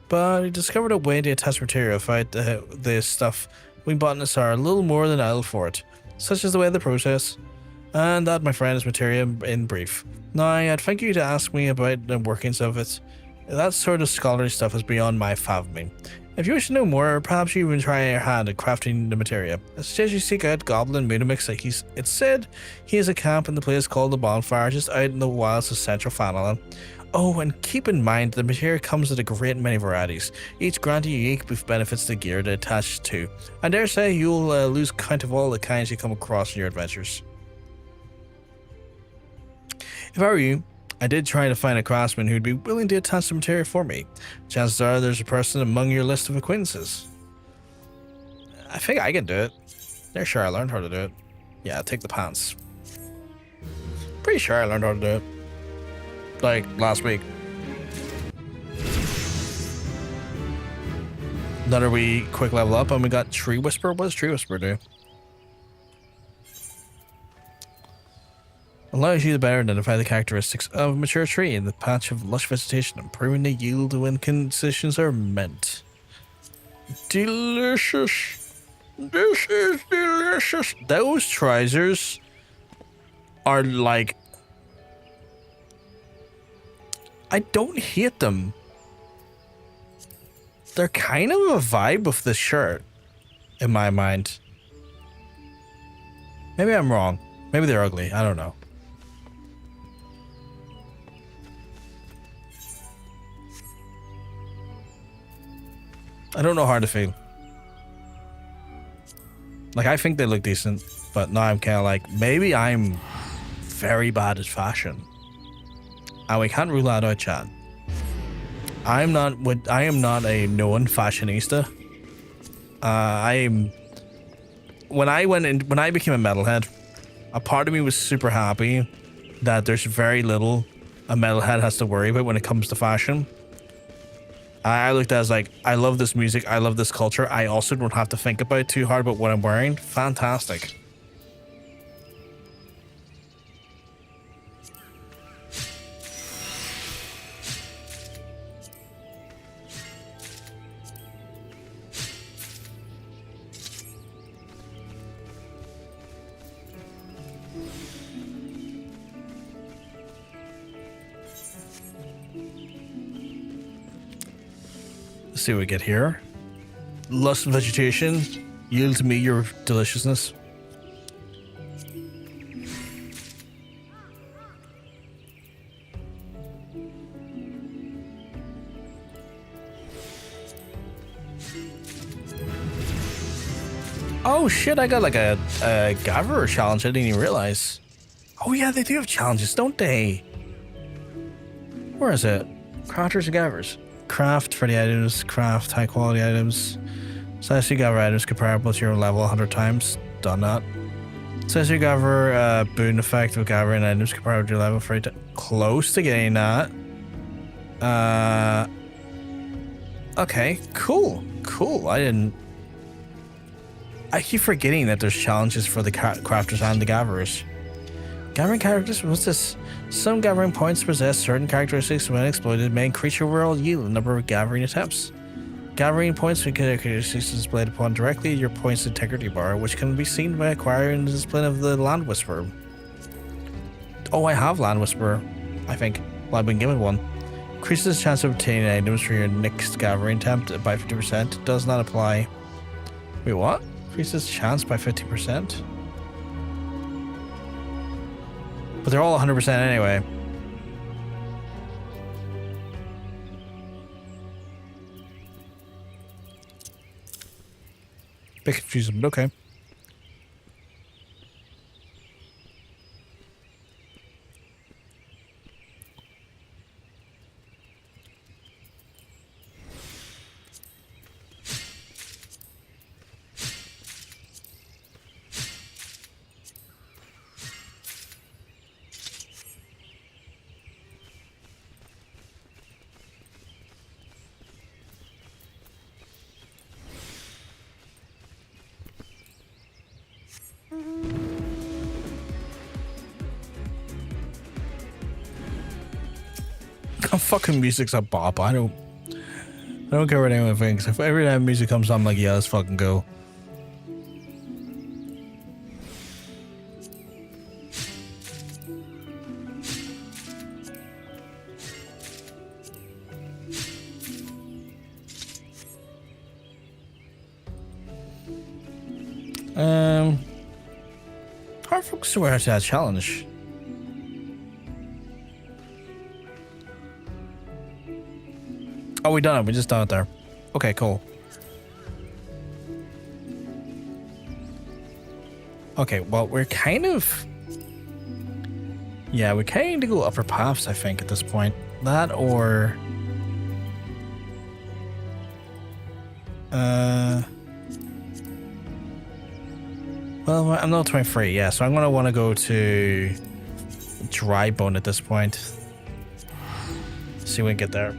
But he discovered a way to attach material without this stuff. We botanists are a little more than idle for it. Such is the way of the process. And that, my friend, is materia in brief. Now, I'd thank you to ask me about the workings of it. That sort of scholarly stuff is beyond my fathoming. If you wish to know more, perhaps you even try your hand at crafting the materia. I suggest you seek out Goblin Mudamix. It's said he has a camp in the place called the Bonfire, just out in the wilds of Central Highlands. Oh, and keep in mind the material comes in a great many varieties, each granting unique benefits to gear to attach to. I dare say you'll lose count of all the kinds you come across in your adventures. If I were you, I did try to find a craftsman who'd be willing to attach the material for me. Chances are there's a person among your list of acquaintances. I think I can do it. They're sure I learned how to do it. Yeah, take the pants. Pretty sure I learned how to do it. Like, last week. Another wee quick level up, and we got Tree Whisper. What does Tree Whisper do? Allows you to better identify the characteristics of a mature tree in the patch of lush vegetation, improving the yield when conditions are met. Delicious. This is delicious. Those trousers are like... I don't hate them. They're kind of a vibe with the shirt, in my mind. Maybe I'm wrong. Maybe they're ugly. I don't know. I don't know how to feel. Like, I think they look decent, but now I'm kind of like, maybe I'm very bad at fashion. And we can't rule that out, chat. I am not a known fashionista. When I became a metalhead, a part of me was super happy that there's very little a metalhead has to worry about when it comes to fashion. I looked at it as like, I love this music, I love this culture. I also don't have to think about too hard about what I'm wearing. Fantastic. Let's see what we get here. Lust vegetation. Yield to me your deliciousness. Oh shit, I got like a Gatherer challenge I didn't even realize. Oh yeah, they do have challenges, don't they? Where is it? Crafters and Gatherers. Craft for the items, craft high quality items. Says you gather items comparable to your level 100 times. Done that. Says you gather boon effect of gathering items comparable to your level 3 times. Close to getting that. Okay, cool. Cool. I keep forgetting that there's challenges for the crafters and the gatherers. Gathering characters, what's this? Some gathering points possess certain characteristics when exploited. Main creature will yield a number of gathering attempts. Gathering points with characteristics displayed upon directly your points integrity bar, which can be seen by acquiring the discipline of the Land Whisperer. Oh, I have Land Whisperer, I think. Well, I've been given one. Increases the chance of obtaining items for your next gathering attempt by 50%. Does not apply. Wait, what? Increases chance by 50%? But they're all 100% anyway. Bit confusing, but okay. Fucking music's a bop. I don't care what anyone thinks. If every time music comes on, I'm like, yeah, let's fucking go. Hard folks to wear to that challenge. Oh, we done it. We just done it there. Okay, cool. Okay, well, we're kind of... Yeah, we kind of go upper paths, I think, at this point. That or... Well, I'm not 23, yeah, so I'm going to want to go to Drybone at this point. See if we can get there.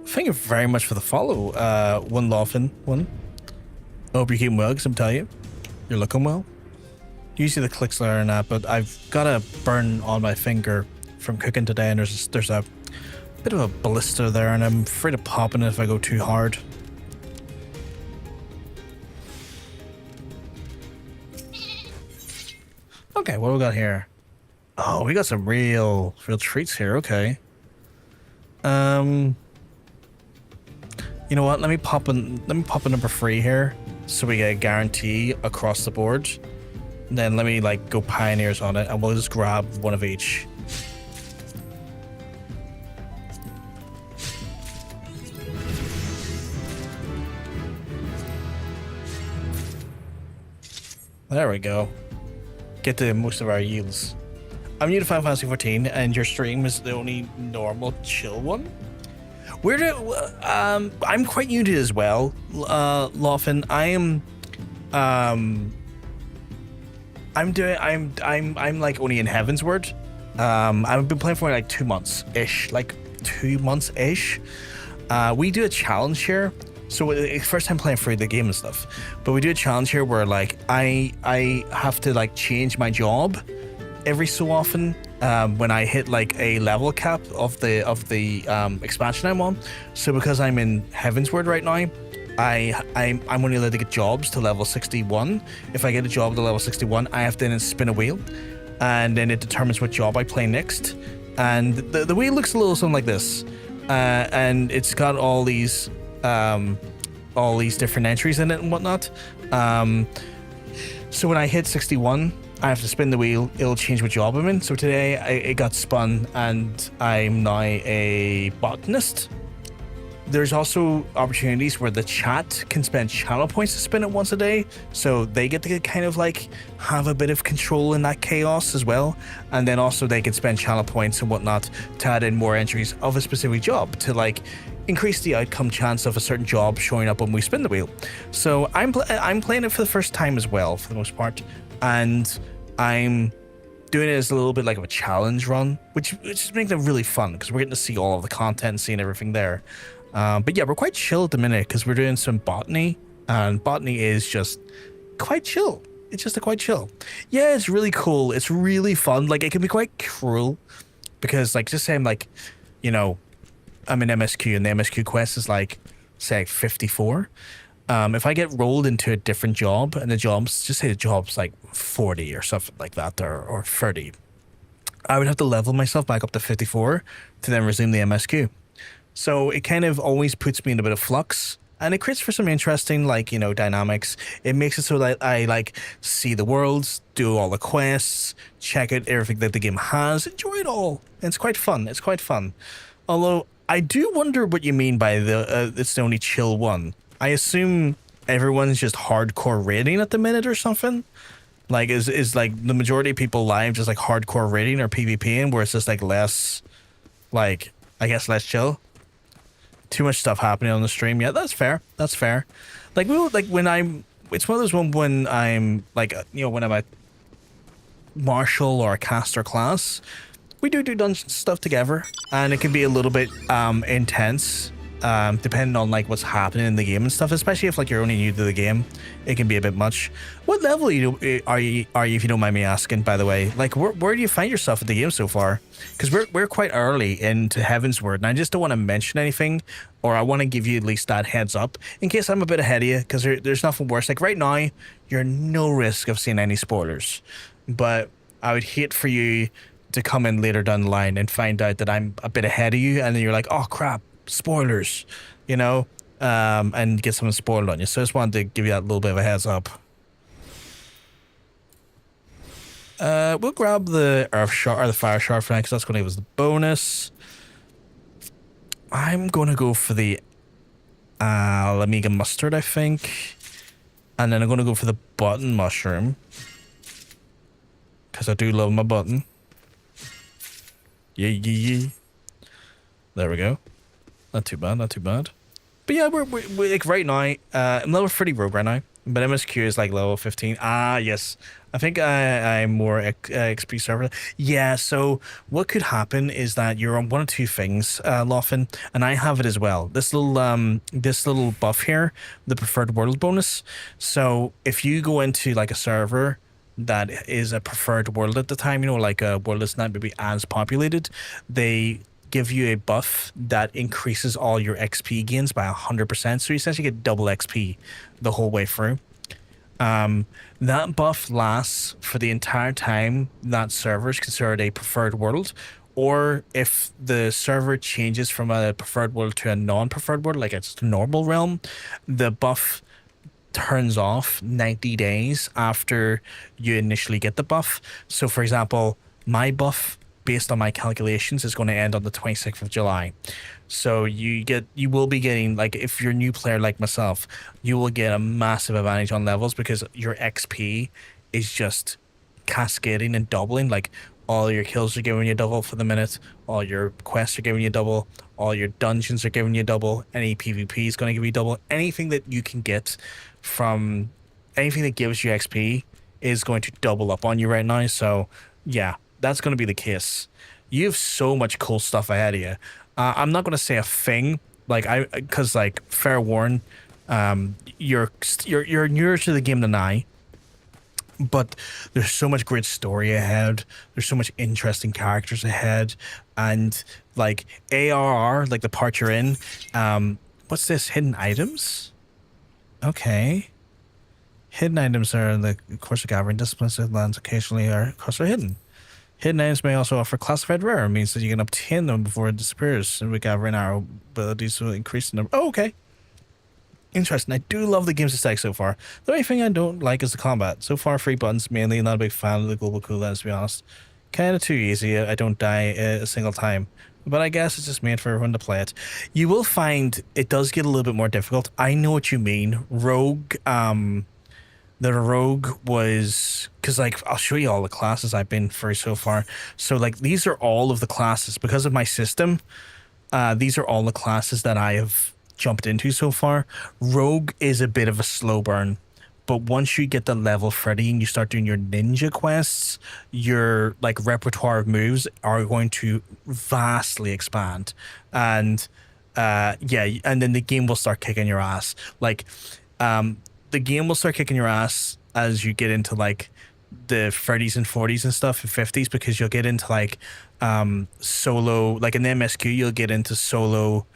Thank you very much for the follow, One Lawfin One. I hope you're keeping well, because I'm telling you, you're looking well. Usually the clicks are in that, but I've got a burn on my finger from cooking today, and there's a bit of a blister there, and I'm afraid of popping it if I go too hard. Okay, what do we got here? Oh, we got some real treats here. Okay. You know what? Let me pop a number 3 here, so we get a guarantee across the board. And then let me like go pioneers on it, and we'll just grab one of each. There we go. Get to most of our yields. I'm new to Final Fantasy 14, and your stream is the only normal chill one. I'm quite new to it as well, Lawfin. I'm like only in Heavensward. I've been playing for like 2 months ish, We do a challenge here. So it's first time playing through the game and stuff, but we do a challenge here where like I have to like change my job every so often when I hit like a level cap of the expansion I'm on. So because I'm in Heavensward right now, I'm only allowed to get jobs to level 61. If I get a job to level 61, I have to then spin a wheel, and then it determines what job I play next. And the wheel looks a little something like this, and it's got all these different entries in it and whatnot. So when I hit 61, I have to spin the wheel. It'll change what job I'm in. So today it got spun, and I'm now a botanist. There's also opportunities where the chat can spend channel points to spin it once a day, so they get to kind of like have a bit of control in that chaos as well. And then also they can spend channel points and whatnot to add in more entries of a specific job to like increase the outcome chance of a certain job showing up when we spin the wheel. So I'm playing it for the first time as well, for the most part, and I'm doing it as a little bit like of a challenge run, which is making it really fun because we're getting to see all of the content and seeing everything there. But yeah, we're quite chill at the minute because we're doing some botany, and botany is just quite chill. It's just quite chill. Yeah, it's really cool. It's really fun. Like, it can be quite cruel because, like, just saying, like, you know, I'm in MSQ and the MSQ quest is like, say, 54. If I get rolled into a different job and the job's, just say the job's like 40 or something like that, or 30, I would have to level myself back up to 54 to then resume the MSQ. So it kind of always puts me in a bit of flux, and it creates for some interesting, like, you know, dynamics. It makes it so that I like see the worlds, do all the quests, check out everything that the game has, enjoy it all. And it's quite fun. It's quite fun. Although I do wonder what you mean by it's the only chill one. I assume everyone's just hardcore raiding at the minute or something. Like, is like the majority of people live just like hardcore raiding or PvPing, where it's just like less, like, I guess less chill. Too much stuff happening on the stream. Yeah, that's fair. That's fair. Like, we like when it's one of those ones when I'm like, you know, when I'm a marshal or a caster class, we do dungeon stuff together, and it can be a little bit intense, depending on like what's happening in the game and stuff. Especially if like you're only new to the game, it can be a bit much. What level are you if you don't mind me asking? By the way, like where do you find yourself in the game so far? Because we're quite early into Heavensward, and I just don't want to mention anything, or I want to give you at least that heads up in case I'm a bit ahead of you. Because there's nothing worse. Like right now, you're no risk of seeing any spoilers, but I would hate for you to come in later down the line and find out that I'm a bit ahead of you, and then you're like, oh crap, spoilers, you know, and get something spoiled on you. So I just wanted to give you that little bit of a heads up. We'll grab the Earth Shard or the Fire Shard for now, because that's going to give us the bonus. I'm going to go for the Ala Mhigo Mustard, I think, and then I'm going to go for the Button Mushroom, because I do love my button. Yeah. There we go. Not too bad, not too bad. But yeah, we're like right now, I'm level 30 rogue right now, but MSQ is like level 15. Ah, yes. I think I'm more XP server. Yeah, so what could happen is that you're on one of two things, Loffin, and I have it as well. This little buff here, the preferred world bonus. So if you go into like a server that is a preferred world at the time, you know, like a world that's not maybe as populated, they give you a buff that increases all your XP gains by 100%. So you essentially get double XP the whole way through. That buff lasts for the entire time that server is considered a preferred world, or if the server changes from a preferred world to a non-preferred world, like it's a normal realm, the buff turns off 90 days after you initially get the buff. So for example, my buff, based on my calculations, is going to end on the 26th of July. So you will be getting, like, if you're a new player like myself, you will get a massive advantage on levels because your XP is just cascading and doubling. Like, all your kills are giving you double for the minute, all your quests are giving you double, all your dungeons are giving you double, any PvP is going to give you double. Anything that you can get from anything that gives you XP is going to double up on you right now. So yeah, that's going to be the case. You have so much cool stuff ahead of you. I'm not going to say a thing, like, because like, fair warn, you're newer to the game than I, but there's so much great story ahead. There's so much interesting characters ahead, and like ARR, like the part you're in, what's this? Hidden items? Okay. Hidden items are in the course of gathering disciplines that lands occasionally are, of course, are hidden. Hidden items may also offer classified rare. It means that you can obtain them before it disappears, and we gathering our abilities will increase the number. Oh, okay. Interesting. I do love the game's aesthetic so far. The only thing I don't like is the combat. So far, free buttons mainly. Not a big fan of the global cooldowns, to be honest. Kind of too easy. I don't die a single time. But I guess it's just made for everyone to play it. You will find it does get a little bit more difficult. I know what you mean. Rogue, the rogue was, because like I'll show you all the classes I've been through so far. So like these are all of the classes because of my system. These are all the classes that I have jumped into so far. Rogue is a bit of a slow burn, But once you get to level 30 and you start doing your ninja quests, your like repertoire of moves are going to vastly expand. And yeah, and then the game will start kicking your ass. Like the game will start kicking your ass as you get into like the 30s and 40s and stuff and 50s, because you'll get into like solo, like in the MSQ you'll get into solo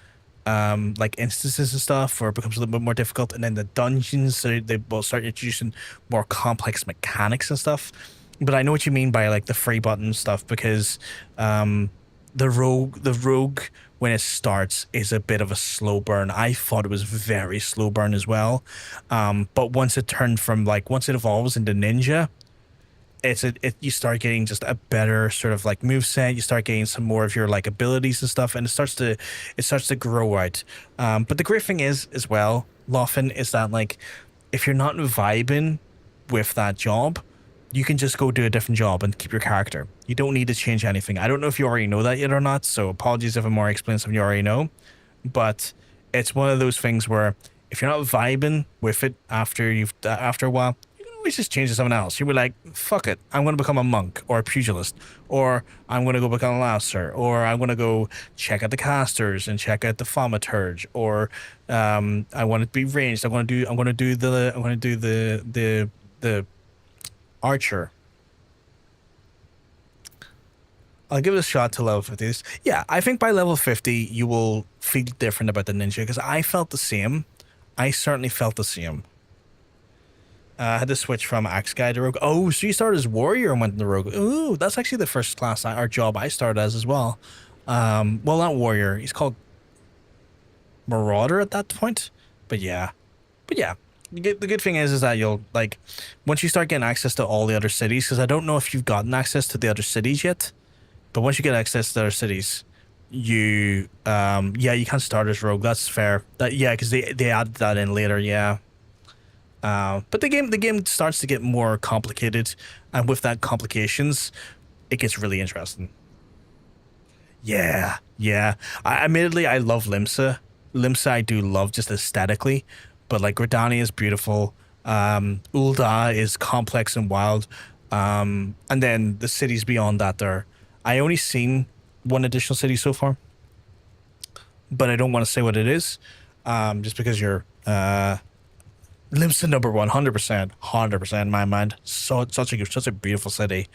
like instances and stuff where it becomes a little bit more difficult, and then the dungeons, so they will start introducing more complex mechanics and stuff. But I know what you mean by like the free button stuff, because the rogue when it starts is a bit of a slow burn. I thought it was very slow burn as well, but once it evolves into ninja, you start getting just a better sort of like moveset. You start getting some more of your like abilities and stuff, and it starts to grow out. But the great thing is as well, Loffen, is that like if you're not vibing with that job, you can just go do a different job and keep your character. You don't need to change anything. I don't know if you already know that yet or not, so apologies if I'm already explaining something you already know. But it's one of those things where if you're not vibing with it after a while, always just change to someone else. You'll be like, fuck it, I'm going to become a monk or a pugilist, or I'm going to go become a lasser, or I'm going to go check out the casters and check out the thaumaturge, or I want to be ranged. I'm going to do the archer. I'll give it a shot to level 50. Yeah, I think by level 50 you will feel different about the ninja, because I felt the same. I certainly felt the same. I had to switch from axe guy to rogue. Oh, so you started as warrior and went into rogue. Ooh, that's actually the first class or job I started as well. Well, not warrior. He's called marauder at that point. But yeah. The good thing is that you'll like once you start getting access to all the other cities, because I don't know if you've gotten access to the other cities yet, but once you get access to the other cities, you you can't start as rogue. That's fair. Because they added that in later. Yeah. But the game starts to get more complicated, and with that complications, it gets really interesting. Yeah. Admittedly, I love Limsa. Limsa I do love just aesthetically, but like Gridania is beautiful. Ul'dah is complex and wild. And then the cities beyond that I only seen one additional city so far, but I don't want to say what it is, just because you're Limsa number 100% in my mind. So such a beautiful city.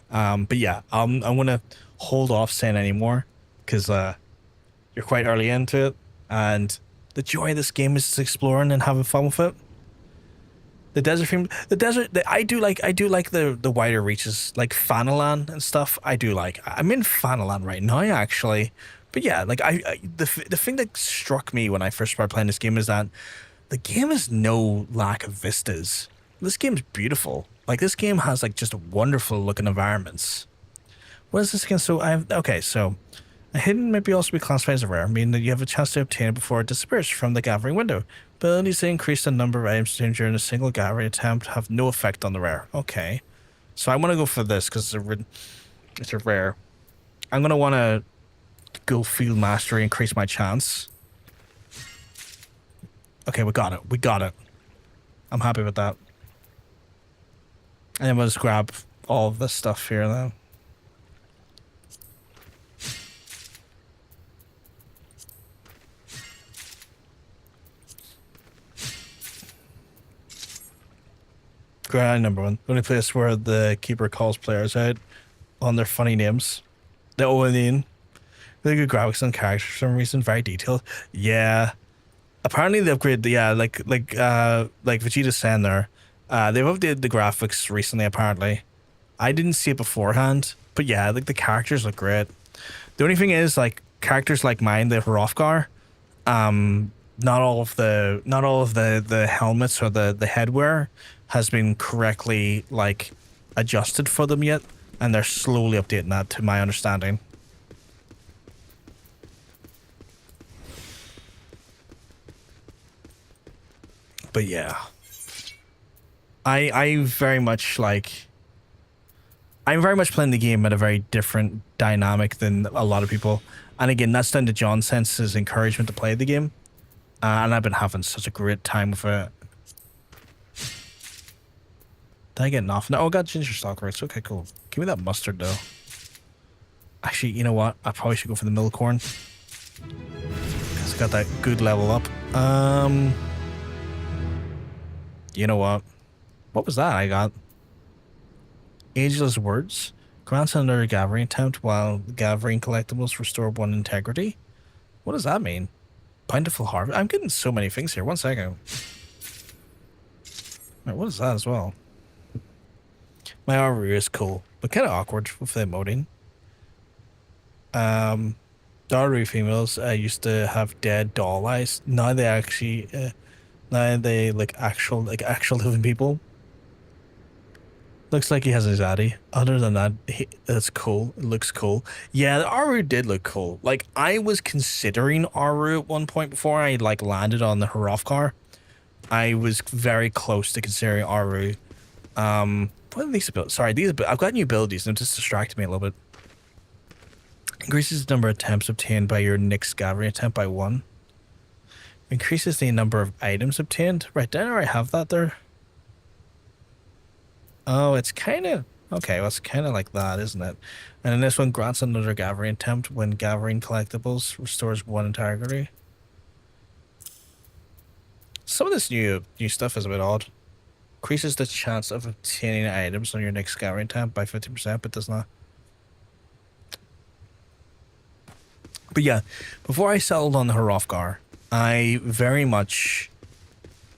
But yeah, I'm gonna hold off saying any more, because you're quite early into it, and the joy of this game is exploring and having fun with it. The desert theme, I do like the wider reaches, like Fanalan and stuff. I do like. I'm in Fanalan right now, actually. But yeah, like the thing that struck me when I first started playing this game is that the game has no lack of vistas. This game's beautiful. Like, this game has like just wonderful looking environments. What is this again? So a hidden may also be classified as a rare, meaning that you have a chance to obtain it before it disappears from the gathering window. Abilities to increase the number of items during a single gathering attempt have no effect on the rare. Okay. So I want to go for this because it's a rare. I'm going to want to go field mastery, increase my chance. Okay, we got it. I'm happy with that. And then we'll just grab all of this stuff here then. Gridania number 1. The only place where the keeper calls players out on their funny names. The Owanin. Really good graphics and characters for some reason. Very detailed. Yeah. Apparently they upgraded, like Vegeta's saying there, they've updated the graphics recently, apparently. I didn't see it beforehand, but yeah, like the characters look great. The only thing is, like, characters like mine, the Hrothgar, not all of the helmets or the headwear has been correctly, like, adjusted for them yet, and they're slowly updating that, to my understanding. But yeah, I'm very much playing the game at a very different dynamic than a lot of people. And again, that's down to John Sense's encouragement to play the game. And I've been having such a great time with it. Did I get nothing? Oh, I got ginger stock rice. Okay, cool. Give me that mustard, though. Actually, you know what? I probably should go for the milcorn. Because I got that good level up. You know what? What was that I got? Ageless Words. Grants another gathering attempt while gathering collectibles restore 1 integrity. What does that mean? Bountiful harvest. I'm getting so many things here. 1 second. Right, what is that as well? My Aru is cool, but kind of awkward with the emoting. The Aru females used to have dead doll eyes. Now they actually, now they like actual living people. Looks like he has a zaddy. Other than that, that's cool. It looks cool. Yeah, the Aru did look cool. Like, I was considering Aru at one point before I like landed on the Hrothgar. I was very close to considering Aru. What are these abilities? Sorry, I've got new abilities and it just distracted me a little bit. Increases the number of attempts obtained by your next gathering attempt by 1. Increases the number of items obtained. Right, didn't I already have that there? Oh, it's kind of... Okay, well, it's kind of like that, isn't it? And then this one grants another gathering attempt when gathering collectibles. Restores 1 integrity. Some of this new stuff is a bit odd. Increases the chance of obtaining items on your next gathering attempt by 50%, but does not. But yeah, before I settled on the Hrothgar, I very much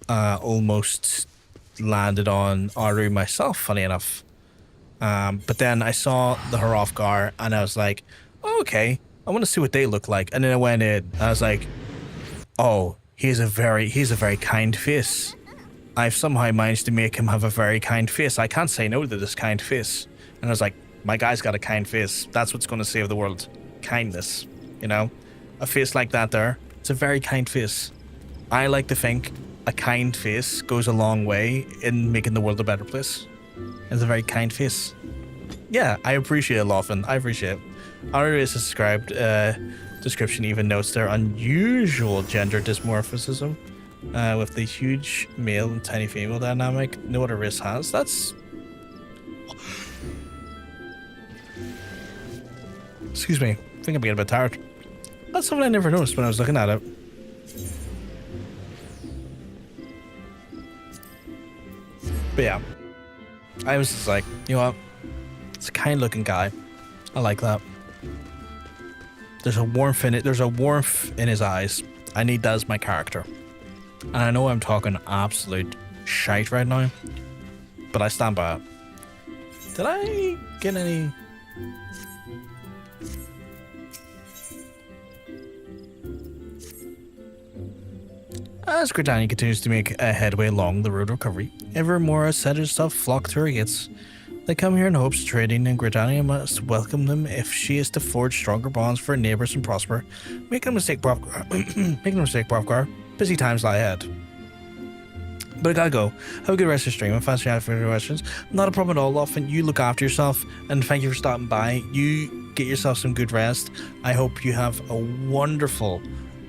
almost landed on Aru myself, funny enough. But then I saw the Hrothgar and I was like, oh, okay, I want to see what they look like. And then I went in and I was like, oh, he's a very kind face. I've somehow managed to make him have a very kind face. I can't say no to this kind face. And I was like, my guy's got a kind face. That's what's going to save the world. Kindness, you know? A face like that there, it's a very kind face. I like to think a kind face goes a long way in making the world a better place. It's a very kind face. Yeah, I appreciate it, Lawfin. I appreciate it. Aru's described description even notes their unusual gender dysmorphism with the huge male and tiny female dynamic no other race has. That's... Excuse me. I think I'm getting a bit tired. That's something I never noticed when I was looking at it. But yeah, I was just like, you know what? It's a kind looking guy. I like that. There's a warmth in it. There's a warmth in his eyes. I need that as my character. And I know I'm talking absolute shite right now, but I stand by it. Did I get any... As Gridania continues to make a headway along the road to recovery, ever more ascetic stuff flock to her gates. They come here in hopes of trading, and Gridania must welcome them if she is to forge stronger bonds for her neighbours and prosper. Make no mistake, Hrothgar. Busy times lie ahead. But I gotta go. Have a good rest of your stream. I'm fast for your questions. Not a problem at all, Often. You look after yourself, and thank you for stopping by. You get yourself some good rest. I hope you have a wonderful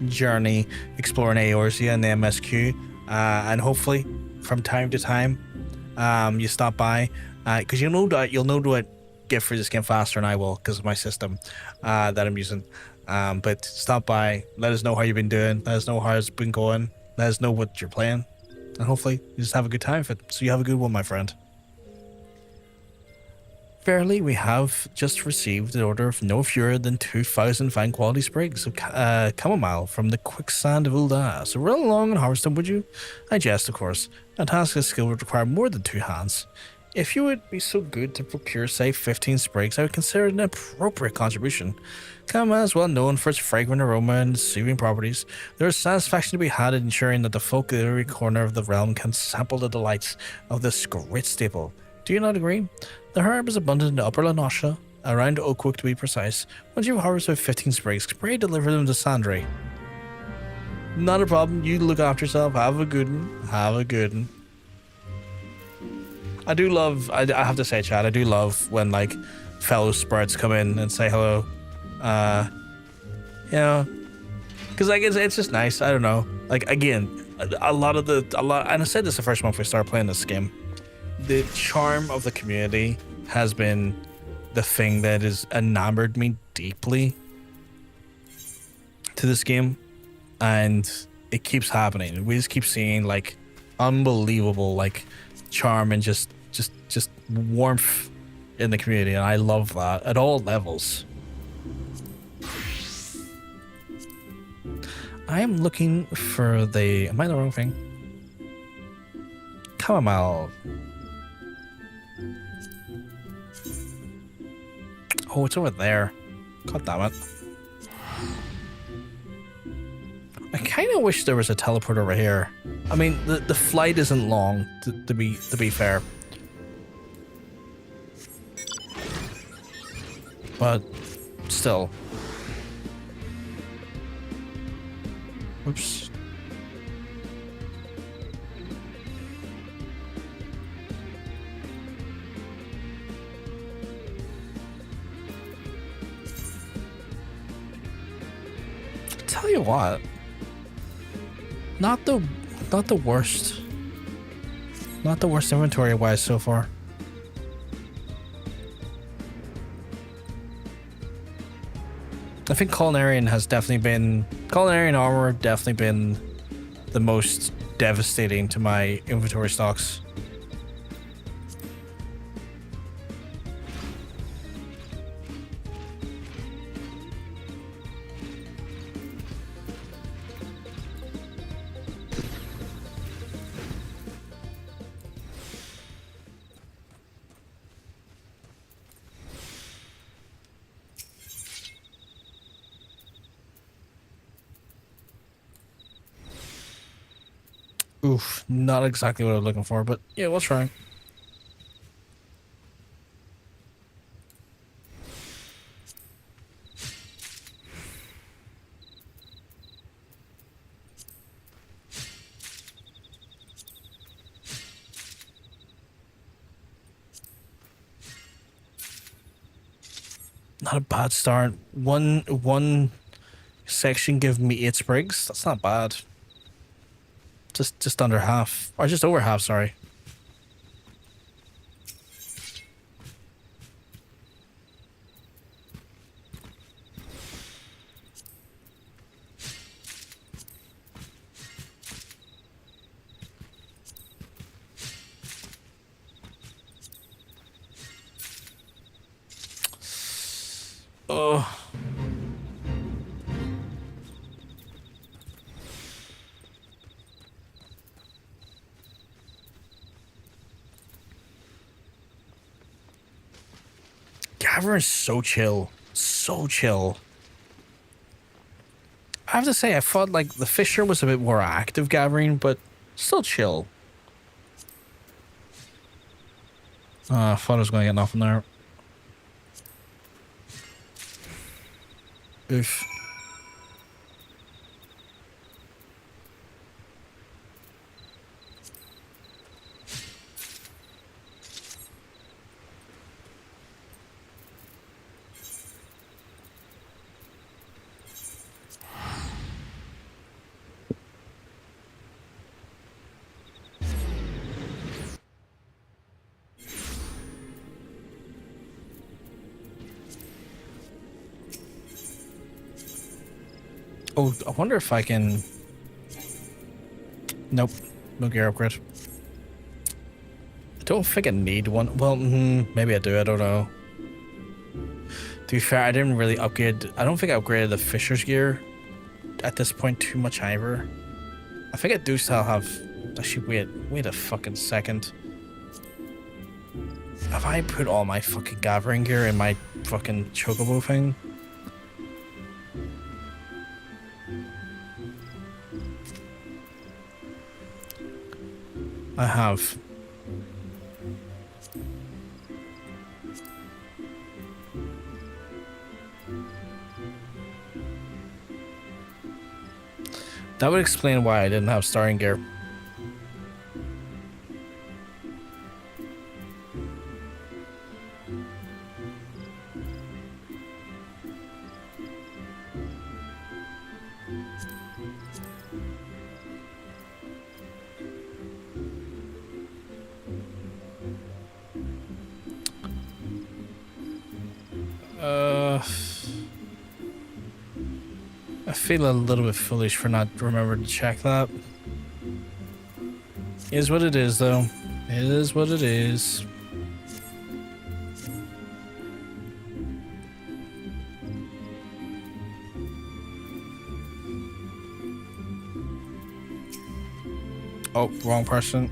journey exploring Eorzea and the MSQ, and hopefully from time to time you stop by, because you'll know what get through this game faster than I will because of my system that I'm using. But stop by, let us know how you've been doing, let us know how it's been going, let us know what you're playing, and hopefully you just have a good time with it. So you have a good one, my friend. Verily, we have just received an order of no fewer than 2,000 fine quality sprigs of chamomile from the quicksand of Ul'dah. So run along and harvest them, would you? I jest, of course. A task of skill would require more than 2 hands. If you would be so good to procure, say, 15 sprigs, I would consider it an appropriate contribution. Chamomile is well known for its fragrant aroma and soothing properties. There is satisfaction to be had in ensuring that the folk in every corner of the realm can sample the delights of this great staple. Do you not agree? The herb is abundant in Upper Lanosha, around Oakwood to be precise. Once you've harvested 15 sprigs, pray deliver them to Sandry. Not a problem. You look after yourself. Have a good one. Have a good one. I do love, I have to say, Chad, I do love when, like, fellow spirits come in and say hello. You know, because, like, it's just nice. I don't know. Like, again, a lot, and I said this the first month we started playing this game. the charm of the community has been the thing that has enamored me deeply to this game, and it keeps happening. We just keep seeing like unbelievable like charm and just warmth in the community, and I love that at all levels. I am looking for the... Am I the wrong thing? Chamomile. Oh, it's over there. God damn it. I kind of wish there was a teleport over here. I mean, the flight isn't long, to be fair. But still. Oops. Tell you what. Not the worst. Not the worst inventory wise so far. I think Culinarian armor definitely been the most devastating to my inventory stocks. Oof, not exactly what I was looking for, but yeah, we'll try. Not a bad start. One section give me 8 sprigs. That's not bad. Just under half, or just over half, sorry. Oh. Gavin is so chill. So chill. I have to say, I thought like the Fisher was a bit more active gathering, but still chill. I thought I was going to get nothing there. Oof. Oh, I wonder if I can... Nope. No gear upgrade. I don't think I need one. Well, maybe I do. I don't know. To be fair, I didn't really upgrade... I don't think I upgraded the Fisher's gear at this point too much either. I think I do still have... Actually, wait a fucking second. Have I put all my fucking gathering gear in my fucking Chocobo thing? I have. That would explain why I didn't have starring gear. I feel a little bit foolish for not remembering to check that. Is what it is, though. It is what it is. Oh, wrong person.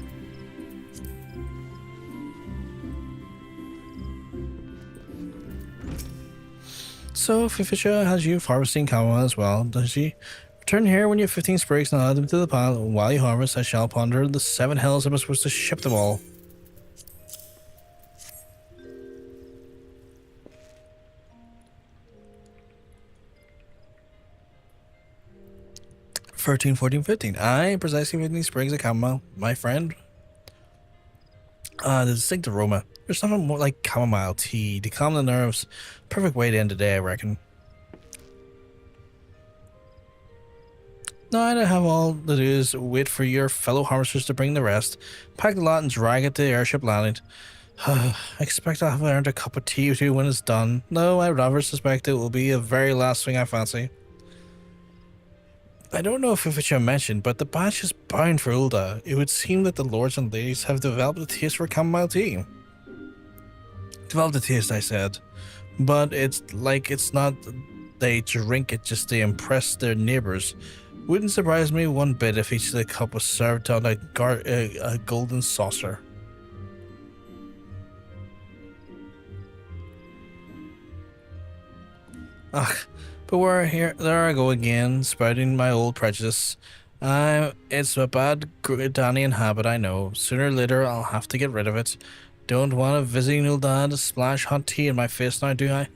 So, Fifisha has you harvesting chamomile as well, does she? Return here when you have 15 sprigs and add them to the pile. While you harvest, I shall ponder the 7 hills I'm supposed to ship them all. "13, 14, 15. Aye, precisely 15 sprigs of chamomile, my friend. The distinct aroma. There's nothing more like chamomile tea to calm the nerves. Perfect way to end the day, I reckon. No, I don't have all to do is wait for your fellow harvesters to bring the rest. Pack the lot and drag it to the airship landing. I expect I'll have earned a cup of tea or two when it's done. No, I rather suspect it will be the very last thing I fancy. I don't know if it's mentioned, but the batch is bound for Ul'dah. It would seem that the lords and ladies have developed a taste for chamomile tea. Developed a taste, I said. But it's like it's not they drink it just to impress their neighbours. Wouldn't surprise me one bit if each of the cup was served on a golden saucer. Ugh. But there I go again, spouting my old prejudice. It's a bad Gridanian habit, I know. Sooner or later, I'll have to get rid of it. Don't want a visiting Ul'dah to splash hot tea in my face now, do I?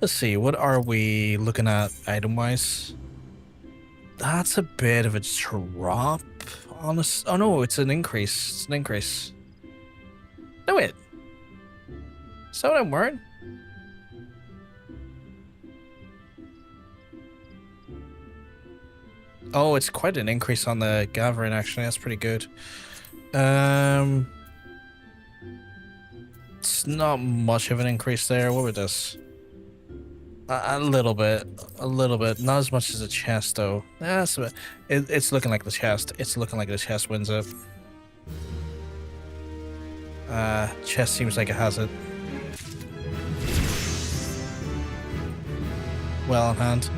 Let's see, what are we looking at item-wise? That's a bit of a drop. Oh no, it's an increase. It's an increase. No, wait. Is that what I'm wearing? Oh, it's quite an increase on the gathering, actually. That's pretty good. It's not much of an increase there. What was this? A little bit. A little bit. Not as much as the chest, though. It's looking like the chest. It's looking like the chest wins it. Chest seems like it has it. Well in hand.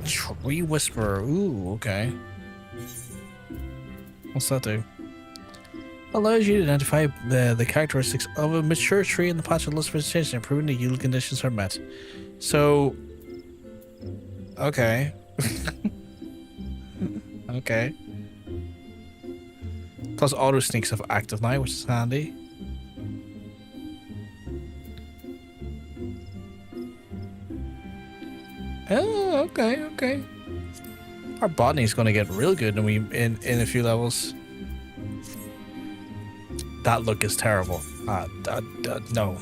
Tree Whisperer. Ooh, okay. What's that do? Allows you to identify the characteristics of a mature tree in the patch of lost vegetation, improving the yield conditions are met. So, okay. Okay. Plus auto sneaks of active now, which is handy. Oh, okay, okay. Our botany's gonna get real good in a few levels. That look is terrible. No.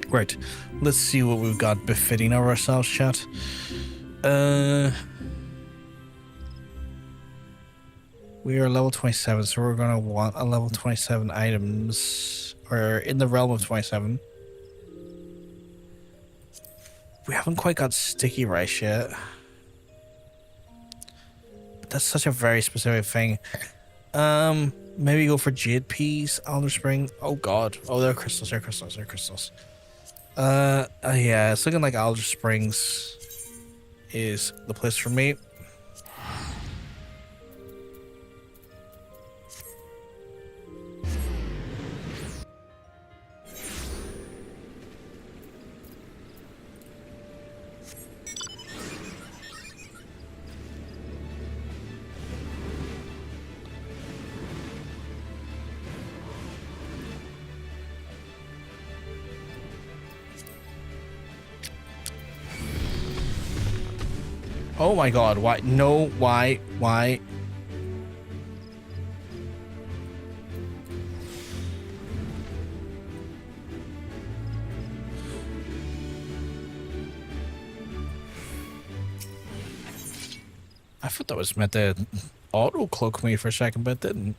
Right. Let's see what we've got befitting of ourselves, chat. We are level 27, so we're gonna want a level 27 items, or in the realm of 27. We haven't quite got sticky rice yet. But that's such a very specific thing. Maybe go for jade peas, alder spring. Oh god. Oh, they're crystals, they're crystals, they're crystals. Yeah, it's looking like alder springs is the place for me. Oh my god, why? No, why? Why? I thought that was meant to auto-cloak me for a second, but it didn't.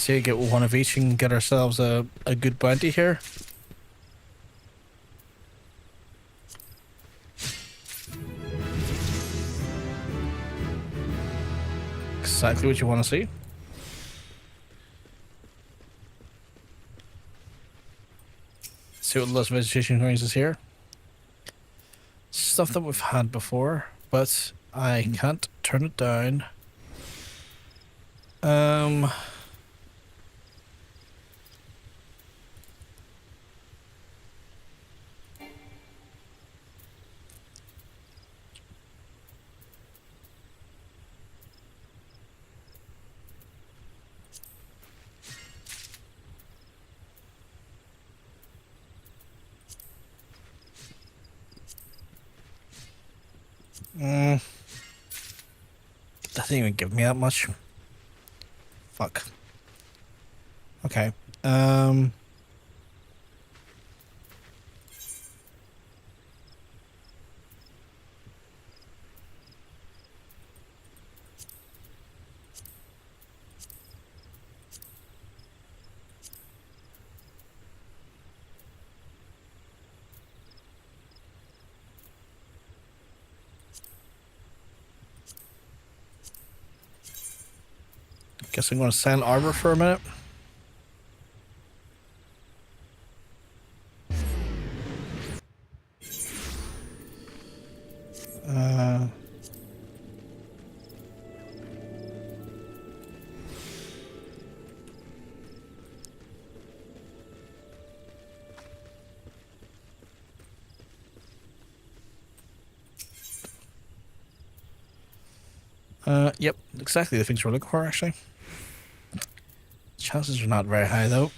say get one of each and get ourselves a good bounty here. Exactly what you want to see. See what Lost Vegetation Coins is here. Stuff that we've had before, but I can't turn it down. Doesn't even give me that much. Fuck. Okay. Guess I'm going to sell armor for a minute. Yep, exactly the things we're looking for, actually. Chances are not very high, though.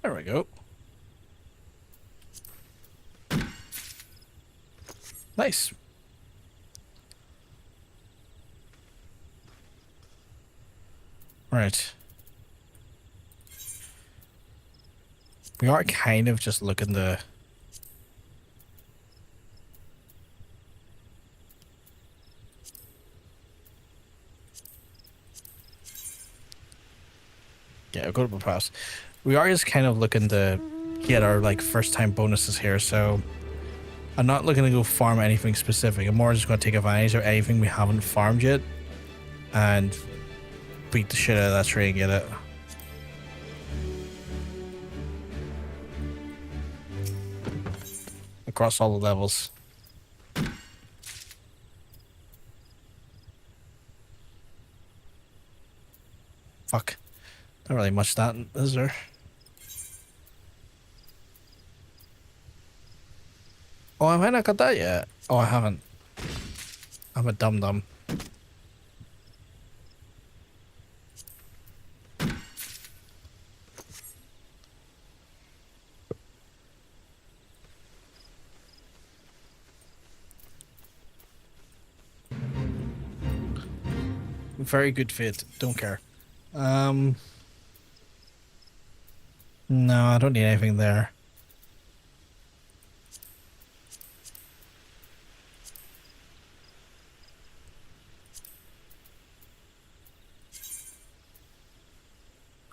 There we go. Nice. Right. We are kind of just looking to... Yeah, I'll go to the past. We are just kind of looking to get our like first time bonuses here, so I'm not looking to go farm anything specific. I'm more just going to take advantage of anything we haven't farmed yet and beat the shit out of that tree and get it. Across all the levels. Fuck. Not really much that, is there? Oh, I might not got that yet. Oh, I haven't. I'm a dum-dum. Very good fit. Don't care. No, I don't need anything there.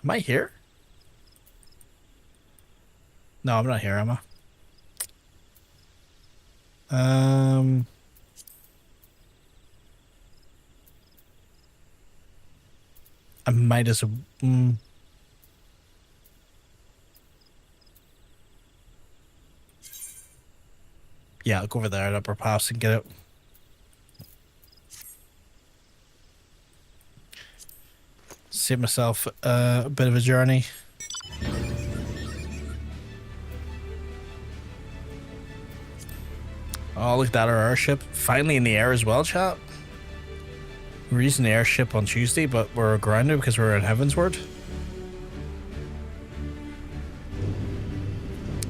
Am I here? No, I'm not here, am I? I might as well... Yeah, I'll go over there at Upper Pass and get it. Save myself a bit of a journey. Oh, look at that, our airship. Finally in the air as well, chat. We're using the airship on Tuesday, but we're grounded because we're in Heavensward.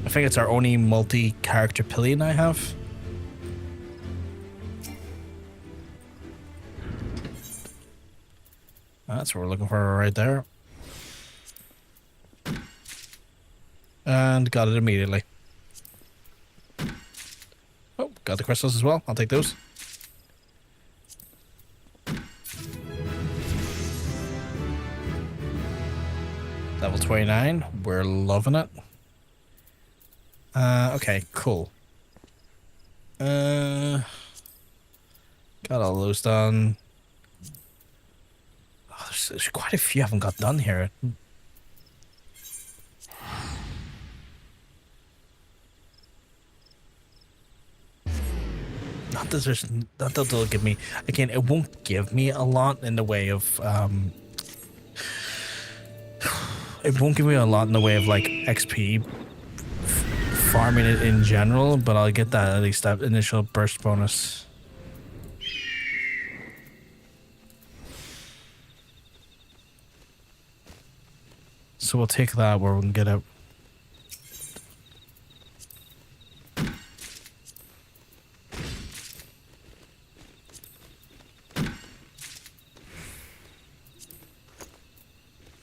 I think it's our only multi-character pillion I have. That's what we're looking for right there. And got it immediately. Oh, got the crystals as well. I'll take those. Level 29. We're loving it. Okay, cool. Got all those done. Oh, there's quite a few I haven't got done here. Not that they'll give me, again, it won't give me a lot in the way of it won't give me a lot in the way of like XP farming it in general, but I'll get that, at least that initial burst bonus. So we'll take that where we can get it.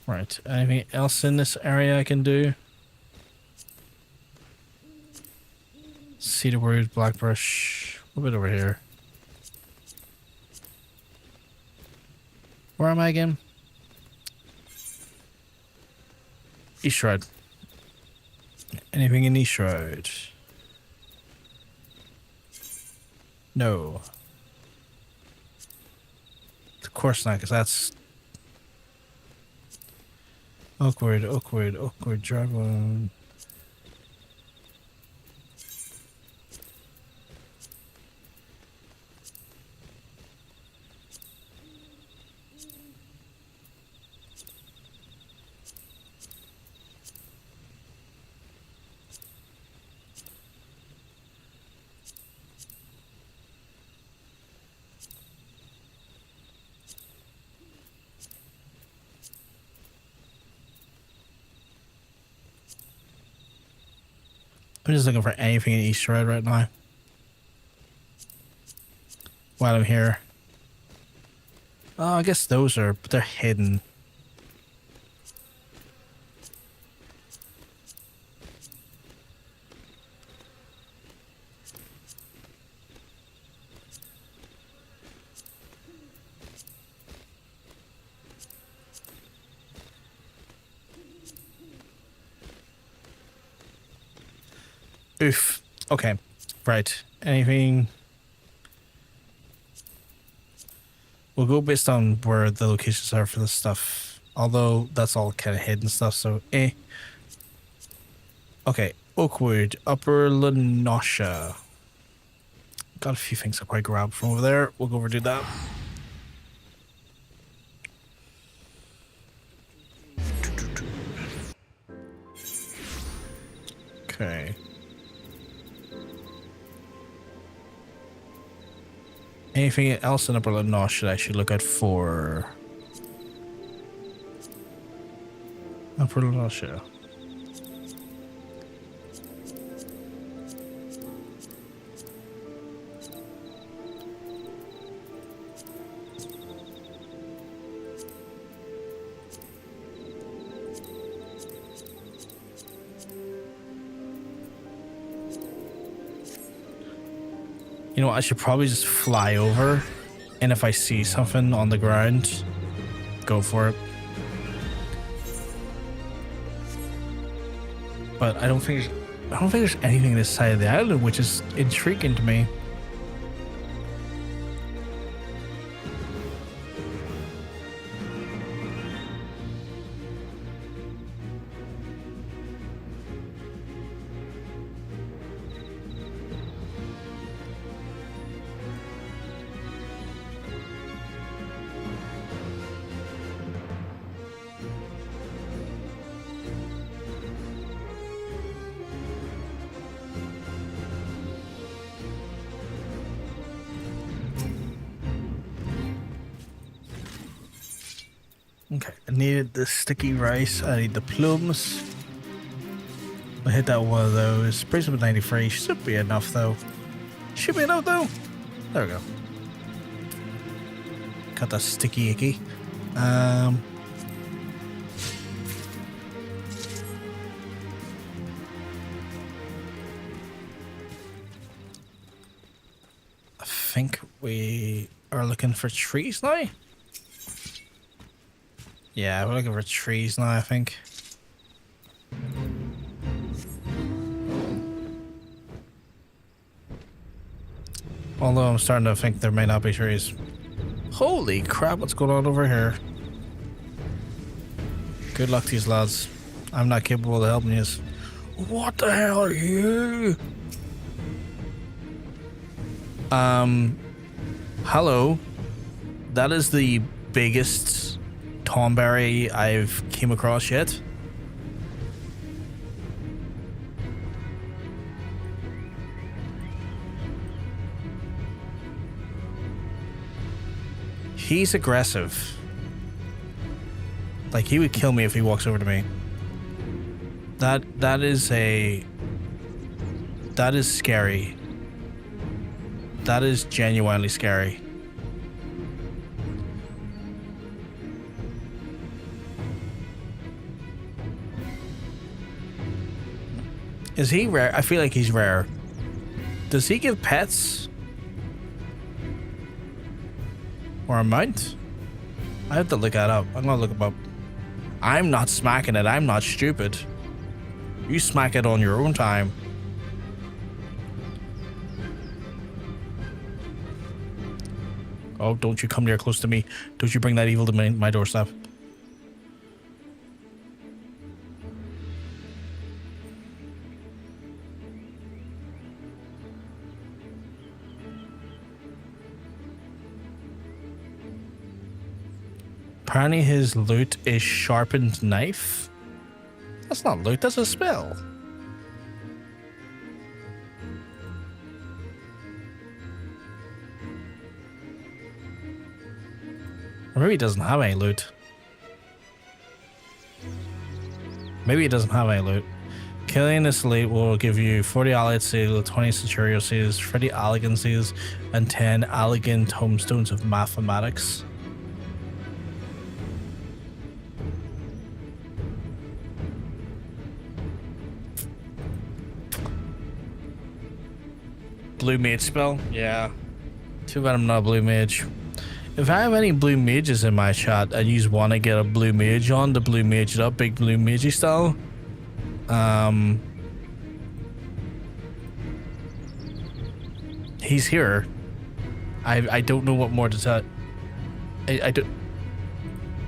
Right, anything else in this area I can do? Cedarwood, Blackbrush, a bit over here. Where am I again? Ishgard. Anything in Ishgard? No. Of course not, because that's awkward, Dragon. I'm just looking for anything in Ishgard right now. While I'm here. Oh, I guess those are, but they're hidden. Oof. Okay. Right. Anything? We'll go based on where the locations are for this stuff. Although that's all kind of hidden stuff, so eh. Okay. Oakwood, Upper Lenosha. Got a few things I'll probably grab from over there. We'll go over do that. Okay. Anything else in Upper Lenosha I should look out for? Upper Lenosha. You know what, I should probably just fly over, and if I see something on the ground, go for it. But I don't think there's anything this side of the island, which is intriguing to me. Okay, I needed the sticky rice. I need the plums. I'll hit that one of those. Brace up at 93. Should be enough though. Should be enough though. There we go. Got that sticky icky. looking for trees now? Yeah, we're looking for trees now, I think. Although I'm starting to think there may not be trees. Holy crap, what's going on over here? Good luck to you lads. I'm not capable of helping you. What the hell are you? Hello. That is the biggest Tomberry I've came across yet. He's aggressive. Like, he would kill me if he walks over to me. That is scary. That is genuinely scary. Is he rare? I feel like he's rare. Does he give pets? Or a mount? I have to look that up. I'm gonna look him up. I'm not smacking it. I'm not stupid. You smack it on your own time. Oh, don't you come near close to me. Don't you bring that evil to my doorstep. Apparently his loot is sharpened knife. That's not loot, that's a spell. Or maybe he doesn't have any loot. Maybe he doesn't have any loot. Killing this elite will give you 40 allied seals, 20 centurial seals, 30 elegant seals, and 10 elegant tomestones of mathematics. Blue mage spell? Yeah. Too bad I'm not a blue mage. If I have any blue mages in my chat and you want to get a blue mage on to blue mage it up, big blue magey style, he's here. I don't know what more to tell. I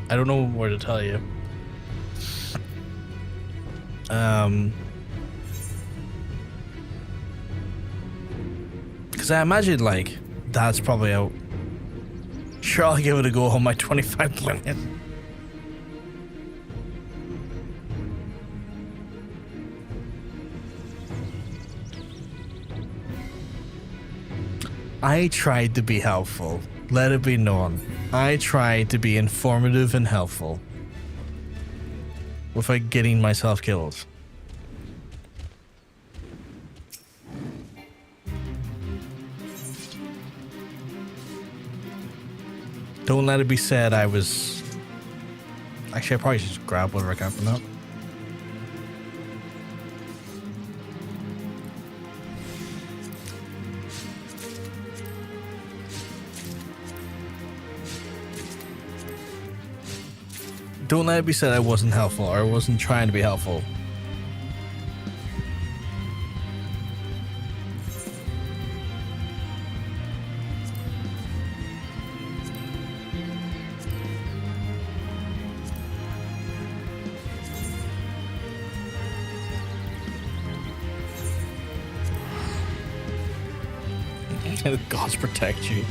don't know what more to tell you. Because I imagine, like, that's probably out. Sure, I'll give it a go on my 25 limit. I tried to be helpful. Let it be known. I tried to be informative and helpful. Without getting myself killed. Don't let it be said I was... Actually, I probably should just grab whatever I can from that. Don't let it be said I wasn't helpful or I wasn't trying to be helpful. The gods protect you.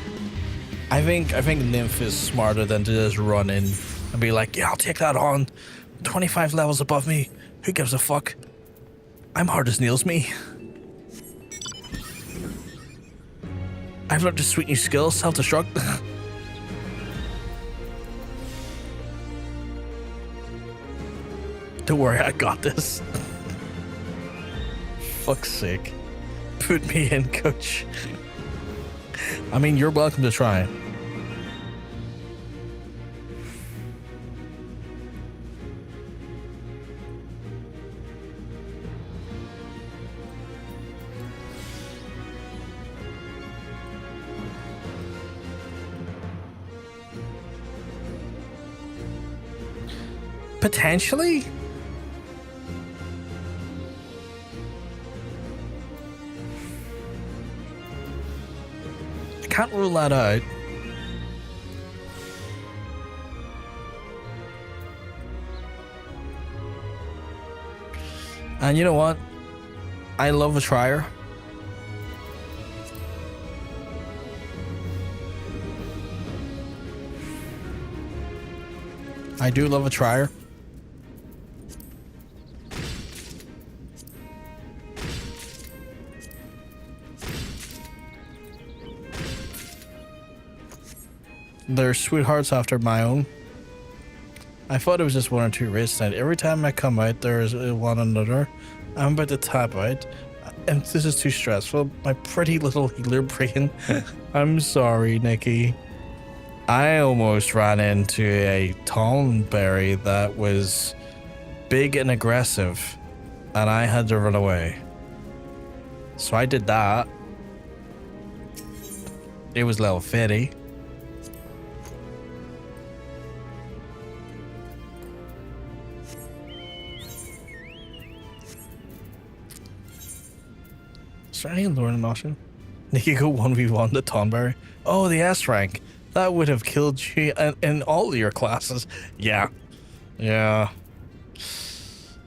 I think Nymph is smarter than to just run in and be like, yeah, I'll take that on. 25 levels above me. Who gives a fuck? I'm hard as nails, me. I've learned a sweet new skill, self-destruct. Don't worry, I got this. Fuck's sake. Put me in, coach. I mean, you're welcome to try. Potentially? I can't rule that out. And you know what? I love a trier. I do love a trier. They're sweethearts after my own. I thought it was just one or two raids tonight. Every time I come out, there's one another. I'm about to tap out, and this is too stressful. My pretty little healer brain. I'm sorry, Nikki. I almost ran into a Tonberry that was big and aggressive, and I had to run away. So I did that. It was level 50. Is there any in Lorna Notion? Nikki go 1v1 to Tonberry. Oh, the S rank. That would have killed you in all your classes. Yeah. Yeah.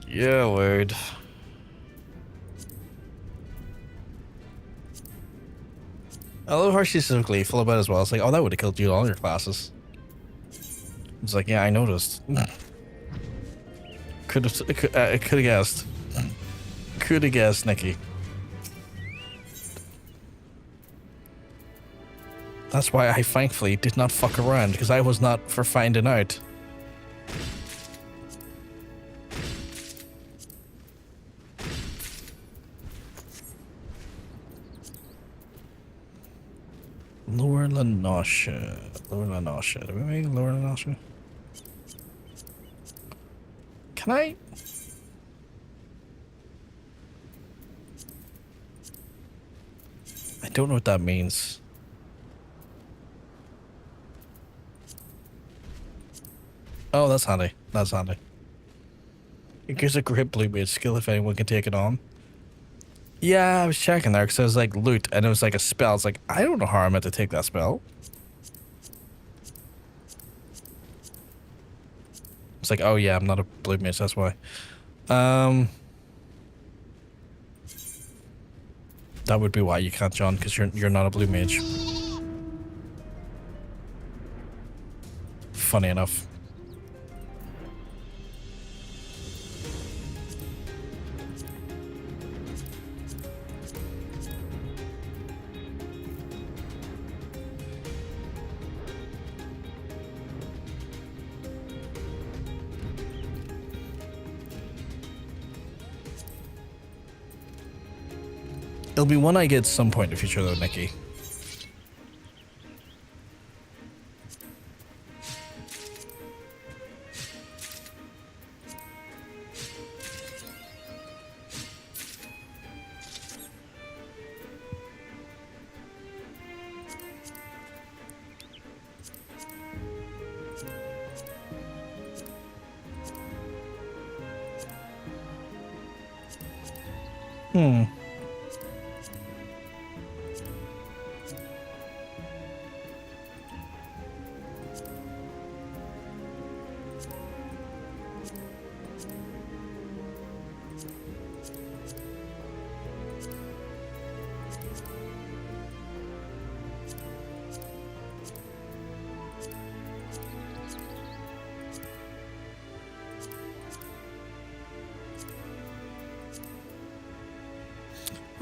Yeah, word. I love how she's so gleeful about it as well. It's like, oh, that would have killed you in all your classes. It's like, yeah, I noticed. Could have guessed. Could have guessed, Nikki. That's why I thankfully did not fuck around, because I was not for finding out. Lower Lanosha. Lower Lanosha. Do we make Lower Lanosha? Can I? I don't know what that means. Oh, that's handy. That's handy. It gives a great blue mage skill if anyone can take it on. Yeah, I was checking there because it was like loot and it was like a spell. It's like, I don't know how I'm meant to take that spell. It's like, oh yeah, I'm not a blue mage, that's why. That would be why you can't, John, because you're not a blue mage. Funny enough. It'll be one I get at some point in the future though, Nikki.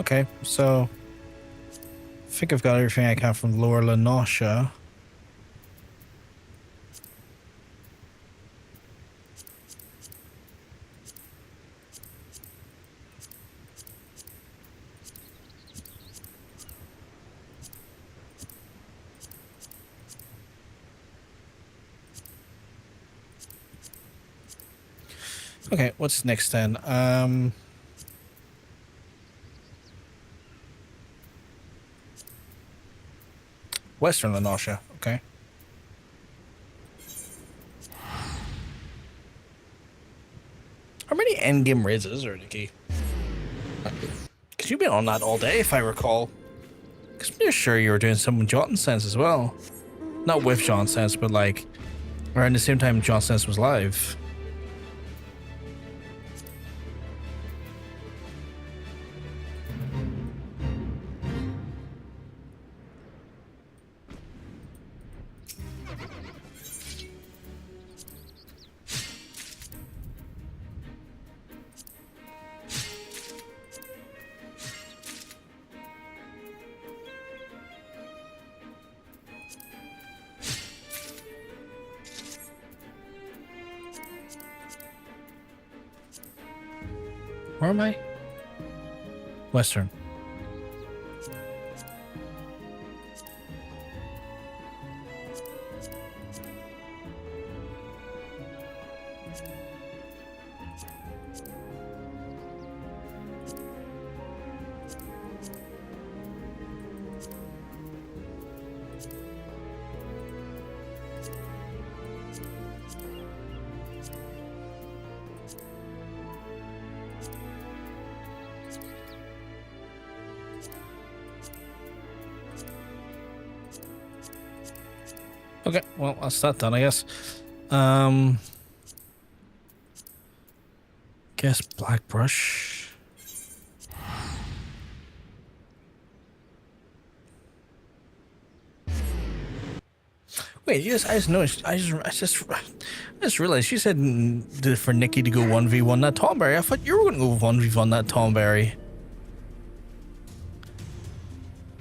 Okay, so I think I've got everything I can from Lower Lanosha. Okay, what's next then? Western Lanosha, okay. How many endgame raids is there, Nikki? Because you've been on that all day, if I recall. Because I'm sure you were doing some with John Sense as well. Not with John Sense, but like around the same time John Sense was live. Where am I? Western. Okay, well, that's that done, I guess. Guess black brush. Wait, yes, I just noticed. I just realized you said for Nikki to go 1v1 that Tomberry. I thought you were going to go 1v1 that Tomberry.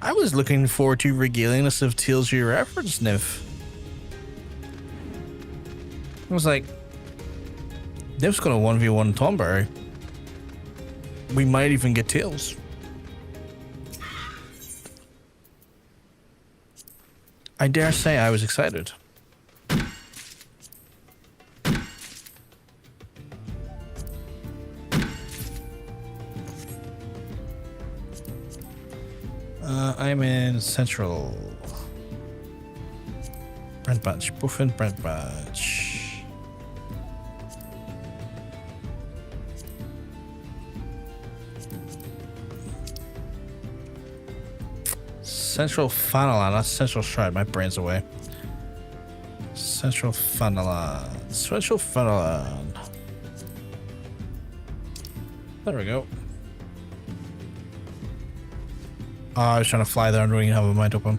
I was looking forward to regaling us of tales you referenced, Niv. I was like, Niv's gonna 1v1 Tomberry. We might even get tails. I dare say I was excited. I'm in Central. Brent Badge. Both in Brent Badge. Central Fanalan, that's Central Stride. My brain's away. Central Fanalan. Central Fanalan. There we go. Oh, I was trying to fly there and don't even have a mind open.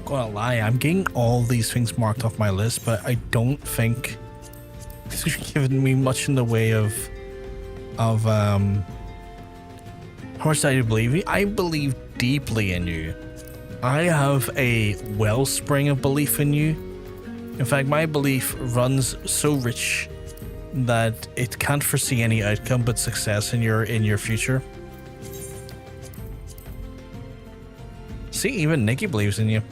Gonna lie, I'm getting all these things marked off my list, but I don't think this has given me much in the way of how much do I believe you? I believe deeply in you. I have a wellspring of belief in you. In fact, my belief runs so rich that it can't foresee any outcome but success in your future. See, even Nikki believes in you.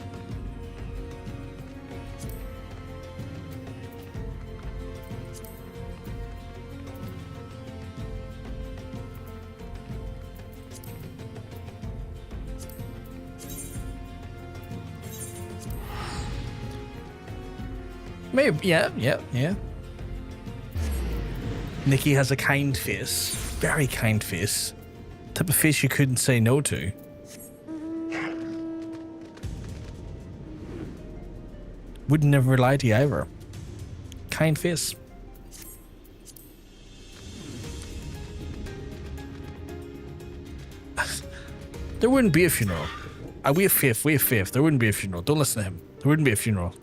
Maybe, yeah. Nikki has a kind face. Very kind face. Type of face you couldn't say no to. Would never lie to you either. Kind face. There wouldn't be a funeral. We have faith. There wouldn't be a funeral. Don't listen to him. There wouldn't be a funeral.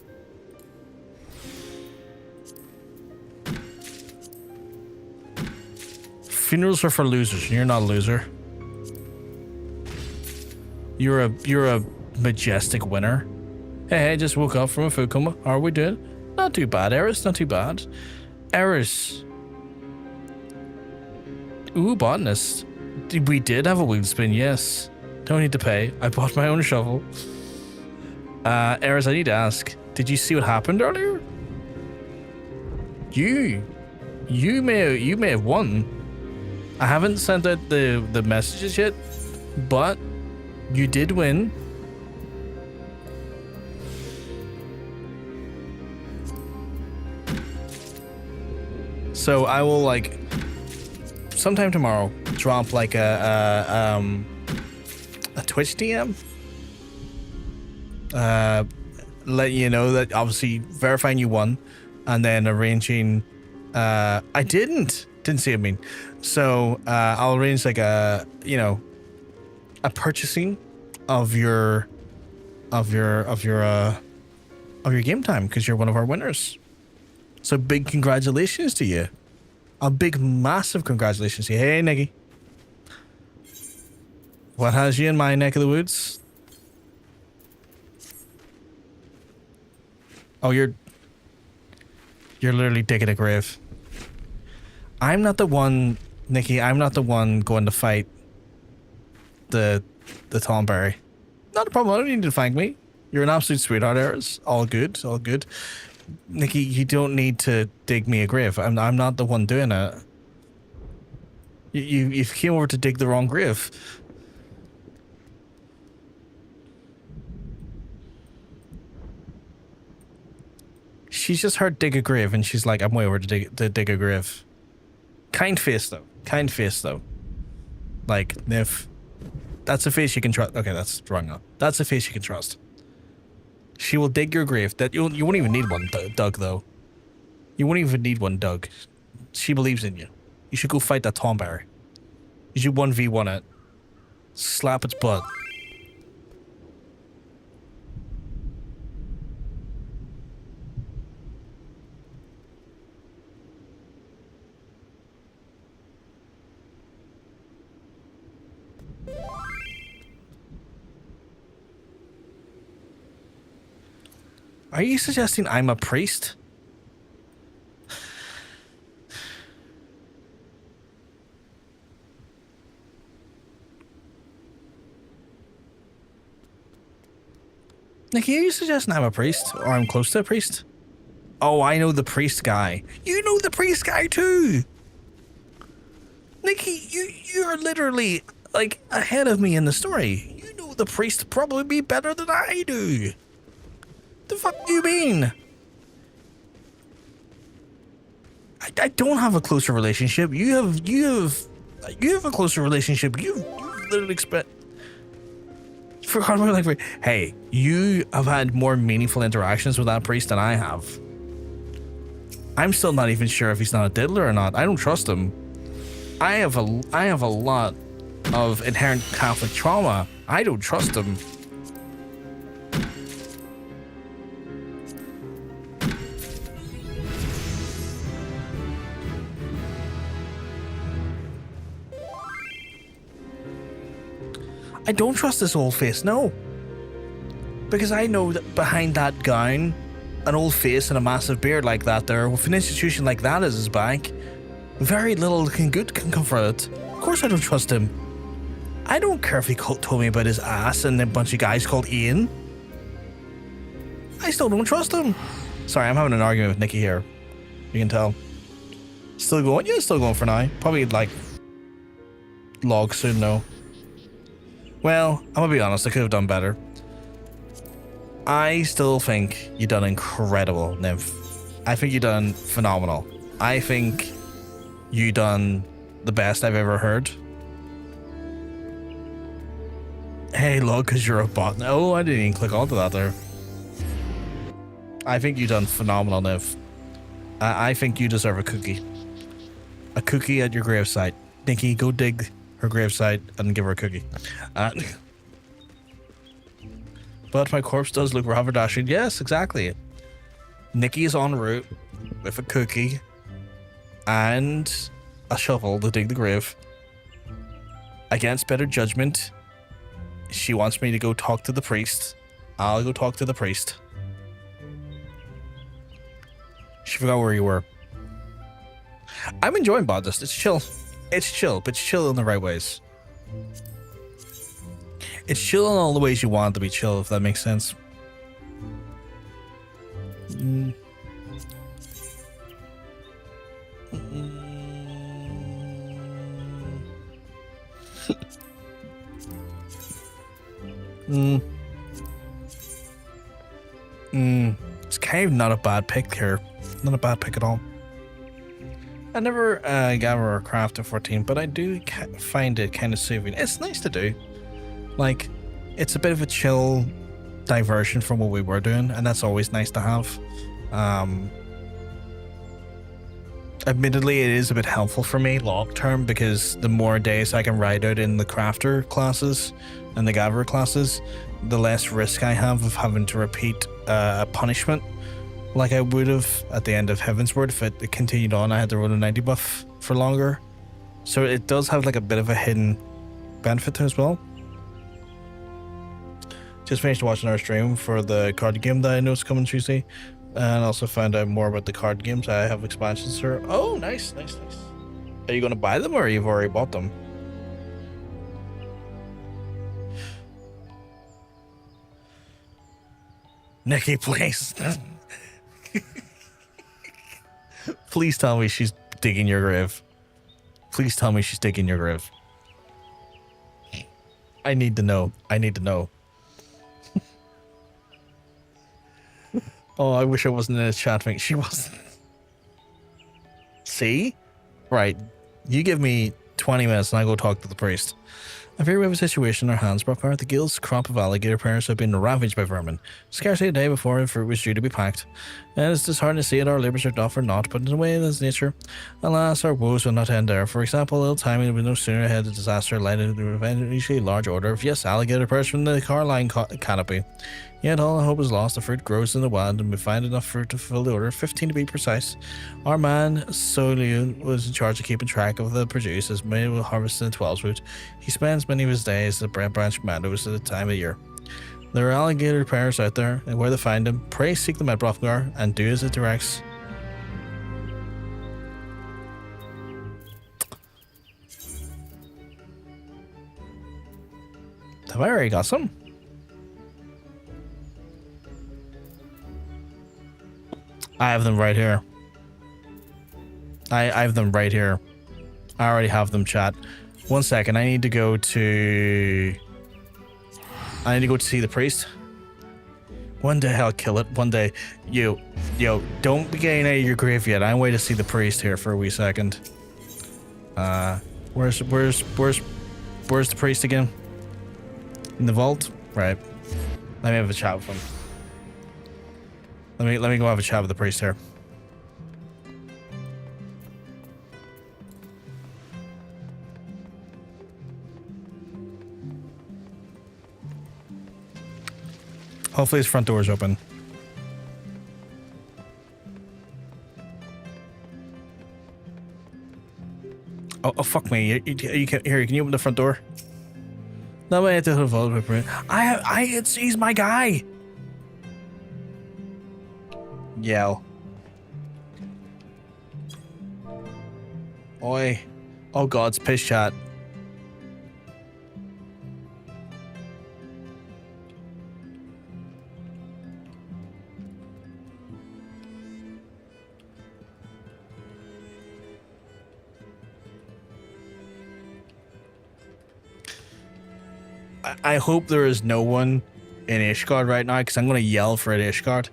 Funerals are for losers, and you're not a loser. You're a majestic winner. Hey, I just woke up from a food coma. How are we doing? Not too bad, Eris. Not too bad. Eris, Ooh, Botanist. We did have a wound spin, yes. Don't need to pay. I bought my own shovel. Eris, I need to ask. Did you see what happened earlier? You may have won. I haven't sent out the messages yet, but you did win. So I will like sometime tomorrow drop like a Twitch DM. Let you know that obviously verifying you won, and then arranging. I didn't see it mean. So I'll arrange like a purchasing of your game time because you're one of our winners. So big congratulations to you. A big massive congratulations to you. Hey Nikki. What has you in my neck of the woods? Oh, you're literally digging a grave. I'm not the one, Nikki. I'm not the one going to fight the Thornberry. Not a problem. I don't need you to thank me. You're an absolute sweetheart, Eris. All good. All good. Nikki, you don't need to dig me a grave. I'm not the one doing it. You came over to dig the wrong grave. She's just heard dig a grave and she's like, I'm way over to dig a grave. Kind face though. Like, if that's a face you can trust. Okay, that's wrong now. That's a face you can trust. She will dig your grave. That you won't even need one dug though. You won't even need one dug. She believes in you. You should go fight that Thornberry. You should 1v1 it. Slap its butt. Are you suggesting I'm a priest? Nikki, are you suggesting I'm a priest? Or I'm close to a priest? Oh, I know the priest guy. You know the priest guy too! Nikki, you're literally, like, ahead of me in the story. You know the priest probably better than I do. The fuck do you mean? I don't have a closer relationship. You have a closer relationship. You literally expect. Forgot about like, hey, you have had more meaningful interactions with that priest than I have. I'm still not even sure if he's not a diddler or not. I don't trust him. I have a lot of inherent Catholic trauma. I don't trust him. I don't trust this old face, no. Because I know that behind that gown, an old face and a massive beard like that there, with an institution like that as his back, very little good can come from it. Of course I don't trust him. I don't care if he told me about his ass and a bunch of guys called Ian. I still don't trust him. Sorry, I'm having an argument with Nikki here. You can tell. Still going? Yeah, still going for now. Probably like log soon though. Well, I'm gonna be honest, I could have done better. I still think you done incredible, Nymph. I think you done phenomenal. I think you done the best I've ever heard. Hey, look, because you're a bot. Oh, I didn't even click onto that there. I think you done phenomenal, Nymph. I think you deserve a cookie. A cookie at your gravesite. Nikki, go dig her gravesite and give her a cookie. But my corpse does look rather dashing. Yes, exactly. Nikki is en route with a cookie and a shovel to dig the grave. Against better judgment, she wants me to go talk to the priest. I'll go talk to the priest. She forgot where you were. I'm enjoying Botanist. It's chill. It's chill, but it's chill in the right ways. It's chill in all the ways you want it to be chill, if that makes sense. Mm. It's kind of not a bad pick here. Not a bad pick at all. I never got a craft of 14, but I do find it kind of soothing. It's nice to do. Like, it's a bit of a chill diversion from what we were doing, and that's always nice to have. Admittedly, it is a bit helpful for me long term, because the more days I can ride out in the crafter classes and the gatherer classes, the less risk I have of having to repeat a punishment like I would have at the end of Heavensward if it continued on. I had to run a 90 buff for longer, so it does have like a bit of a hidden benefit to it as well. Just finished watching our stream for the card game that I know is coming Tuesday, and also found out more about the card games. I have expansions for. Oh, nice. Are you going to buy them, or you've already bought them? Nikki, please. Please tell me she's digging your grave. Please tell me she's digging your grave. I need to know. Oh, I wish I wasn't in a chat thing. She wasn't. See? Right. You give me 20 minutes and I go talk to the priest. I fear we have a situation in our hands, Brother. The guild's crop of alligator pears have been ravaged by vermin. Scarcely a day before the fruit was due to be packed. And it's disheartening to see it, our labours are doff or not, but in a way that's nature. Alas, our woes will not end there. For example, ill timing would no sooner ahead of disaster lighted the eventually large order of, yes, alligator pears from the Carline canopy. Yet all hope is lost. The fruit grows in the wild, and we find enough fruit to fulfill the order, 15 to be precise. Our man, Soliun, was in charge of keeping track of the produce, as many will harvest in the 12's root. He spends many of his days at the branch commandos at the time of year. There are alligator pears out there, and where to find them, pray seek them at Brofgar, and do as it directs. Have I already got some? I have them right here. I have them right here. I already have them, chat. 1 second, I need to go to see the priest. One day I'll kill it. One day. Yo, don't be getting out of your grave yet. I'm waiting to see the priest here for a wee second. Where's the priest again? In the vault? Right. Let me have a chat with him. Let me go have a chat with the priest here. Hopefully his front door is open. Oh fuck me! You can you open the front door? No way to the vault. He's my guy. Yell. Oi. Oh god, it's piss chat. I hope there is no one in Ishgard right now, because I'm going to yell for it, Ishgard.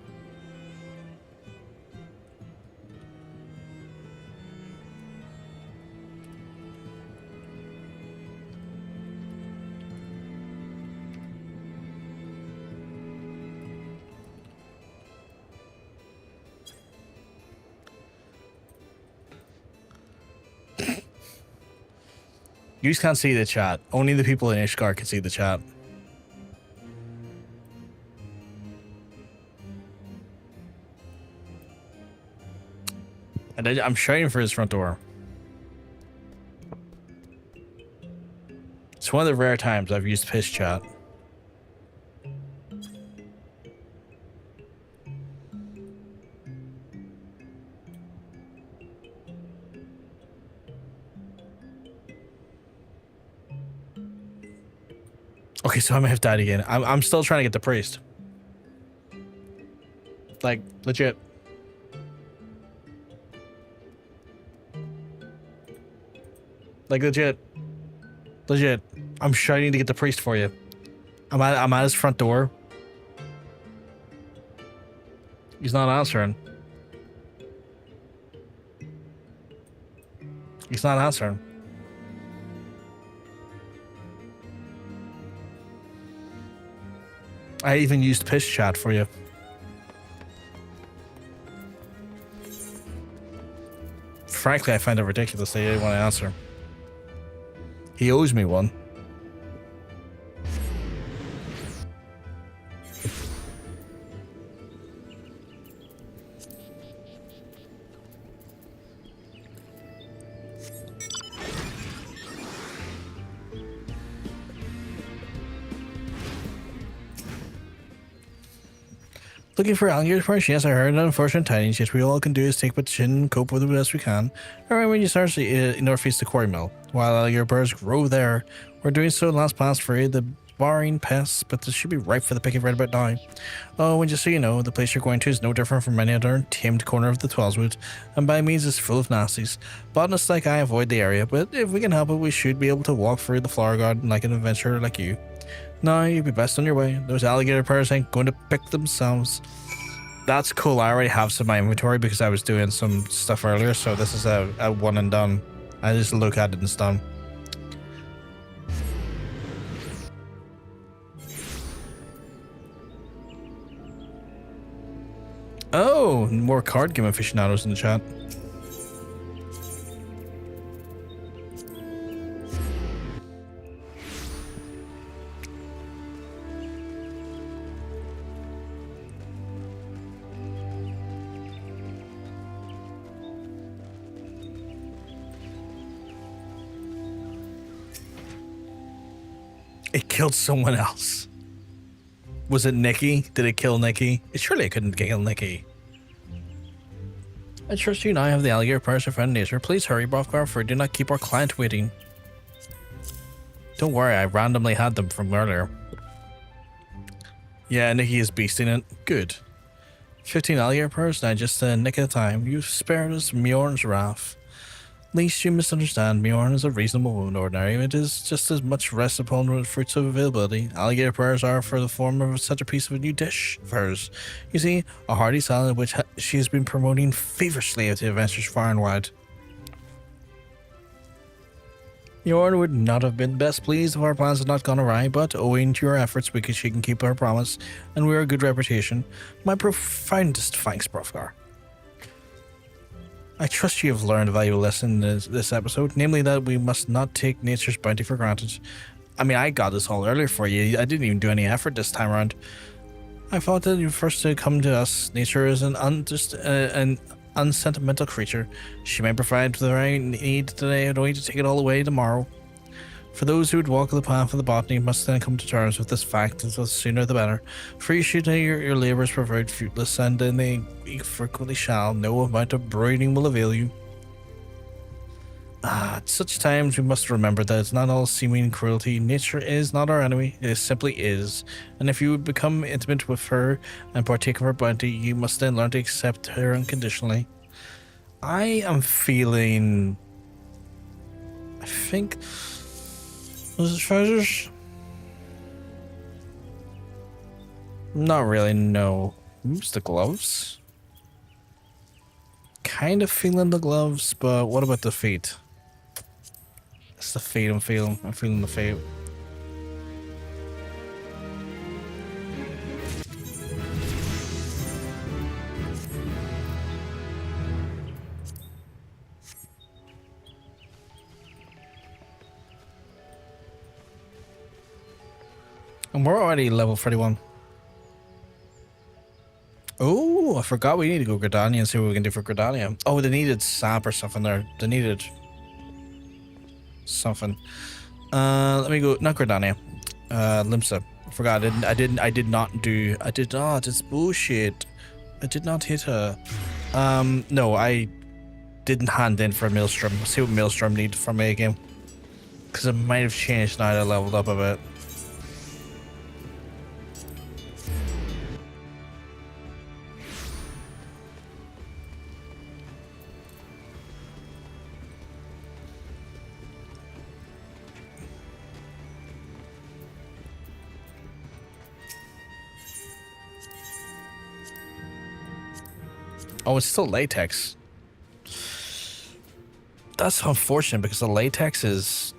You just can't see the chat. Only the people in Ishgard can see the chat. And I'm shouting for his front door. It's one of the rare times I've used piss chat. Okay, so I may have died again. I'm still trying to get the priest. Like, legit. Like, legit. Legit. I'm shouting to get the priest for you. I'm at his front door. He's not answering. He's not answering. I even used piss chat for you. Frankly, I find it ridiculous that he didn't want to answer. He owes me one. Looking for alligator parts? Yes, I heard. Unfortunate tidings. Yes, we all can do is take what chin and cope with it as we can. Alright, when you start northeast the quarry mill, while alligator birds grow there, we're doing so last past free the barring pests, but this should be ripe for the picking right about now. Oh, and just so you know, the place you're going to is no different from any other tamed corner of the Twellswood, and by means is full of nasties. Botanists like I avoid the area, but if we can help it, we should be able to walk through the flower garden like an adventurer like you. No, you'd be best on your way. Those alligator pairs ain't going to pick themselves. That's cool. I already have some in my inventory because I was doing some stuff earlier, so this is a one and done. I just look at it and it's done. Oh, more card game aficionados in the chat. It killed someone else. Was it Nikki? Did it kill Nikki? Surely it couldn't kill Nikki. I trust you now have the alligator powers of friend nature. Please hurry, Brothgar, for do not keep our client waiting. Don't worry, I randomly had them from earlier. Yeah, Nikki is beasting it. Good. 15 alligator powers, now just a nick at a time. You've spared us Mjorn's wrath. Least you misunderstand, Mjorn is a reasonable wound ordinary. It is just as much rest upon the fruits of availability. Alligator pears are for the form of such a piece of a new dish of hers. You see, a hearty salad which she has been promoting feverishly at the adventures far and wide. Mjorn would not have been best pleased if our plans had not gone awry, but owing to your efforts, she can keep her promise, and we are a good reputation. My profoundest thanks, Brothgar. I trust you have learned a valuable lesson in this episode, namely that we must not take nature's bounty for granted. I mean, I got this all earlier for you. I didn't even do any effort this time around. I thought that you first to come to us. Nature is an unsentimental creature. She may provide the right need today, only to take it all away tomorrow. For those who would walk the path of the botany must then come to terms with this fact, and the sooner the better. For you should know your labours provide fruitless, and then they frequently shall. No amount of brooding will avail you. At such times we must remember that it's not all seeming cruelty. Nature is not our enemy, it simply is. And if you would become intimate with her and partake of her bounty, you must then learn to accept her unconditionally. I am feeling... I think... Was it treasures? Not really, no. Oops, the gloves? Kind of feeling the gloves, but what about the feet? It's the feet I'm feeling. I'm feeling the feet. And we're already level 31. Oh, I forgot we need to go Gridania and see what we can do for Gridania. Oh, they needed sap or something there. They needed something. Let me go. Not Gridania. Limsa. I forgot. I did not. It's bullshit. I did not hit her. No, I didn't hand in for a Maelstrom. Let's see what Maelstrom needs from me again. Because it might have changed now that I leveled up a bit. Oh, it's still latex. That's unfortunate because the latex is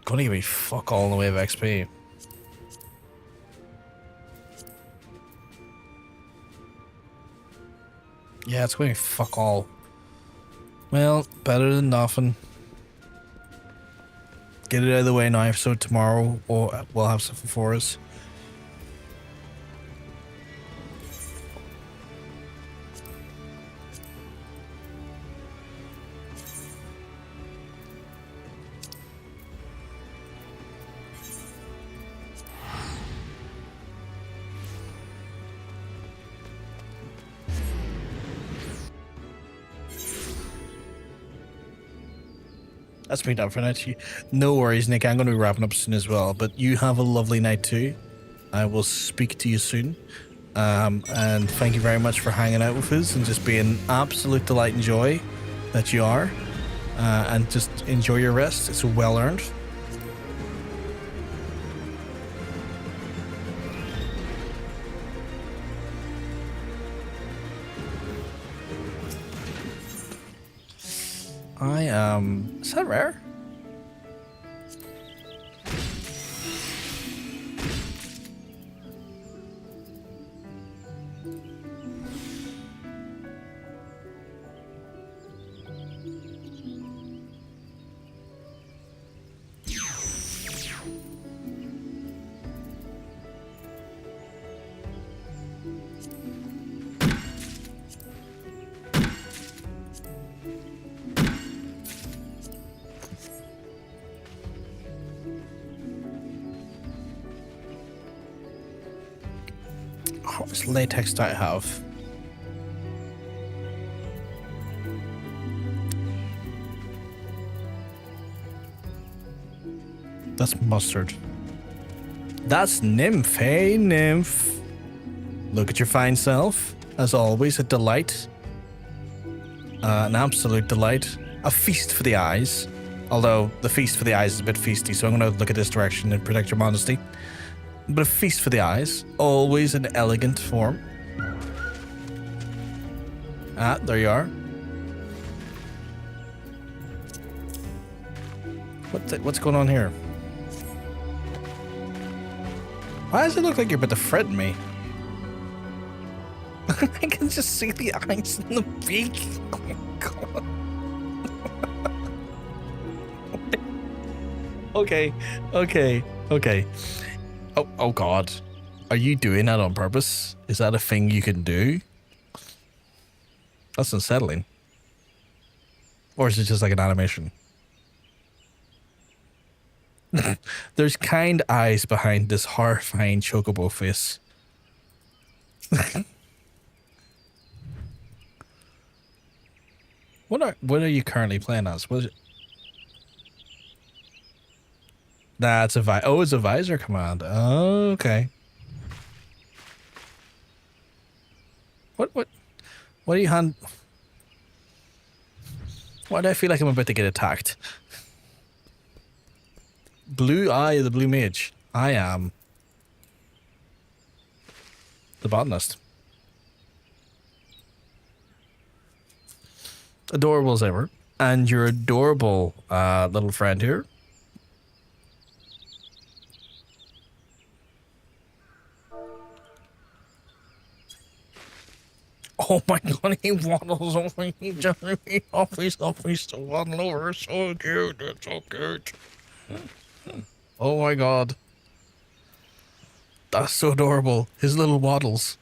going to give me fuck all in the way of XP. Yeah, it's going to be fuck all. Well, better than nothing. Get it out of the way now, so tomorrow we'll have something for us. That's me done for now. No worries, Nick. I'm going to be wrapping up soon as well. But you have a lovely night too. I will speak to you soon. And thank you very much for hanging out with us and just being absolute delight and joy that you are. And just enjoy your rest. It's well earned. Is that rare? What was latex do I have? That's mustard. That's nymph. Hey, nymph. Look at your fine self. As always, a delight. An absolute delight. A feast for the eyes. Although the feast for the eyes is a bit feasty, so I'm going to look at this direction and protect your modesty. But a feast for the eyes. Always an elegant form. Ah, there you are. What's going on here? Why does it look like you're about to threaten me? I can just see the eyes and the beak. Oh my god. Okay. Oh god. Are you doing that on purpose? Is that a thing you can do? That's unsettling. Or is it just like an animation? There's kind eyes behind this horrifying chocobo face. What are you currently playing as? What is it? Nah, it's a it's a visor command. Oh, okay. What are you why do I feel like I'm about to get attacked? Blue Eye of the Blue Mage. I am the Botanist. Adorable as ever. And your adorable little friend here. Oh my god, he waddles over. He just he's still waddling over. So cute. It's so cute. Oh my god. That's so adorable. His little waddles.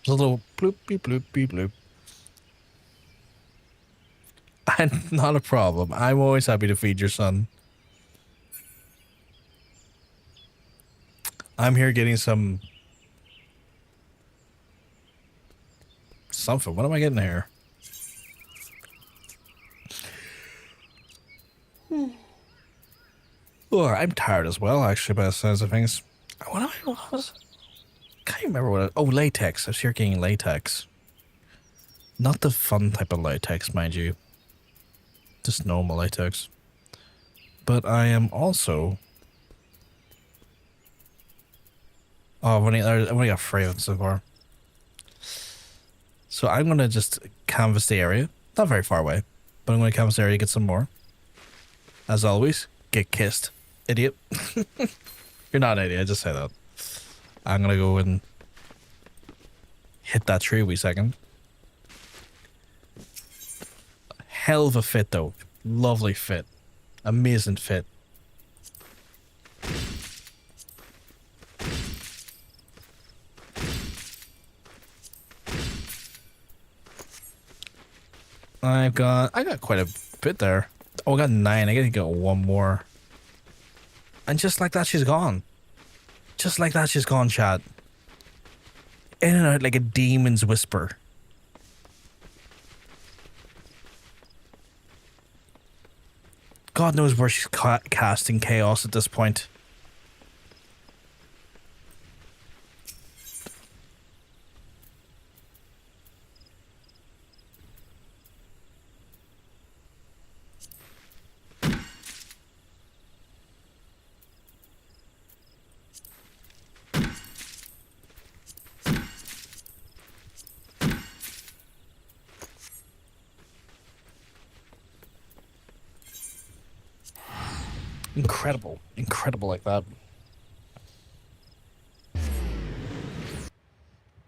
His little bloopy bloopy bloop. And not a problem. I'm always happy to feed your son. I'm here getting something. What am I getting here? Oh, I'm tired as well, actually, by the sounds of things. What was? Can't remember what. Oh, latex. I was here getting latex. Not the fun type of latex, mind you. Just normal latex. But I am also. Oh, I've only got 3 of them so far. So I'm going to just canvas the area. Not very far away, but I'm going to canvas the area to get some more. As always, get kissed. Idiot. You're not an idiot, I just say that. I'm going to go and hit that tree a wee second. Hell of a fit, though. Lovely fit. Amazing fit. I got quite a bit there. Oh, I got 9. I gotta get 1 more. And just like that, she's gone. Just like that, she's gone, chat. In and out like a demon's whisper. God knows where she's casting chaos at this point. Incredible like that.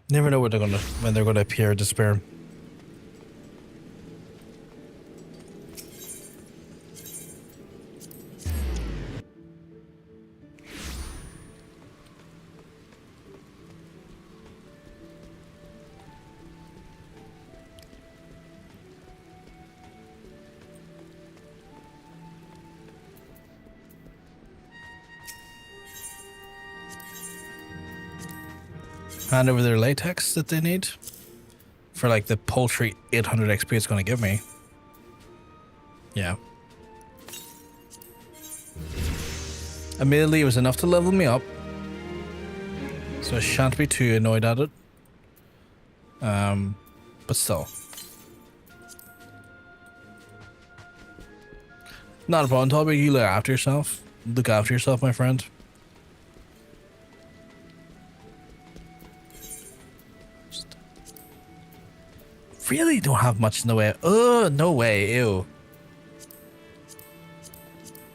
Never know when they're gonna appear. Despair. Hand over their latex that they need for like the paltry 800 XP it's going to give me. Yeah. Admittedly, it was enough to level me up, so I shan't be too annoyed at it. But still. Not a problem. Talk about you look after yourself. Look after yourself, my friend. Really don't have much in the way. Oh, no way. Ew.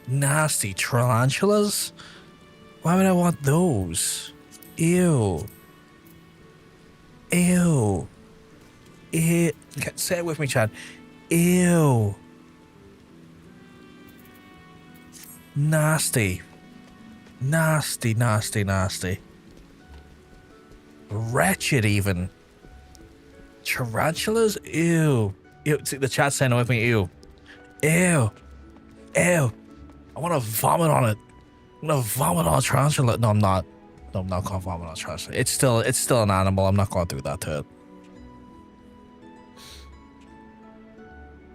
Nasty tarantulas? Why would I want those? Ew. Ew. Ew. Say it with me, Chad. Ew. Nasty. Nasty, nasty, nasty. Wretched, even. Tarantulas? Ew. Ew. See, the chat's saying it with me. Ew. Ew. Ew. I want to vomit on it. I'm going to vomit on a tarantula. No, I'm not. No, I'm not going to vomit on a tarantula. It's still an animal. I'm not going to do that to it.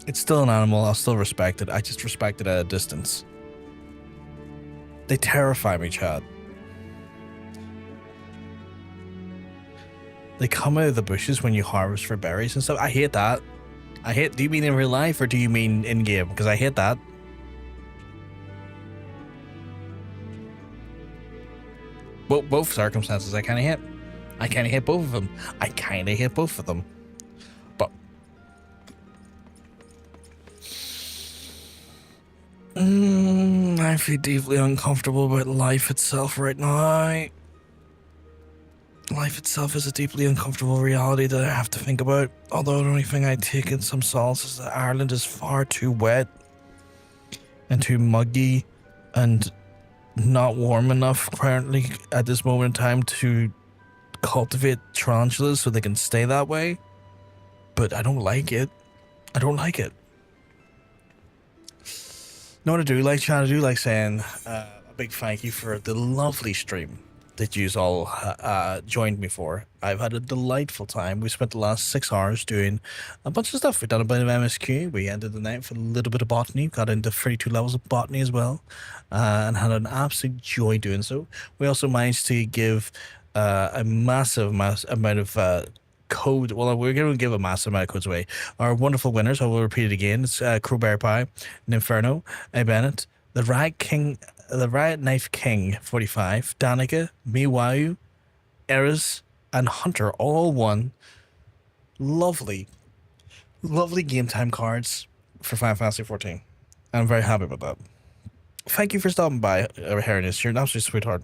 It's still an animal. I'll still respect it. I just respect it at a distance. They terrify me, Chad. They come out of the bushes when you harvest for berries and stuff. I hate that. Do you mean in real life or do you mean in game? Because I hate that. Both circumstances I kind of hate. I kind of hate both of them. But I feel deeply uncomfortable about life itself right now. Life itself is a deeply uncomfortable reality that I have to think about. Although the only thing I take in some solace is that Ireland is far too wet and too muggy and not warm enough currently at this moment in time to cultivate tarantulas so they can stay that way. But I don't like it. Know what I do like, Chad? I do like saying a big thank you for the lovely stream that you all joined me for. I've had a delightful time. We spent the last 6 hours doing a bunch of stuff. We've done a bit of MSQ. We ended the night with a little bit of botany. Got into 32 levels of botany as well. And had an absolute joy doing so. We also managed to give a massive amount of code. Well, we're going to give a massive amount of codes away. Our wonderful winners, I will repeat it again. It's Crowbear Pie, Ninferno, Bennett, the Riot Knife King 45, Danica, Miwayu, Eris, and Hunter all won lovely, lovely game time cards for Final Fantasy 14. I'm very happy about that. Thank you for stopping by, Heretics. You're an absolute sweetheart.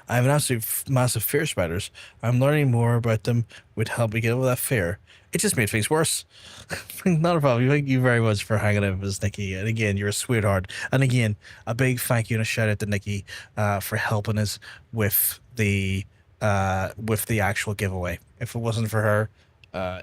I have an absolute massive fear of spiders. I'm learning more about them would help me get over that fear. It just made things worse. Not a problem. Thank you very much for hanging out with us, Nikki. And again, you're a sweetheart. And again, a big thank you and a shout out to Nikki for helping us with the actual giveaway. If it wasn't for her,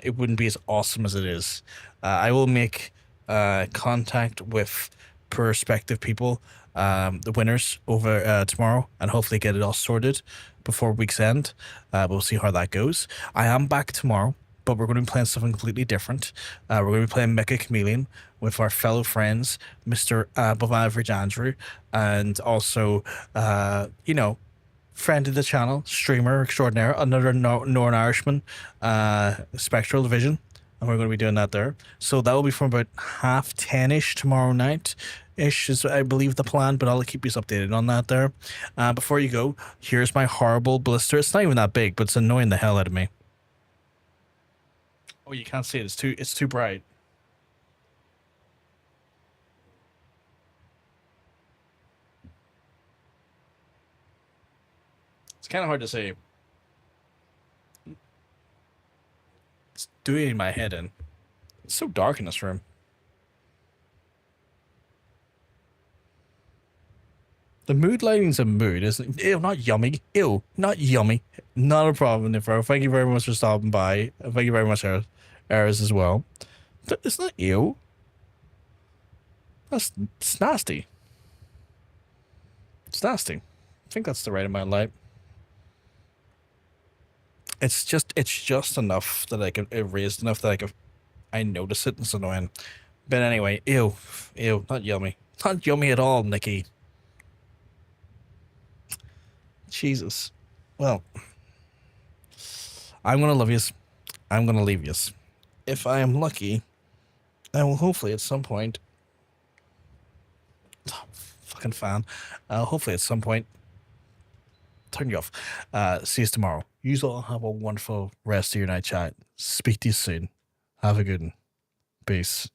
it wouldn't be as awesome as it is. I will make contact with prospective people, the winners, over tomorrow, and hopefully get it all sorted before week's end. We'll see how that goes. I am back tomorrow, but we're going to be playing something completely different. We're going to be playing Mecha Chameleon with our fellow friends, Mr. Above Average Andrew, and also, friend of the channel, streamer extraordinaire, another Northern Irishman, Spectral Division. And we're going to be doing that there. So that will be from about 10:30ish tomorrow night-ish is, I believe, the plan. But I'll keep you updated on that there. Before you go, here's my horrible blister. It's not even that big, but it's annoying the hell out of me. Oh, you can't see it. It's too bright. It's kind of hard to see. It's doing my head in. It's so dark in this room. The mood lighting's a mood, isn't it? Ew, not yummy. Ew, not yummy. Not a problem, Nifro. Thank you very much for stopping by. Thank you very much, Eris, as well. It's not ew. It's nasty. It's nasty. I think that's the right amount of light. It's just enough that I can, it raised enough that I notice it. It's annoying. But anyway, ew, not yummy. Not yummy at all, Nikki. Jesus. Well, I'm gonna love yous. I'm gonna leave yous. If I am lucky, I will hopefully at some point. Oh, fucking fan. Hopefully at some point. Turn you off. See you tomorrow. You all have a wonderful rest of your night, chat. Speak to you soon. Have a good one. Peace.